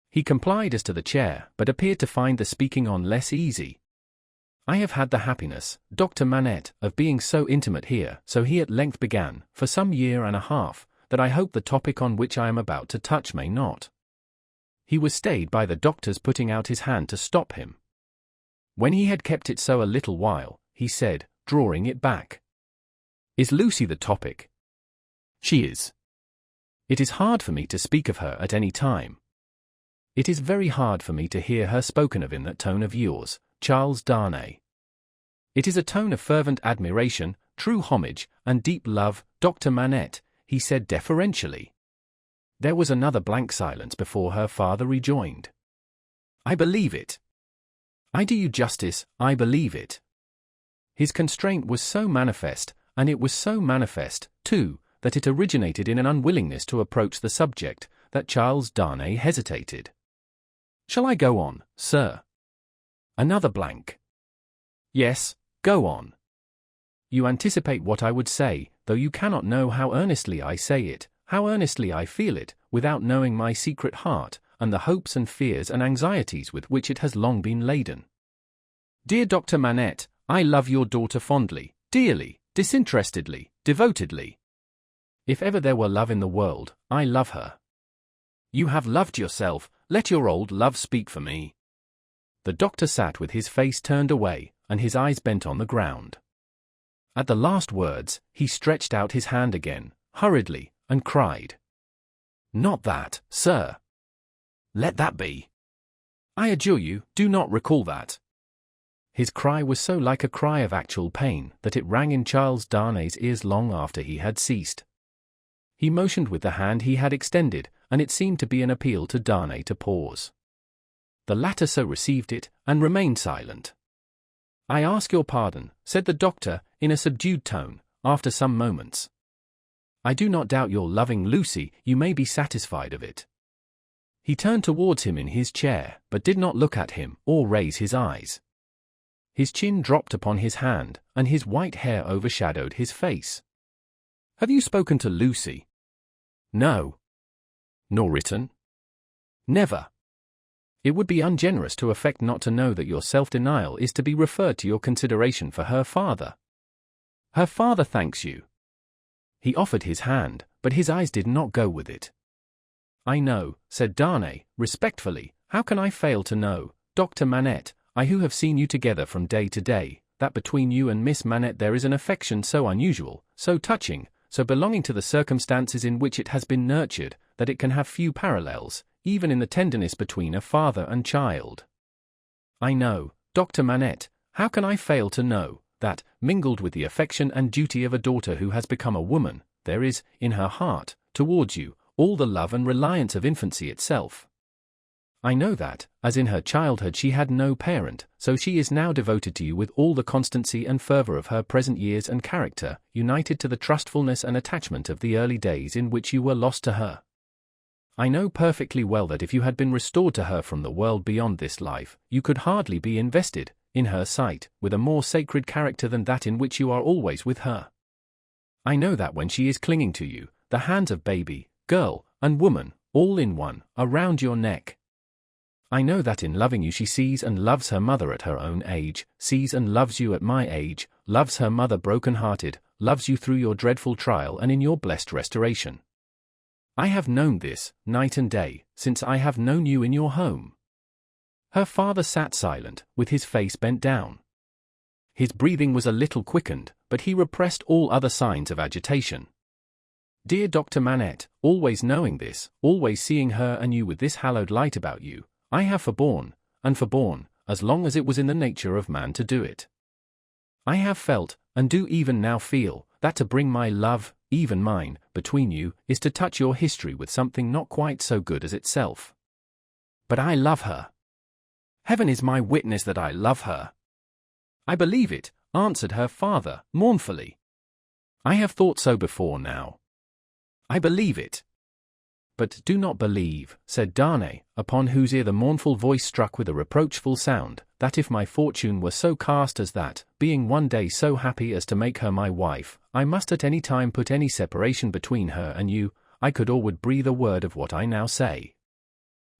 He complied as to the chair, but appeared to find the speaking on less easy. "I have had the happiness, Dr. Manette, of being so intimate here," so he at length began, "for some year and a half, that I hope the topic on which I am about to touch may not." He was stayed by the doctor's putting out his hand to stop him. When he had kept it so a little while, he said, drawing it back, "Is Lucy the topic?" "She is. It is hard for me to speak of her at any time. It is very hard for me to hear her spoken of in that tone of yours, Charles Darnay. It is a tone of fervent admiration, true homage, and deep love, Dr. Manette," he said deferentially. There was another blank silence before her father rejoined, "I believe it. I do you justice, I believe it." His constraint was so manifest, and it was so manifest, too, that it originated in an unwillingness to approach the subject, that Charles Darnay hesitated. "Shall I go on, sir?" Another blank. "Yes, go on. You anticipate what I would say, though you cannot know how earnestly I say it, how earnestly I feel it, without knowing my secret heart, and the hopes and fears and anxieties with which it has long been laden. Dear Dr. Manette, I love your daughter fondly, dearly, disinterestedly, devotedly. If ever there were love in the world, I love her. You have loved yourself, let your old love speak for me." The doctor sat with his face turned away, and his eyes bent on the ground. At the last words, he stretched out his hand again, hurriedly, and cried, "Not that, sir. Let that be. I adjure you, do not recall that." His cry was so like a cry of actual pain that it rang in Charles Darnay's ears long after he had ceased. He motioned with the hand he had extended, and it seemed to be an appeal to Darnay to pause. The latter so received it, and remained silent. "I ask your pardon," said the doctor, in a subdued tone, after some moments. "I do not doubt your loving Lucy, you may be satisfied of it." He turned towards him in his chair, but did not look at him, or raise his eyes. His chin dropped upon his hand, and his white hair overshadowed his face. "Have you spoken to Lucy?" "No." "Nor written?" "Never." It would be ungenerous to affect not to know that your self-denial is to be referred to your consideration for her father. Her father thanks you. He offered his hand, but his eyes did not go with it. "I know," said Darnay, respectfully, "how can I fail to know, Dr. Manette, I who have seen you together from day to day, that between you and Miss Manette there is an affection so unusual, so touching, so belonging to the circumstances in which it has been nurtured, that it can have few parallels, even in the tenderness between a father and child. I know, Dr. Manette, how can I fail to know, that, mingled with the affection and duty of a daughter who has become a woman, there is, in her heart, towards you, all the love and reliance of infancy itself. I know that, as in her childhood she had no parent, so she is now devoted to you with all the constancy and fervor of her present years and character, united to the trustfulness and attachment of the early days in which you were lost to her. I know perfectly well that if you had been restored to her from the world beyond this life, you could hardly be invested, in her sight, with a more sacred character than that in which you are always with her. I know that when she is clinging to you, the hands of baby, girl, and woman, all in one, are round your neck. I know that in loving you she sees and loves her mother at her own age, sees and loves you at my age, loves her mother broken-hearted, loves you through your dreadful trial and in your blessed restoration. I have known this, night and day, since I have known you in your home." Her father sat silent, with his face bent down. His breathing was a little quickened, but he repressed all other signs of agitation. Dear Dr. Manette, always knowing this, always seeing her and you with this hallowed light about you, I have forborne, as long as it was in the nature of man to do it. I have felt, and do even now feel, that to bring my love, even mine, between you, is to touch your history with something not quite so good as itself. But I love her. Heaven is my witness that I love her. I believe it, answered her father, mournfully. I have thought so before now. I believe it. But do not believe, said Darnay, upon whose ear the mournful voice struck with a reproachful sound, that if my fortune were so cast as that, being one day so happy as to make her my wife, I must at any time put any separation between her and you, I could or would breathe a word of what I now say.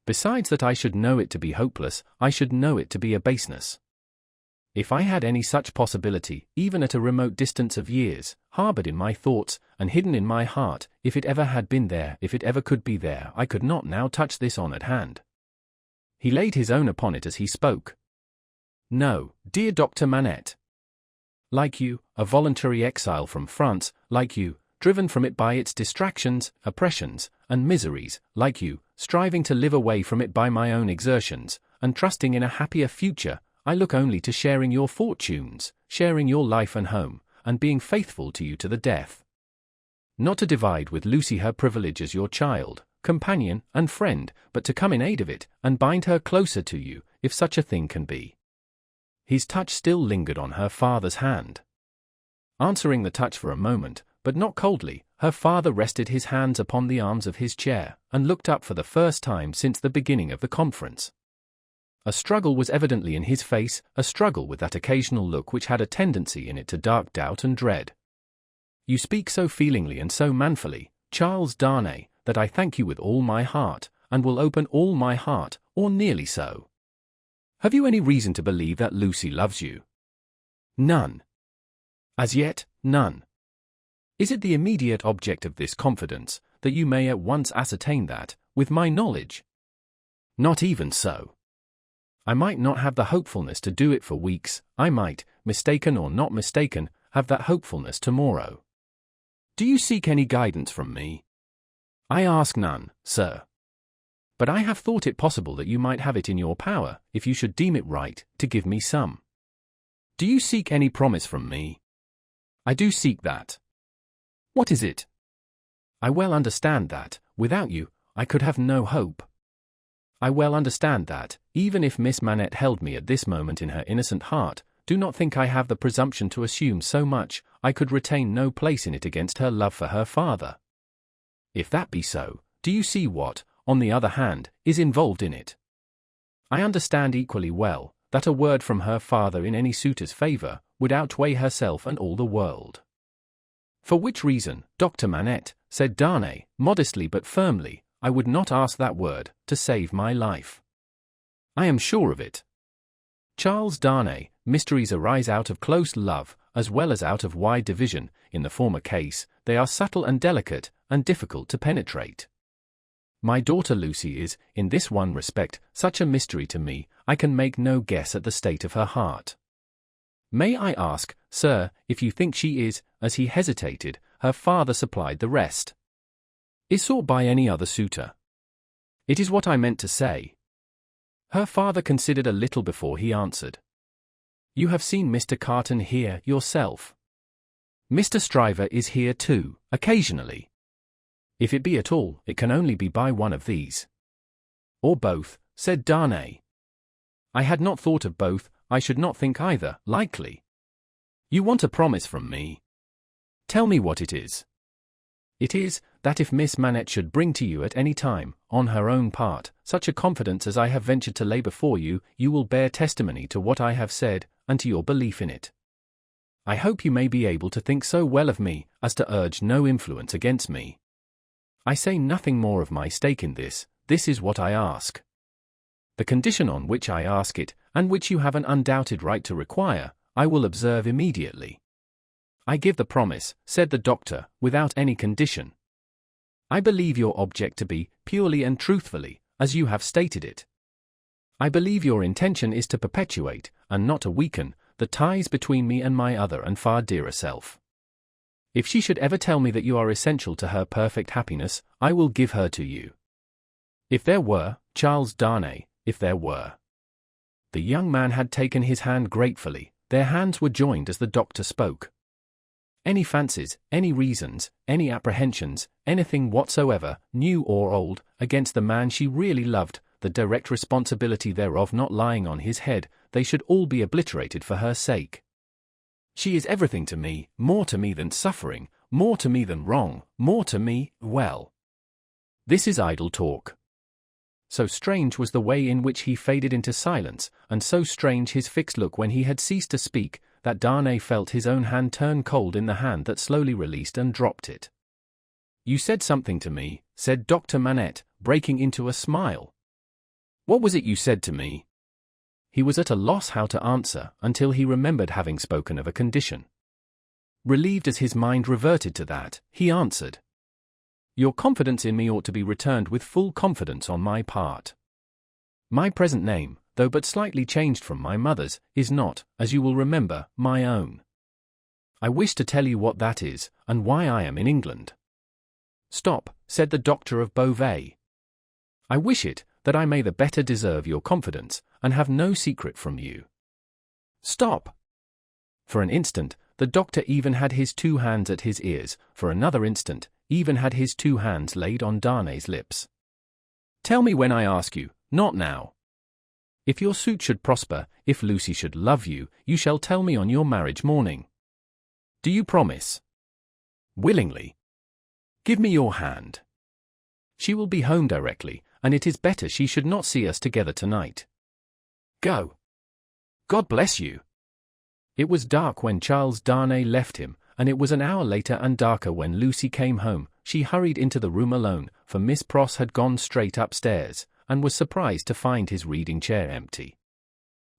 Besides that I should know it to be hopeless, I should know it to be a baseness. If I had any such possibility, even at a remote distance of years, harbored in my thoughts, and hidden in my heart, if it ever had been there, if it ever could be there, I could not now touch this honoured hand. He laid his own upon it as he spoke. No, dear Dr. Manette. Like you, a voluntary exile from France, like you, driven from it by its distractions, oppressions, and miseries, like you, striving to live away from it by my own exertions, and trusting in a happier future, I look only to sharing your fortunes, sharing your life and home, and being faithful to you to the death. Not to divide with Lucy her privilege as your child, companion, and friend, but to come in aid of it, and bind her closer to you, if such a thing can be. His touch still lingered on her father's hand. Answering the touch for a moment, but not coldly, her father rested his hands upon the arms of his chair and looked up for the first time since the beginning of the conference. A struggle was evidently in his face, a struggle with that occasional look which had a tendency in it to dark doubt and dread. "You speak so feelingly and so manfully, Charles Darnay, that I thank you with all my heart, and will open all my heart, or nearly so. Have you any reason to believe that Lucy loves you?" "None. As yet, none." "Is it the immediate object of this confidence, that you may at once ascertain that, with my knowledge?" "Not even so. I might not have the hopefulness to do it for weeks, I might, mistaken or not mistaken, have that hopefulness tomorrow. Do you seek any guidance from me?" "I ask none, sir. But I have thought it possible that you might have it in your power, if you should deem it right, to give me some. Do you seek any promise from me?" "I do seek that." "What is it?" "I well understand that, without you, I could have no hope. I well understand that, even if Miss Manette held me at this moment in her innocent heart, do not think I have the presumption to assume so much, I could retain no place in it against her love for her father. If that be so, do you see what, on the other hand, is involved in it? I understand equally well that a word from her father in any suitor's favor would outweigh herself and all the world. For which reason, Dr. Manette, said Darnay, modestly but firmly, I would not ask that word to save my life. I am sure of it. Charles Darnay, mysteries arise out of close love, as well as out of wide division. In the former case, they are subtle and delicate, and difficult to penetrate. My daughter Lucy is, in this one respect, such a mystery to me, I can make no guess at the state of her heart. May I ask, sir, if you think she is, as he hesitated, her father supplied the rest, is sought by any other suitor? It is what I meant to say. Her father considered a little before he answered. You have seen Mr. Carton here yourself. Mr. Stryver is here too, occasionally. If it be at all, it can only be by one of these. Or both, said Darnay. I had not thought of both, I should not think either likely. You want a promise from me. Tell me what it is. It is, that if Miss Manette should bring to you at any time, on her own part, such a confidence as I have ventured to lay before you, you will bear testimony to what I have said, and to your belief in it. I hope you may be able to think so well of me, as to urge no influence against me. I say nothing more of my stake in this is what I ask. The condition on which I ask it, and which you have an undoubted right to require, I will observe immediately. I give the promise, said the doctor, without any condition. I believe your object to be, purely and truthfully, as you have stated it. I believe your intention is to perpetuate, and not to weaken, the ties between me and my other and far dearer self. If she should ever tell me that you are essential to her perfect happiness, I will give her to you. If there were, Charles Darnay, if there were. The young man had taken his hand gratefully, their hands were joined as the doctor spoke. Any fancies, any reasons, any apprehensions, anything whatsoever, new or old, against the man she really loved, the direct responsibility thereof not lying on his head, they should all be obliterated for her sake. She is everything to me, more to me than suffering, more to me than wrong, more to me, well. This is idle talk. So strange was the way in which he faded into silence, and so strange his fixed look when he had ceased to speak, that Darnay felt his own hand turn cold in the hand that slowly released and dropped it. You said something to me, said Dr. Manette, breaking into a smile. What was it you said to me? He was at a loss how to answer, until he remembered having spoken of a condition. Relieved as his mind reverted to that, he answered. Your confidence in me ought to be returned with full confidence on my part. My present name, though but slightly changed from my mother's, is not, as you will remember, my own. I wish to tell you what that is, and why I am in England. Stop, said the doctor of Beauvais. I wish it, that I may the better deserve your confidence, and have no secret from you. Stop. For an instant, the doctor even had his two hands at his ears, for another instant, even had his two hands laid on Darnay's lips. Tell me when I ask you, not now. If your suit should prosper, if Lucy should love you, you shall tell me on your marriage morning. Do you promise? Willingly. Give me your hand. She will be home directly, and it is better she should not see us together tonight. Go. God bless you. It was dark when Charles Darnay left him, and it was an hour later and darker when Lucy came home. She hurried into the room alone, for Miss Pross had gone straight upstairs, and was surprised to find his reading chair empty.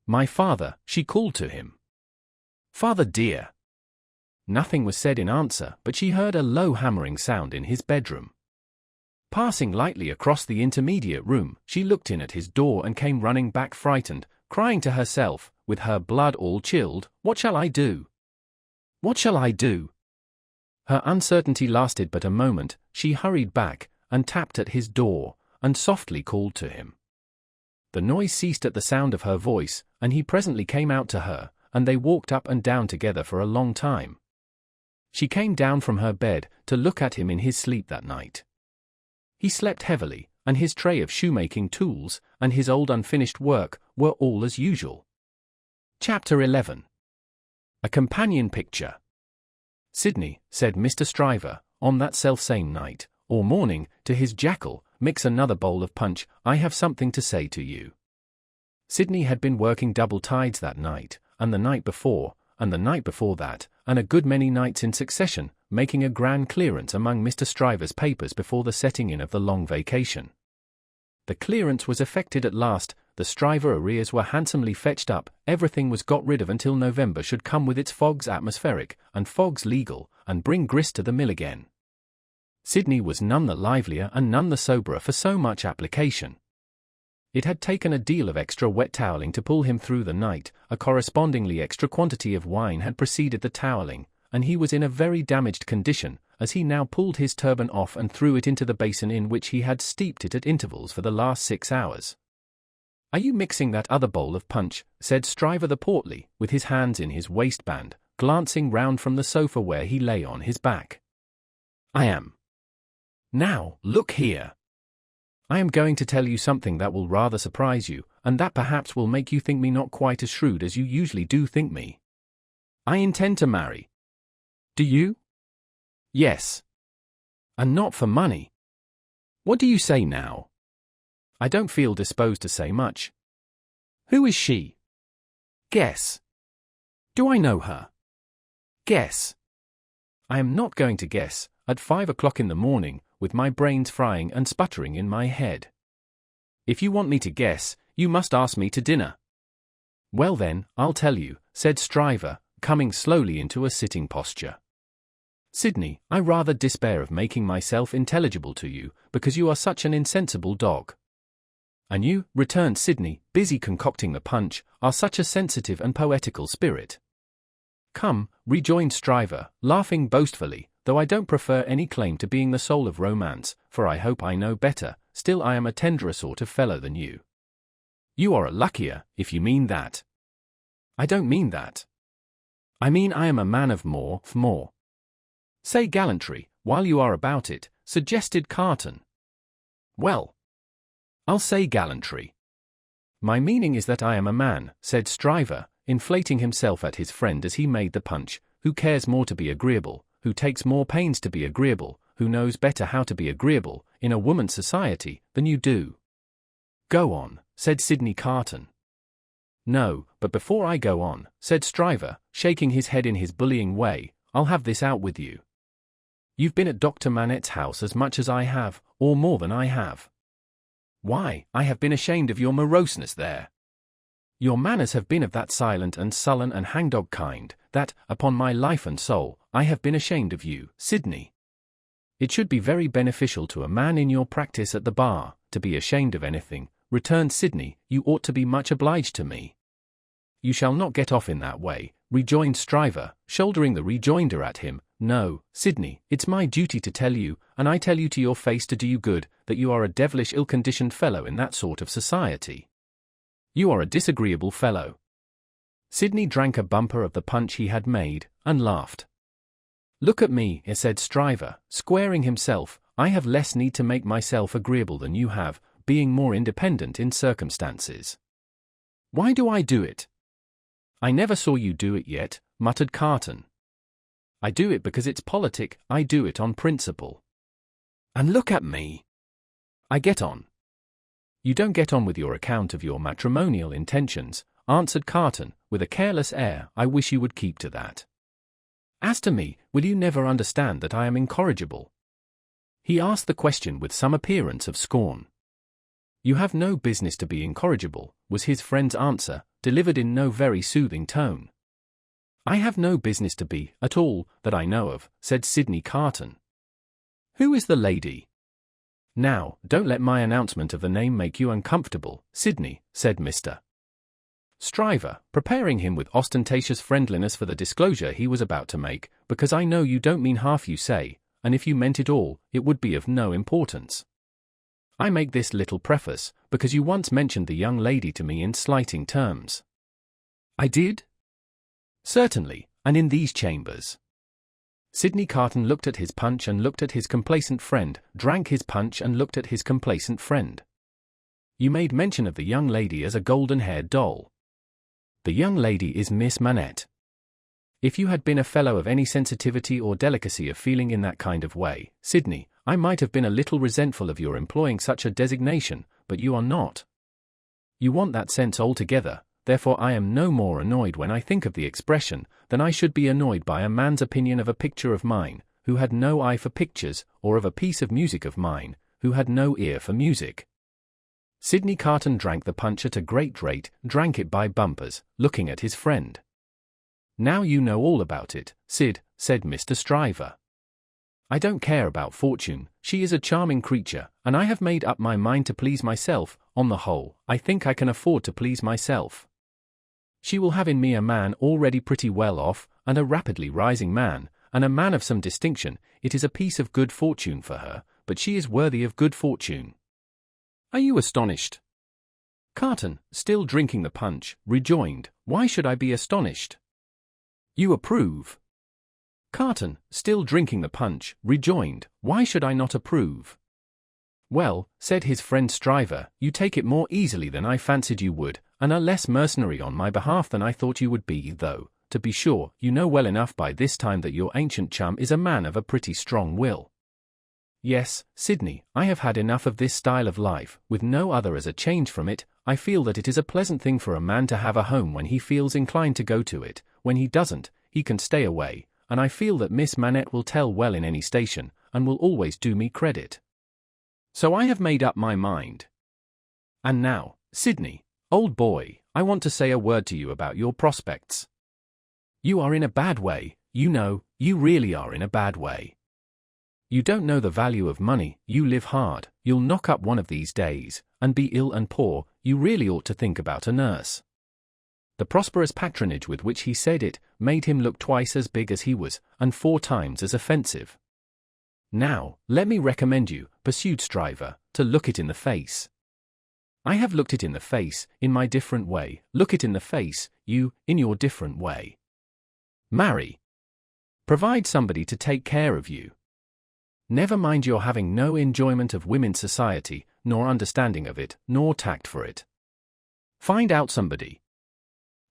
My father, she called to him. Father dear. Nothing was said in answer, but she heard a low hammering sound in his bedroom. Passing lightly across the intermediate room, she looked in at his door and came running back frightened, crying to herself, with her blood all chilled, "What shall I do? What shall I do?" Her uncertainty lasted but a moment. She hurried back, and tapped at his door, and softly called to him. The noise ceased at the sound of her voice, and he presently came out to her, and they walked up and down together for a long time. She came down from her bed, to look at him in his sleep that night. He slept heavily, and his tray of shoemaking tools, and his old unfinished work, were all as usual. Chapter 11. A companion picture. Sidney, said Mr. Stryver, on that selfsame night, or morning, to his jackal, mix another bowl of punch, I have something to say to you. Sidney had been working double tides that night, and the night before, and the night before that, and a good many nights in succession, making a grand clearance among Mr. Stryver's papers before the setting in of the long vacation. The clearance was effected at last, the Stryver arrears were handsomely fetched up, everything was got rid of until November should come with its fogs atmospheric, and fogs legal, and bring grist to the mill again. Sidney was none the livelier and none the soberer for so much application. It had taken a deal of extra wet toweling to pull him through the night, a correspondingly extra quantity of wine had preceded the toweling, and he was in a very damaged condition, as he now pulled his turban off and threw it into the basin in which he had steeped it at intervals for the last 6 hours. Are you mixing that other bowl of punch? Said Stryver the portly, with his hands in his waistband, glancing round from the sofa where he lay on his back. I am. Now, look here. I am going to tell you something that will rather surprise you, and that perhaps will make you think me not quite as shrewd as you usually do think me. I intend to marry. Do you? Yes. And not for money. What do you say now? I don't feel disposed to say much. Who is she? Guess. Do I know her? Guess. I am not going to guess, at 5 o'clock in the morning, with my brains frying and sputtering in my head. If you want me to guess, you must ask me to dinner. Well then, I'll tell you, said Stryver, coming slowly into a sitting posture. Sidney, I rather despair of making myself intelligible to you, because you are such an insensible dog. And you, returned Sidney, busy concocting the punch, are such a sensitive and poetical spirit. Come, rejoined Stryver, laughing boastfully, though I don't prefer any claim to being the soul of romance, for I hope I know better, still I am a tenderer sort of fellow than you. You are a luckier, if you mean that. I don't mean that. I mean I am a man of more. Say gallantry, while you are about it, suggested Carton. Well, I'll say gallantry. My meaning is that I am a man, said Stryver, inflating himself at his friend as he made the punch, who cares more to be agreeable, who takes more pains to be agreeable, who knows better how to be agreeable, in a woman's society, than you do. Go on, said Sidney Carton. No, but before I go on, said Stryver, shaking his head in his bullying way, I'll have this out with you. You've been at Dr. Manette's house as much as I have, or more than I have. Why, I have been ashamed of your moroseness there. Your manners have been of that silent and sullen and hangdog kind, that, upon my life and soul, I have been ashamed of you, Sidney. It should be very beneficial to a man in your practice at the bar, to be ashamed of anything, returned Sidney, you ought to be much obliged to me. You shall not get off in that way, rejoined Stryver, shouldering the rejoinder at him. No, Sidney, it's my duty to tell you, and I tell you to your face to do you good, that you are a devilish ill-conditioned fellow in that sort of society. You are a disagreeable fellow. Sidney drank a bumper of the punch he had made, and laughed. Look at me, said Stryver, squaring himself, I have less need to make myself agreeable than you have, being more independent in circumstances. Why do I do it? I never saw you do it yet, muttered Carton. I do it because it's politic, I do it on principle. And look at me. I get on. You don't get on with your account of your matrimonial intentions, answered Carton, with a careless air. I wish you would keep to that. As to me, will you never understand that I am incorrigible? He asked the question with some appearance of scorn. You have no business to be incorrigible, was his friend's answer, delivered in no very soothing tone. I have no business to be, at all, that I know of, said Sidney Carton. Who is the lady? Now, don't let my announcement of the name make you uncomfortable, Sidney, said Mr. Stryver, preparing him with ostentatious friendliness for the disclosure he was about to make, because I know you don't mean half you say, and if you meant it all, it would be of no importance. I make this little preface, because you once mentioned the young lady to me in slighting terms. I did? Certainly, and in these chambers. Sidney Carton looked at his punch and looked at his complacent friend, drank his punch and looked at his complacent friend. You made mention of the young lady as a golden-haired doll. The young lady is Miss Manette. If you had been a fellow of any sensitivity or delicacy of feeling in that kind of way, Sidney, I might have been a little resentful of your employing such a designation, but you are not. You want that sense altogether, therefore I am no more annoyed when I think of the expression, than I should be annoyed by a man's opinion of a picture of mine, who had no eye for pictures, or of a piece of music of mine, who had no ear for music. Sidney Carton drank the punch at a great rate, drank it by bumpers, looking at his friend. Now you know all about it, Sid, said Mr. Stryver. I don't care about Fortune, she is a charming creature, and I have made up my mind to please myself. On the whole, I think I can afford to please myself. She will have in me a man already pretty well off, and a rapidly rising man, and a man of some distinction. It is a piece of good fortune for her, but she is worthy of good fortune. Are you astonished? Carton, still drinking the punch, rejoined, Why should I be astonished? You approve? Carton, still drinking the punch, rejoined, Why should I not approve? Well, said his friend Stryver, you take it more easily than I fancied you would, and are less mercenary on my behalf than I thought you would be, though, to be sure, you know well enough by this time that your ancient chum is a man of a pretty strong will. Yes, Sidney, I have had enough of this style of life, with no other as a change from it. I feel that it is a pleasant thing for a man to have a home when he feels inclined to go to it. When he doesn't, he can stay away, and I feel that Miss Manette will tell well in any station, and will always do me credit. So I have made up my mind. And now, Sidney, old boy, I want to say a word to you about your prospects. You are in a bad way, you know, you really are in a bad way. You don't know the value of money, you live hard, you'll knock up one of these days, and be ill and poor. You really ought to think about a nurse. The prosperous patronage with which he said it made him look twice as big as he was, and 4 times as offensive. Now, let me recommend you, pursued Stryver, to look it in the face. I have looked it in the face, in my different way. Look it in the face, you, in your different way. Marry. Provide somebody to take care of you. Never mind your having no enjoyment of women's society, nor understanding of it, nor tact for it. Find out somebody.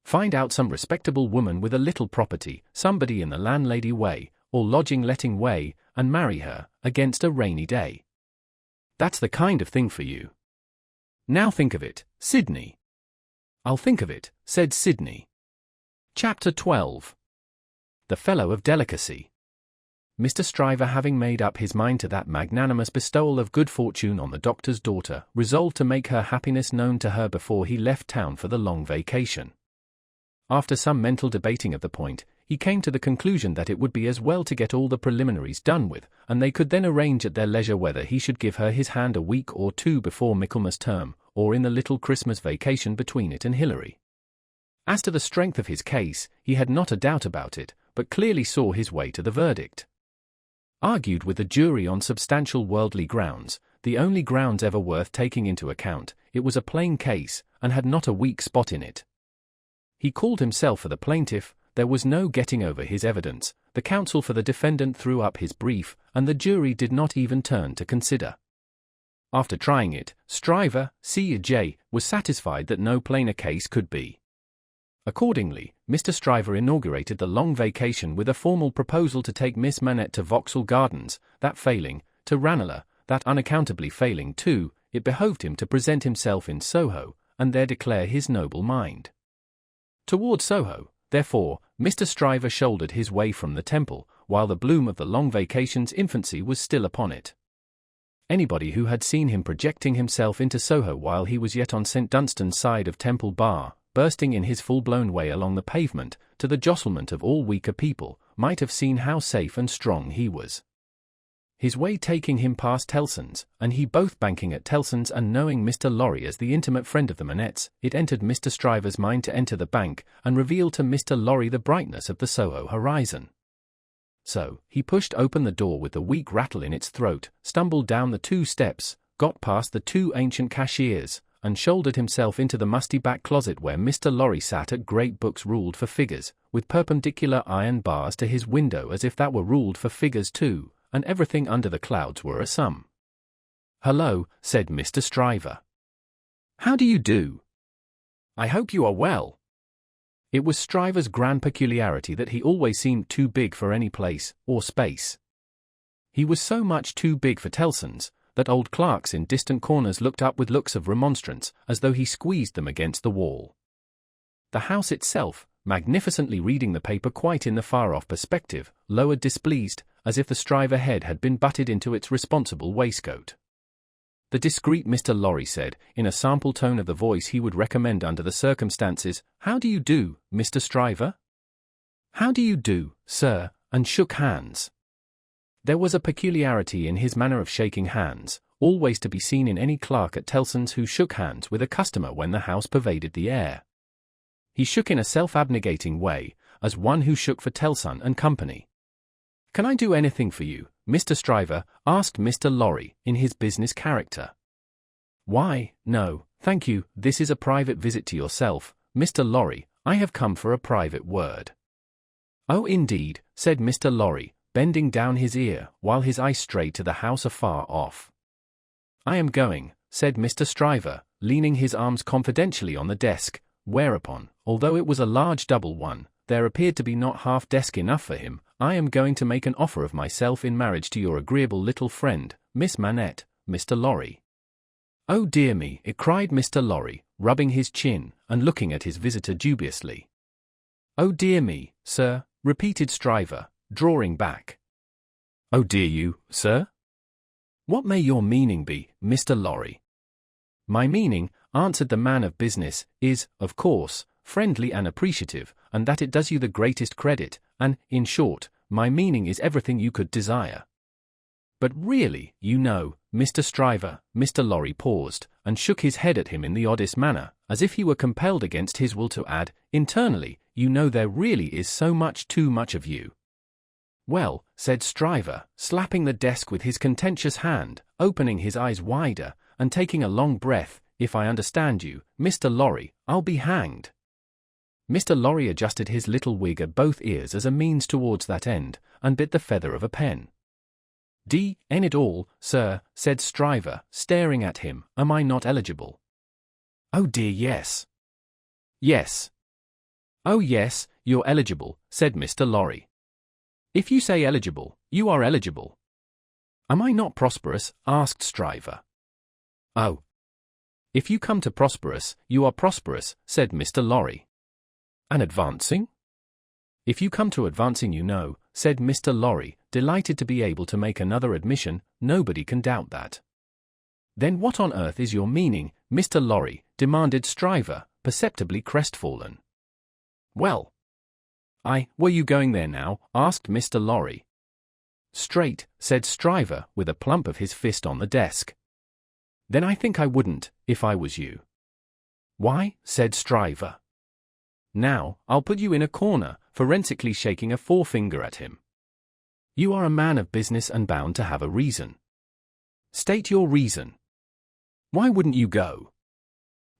Find out some respectable woman with a little property, somebody in the landlady way, or lodging-letting way, and marry her, against a rainy day. That's the kind of thing for you. Now think of it, Sidney. I'll think of it, said Sidney. Chapter 12. The Fellow of Delicacy. Mr. Stryver, having made up his mind to that magnanimous bestowal of good fortune on the doctor's daughter, resolved to make her happiness known to her before he left town for the long vacation. After some mental debating of the point, he came to the conclusion that it would be as well to get all the preliminaries done with, and they could then arrange at their leisure whether he should give her his hand a week or 2 before Michaelmas term, or in the little Christmas vacation between it and Hilary. As to the strength of his case, he had not a doubt about it, but clearly saw his way to the verdict. Argued with the jury on substantial worldly grounds, the only grounds ever worth taking into account, it was a plain case, and had not a weak spot in it. He called himself for the plaintiff, there was no getting over his evidence, the counsel for the defendant threw up his brief, and the jury did not even turn to consider. After trying it, Stryver, C.J., was satisfied that no plainer case could be. Accordingly, Mr. Stryver inaugurated the long vacation with a formal proposal to take Miss Manette to Vauxhall Gardens, that failing, to Ranelagh, that unaccountably failing too, it behoved him to present himself in Soho, and there declare his noble mind. Toward Soho, therefore, Mr. Stryver shouldered his way from the Temple, while the bloom of the long vacation's infancy was still upon it. Anybody who had seen him projecting himself into Soho while he was yet on St. Dunstan's side of Temple Bar, bursting in his full-blown way along the pavement, to the jostlement of all weaker people, might have seen how safe and strong he was. His way taking him past Tellson's, and he both banking at Tellson's and knowing Mr. Lorry as the intimate friend of the Manettes, it entered Mr. Stryver's mind to enter the bank, and reveal to Mr. Lorry the brightness of the Soho horizon. So, he pushed open the door with the weak rattle in its throat, stumbled down the 2 steps, got past the 2 ancient cashiers, and shouldered himself into the musty back closet where Mr. Lorry sat at great books ruled for figures, with perpendicular iron bars to his window as if that were ruled for figures too, and everything under the clouds were a sum. "Hello," said Mr. Stryver. "How do you do? I hope you are well." It was Stryver's grand peculiarity that he always seemed too big for any place, or space. He was so much too big for Tellson's, that old clerks in distant corners looked up with looks of remonstrance, as though he squeezed them against the wall. The house itself, magnificently reading the paper quite in the far-off perspective, lowered displeased, as if the Stryver head had been butted into its responsible waistcoat. The discreet Mr. Lorry said, in a sample tone of the voice he would recommend under the circumstances, "How do you do, Mr. Stryver?" "How do you do, sir," and shook hands. There was a peculiarity in his manner of shaking hands, always to be seen in any clerk at Tellson's who shook hands with a customer when the house pervaded the air. He shook in a self-abnegating way, as one who shook for Tellson and Company. "Can I do anything for you, Mr. Stryver?" asked Mr. Lorry, in his business character. "Why, no, thank you, this is a private visit to yourself, Mr. Lorry, I have come for a private word." "Oh, indeed," said Mr. Lorry, bending down his ear, while his eye strayed to the house afar off. "I am going," said Mr. Stryver, leaning his arms confidentially on the desk, whereupon, although it was a large double one, there appeared to be not half desk enough for him, "I am going to make an offer of myself in marriage to your agreeable little friend, Miss Manette, Mr. Lorry." "Oh dear me," cried Mr. Lorry, rubbing his chin, and looking at his visitor dubiously. "Oh dear me, sir," repeated Stryver, drawing back. "Oh dear you, sir? What may your meaning be, Mr. Lorry?" "My meaning," answered the man of business, "is, of course, friendly and appreciative, and that it does you the greatest credit, and, in short, my meaning is everything you could desire. But really, you know, Mr. Stryver," Mr. Lorry paused, and shook his head at him in the oddest manner, as if he were compelled against his will to add, "internally, you know there really is so much too much of you." "Well," said Stryver, slapping the desk with his contentious hand, opening his eyes wider, and taking a long breath, "if I understand you, Mr. Lorry, I'll be hanged." Mr. Lorry adjusted his little wig at both ears as a means towards that end, and bit the feather of a pen. "D-n it all, sir," said Stryver, staring at him, "am I not eligible?" "Oh dear yes." "Yes." "Oh yes, you're eligible," said Mr. Lorry. "If you say eligible, you are eligible." "Am I not prosperous?" asked Stryver. "Oh. If you come to prosperous, you are prosperous," said Mr. Lorry. "And advancing?" "If you come to advancing, you know," said Mr. Lorry, delighted to be able to make another admission, "nobody can doubt that." "Then what on earth is your meaning, Mr. Lorry?" demanded Stryver, perceptibly crestfallen. "Well, were you going there now?" asked Mr. Lorry. "Straight," said Stryver, with a plump of his fist on the desk. "Then I think I wouldn't, if I was you." "Why?" said Stryver. "Now, I'll put you in a corner," forensically shaking a forefinger at him. "You are a man of business and bound to have a reason. State your reason. Why wouldn't you go?"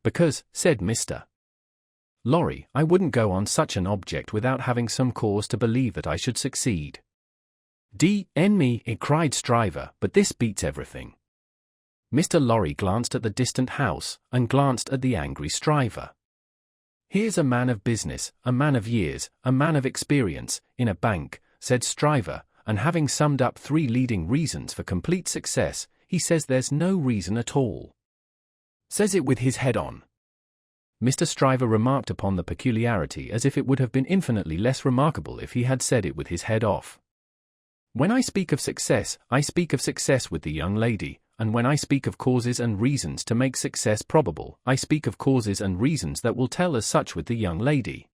"Because," said Mr. Lorry, "I wouldn't go on such an object without having some cause to believe that I should succeed." "D-n me," cried Stryver, "but this beats everything." Mr. Lorry glanced at the distant house, and glanced at the angry Stryver. "Here's a man of business, a man of years, a man of experience, in a bank," said Stryver, and having summed up 3 leading reasons for complete success, he says there's no reason at all. Says it with his head on. Mr. Stryver remarked upon the peculiarity as if it would have been infinitely less remarkable if he had said it with his head off. "When I speak of success, I speak of success with the young lady, and when I speak of causes and reasons to make success probable, I speak of causes and reasons that will tell as such with the young lady."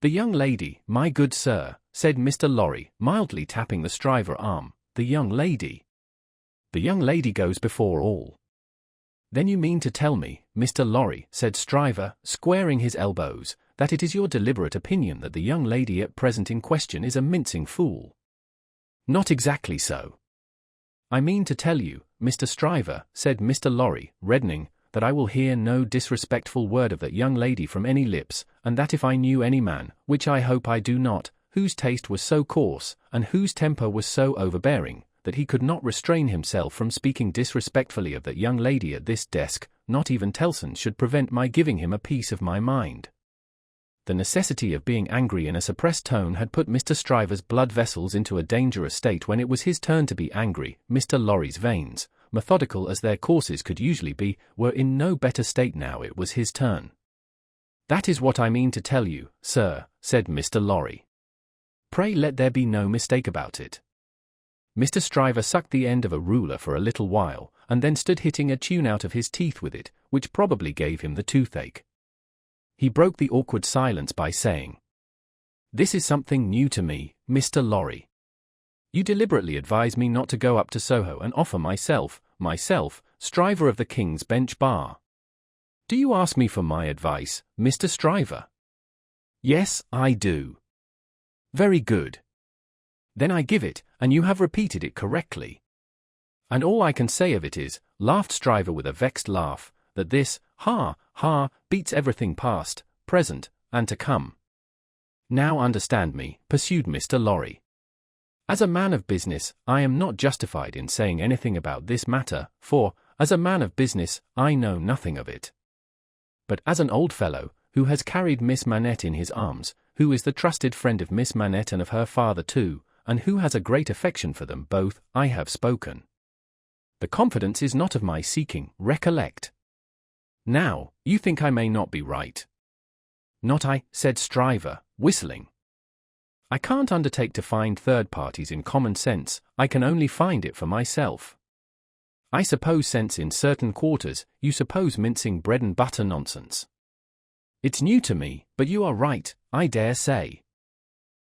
"The young lady, my good sir," said Mr. Lorry, mildly tapping the Stryver arm, "the young lady. The young lady goes before all." "Then you mean to tell me, Mr. Lorry," said Stryver, squaring his elbows, "that it is your deliberate opinion that the young lady at present in question is a mincing fool?" "Not exactly so." "I mean to tell you, Mr. Stryver," said Mr. Lorry, reddening, "that I will hear no disrespectful word of that young lady from any lips, and that if I knew any man, which I hope I do not, whose taste was so coarse, and whose temper was so overbearing, that he could not restrain himself from speaking disrespectfully of that young lady at this desk, not even Tellson should prevent my giving him a piece of my mind." The necessity of being angry in a suppressed tone had put Mr. Stryver's blood vessels into a dangerous state when it was his turn to be angry. Mr. Lorry's veins, methodical as their courses could usually be, were in no better state now it was his turn. "That is what I mean to tell you, sir," said Mr. Lorry. "Pray let there be no mistake about it." Mr. Stryver sucked the end of a ruler for a little while, and then stood hitting a tune out of his teeth with it, which probably gave him the toothache. He broke the awkward silence by saying, "This is something new to me, Mr. Lorry. You deliberately advise me not to go up to Soho and offer myself, Stryver of the King's Bench Bar. Do you ask me for my advice, Mr. Stryver?" "Yes, I do." "Very good. Then I give it, and you have repeated it correctly. And all I can say of it is," laughed Stryver with a vexed laugh, "that this, beats everything past, present, and to come. Now understand me," pursued Mr. Lorry. "As a man of business, I am not justified in saying anything about this matter, for, as a man of business, I know nothing of it. But as an old fellow, who has carried Miss Manette in his arms, who is the trusted friend of Miss Manette and of her father too, and who has a great affection for them both, I have spoken. The confidence is not of my seeking, recollect. Now, you think I may not be right." "Not I," said Stryver, whistling. "I can't undertake to find third parties in common sense, I can only find it for myself. I suppose sense in certain quarters, you suppose mincing bread and butter nonsense. It's new to me, but you are right, I dare say.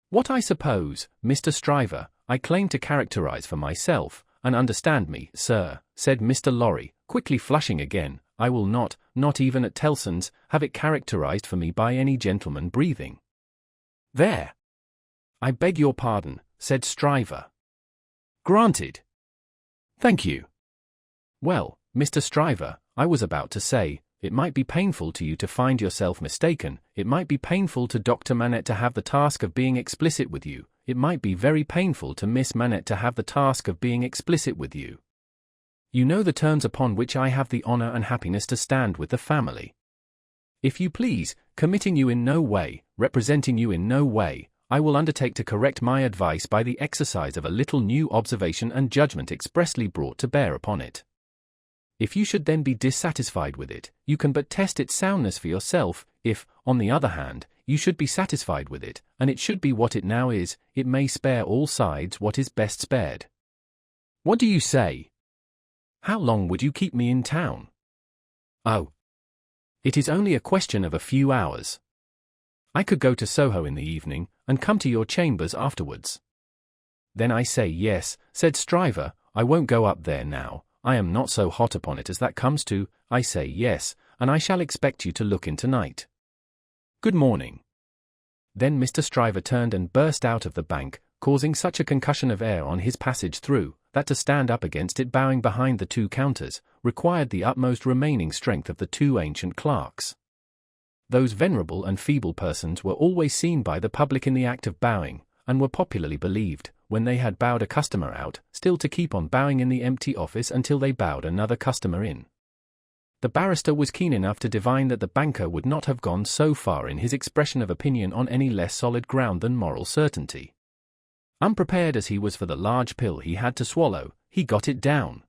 What I suppose, Mr. Stryver, I claim to characterize for myself, and understand me, sir," said Mr. Lorry, quickly flushing again, "I will not even at Tellson's, have it characterized for me by any gentleman breathing." "There." "I beg your pardon," said Stryver. "Granted." "Thank you." "Well, Mr. Stryver, I was about to say, it might be painful to you to find yourself mistaken, it might be painful to Dr. Manette to have the task of being explicit with you, it might be very painful to Miss Manette to have the task of being explicit with you. You know the terms upon which I have the honor and happiness to stand with the family. If you please, committing you in no way, representing you in no way, I will undertake to correct my advice by the exercise of a little new observation and judgment expressly brought to bear upon it. If you should then be dissatisfied with it, you can but test its soundness for yourself. If, on the other hand, you should be satisfied with it, and it should be what it now is, it may spare all sides what is best spared. What do you say? How long would you keep me in town?" "Oh, it is only a question of a few hours. I could go to Soho in the evening, and come to your chambers afterwards." "Then I say yes," said Stryver, "I won't go up there now, I am not so hot upon it as that comes to, I say yes, and I shall expect you to look in tonight. Good morning." Then Mr. Stryver turned and burst out of the bank, causing such a concussion of air on his passage through, that to stand up against it bowing behind the 2 counters, required the utmost remaining strength of the 2 ancient clerks. Those venerable and feeble persons were always seen by the public in the act of bowing, and were popularly believed, when they had bowed a customer out, still to keep on bowing in the empty office until they bowed another customer in. The barrister was keen enough to divine that the banker would not have gone so far in his expression of opinion on any less solid ground than moral certainty. Unprepared as he was for the large pill he had to swallow, he got it down.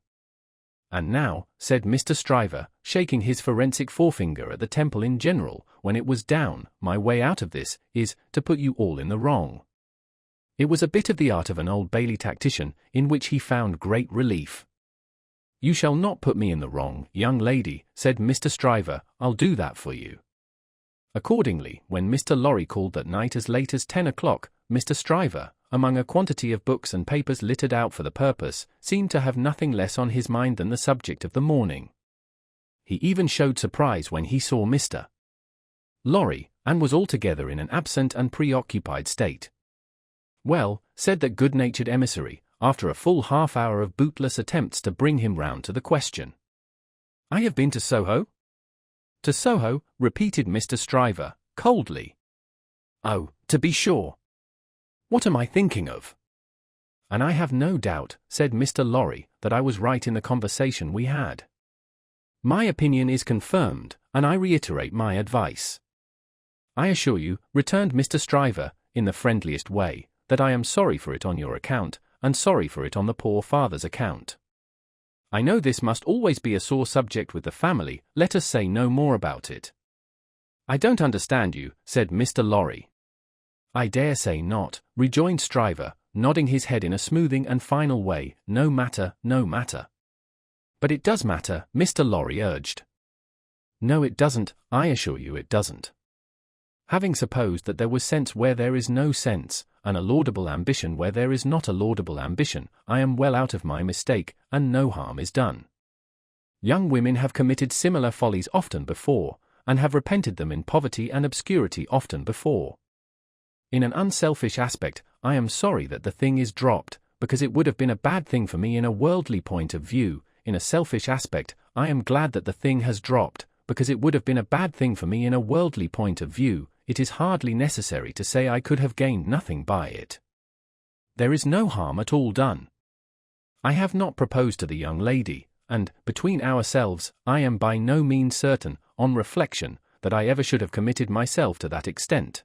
"And now," said Mr. Stryver, shaking his forensic forefinger at the temple in general, when it was down, "my way out of this is to put you all in the wrong." It was a bit of the art of an Old Bailey tactician, in which he found great relief. "You shall not put me in the wrong, young lady," said Mr. Stryver, "I'll do that for you." Accordingly, when Mr. Lorry called that night as late as 10 o'clock, Mr. Stryver, among a quantity of books and papers littered out for the purpose, seemed to have nothing less on his mind than the subject of the morning. He even showed surprise when he saw Mr. Lorry, and was altogether in an absent and preoccupied state. "Well," said that good-natured emissary, after a full half-hour of bootless attempts to bring him round to the question. "I have been to Soho?" "To Soho," repeated Mr. Stryver, coldly. "Oh, to be sure. What am I thinking of?" "And I have no doubt," said Mr. Lorry, "that I was right in the conversation we had. My opinion is confirmed, and I reiterate my advice." "I assure you," returned Mr. Stryver, in the friendliest way, "that I am sorry for it on your account, and sorry for it on the poor father's account. I know this must always be a sore subject with the family, let us say no more about it." "I don't understand you," said Mr. Lorry. "I dare say not," rejoined Stryver, nodding his head in a smoothing and final way, "no matter, no matter." "But it does matter," Mr. Lorry urged. "No, it doesn't, I assure you it doesn't. Having supposed that there was sense where there is no sense, and a laudable ambition where there is not a laudable ambition, I am well out of my mistake, and no harm is done. Young women have committed similar follies often before, and have repented them in poverty and obscurity often before. In an unselfish aspect, I am sorry that the thing is dropped, because it would have been a bad thing for me in a worldly point of view. In a selfish aspect, I am glad that the thing has dropped, because it would have been a bad thing for me in a worldly point of view. It is hardly necessary to say I could have gained nothing by it. There is no harm at all done. I have not proposed to the young lady, and, between ourselves, I am by no means certain, on reflection, that I ever should have committed myself to that extent.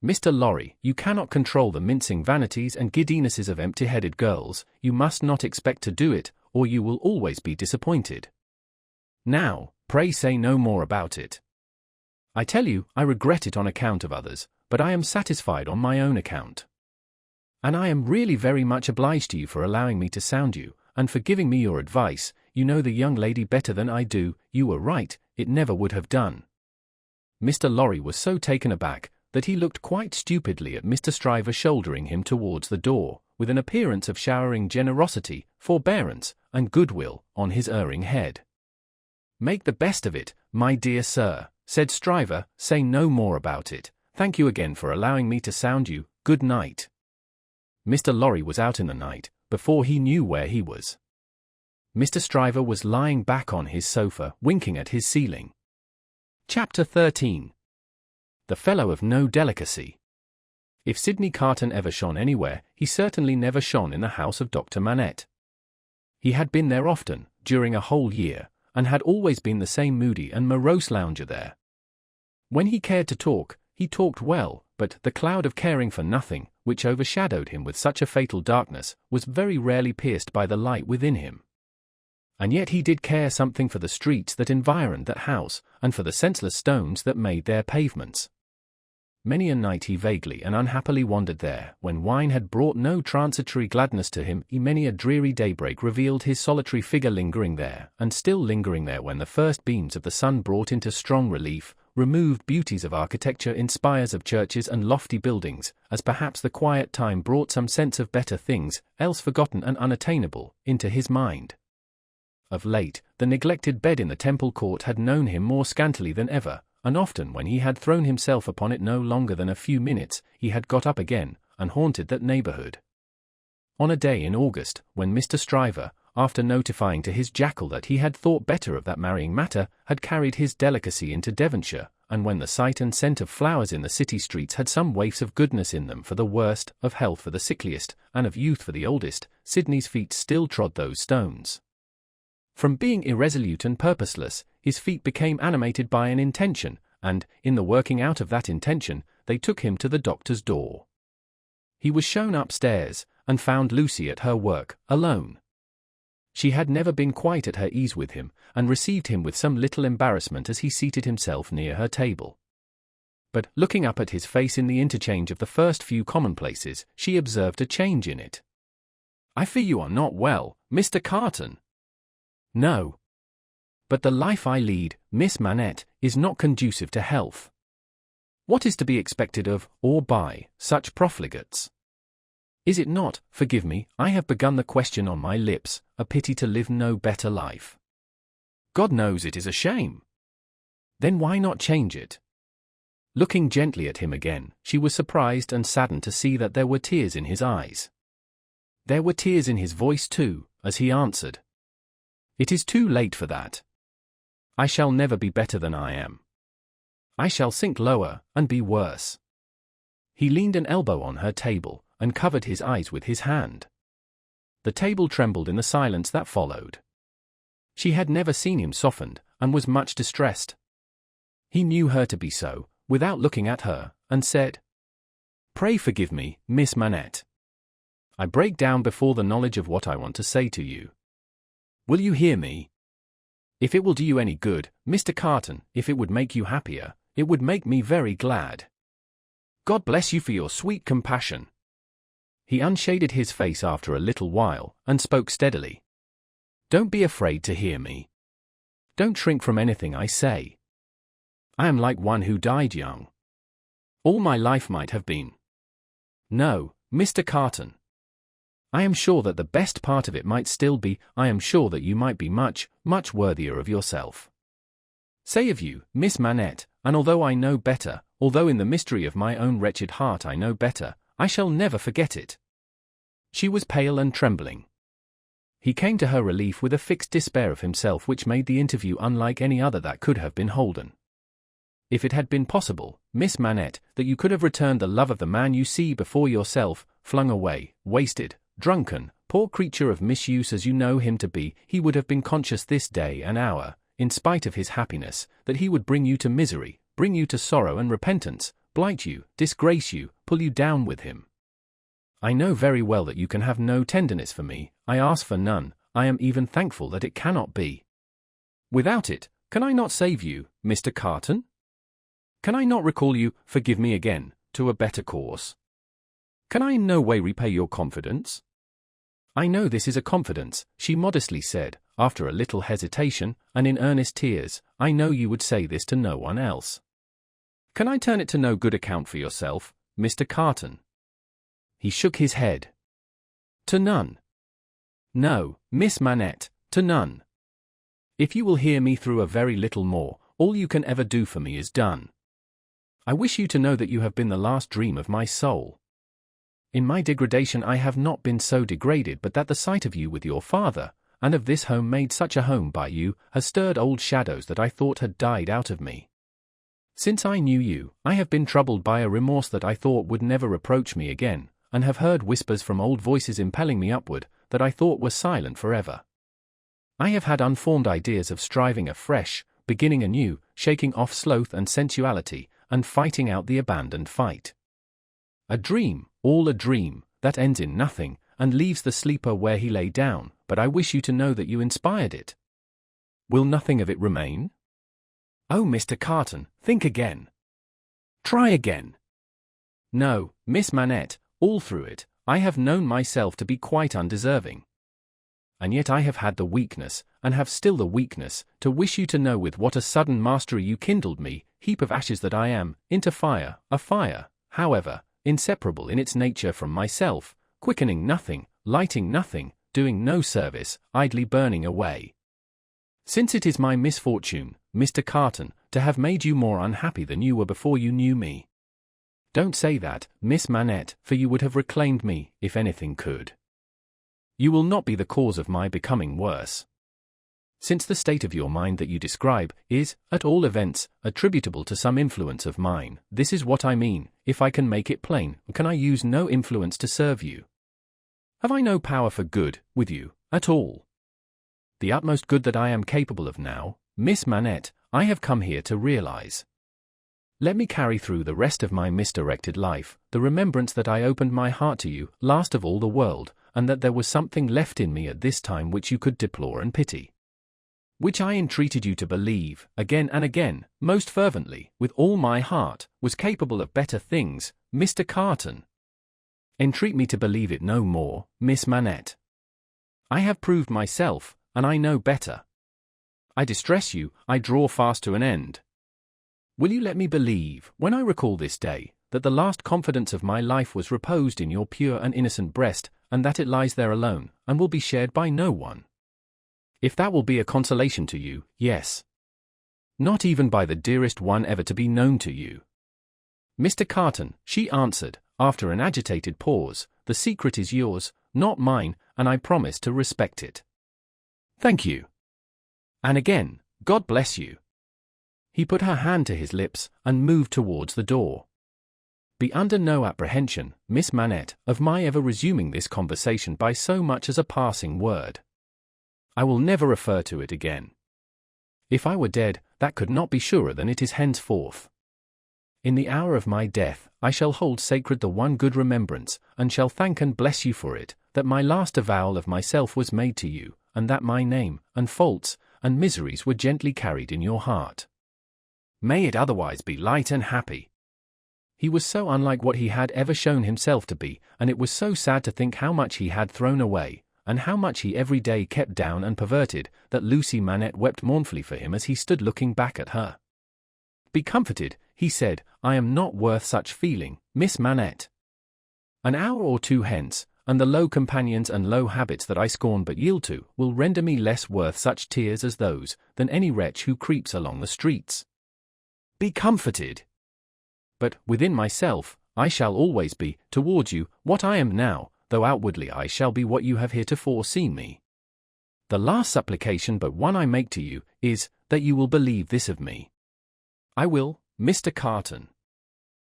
Mr. Lorry, you cannot control the mincing vanities and giddinesses of empty-headed girls, you must not expect to do it, or you will always be disappointed. Now, pray say no more about it. I tell you, I regret it on account of others, but I am satisfied on my own account. And I am really very much obliged to you for allowing me to sound you, and for giving me your advice. You know the young lady better than I do, you were right, it never would have done." Mr. Lorry was so taken aback, that he looked quite stupidly at Mr. Stryver shouldering him towards the door, with an appearance of showering generosity, forbearance, and goodwill on his erring head. "Make the best of it, my dear sir," said Stryver, "say no more about it. Thank you again for allowing me to sound you. Good night." Mr. Lorry was out in the night, before he knew where he was. Mr. Stryver was lying back on his sofa, winking at his ceiling. Chapter 13. The fellow of no delicacy. If Sidney Carton ever shone anywhere, he certainly never shone in the house of Dr. Manette. He had been there often, during a whole year, and had always been the same moody and morose lounger there. When he cared to talk, he talked well, but the cloud of caring for nothing, which overshadowed him with such a fatal darkness, was very rarely pierced by the light within him. And yet he did care something for the streets that environed that house, and for the senseless stones that made their pavements. Many a night he vaguely and unhappily wandered there, when wine had brought no transitory gladness to him. Many a dreary daybreak revealed his solitary figure lingering there, and still lingering there when the first beams of the sun brought into strong relief removed beauties of architecture in spires of churches and lofty buildings, as perhaps the quiet time brought some sense of better things, else forgotten and unattainable, into his mind. Of late, the neglected bed in the Temple Court had known him more scantily than ever, and often when he had thrown himself upon it no longer than a few minutes, he had got up again, and haunted that neighbourhood. On a day in August, when Mr. Stryver, after notifying to his jackal that he had thought better of that marrying matter, had carried his delicacy into Devonshire, and when the sight and scent of flowers in the city streets had some waifs of goodness in them for the worst, of health for the sickliest, and of youth for the oldest, Sidney's feet still trod those stones. From being irresolute and purposeless, his feet became animated by an intention, and, in the working out of that intention, they took him to the doctor's door. He was shown upstairs, and found Lucy at her work, alone. She had never been quite at her ease with him, and received him with some little embarrassment as he seated himself near her table. But, looking up at his face in the interchange of the first few commonplaces, she observed a change in it. "I fear you are not well, Mr. Carton." "No. But the life I lead, Miss Manette, is not conducive to health. What is to be expected of, or by, such profligates? Is it not, forgive me, I have begun the question on my lips, a pity to live no better life? God knows it is a shame. Then why not change it?" Looking gently at him again, she was surprised and saddened to see that there were tears in his eyes. There were tears in his voice too, as he answered. "It is too late for that. I shall never be better than I am. I shall sink lower, and be worse." He leaned an elbow on her table, and covered his eyes with his hand. The table trembled in the silence that followed. She had never seen him softened, and was much distressed. He knew her to be so, without looking at her, and said, "Pray forgive me, Miss Manette. I break down before the knowledge of what I want to say to you. Will you hear me? If it will do you any good, Mr. Carton, if it would make you happier, it would make me very glad. God bless you for your sweet compassion." He unshaded his face after a little while, and spoke steadily. "Don't be afraid to hear me. Don't shrink from anything I say. I am like one who died young. All my life might have been. No, Mr. Carton. I am sure that the best part of it might still be. I am sure that you might be much, much worthier of yourself. Say of you, Miss Manette, and although I know better, although in the mystery of my own wretched heart I know better, I shall never forget it." She was pale and trembling. He came to her relief with a fixed despair of himself which made the interview unlike any other that could have been holden. "If it had been possible, Miss Manette, that you could have returned the love of the man you see before yourself, flung away, wasted, drunken, poor creature of misuse as you know him to be, he would have been conscious this day and hour, in spite of his happiness, that he would bring you to misery, bring you to sorrow and repentance, blight you, disgrace you, pull you down with him. I know very well that you can have no tenderness for me, I ask for none, I am even thankful that it cannot be. Without it, can I not save you, Mr. Carton? Can I not recall you, forgive me again, to a better course? Can I in no way repay your confidence?" "I know this is a confidence," she modestly said, after a little hesitation, and in earnest tears. "I know you would say this to no one else. Can I turn it to no good account for yourself, Mr. Carton?" He shook his head. "To none. No, Miss Manette, to none. If you will hear me through a very little more, all you can ever do for me is done. I wish you to know that you have been the last dream of my soul. In my degradation I have not been so degraded but that the sight of you with your father, and of this home made such a home by you, has stirred old shadows that I thought had died out of me. Since I knew you, I have been troubled by a remorse that I thought would never reproach me again, and have heard whispers from old voices impelling me upward, that I thought were silent forever. I have had unformed ideas of striving afresh, beginning anew, shaking off sloth and sensuality, and fighting out the abandoned fight. A dream, all a dream, that ends in nothing, and leaves the sleeper where he lay down, but I wish you to know that you inspired it. Will nothing of it remain? Oh, Mr. Carton, think again. Try again. No, Miss Manette, all through it, I have known myself to be quite undeserving. And yet I have had the weakness, and have still the weakness, to wish you to know with what a sudden mastery you kindled me, heap of ashes that I am, into fire, a fire, however, inseparable in its nature from myself, quickening nothing, lighting nothing, doing no service, idly burning away. Since it is my misfortune, Mr. Carton, to have made you more unhappy than you were before you knew me. Don't say that, Miss Manette, for you would have reclaimed me, if anything could. You will not be the cause of my becoming worse. Since the state of your mind that you describe is, at all events, attributable to some influence of mine, this is what I mean. If I can make it plain, can I use no influence to serve you? Have I no power for good, with you, at all? the utmost good that I am capable of now, Miss Manette, I have come here to realize. Let me carry through the rest of my misdirected life the remembrance that I opened my heart to you, last of all the world, and that there was something left in me at this time which you could deplore and pity. Which I entreated you to believe, again and again, most fervently, with all my heart, was capable of better things, Mr. Carton. Entreat me to believe it no more, Miss Manette. I have proved myself, and I know better. I distress you, I draw fast to an end. Will you let me believe, when I recall this day, that the last confidence of my life was reposed in your pure and innocent breast, and that it lies there alone, and will be shared by no one? If that will be a consolation to you, yes. Not even by the dearest one ever to be known to you. Mr. Carton, she answered, after an agitated pause, the secret is yours, not mine, and I promise to respect it. Thank you. And again, God bless you. He put her hand to his lips, and moved towards the door. Be under no apprehension, Miss Manette, of my ever resuming this conversation by so much as a passing word. I will never refer to it again. If I were dead, that could not be surer than it is henceforth. In the hour of my death, I shall hold sacred the one good remembrance, and shall thank and bless you for it, that my last avowal of myself was made to you, and that my name, and faults, and miseries were gently carried in your heart. May it otherwise be light and happy. He was so unlike what he had ever shown himself to be, and it was so sad to think how much he had thrown away, and how much he every day kept down and perverted, that Lucy Manette wept mournfully for him as he stood looking back at her. Be comforted, he said, I am not worth such feeling, Miss Manette. An hour or two hence, and the low companions and low habits that I scorn but yield to, will render me less worth such tears as those, than any wretch who creeps along the streets. Be comforted. But, within myself, I shall always be, towards you, what I am now, though outwardly I shall be what you have heretofore seen me. The last supplication but one I make to you, is, that you will believe this of me. I will, Mr. Carton.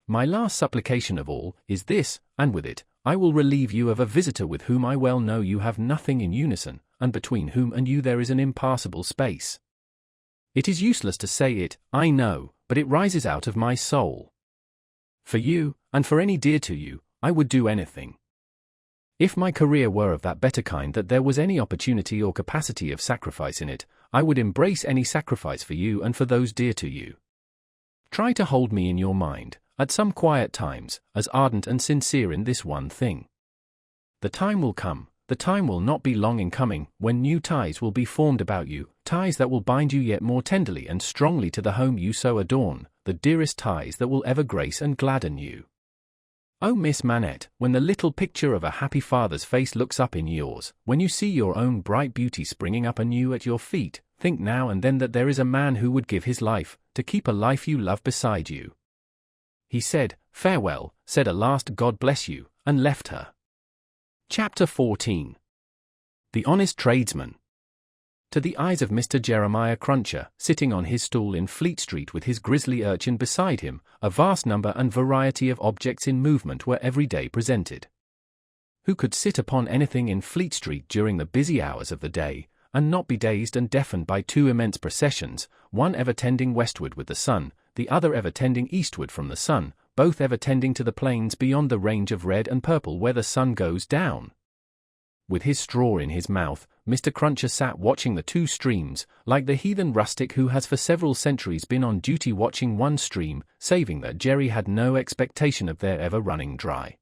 My last supplication of all, is this, and with it, I will relieve you of a visitor with whom I well know you have nothing in unison, and between whom and you there is an impassable space. It is useless to say it, I know, but it rises out of my soul. For you, and for any dear to you, I would do anything. If my career were of that better kind that there was any opportunity or capacity of sacrifice in it, I would embrace any sacrifice for you and for those dear to you. Try to hold me in your mind, at some quiet times, as ardent and sincere in this one thing. The time will come, the time will not be long in coming, when new ties will be formed about you, ties that will bind you yet more tenderly and strongly to the home you so adorn, the dearest ties that will ever grace and gladden you. Oh, Miss Manette, when the little picture of a happy father's face looks up in yours, when you see your own bright beauty springing up anew at your feet, think now and then that there is a man who would give his life, to keep a life you love beside you. He said, farewell, said a last God bless you, and left her. Chapter 14. The Honest Tradesman. To the eyes of Mr. Jeremiah Cruncher, sitting on his stool in Fleet Street with his grisly urchin beside him, a vast number and variety of objects in movement were every day presented. Who could sit upon anything in Fleet Street during the busy hours of the day, and not be dazed and deafened by two immense processions, one ever tending westward with the sun, the other ever tending eastward from the sun, both ever tending to the plains beyond the range of red and purple where the sun goes down? With his straw in his mouth, Mr. Cruncher sat watching the two streams, like the heathen rustic who has for several centuries been on duty watching one stream, saving that Jerry had no expectation of their ever running dry.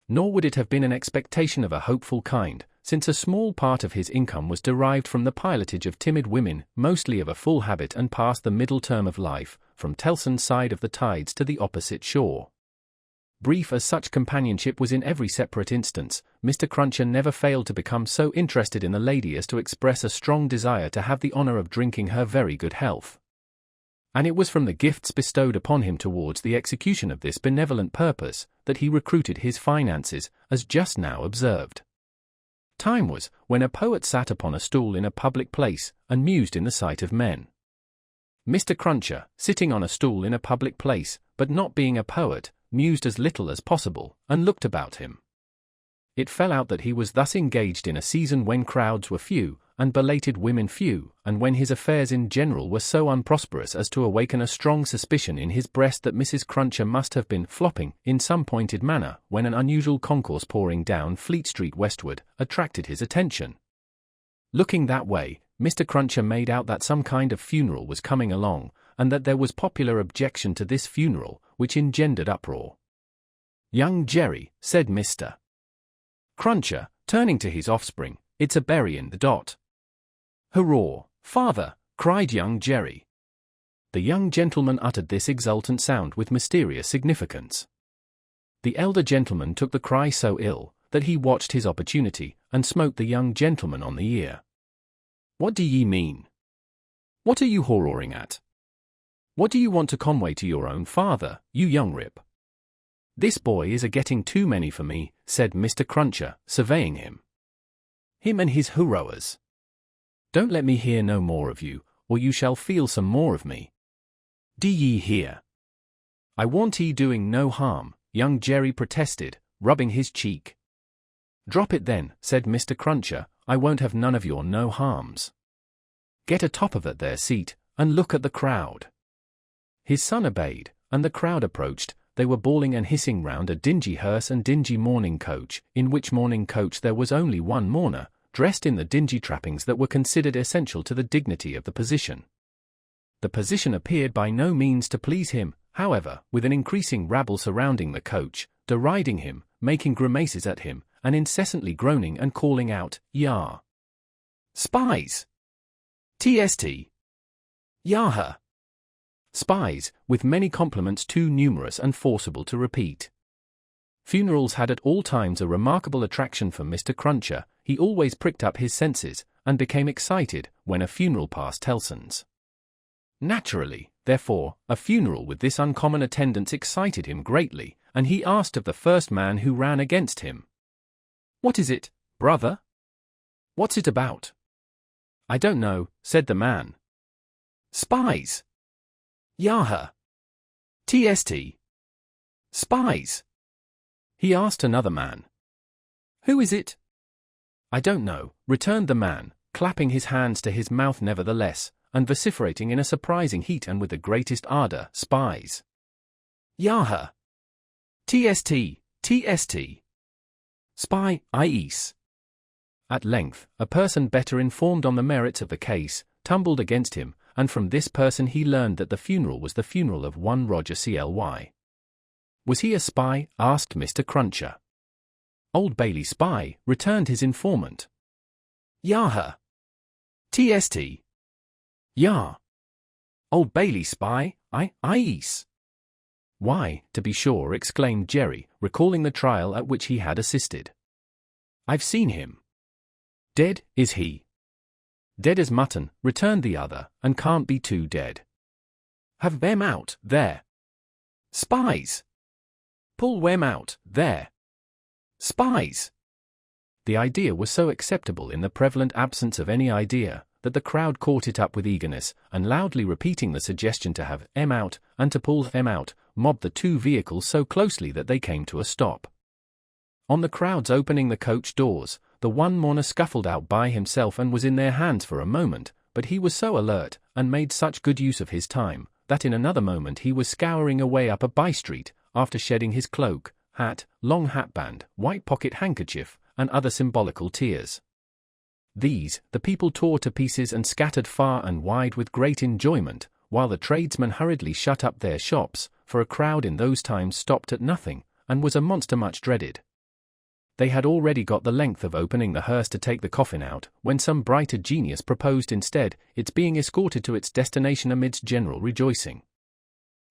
Nor would it have been an expectation of a hopeful kind, since a small part of his income was derived from the pilotage of timid women, mostly of a full habit and past the middle term of life, from Tellson's side of the tides to the opposite shore. Brief as such companionship was in every separate instance, Mr. Cruncher never failed to become so interested in the lady as to express a strong desire to have the honor of drinking her very good health. And it was from the gifts bestowed upon him towards the execution of this benevolent purpose that he recruited his finances, as just now observed. Time was when a poet sat upon a stool in a public place, and mused in the sight of men. Mr. Cruncher, sitting on a stool in a public place, but not being a poet, mused as little as possible, and looked about him. It fell out that he was thus engaged in a season when crowds were few, and belated women few, and when his affairs in general were so unprosperous as to awaken a strong suspicion in his breast that Mrs. Cruncher must have been flopping in some pointed manner, when an unusual concourse pouring down Fleet Street westward attracted his attention. Looking that way, Mr. Cruncher made out that some kind of funeral was coming along, and that there was popular objection to this funeral, which engendered uproar. "Young Jerry," said Mr. Cruncher, turning to his offspring, "it's a burying the dot." "Hurrah, father!" cried young Jerry. The young gentleman uttered this exultant sound with mysterious significance. The elder gentleman took the cry so ill, that he watched his opportunity, and smote the young gentleman on the ear. "What do ye mean? What are you horroring at? What do you want to conway to your own father, you young rip?" "This boy is a-getting too many for me," said Mr. Cruncher, surveying him. "Him and his hurroers. Don't let me hear no more of you, or you shall feel some more of me. Do ye hear?" "I want ye doing no harm," young Jerry protested, rubbing his cheek. "Drop it then," said Mr. Cruncher, "I won't have none of your no harms. Get atop of that there seat, and look at the crowd." His son obeyed, and the crowd approached. They were bawling and hissing round a dingy hearse and dingy mourning coach, in which mourning coach there was only one mourner, dressed in the dingy trappings that were considered essential to the dignity of the position. The position appeared by no means to please him, however, with an increasing rabble surrounding the coach, deriding him, making grimaces at him, and incessantly groaning and calling out, "Yah! Spies! TST! Yaha!" Spies, with many compliments too numerous and forcible to repeat. Funerals had at all times a remarkable attraction for Mr. Cruncher. He always pricked up his senses, and became excited, when a funeral passed Tellson's. Naturally, therefore, a funeral with this uncommon attendance excited him greatly, and he asked of the first man who ran against him, "What is it, brother? What's it about?" "I don't know," said the man. "Spies! Yaha! TST! Spies!" He asked another man. "Who is it?" "I don't know," returned the man, clapping his hands to his mouth nevertheless, and vociferating in a surprising heat and with the greatest ardor, "Spies! Yaha! TST! TST! Spy, IES!" At length, a person better informed on the merits of the case, tumbled against him, and from this person he learned that the funeral was the funeral of one Roger Cly. "Was he a spy?" asked Mr. Cruncher. "Old Bailey spy," returned his informant. "Yaha! TST! Yah! Old Bailey spy, IES!" "Why, to be sure," exclaimed Jerry, recalling the trial at which he had assisted. "I've seen him." "Dead, is he?" "Dead as mutton," returned the other, "and can't be too dead." "Have them out, there! Spies! Pull them out, there! Spies!" The idea was so acceptable in the prevalent absence of any idea, that the crowd caught it up with eagerness, and loudly repeating the suggestion to have "em out," and to pull "em out," mobbed the two vehicles so closely that they came to a stop. On the crowd's opening the coach doors, the one mourner scuffled out by himself and was in their hands for a moment, but he was so alert, and made such good use of his time, that in another moment he was scouring away up a by-street, after shedding his cloak, hat, long hatband, white pocket handkerchief, and other symbolical tears. These, the people tore to pieces and scattered far and wide with great enjoyment, while the tradesmen hurriedly shut up their shops, for a crowd in those times stopped at nothing, and was a monster much dreaded. They had already got the length of opening the hearse to take the coffin out, when some brighter genius proposed instead its being escorted to its destination amidst general rejoicing.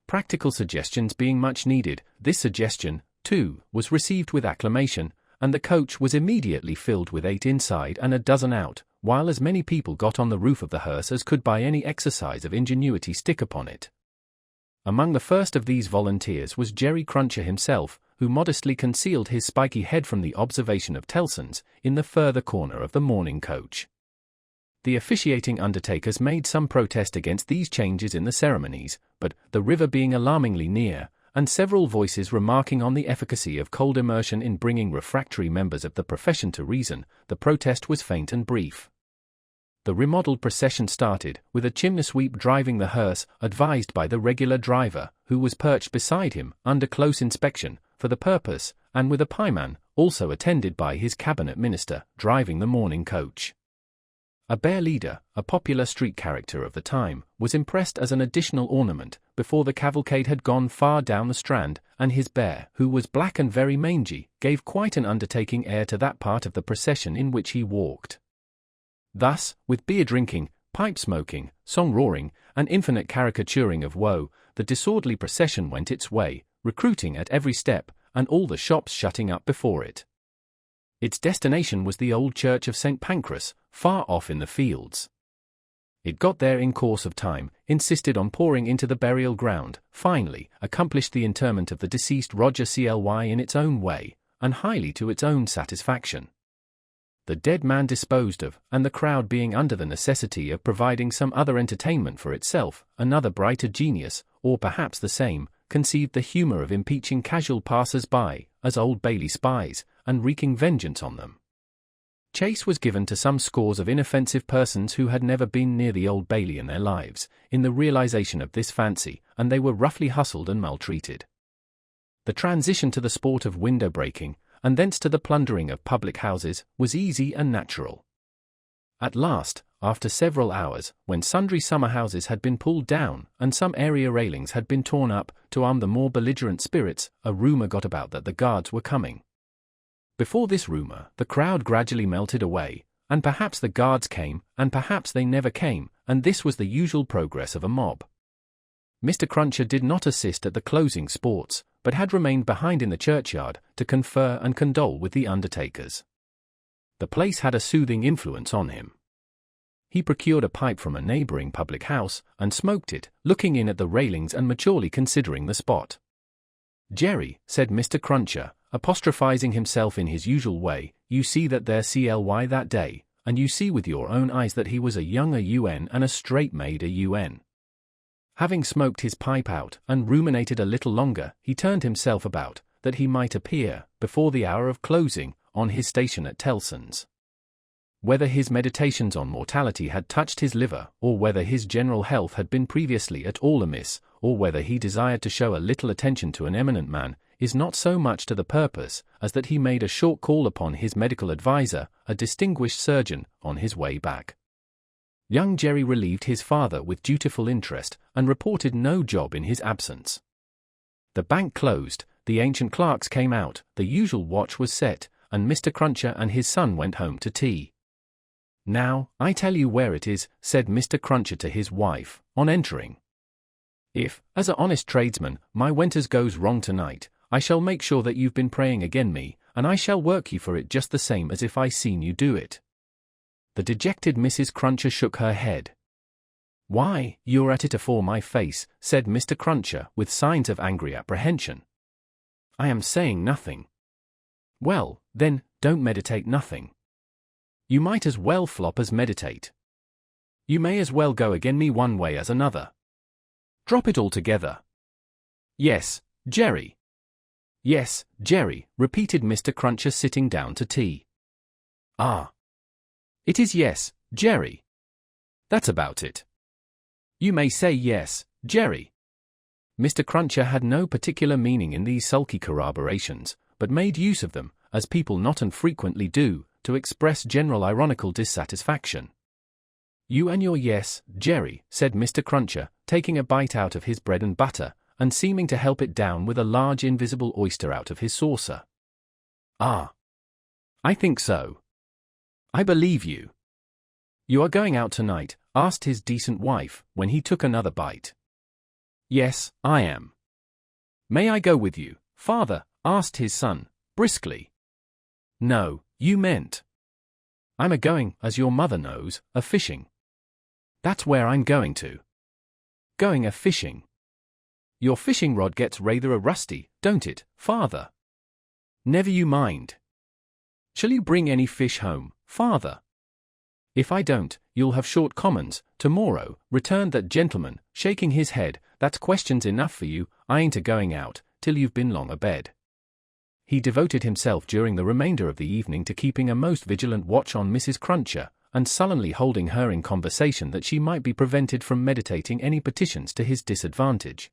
Practical suggestions being much needed, this suggestion, too, was received with acclamation, and the coach was immediately filled with 8 inside and a dozen out, while as many people got on the roof of the hearse as could by any exercise of ingenuity stick upon it. Among the first of these volunteers was Jerry Cruncher himself, who modestly concealed his spiky head from the observation of Tellson's, in the further corner of the mourning coach. The officiating undertakers made some protest against these changes in the ceremonies, but, the river being alarmingly near, and several voices remarking on the efficacy of cold immersion in bringing refractory members of the profession to reason, the protest was faint and brief. The remodelled procession started, with a chimney sweep driving the hearse, advised by the regular driver, who was perched beside him, under close inspection, for the purpose, and with a pieman, also attended by his cabinet minister, driving the mourning coach. A bear leader, a popular street character of the time, was impressed as an additional ornament, before the cavalcade had gone far down the Strand, and his bear, who was black and very mangy, gave quite an undertaking air to that part of the procession in which he walked. Thus, with beer drinking, pipe smoking, song roaring, and infinite caricaturing of woe, the disorderly procession went its way, recruiting at every step, and all the shops shutting up before it. Its destination was the old church of St. Pancras, far off in the fields. It got there in course of time, insisted on pouring into the burial ground, finally, accomplished the interment of the deceased Roger Cly in its own way, and highly to its own satisfaction. The dead man disposed of, and the crowd being under the necessity of providing some other entertainment for itself, another brighter genius, or perhaps the same, conceived the humour of impeaching casual passers-by, as Old Bailey spies, and wreaking vengeance on them. Chase was given to some scores of inoffensive persons who had never been near the Old Bailey in their lives, in the realization of this fancy, and they were roughly hustled and maltreated. The transition to the sport of window-breaking, and thence to the plundering of public houses, was easy and natural. At last, after several hours, when sundry summer houses had been pulled down, and some area railings had been torn up, to arm the more belligerent spirits, a rumour got about that the guards were coming. Before this rumour, the crowd gradually melted away, and perhaps the guards came, and perhaps they never came, and this was the usual progress of a mob. Mr. Cruncher did not assist at the closing sports, but had remained behind in the churchyard, to confer and condole with the undertakers. The place had a soothing influence on him. He procured a pipe from a neighbouring public house, and smoked it, looking in at the railings and maturely considering the spot. "Jerry," said Mr. Cruncher, apostrophizing himself in his usual way, "you see that there Cly that day, and you see with your own eyes that he was a young un and a straight-made un." Having smoked his pipe out, and ruminated a little longer, he turned himself about, that he might appear, before the hour of closing, on his station at Tellson's. Whether his meditations on mortality had touched his liver, or whether his general health had been previously at all amiss, or whether he desired to show a little attention to an eminent man, is not so much to the purpose, as that he made a short call upon his medical adviser, a distinguished surgeon, on his way back. Young Jerry relieved his father with dutiful interest, and reported no job in his absence. The bank closed, the ancient clerks came out, the usual watch was set, and Mr. Cruncher and his son went home to tea. "Now, I tell you where it is," said Mr. Cruncher to his wife, on entering. "If, as a honest tradesman, my winters goes wrong tonight, I shall make sure that you've been praying again me, and I shall work you for it just the same as if I seen you do it." The dejected Mrs. Cruncher shook her head. "Why, you're at it afore my face," said Mr. Cruncher, with signs of angry apprehension. "I am saying nothing." "Well, then, don't meditate nothing. You might as well flop as meditate. You may as well go again me one way as another. Drop it altogether." "Yes, Jerry." "Yes, Jerry," repeated Mr. Cruncher, sitting down to tea. "Ah. It is yes, Jerry. That's about it. You may say yes, Jerry." Mr. Cruncher had no particular meaning in these sulky corroborations, but made use of them, as people not unfrequently do, to express general ironical dissatisfaction. "You and your yes, Jerry," said Mr. Cruncher, taking a bite out of his bread and butter, and seeming to help it down with a large invisible oyster out of his saucer. "Ah. I think so. I believe you." "You are going out tonight?" asked his decent wife, when he took another bite. "Yes, I am." "May I go with you, father?" asked his son, briskly. "No, you meant." "I'm a-going, as your mother knows, a-fishing." "That's where I'm going to." "Going a-fishing? Your fishing rod gets rather a-rusty, don't it, father?" "Never you mind." "Shall you bring any fish home, father?" "If I don't, you'll have short commons, tomorrow," returned that gentleman, shaking his head. "That's questions enough for you. I ain't a-going out, till you've been long abed." He devoted himself during the remainder of the evening to keeping a most vigilant watch on Mrs. Cruncher, and sullenly holding her in conversation that she might be prevented from meditating any petitions to his disadvantage.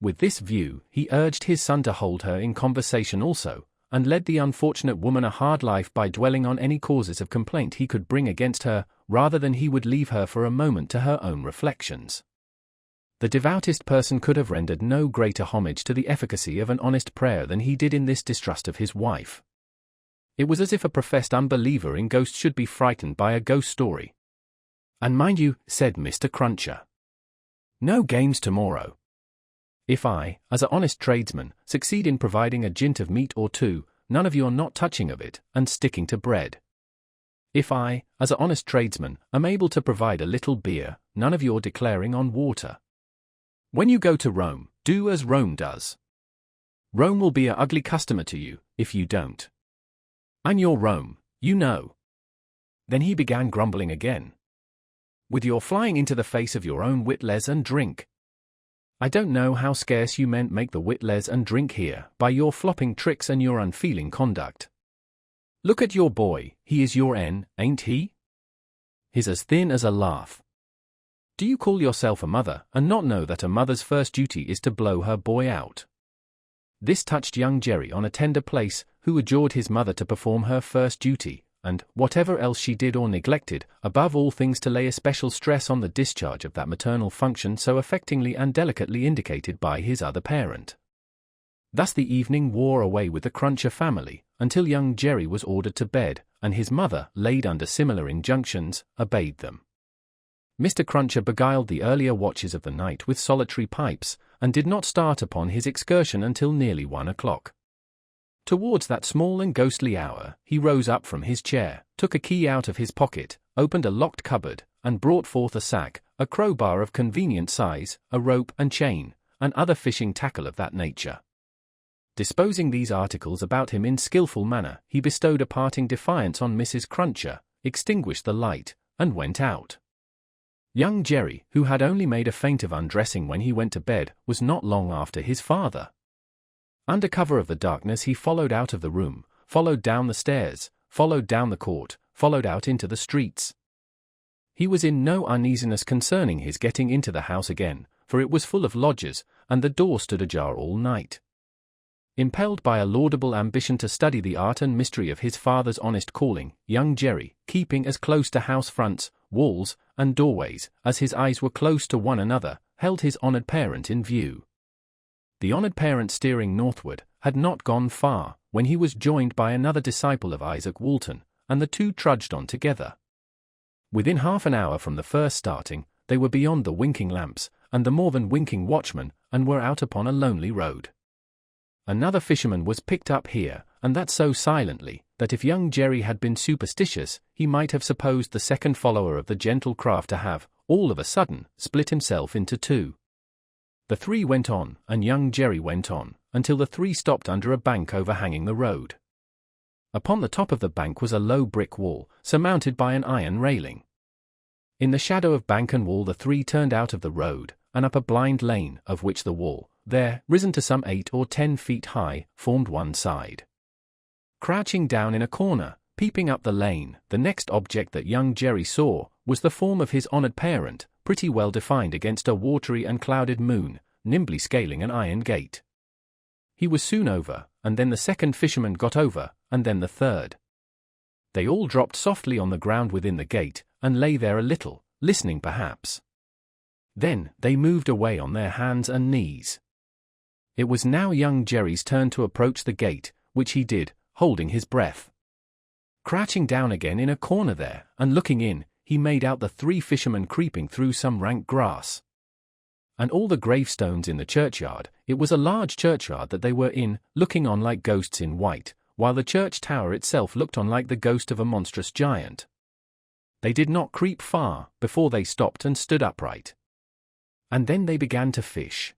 With this view, he urged his son to hold her in conversation also, and led the unfortunate woman a hard life by dwelling on any causes of complaint he could bring against her, rather than he would leave her for a moment to her own reflections. The devoutest person could have rendered no greater homage to the efficacy of an honest prayer than he did in this distrust of his wife. It was as if a professed unbeliever in ghosts should be frightened by a ghost story. "And mind you," said Mr. Cruncher, "no games tomorrow. If I, as an honest tradesman, succeed in providing a jint of meat or two, none of you are not touching of it, and sticking to bread. If I, as an honest tradesman, am able to provide a little beer, none of you are declaring on water. When you go to Rome, do as Rome does. Rome will be an ugly customer to you, if you don't. And you're Rome, you know." Then he began grumbling again. "With your flying into the face of your own wit-les and drink. I don't know how scarce you men make the wit-les and drink here, by your flopping tricks and your unfeeling conduct. Look at your boy, he is your ain't he? He's as thin as a lath. Do you call yourself a mother, and not know that a mother's first duty is to blow her boy out?" This touched young Jerry on a tender place, who adjured his mother to perform her first duty, and, whatever else she did or neglected, above all things to lay especial stress on the discharge of that maternal function so affectingly and delicately indicated by his other parent. Thus the evening wore away with the Cruncher family, until young Jerry was ordered to bed, and his mother, laid under similar injunctions, obeyed them. Mr. Cruncher beguiled the earlier watches of the night with solitary pipes, and did not start upon his excursion until nearly 1 o'clock. Towards that small and ghostly hour, he rose up from his chair, took a key out of his pocket, opened a locked cupboard, and brought forth a sack, a crowbar of convenient size, a rope and chain, and other fishing tackle of that nature. Disposing these articles about him in skilful manner, he bestowed a parting defiance on Mrs. Cruncher, extinguished the light, and went out. Young Jerry, who had only made a feint of undressing when he went to bed, was not long after his father. Under cover of the darkness he followed out of the room, followed down the stairs, followed down the court, followed out into the streets. He was in no uneasiness concerning his getting into the house again, for it was full of lodgers, and the door stood ajar all night. Impelled by a laudable ambition to study the art and mystery of his father's honest calling, young Jerry, keeping as close to house fronts, walls, and doorways, as his eyes were close to one another, held his honoured parent in view. The honoured parent, steering northward, had not gone far, when he was joined by another disciple of Isaac Walton, and the two trudged on together. Within half an hour from the first starting, they were beyond the winking lamps, and the more than winking watchman, and were out upon a lonely road. Another fisherman was picked up here, and that so silently, that if young Jerry had been superstitious, he might have supposed the second follower of the gentle craft to have, all of a sudden, split himself into two. The three went on, and young Jerry went on, until the three stopped under a bank overhanging the road. Upon the top of the bank was a low brick wall, surmounted by an iron railing. In the shadow of bank and wall the three turned out of the road, and up a blind lane, of which the wall, there, risen to some 8 or 10 feet high, formed one side. Crouching down in a corner, peeping up the lane, the next object that young Jerry saw, was the form of his honoured parent, pretty well defined against a watery and clouded moon, nimbly scaling an iron gate. He was soon over, and then the second fisherman got over, and then the third. They all dropped softly on the ground within the gate, and lay there a little, listening perhaps. Then they moved away on their hands and knees. It was now young Jerry's turn to approach the gate, which he did, holding his breath. Crouching down again in a corner there, and looking in, he made out the three fishermen creeping through some rank grass. And all the gravestones in the churchyard, it was a large churchyard that they were in, looking on like ghosts in white, while the church tower itself looked on like the ghost of a monstrous giant. They did not creep far, before they stopped and stood upright. And then they began to fish.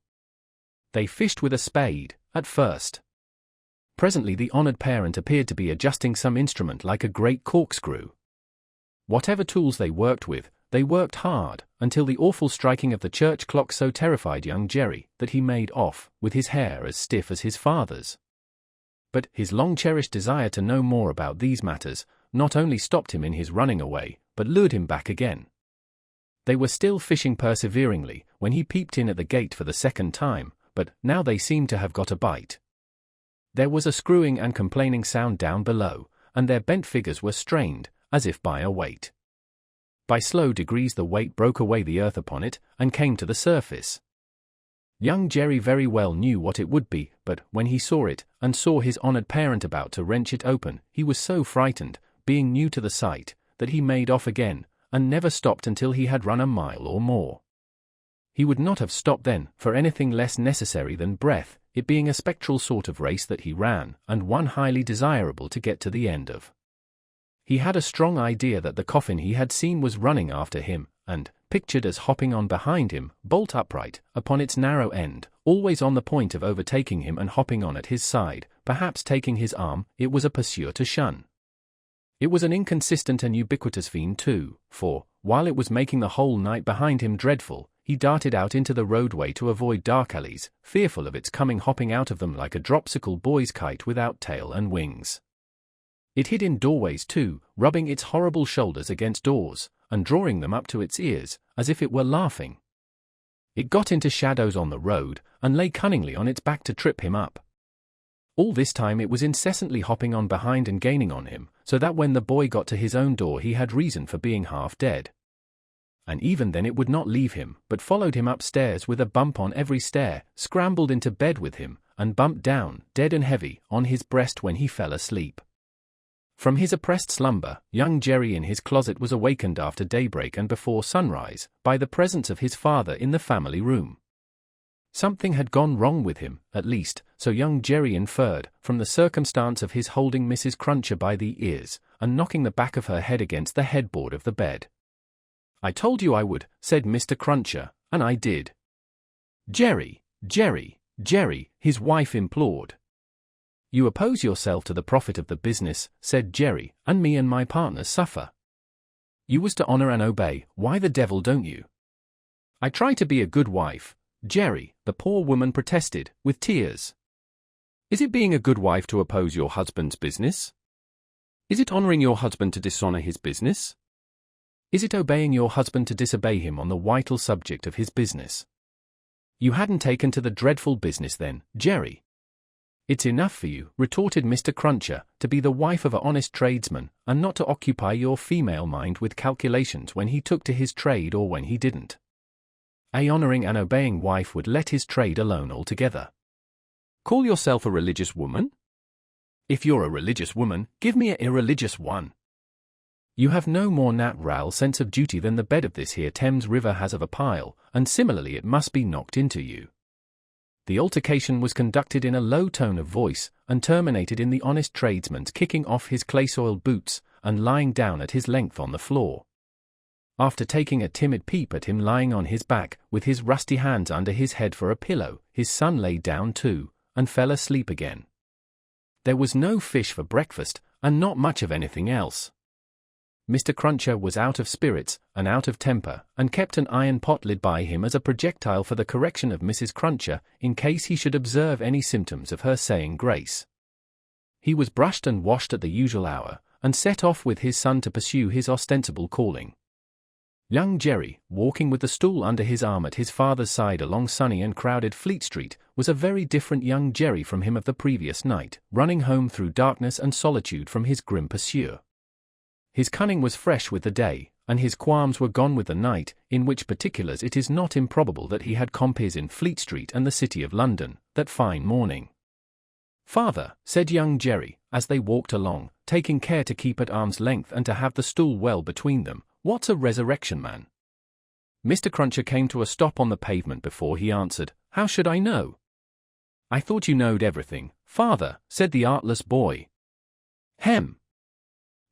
They fished with a spade, at first. Presently the honoured parent appeared to be adjusting some instrument like a great corkscrew. Whatever tools they worked with, they worked hard, until the awful striking of the church clock so terrified young Jerry, that he made off, with his hair as stiff as his father's. But his long-cherished desire to know more about these matters, not only stopped him in his running away, but lured him back again. They were still fishing perseveringly when he peeped in at the gate for the second time, but now they seemed to have got a bite. There was a screwing and complaining sound down below, and their bent figures were strained, as if by a weight. By slow degrees the weight broke away the earth upon it, and came to the surface. Young Jerry very well knew what it would be, but when he saw it, and saw his honoured parent about to wrench it open, he was so frightened, being new to the sight, that he made off again, and never stopped until he had run a mile or more. He would not have stopped then, for anything less necessary than breath, it being a spectral sort of race that he ran, and one highly desirable to get to the end of. He had a strong idea that the coffin he had seen was running after him, and, pictured as hopping on behind him, bolt upright, upon its narrow end, always on the point of overtaking him and hopping on at his side, perhaps taking his arm, it was a pursuer to shun. It was an inconsistent and ubiquitous fiend too, for, while it was making the whole night behind him dreadful, he darted out into the roadway to avoid dark alleys, fearful of its coming hopping out of them like a dropsical boy's kite without tail and wings. It hid in doorways too, rubbing its horrible shoulders against doors, and drawing them up to its ears, as if it were laughing. It got into shadows on the road, and lay cunningly on its back to trip him up. All this time it was incessantly hopping on behind and gaining on him, so that when the boy got to his own door he had reason for being half dead. And even then it would not leave him, but followed him upstairs with a bump on every stair, scrambled into bed with him, and bumped down, dead and heavy, on his breast when he fell asleep. From his oppressed slumber, young Jerry in his closet was awakened after daybreak and before sunrise, by the presence of his father in the family room. Something had gone wrong with him, at least, so young Jerry inferred, from the circumstance of his holding Mrs. Cruncher by the ears, and knocking the back of her head against the headboard of the bed. "I told you I would," said Mr. Cruncher, "and I did." "Jerry, Jerry, Jerry," his wife implored. "You oppose yourself to the profit of the business," said Jerry, "and me and my partners suffer. You was to honour and obey, why the devil don't you?" "I try to be a good wife, Jerry," the poor woman protested, with tears. "Is it being a good wife to oppose your husband's business? Is it honouring your husband to dishonour his business? Is it obeying your husband to disobey him on the vital subject of his business? You hadn't taken to the dreadful business then, Jerry." "It's enough for you," retorted Mr. Cruncher, "to be the wife of an honest tradesman, and not to occupy your female mind with calculations when he took to his trade or when he didn't. A honouring and obeying wife would let his trade alone altogether. Call yourself a religious woman? If you're a religious woman, give me a irreligious one. You have no more natural sense of duty than the bed of this here Thames River has of a pile, and similarly it must be knocked into you." The altercation was conducted in a low tone of voice, and terminated in the honest tradesman's kicking off his clay-soiled boots, and lying down at his length on the floor. After taking a timid peep at him lying on his back, with his rusty hands under his head for a pillow, his son lay down too, and fell asleep again. There was no fish for breakfast, and not much of anything else. Mr. Cruncher was out of spirits, and out of temper, and kept an iron pot lid by him as a projectile for the correction of Mrs. Cruncher, in case he should observe any symptoms of her saying grace. He was brushed and washed at the usual hour, and set off with his son to pursue his ostensible calling. Young Jerry, walking with the stool under his arm at his father's side along sunny and crowded Fleet Street, was a very different young Jerry from him of the previous night, running home through darkness and solitude from his grim pursuer. His cunning was fresh with the day, and his qualms were gone with the night, in which particulars it is not improbable that he had compeers in Fleet Street and the City of London, that fine morning. "Father," said young Jerry, as they walked along, taking care to keep at arm's length and to have the stool well between them, "what's a resurrection man?" Mr. Cruncher came to a stop on the pavement before he answered, "How should I know?" "I thought you knowed everything, father," said the artless boy. "Hem."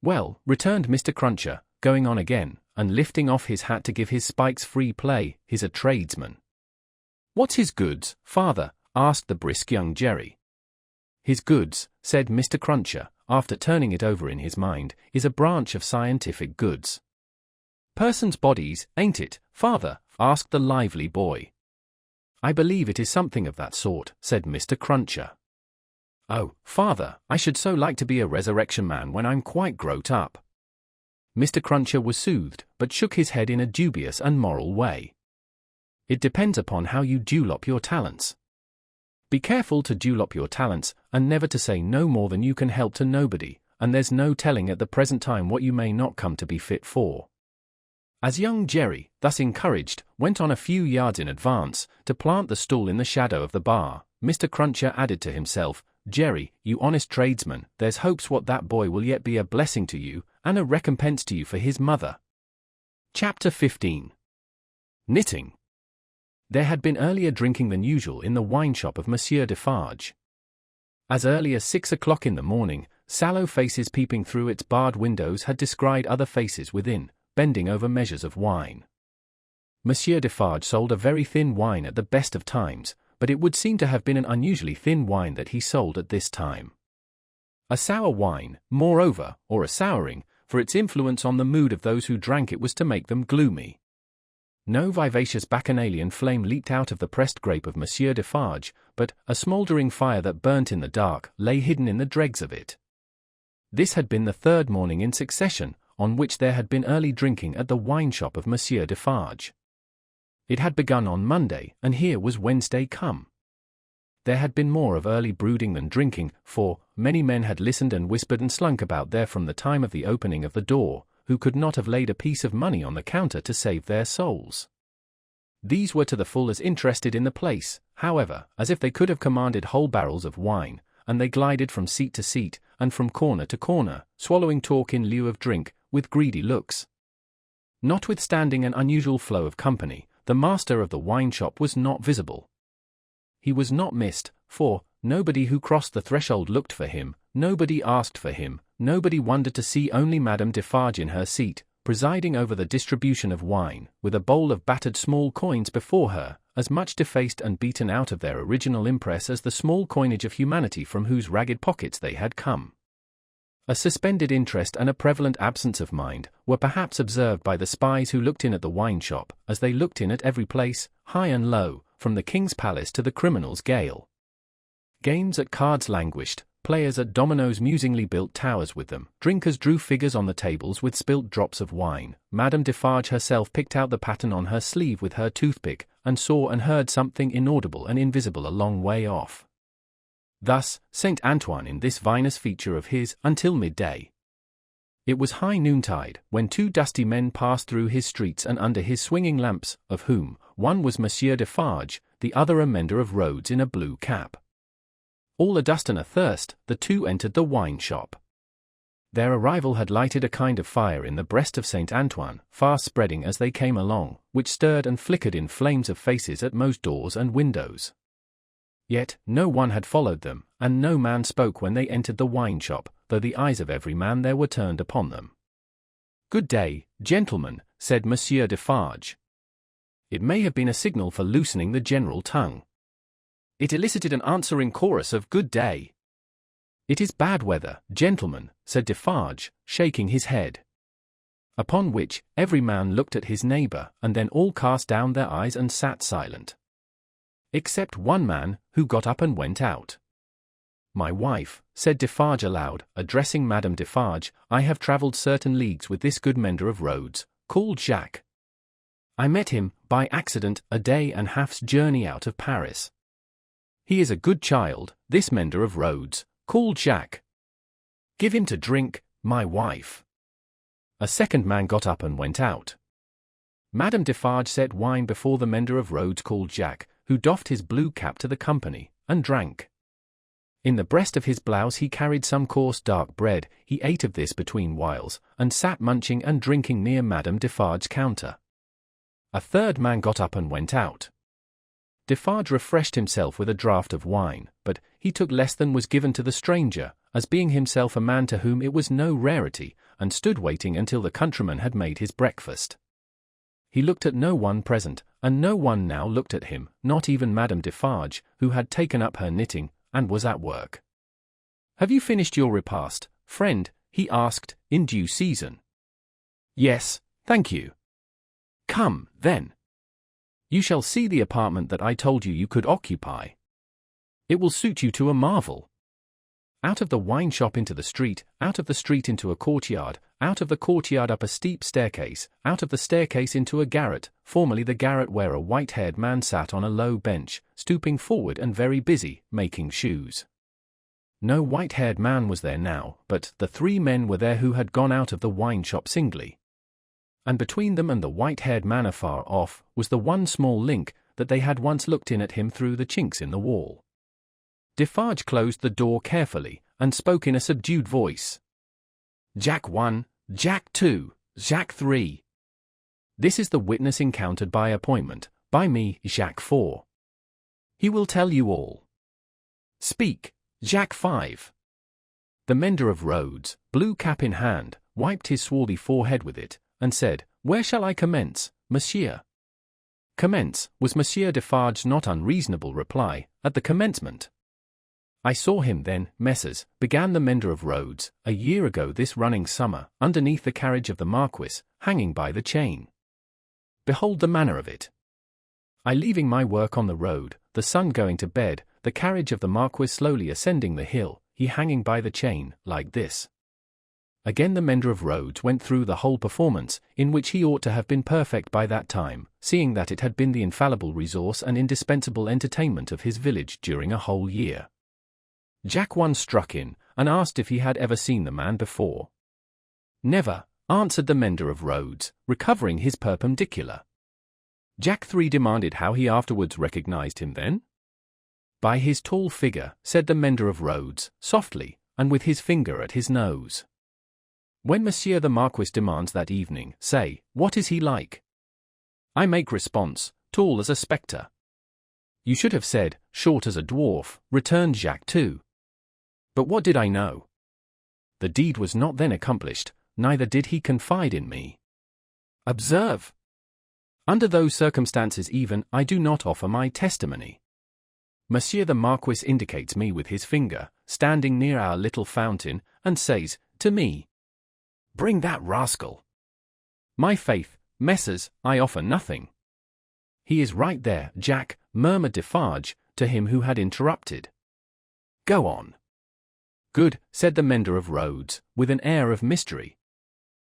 "Well," returned Mr. Cruncher, going on again, and lifting off his hat to give his spikes free play, "he's a tradesman." "What's his goods, father?" asked the brisk young Jerry. "His goods," said Mr. Cruncher, after turning it over in his mind, "is a branch of scientific goods." "Persons' bodies, ain't it, father?" asked the lively boy. "I believe it is something of that sort," said Mr. Cruncher. "Oh, father, I should so like to be a resurrection man when I'm quite grown up." Mr. Cruncher was soothed, but shook his head in a dubious and moral way. "It depends upon how you dewlop your talents. Be careful to dewlop your talents, and never to say no more than you can help to nobody, and there's no telling at the present time what you may not come to be fit for." As young Jerry, thus encouraged, went on a few yards in advance, to plant the stool in the shadow of the bar, Mr. Cruncher added to himself, "Jerry, you honest tradesman, there's hopes what that boy will yet be a blessing to you, and a recompense to you for his mother." Chapter 15. Knitting. There had been earlier drinking than usual in the wine shop of Monsieur Defarge. As early as 6 o'clock in the morning, sallow faces peeping through its barred windows had descried other faces within, bending over measures of wine. Monsieur Defarge sold a very thin wine at the best of times, but it would seem to have been an unusually thin wine that he sold at this time. A sour wine, moreover, or a souring, for its influence on the mood of those who drank it was to make them gloomy. No vivacious bacchanalian flame leaped out of the pressed grape of Monsieur Defarge, but a smouldering fire that burnt in the dark lay hidden in the dregs of it. This had been the third morning in succession, on which there had been early drinking at the wine shop of Monsieur Defarge. It had begun on Monday, and here was Wednesday come. There had been more of early brooding than drinking, for many men had listened and whispered and slunk about there from the time of the opening of the door, who could not have laid a piece of money on the counter to save their souls. These were to the full as interested in the place, however, as if they could have commanded whole barrels of wine, and they glided from seat to seat, and from corner to corner, swallowing talk in lieu of drink, with greedy looks. Notwithstanding an unusual flow of company, the master of the wine shop was not visible. He was not missed, for nobody who crossed the threshold looked for him, nobody asked for him, nobody wondered to see only Madame Defarge in her seat, presiding over the distribution of wine, with a bowl of battered small coins before her, as much defaced and beaten out of their original impress as the small coinage of humanity from whose ragged pockets they had come. A suspended interest and a prevalent absence of mind were perhaps observed by the spies who looked in at the wine shop, as they looked in at every place, high and low, from the King's Palace to the criminal's gaol. Games at cards languished, players at dominoes musingly built towers with them, drinkers drew figures on the tables with spilt drops of wine, Madame Defarge herself picked out the pattern on her sleeve with her toothpick, and saw and heard something inaudible and invisible a long way off. Thus, St. Antoine in this vinous feature of his, until midday. It was high noontide, when two dusty men passed through his streets and under his swinging lamps, of whom one was Monsieur Defarge, the other a mender of roads in a blue cap. All adust and athirst, the two entered the wine shop. Their arrival had lighted a kind of fire in the breast of St. Antoine, fast spreading as they came along, which stirred and flickered in flames of faces at most doors and windows. Yet no one had followed them, and no man spoke when they entered the wine shop, though the eyes of every man there were turned upon them. "Good day, gentlemen," said Monsieur Defarge. It may have been a signal for loosening the general tongue. It elicited an answering chorus of "good day." "It is bad weather, gentlemen," said Defarge, shaking his head. Upon which every man looked at his neighbour, and then all cast down their eyes and sat silent. Except one man, who got up and went out. "My wife," said Defarge aloud, addressing Madame Defarge, "I have travelled certain leagues with this good mender of roads, called Jacques. I met him, by accident, a day and half's journey out of Paris. He is a good child, this mender of roads, called Jacques. Give him to drink, my wife." A second man got up and went out. Madame Defarge set wine before the mender of roads called Jacques, who doffed his blue cap to the company, and drank. In the breast of his blouse he carried some coarse dark bread, he ate of this between whiles, and sat munching and drinking near Madame Defarge's counter. A third man got up and went out. Defarge refreshed himself with a draught of wine, but he took less than was given to the stranger, as being himself a man to whom it was no rarity, and stood waiting until the countryman had made his breakfast. He looked at no one present, and no one now looked at him, not even Madame Defarge, who had taken up her knitting, and was at work. "Have you finished your repast, friend?" he asked, in due season. "Yes, thank you." "Come, then. You shall see the apartment that I told you you could occupy. It will suit you to a marvel. Out of the wine shop into the street, out of the street into a courtyard, out of the courtyard up a steep staircase, out of the staircase into a garret, formerly the garret where a white-haired man sat on a low bench, stooping forward and very busy, making shoes. No white-haired man was there now, but the 3 men were there who had gone out of the wine shop singly. And between them and the white-haired man afar off was the one small link that they had once looked in at him through the chinks in the wall. Defarge closed the door carefully, and spoke in a subdued voice. "Jack 1, Jack 2, Jack 3. This is the witness encountered by appointment, by me, Jack 4. He will tell you all. Speak, Jack 5. The mender of roads, blue cap in hand, wiped his swarthy forehead with it, and said, "Where shall I commence, monsieur?" "Commence," was Monsieur Defarge's not unreasonable reply, "at the commencement." "I saw him then, messrs," began the mender of roads, "a year ago this running summer, underneath the carriage of the Marquis, hanging by the chain. Behold the manner of it. I leaving my work on the road, the sun going to bed, the carriage of the Marquis slowly ascending the hill, he hanging by the chain, like this." Again the mender of roads went through the whole performance, in which he ought to have been perfect by that time, seeing that it had been the infallible resource and indispensable entertainment of his village during a whole year. Jack 1 struck in, and asked if he had ever seen the man before. "Never," answered the mender of roads, recovering his perpendicular. Jack 3 demanded how he afterwards recognized him then. "By his tall figure," said the mender of roads, softly, and with his finger at his nose. "When Monsieur the Marquis demands that evening, say, 'What is he like?' I make response, 'Tall as a spectre.'" "You should have said, 'Short as a dwarf,'" returned Jack 2. "But what did I know? The deed was not then accomplished, neither did he confide in me. Observe. Under those circumstances even, I do not offer my testimony. Monsieur the Marquis indicates me with his finger, standing near our little fountain, and says, to me, 'Bring that rascal.' My faith, messrs, I offer nothing." "He is right there, Jack," murmured Defarge, to him who had interrupted. "Go on." "Good," said the mender of roads, with an air of mystery.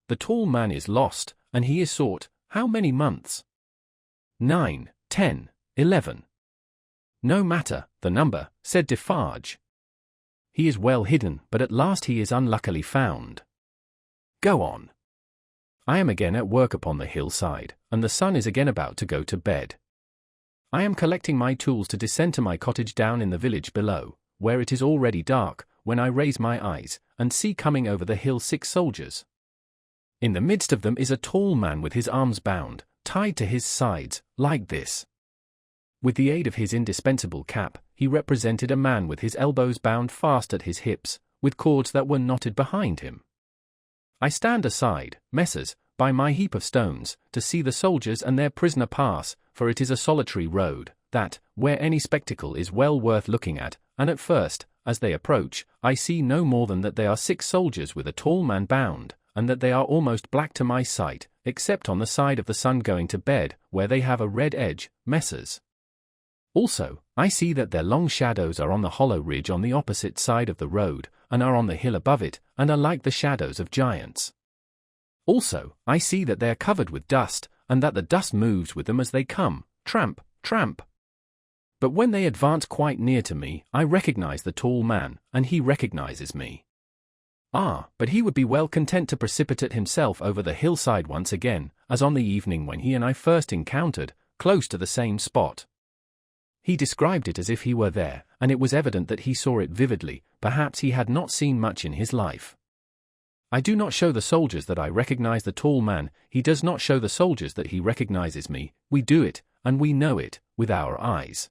"The tall man is lost, and he is sought, how many months?" 9, 10, 11. "No matter, the number," said Defarge. "He is well hidden, but at last he is unluckily found." "Go on." "I am again at work upon the hillside, and the sun is again about to go to bed. I am collecting my tools to descend to my cottage down in the village below, where it is already dark, when I raise my eyes, and see coming over the hill 6 soldiers. In the midst of them is a tall man with his arms bound, tied to his sides, like this. With the aid of his indispensable cap, he represented a man with his elbows bound fast at his hips, with cords that were knotted behind him. I stand aside, messrs, by my heap of stones, to see the soldiers and their prisoner pass, for it is a solitary road, that, where any spectacle is well worth looking at, and at first, as they approach, I see no more than that they are 6 soldiers with a tall man bound, and that they are almost black to my sight, except on the side of the sun going to bed, where they have a red edge, messrs. Also, I see that their long shadows are on the hollow ridge on the opposite side of the road, and are on the hill above it, and are like the shadows of giants. Also, I see that they are covered with dust, and that the dust moves with them as they come, tramp, tramp. But when they advance quite near to me, I recognize the tall man, and he recognizes me. Ah, but he would be well content to precipitate himself over the hillside once again, as on the evening when he and I first encountered, close to the same spot. He described it as if he were there, and it was evident that he saw it vividly. Perhaps he had not seen much in his life. I do not show the soldiers that I recognize the tall man, he does not show the soldiers that he recognizes me, we do it, and we know it, with our eyes.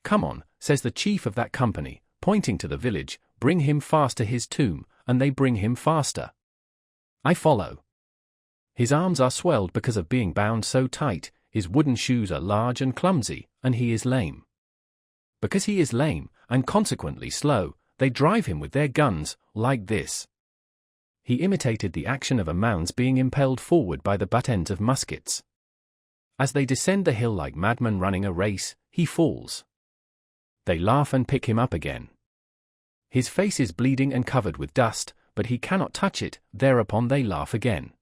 "Come on," says the chief of that company, pointing to the village, "bring him fast to his tomb," and they bring him faster. I follow. His arms are swelled because of being bound so tight, his wooden shoes are large and clumsy, and he is lame. Because he is lame, and consequently slow, they drive him with their guns, like this. He imitated the action of a man's being impelled forward by the butt ends of muskets. As they descend the hill like madmen running a race, he falls. They laugh and pick him up again. His face is bleeding and covered with dust, but he cannot touch it. Thereupon they laugh again.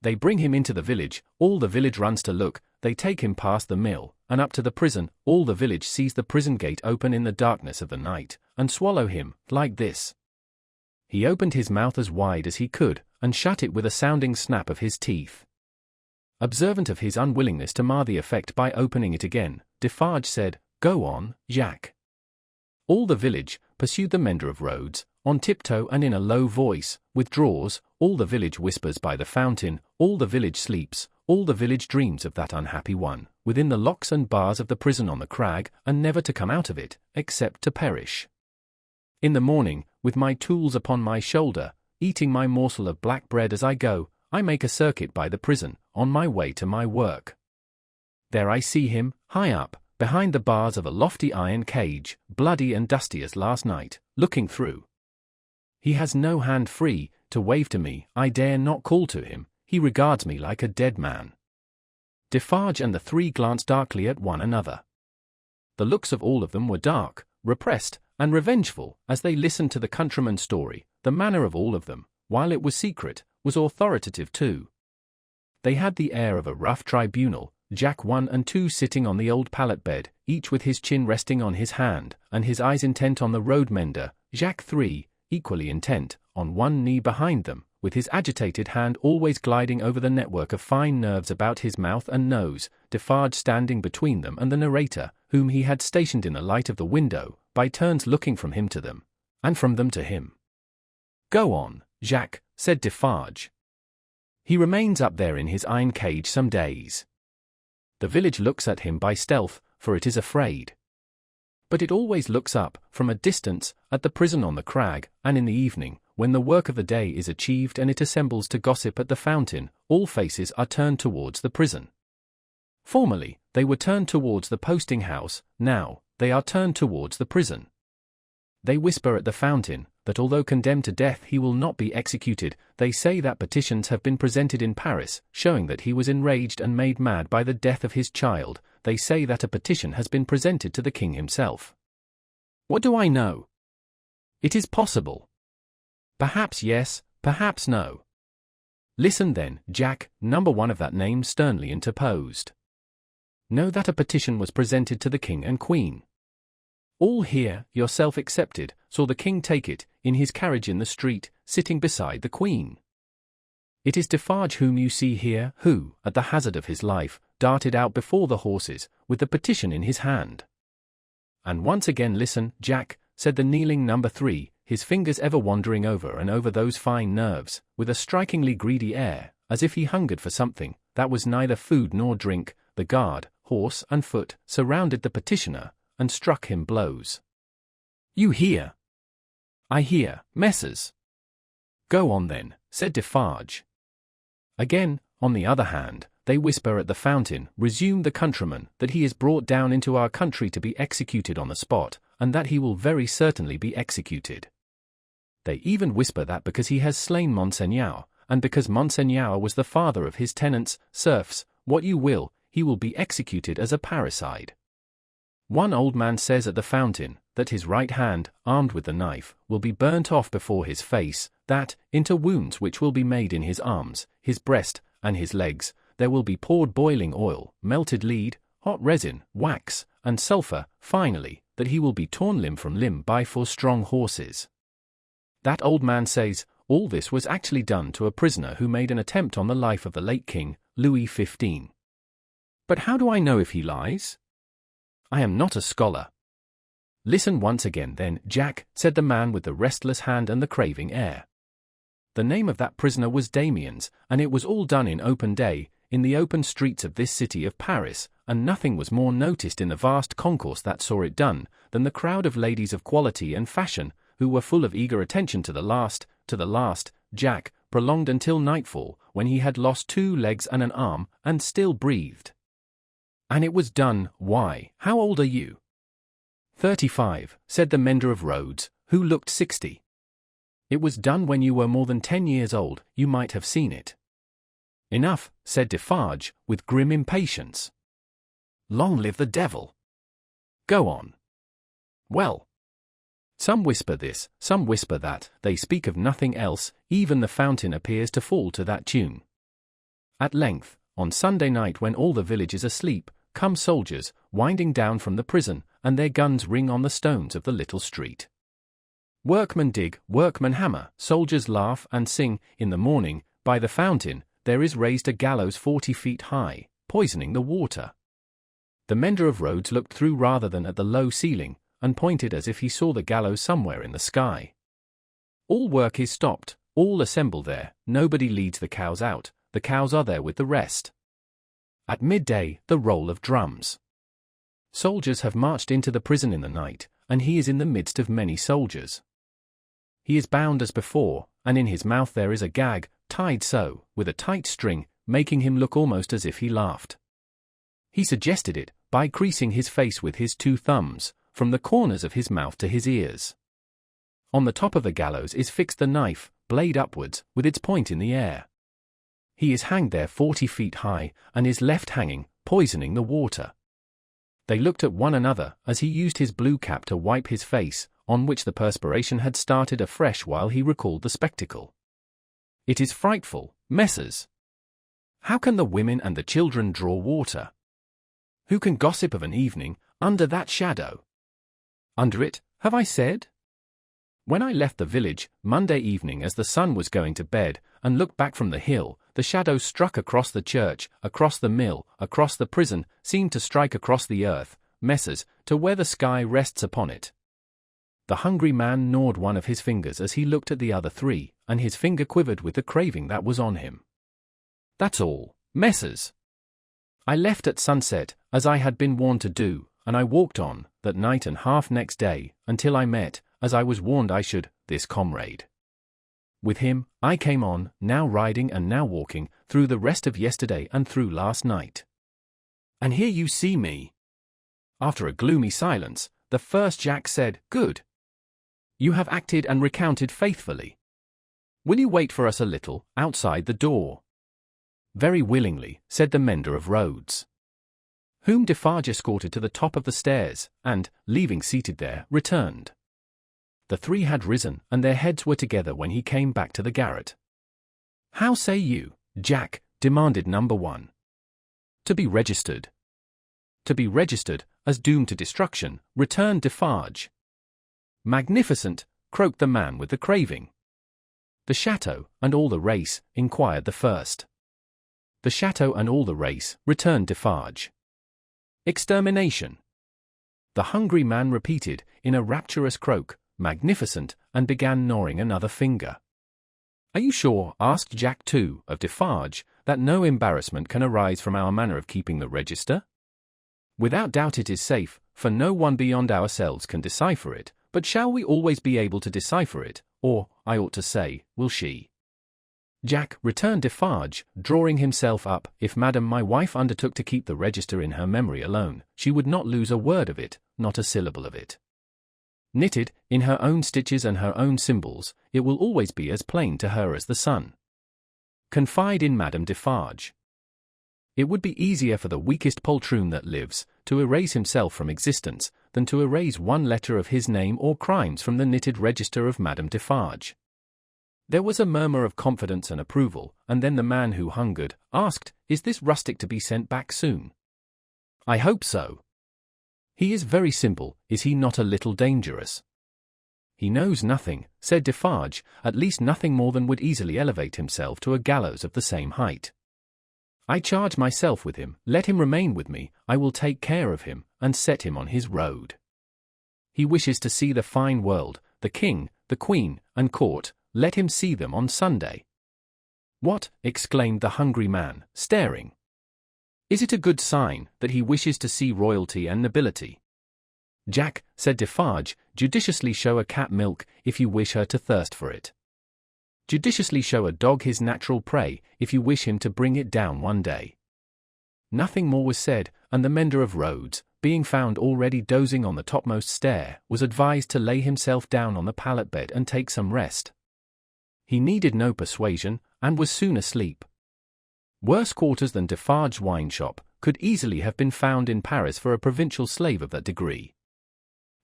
They bring him into the village, all the village runs to look, they take him past the mill, and up to the prison, all the village sees the prison gate open in the darkness of the night, and swallow him, like this. He opened his mouth as wide as he could, and shut it with a sounding snap of his teeth. Observant of his unwillingness to mar the effect by opening it again, Defarge said, "Go on, Jacques." All the village, pursued the mender of roads, on tiptoe and in a low voice, withdraws, all the village whispers by the fountain, all the village sleeps, all the village dreams of that unhappy one, within the locks and bars of the prison on the crag, and never to come out of it, except to perish. In the morning, with my tools upon my shoulder, eating my morsel of black bread as I go, I make a circuit by the prison, on my way to my work. There I see him, high up, behind the bars of a lofty iron cage, bloody and dusty as last night, looking through. He has no hand free, to wave to me. I dare not call to him, he regards me like a dead man. Defarge and the three glanced darkly at one another. The looks of all of them were dark, repressed, and revengeful, as they listened to the countryman's story. The manner of all of them, while it was secret, was authoritative too. They had the air of a rough tribunal, Jack 1 and 2 sitting on the old pallet bed, each with his chin resting on his hand, and his eyes intent on the road mender, Jacques 3, equally intent, on one knee behind them, with his agitated hand always gliding over the network of fine nerves about his mouth and nose, Defarge standing between them and the narrator, whom he had stationed in the light of the window, by turns looking from him to them, and from them to him. "Go on, Jacques," said Defarge. "He remains up there in his iron cage some days. The village looks at him by stealth, for it is afraid. But it always looks up, from a distance, at the prison on the crag, and in the evening, when the work of the day is achieved and it assembles to gossip at the fountain, all faces are turned towards the prison. Formerly, they were turned towards the posting-house, now, they are turned towards the prison. They whisper at the fountain, that although condemned to death he will not be executed. They say that petitions have been presented in Paris, showing that he was enraged and made mad by the death of his child. They say that a petition has been presented to the king himself. What do I know? It is possible. Perhaps yes, perhaps no. Listen then, Jack, number 1 of that name sternly interposed. Know that a petition was presented to the king and queen. All here, yourself excepted, saw the king take it, in his carriage in the street, sitting beside the queen. It is Defarge whom you see here, who, at the hazard of his life, darted out before the horses, with the petition in his hand. And once again listen, Jack, said the kneeling number 3, his fingers ever wandering over and over those fine nerves, with a strikingly greedy air, as if he hungered for something, that was neither food nor drink. The guard, horse and foot, surrounded the petitioner, and struck him blows. You hear? I hear, messrs. Go on then, said Defarge. Again, on the other hand, they whisper at the fountain, resumed the countryman, that he is brought down into our country to be executed on the spot, and that he will very certainly be executed. They even whisper that because he has slain Monseigneur, and because Monseigneur was the father of his tenants, serfs, what you will, he will be executed as a parricide. One old man says at the fountain, that his right hand, armed with the knife, will be burnt off before his face, that, into wounds which will be made in his arms, his breast, and his legs, there will be poured boiling oil, melted lead, hot resin, wax, and sulphur, finally, that he will be torn limb from limb by 4 strong horses. That old man says, all this was actually done to a prisoner who made an attempt on the life of the late king, Louis XV. But how do I know if he lies? I am not a scholar. Listen once again then, Jack, said the man with the restless hand and the craving air. The name of that prisoner was Damiens, and it was all done in open day, in the open streets of this city of Paris, and nothing was more noticed in the vast concourse that saw it done, than the crowd of ladies of quality and fashion, who were full of eager attention to the last, Jack, prolonged until nightfall, when he had lost 2 legs and an arm, and still breathed. And it was done, why, how old are you? 35, said the mender of roads, who looked 60. It was done when you were more than 10 years old, you might have seen it. Enough, said Defarge, with grim impatience. Long live the devil. Go on. Well. Some whisper this, some whisper that, they speak of nothing else, even the fountain appears to fall to that tune. At length, on Sunday night when all the village is asleep, come soldiers, winding down from the prison, and their guns ring on the stones of the little street. Workmen dig, workmen hammer, soldiers laugh and sing. In the morning, by the fountain, there is raised a gallows 40 feet high, poisoning the water. The mender of roads looked through rather than at the low ceiling, and pointed as if he saw the gallows somewhere in the sky. All work is stopped, all assemble there, nobody leads the cows out, the cows are there with the rest. At midday, the roll of drums. Soldiers have marched into the prison in the night, and he is in the midst of many soldiers. He is bound as before, and in his mouth there is a gag, tied so, with a tight string, making him look almost as if he laughed. He suggested it, by creasing his face with his 2 thumbs, from the corners of his mouth to his ears. On the top of the gallows is fixed the knife, blade upwards, with its point in the air. He is hanged there 40 feet high, and is left hanging, poisoning the water. They looked at one another as he used his blue cap to wipe his face, on which the perspiration had started afresh while he recalled the spectacle. It is frightful, messrs. How can the women and the children draw water? Who can gossip of an evening, under that shadow? Under it, have I said? When I left the village, Monday evening as the sun was going to bed, and looked back from the hill, the shadow struck across the church, across the mill, across the prison, seemed to strike across the earth, messrs, to where the sky rests upon it. The hungry man gnawed one of his fingers as he looked at the other 3, and his finger quivered with the craving that was on him. That's all, messrs. I left at sunset, as I had been warned to do, and I walked on, that night and half next day, until I met, as I was warned I should, this comrade. With him, I came on, now riding and now walking, through the rest of yesterday and through last night. And here you see me. After a gloomy silence, the first Jack said, "Good. You have acted and recounted faithfully. Will you wait for us a little, outside the door?" "Very willingly," said the mender of roads. Whom Defarge escorted to the top of the stairs, and, leaving seated there, returned. The 3 had risen, and their heads were together when he came back to the garret. "How say you, Jack?" demanded number 1. "To be registered." "To be registered, as doomed to destruction," returned Defarge. "Magnificent," croaked the man with the craving. "The chateau, and all the race?" inquired the first. "The chateau and all the race," returned Defarge. "Extermination." The hungry man repeated, in a rapturous croak, "Magnificent," and began gnawing another finger. "Are you sure," asked Jack too, of Defarge, "that no embarrassment can arise from our manner of keeping the register?" "Without doubt it is safe, for no one beyond ourselves can decipher it, but shall we always be able to decipher it, or, I ought to say, will she?" "Jack," returned Defarge, drawing himself up, "if madam my wife undertook to keep the register in her memory alone, she would not lose a word of it, not a syllable of it. Knitted, in her own stitches and her own symbols, it will always be as plain to her as the sun. Confide in Madame Defarge. It would be easier for the weakest poltroon that lives, to erase himself from existence, than to erase one letter of his name or crimes from the knitted register of Madame Defarge." There was a murmur of confidence and approval, and then the man who hungered, asked, "Is this rustic to be sent back soon?" "I hope so." "He is very simple, is he not a little dangerous?" "He knows nothing," said Defarge, "at least nothing more than would easily elevate himself to a gallows of the same height. I charge myself with him, let him remain with me, I will take care of him, and set him on his road. He wishes to see the fine world, the king, the queen, and court, let him see them on Sunday." "What?" exclaimed the hungry man, staring. "Is it a good sign, that he wishes to see royalty and nobility?" "Jack," said Defarge, "judiciously show a cat milk, if you wish her to thirst for it. Judiciously show a dog his natural prey, if you wish him to bring it down one day." Nothing more was said, and the mender of roads, being found already dozing on the topmost stair, was advised to lay himself down on the pallet bed and take some rest. He needed no persuasion, and was soon asleep. Worse quarters than Defarge's wine shop could easily have been found in Paris for a provincial slave of that degree.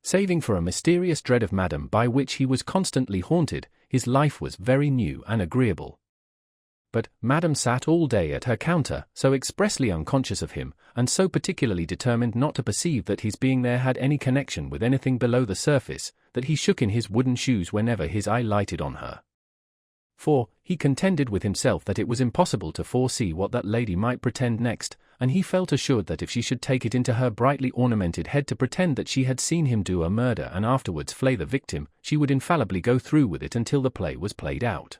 Saving for a mysterious dread of Madame by which he was constantly haunted, his life was very new and agreeable. But Madame sat all day at her counter, so expressly unconscious of him, and so particularly determined not to perceive that his being there had any connection with anything below the surface, that he shook in his wooden shoes whenever his eye lighted on her. For, he contended with himself that it was impossible to foresee what that lady might pretend next, and he felt assured that if she should take it into her brightly ornamented head to pretend that she had seen him do a murder and afterwards flay the victim, she would infallibly go through with it until the play was played out.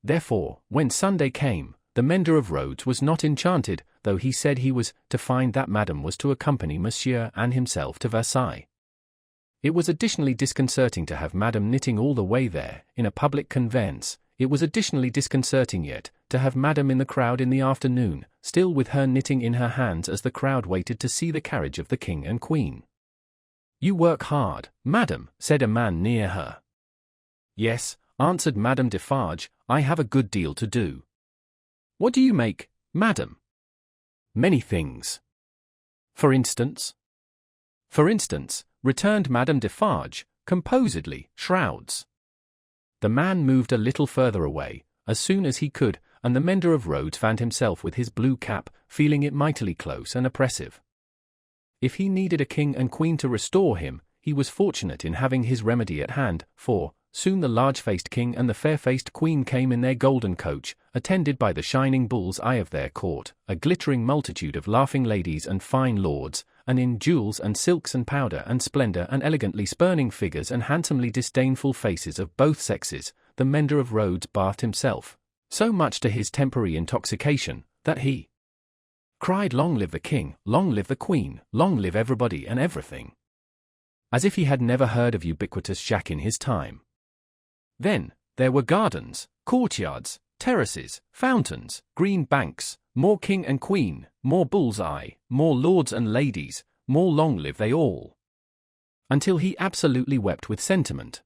Therefore, when Sunday came, the mender of roads was not enchanted, though he said he was, to find that Madame was to accompany Monsieur and himself to Versailles. It was additionally disconcerting to have Madame knitting all the way there, in a public conveyance. It was additionally disconcerting yet, to have Madame in the crowd in the afternoon, still with her knitting in her hands as the crowd waited to see the carriage of the King and Queen. "You work hard, Madame," said a man near her. "Yes," answered Madame Defarge, "I have a good deal to do." "What do you make, Madame?" "Many things." "For instance?" "For instance," returned Madame Defarge, composedly, "shrouds." The man moved a little further away, as soon as he could, and the mender of roads found himself with his blue cap, feeling it mightily close and oppressive. If he needed a king and queen to restore him, he was fortunate in having his remedy at hand, for, soon the large-faced king and the fair-faced queen came in their golden coach, attended by the shining bull's eye of their court, a glittering multitude of laughing ladies and fine lords, and in jewels and silks and powder and splendor and elegantly spurning figures and handsomely disdainful faces of both sexes, the mender of roads bathed himself, so much to his temporary intoxication, that he cried, "Long live the king, long live the queen, long live everybody and everything," as if he had never heard of ubiquitous Jacques in his time. Then, there were gardens, courtyards, terraces, fountains, green banks, more king and queen, more bull's eye, more lords and ladies, more long live they all, until he absolutely wept with sentiment.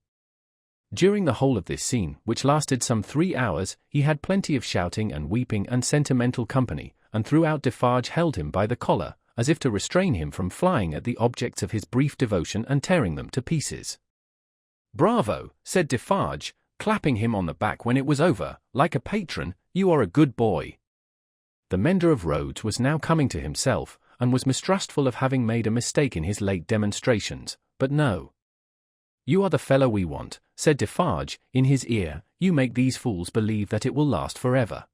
During the whole of this scene, which lasted some 3 hours, he had plenty of shouting and weeping and sentimental company, and throughout Defarge held him by the collar, as if to restrain him from flying at the objects of his brief devotion and tearing them to pieces. "Bravo," said Defarge, clapping him on the back when it was over, like a patron, "you are a good boy." The mender of roads was now coming to himself, and was mistrustful of having made a mistake in his late demonstrations, but no. "You are the fellow we want," said Defarge, in his ear, "you make these fools believe that it will last forever.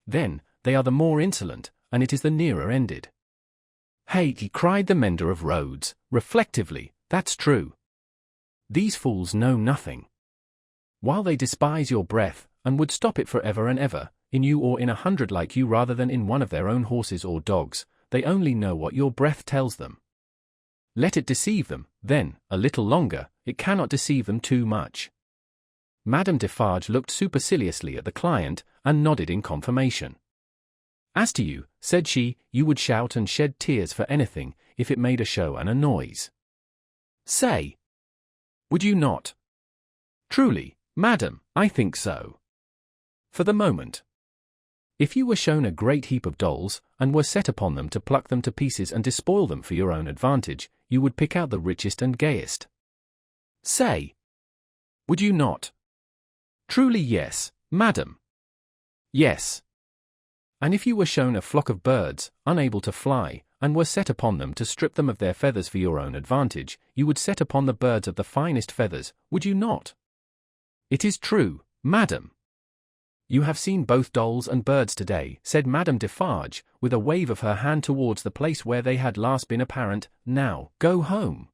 Then, they are the more insolent, and it is the nearer ended." "Hey," cried the mender of roads, reflectively, "that's true. These fools know nothing. While they despise your breath, and would stop it for ever and ever, in you or in 100 like you rather than in one of their own horses or dogs, they only know what your breath tells them. Let it deceive them, then, a little longer, it cannot deceive them too much." Madame Defarge looked superciliously at the client, and nodded in confirmation. "As to you," said she, "you would shout and shed tears for anything, if it made a show and a noise. Say, would you not?" "Truly, Madam, I think so. For the moment. If you were shown a great heap of dolls, and were set upon them to pluck them to pieces and despoil them for your own advantage, you would pick out the richest and gayest. Say, would you not?" "Truly yes, Madam." "Yes. And if you were shown a flock of birds, unable to fly, and were set upon them to strip them of their feathers for your own advantage, you would set upon the birds of the finest feathers, would you not?" "It is true, Madam." "You have seen both dolls and birds today," said Madame Defarge, with a wave of her hand towards the place where they had last been apparent. "Now, go home."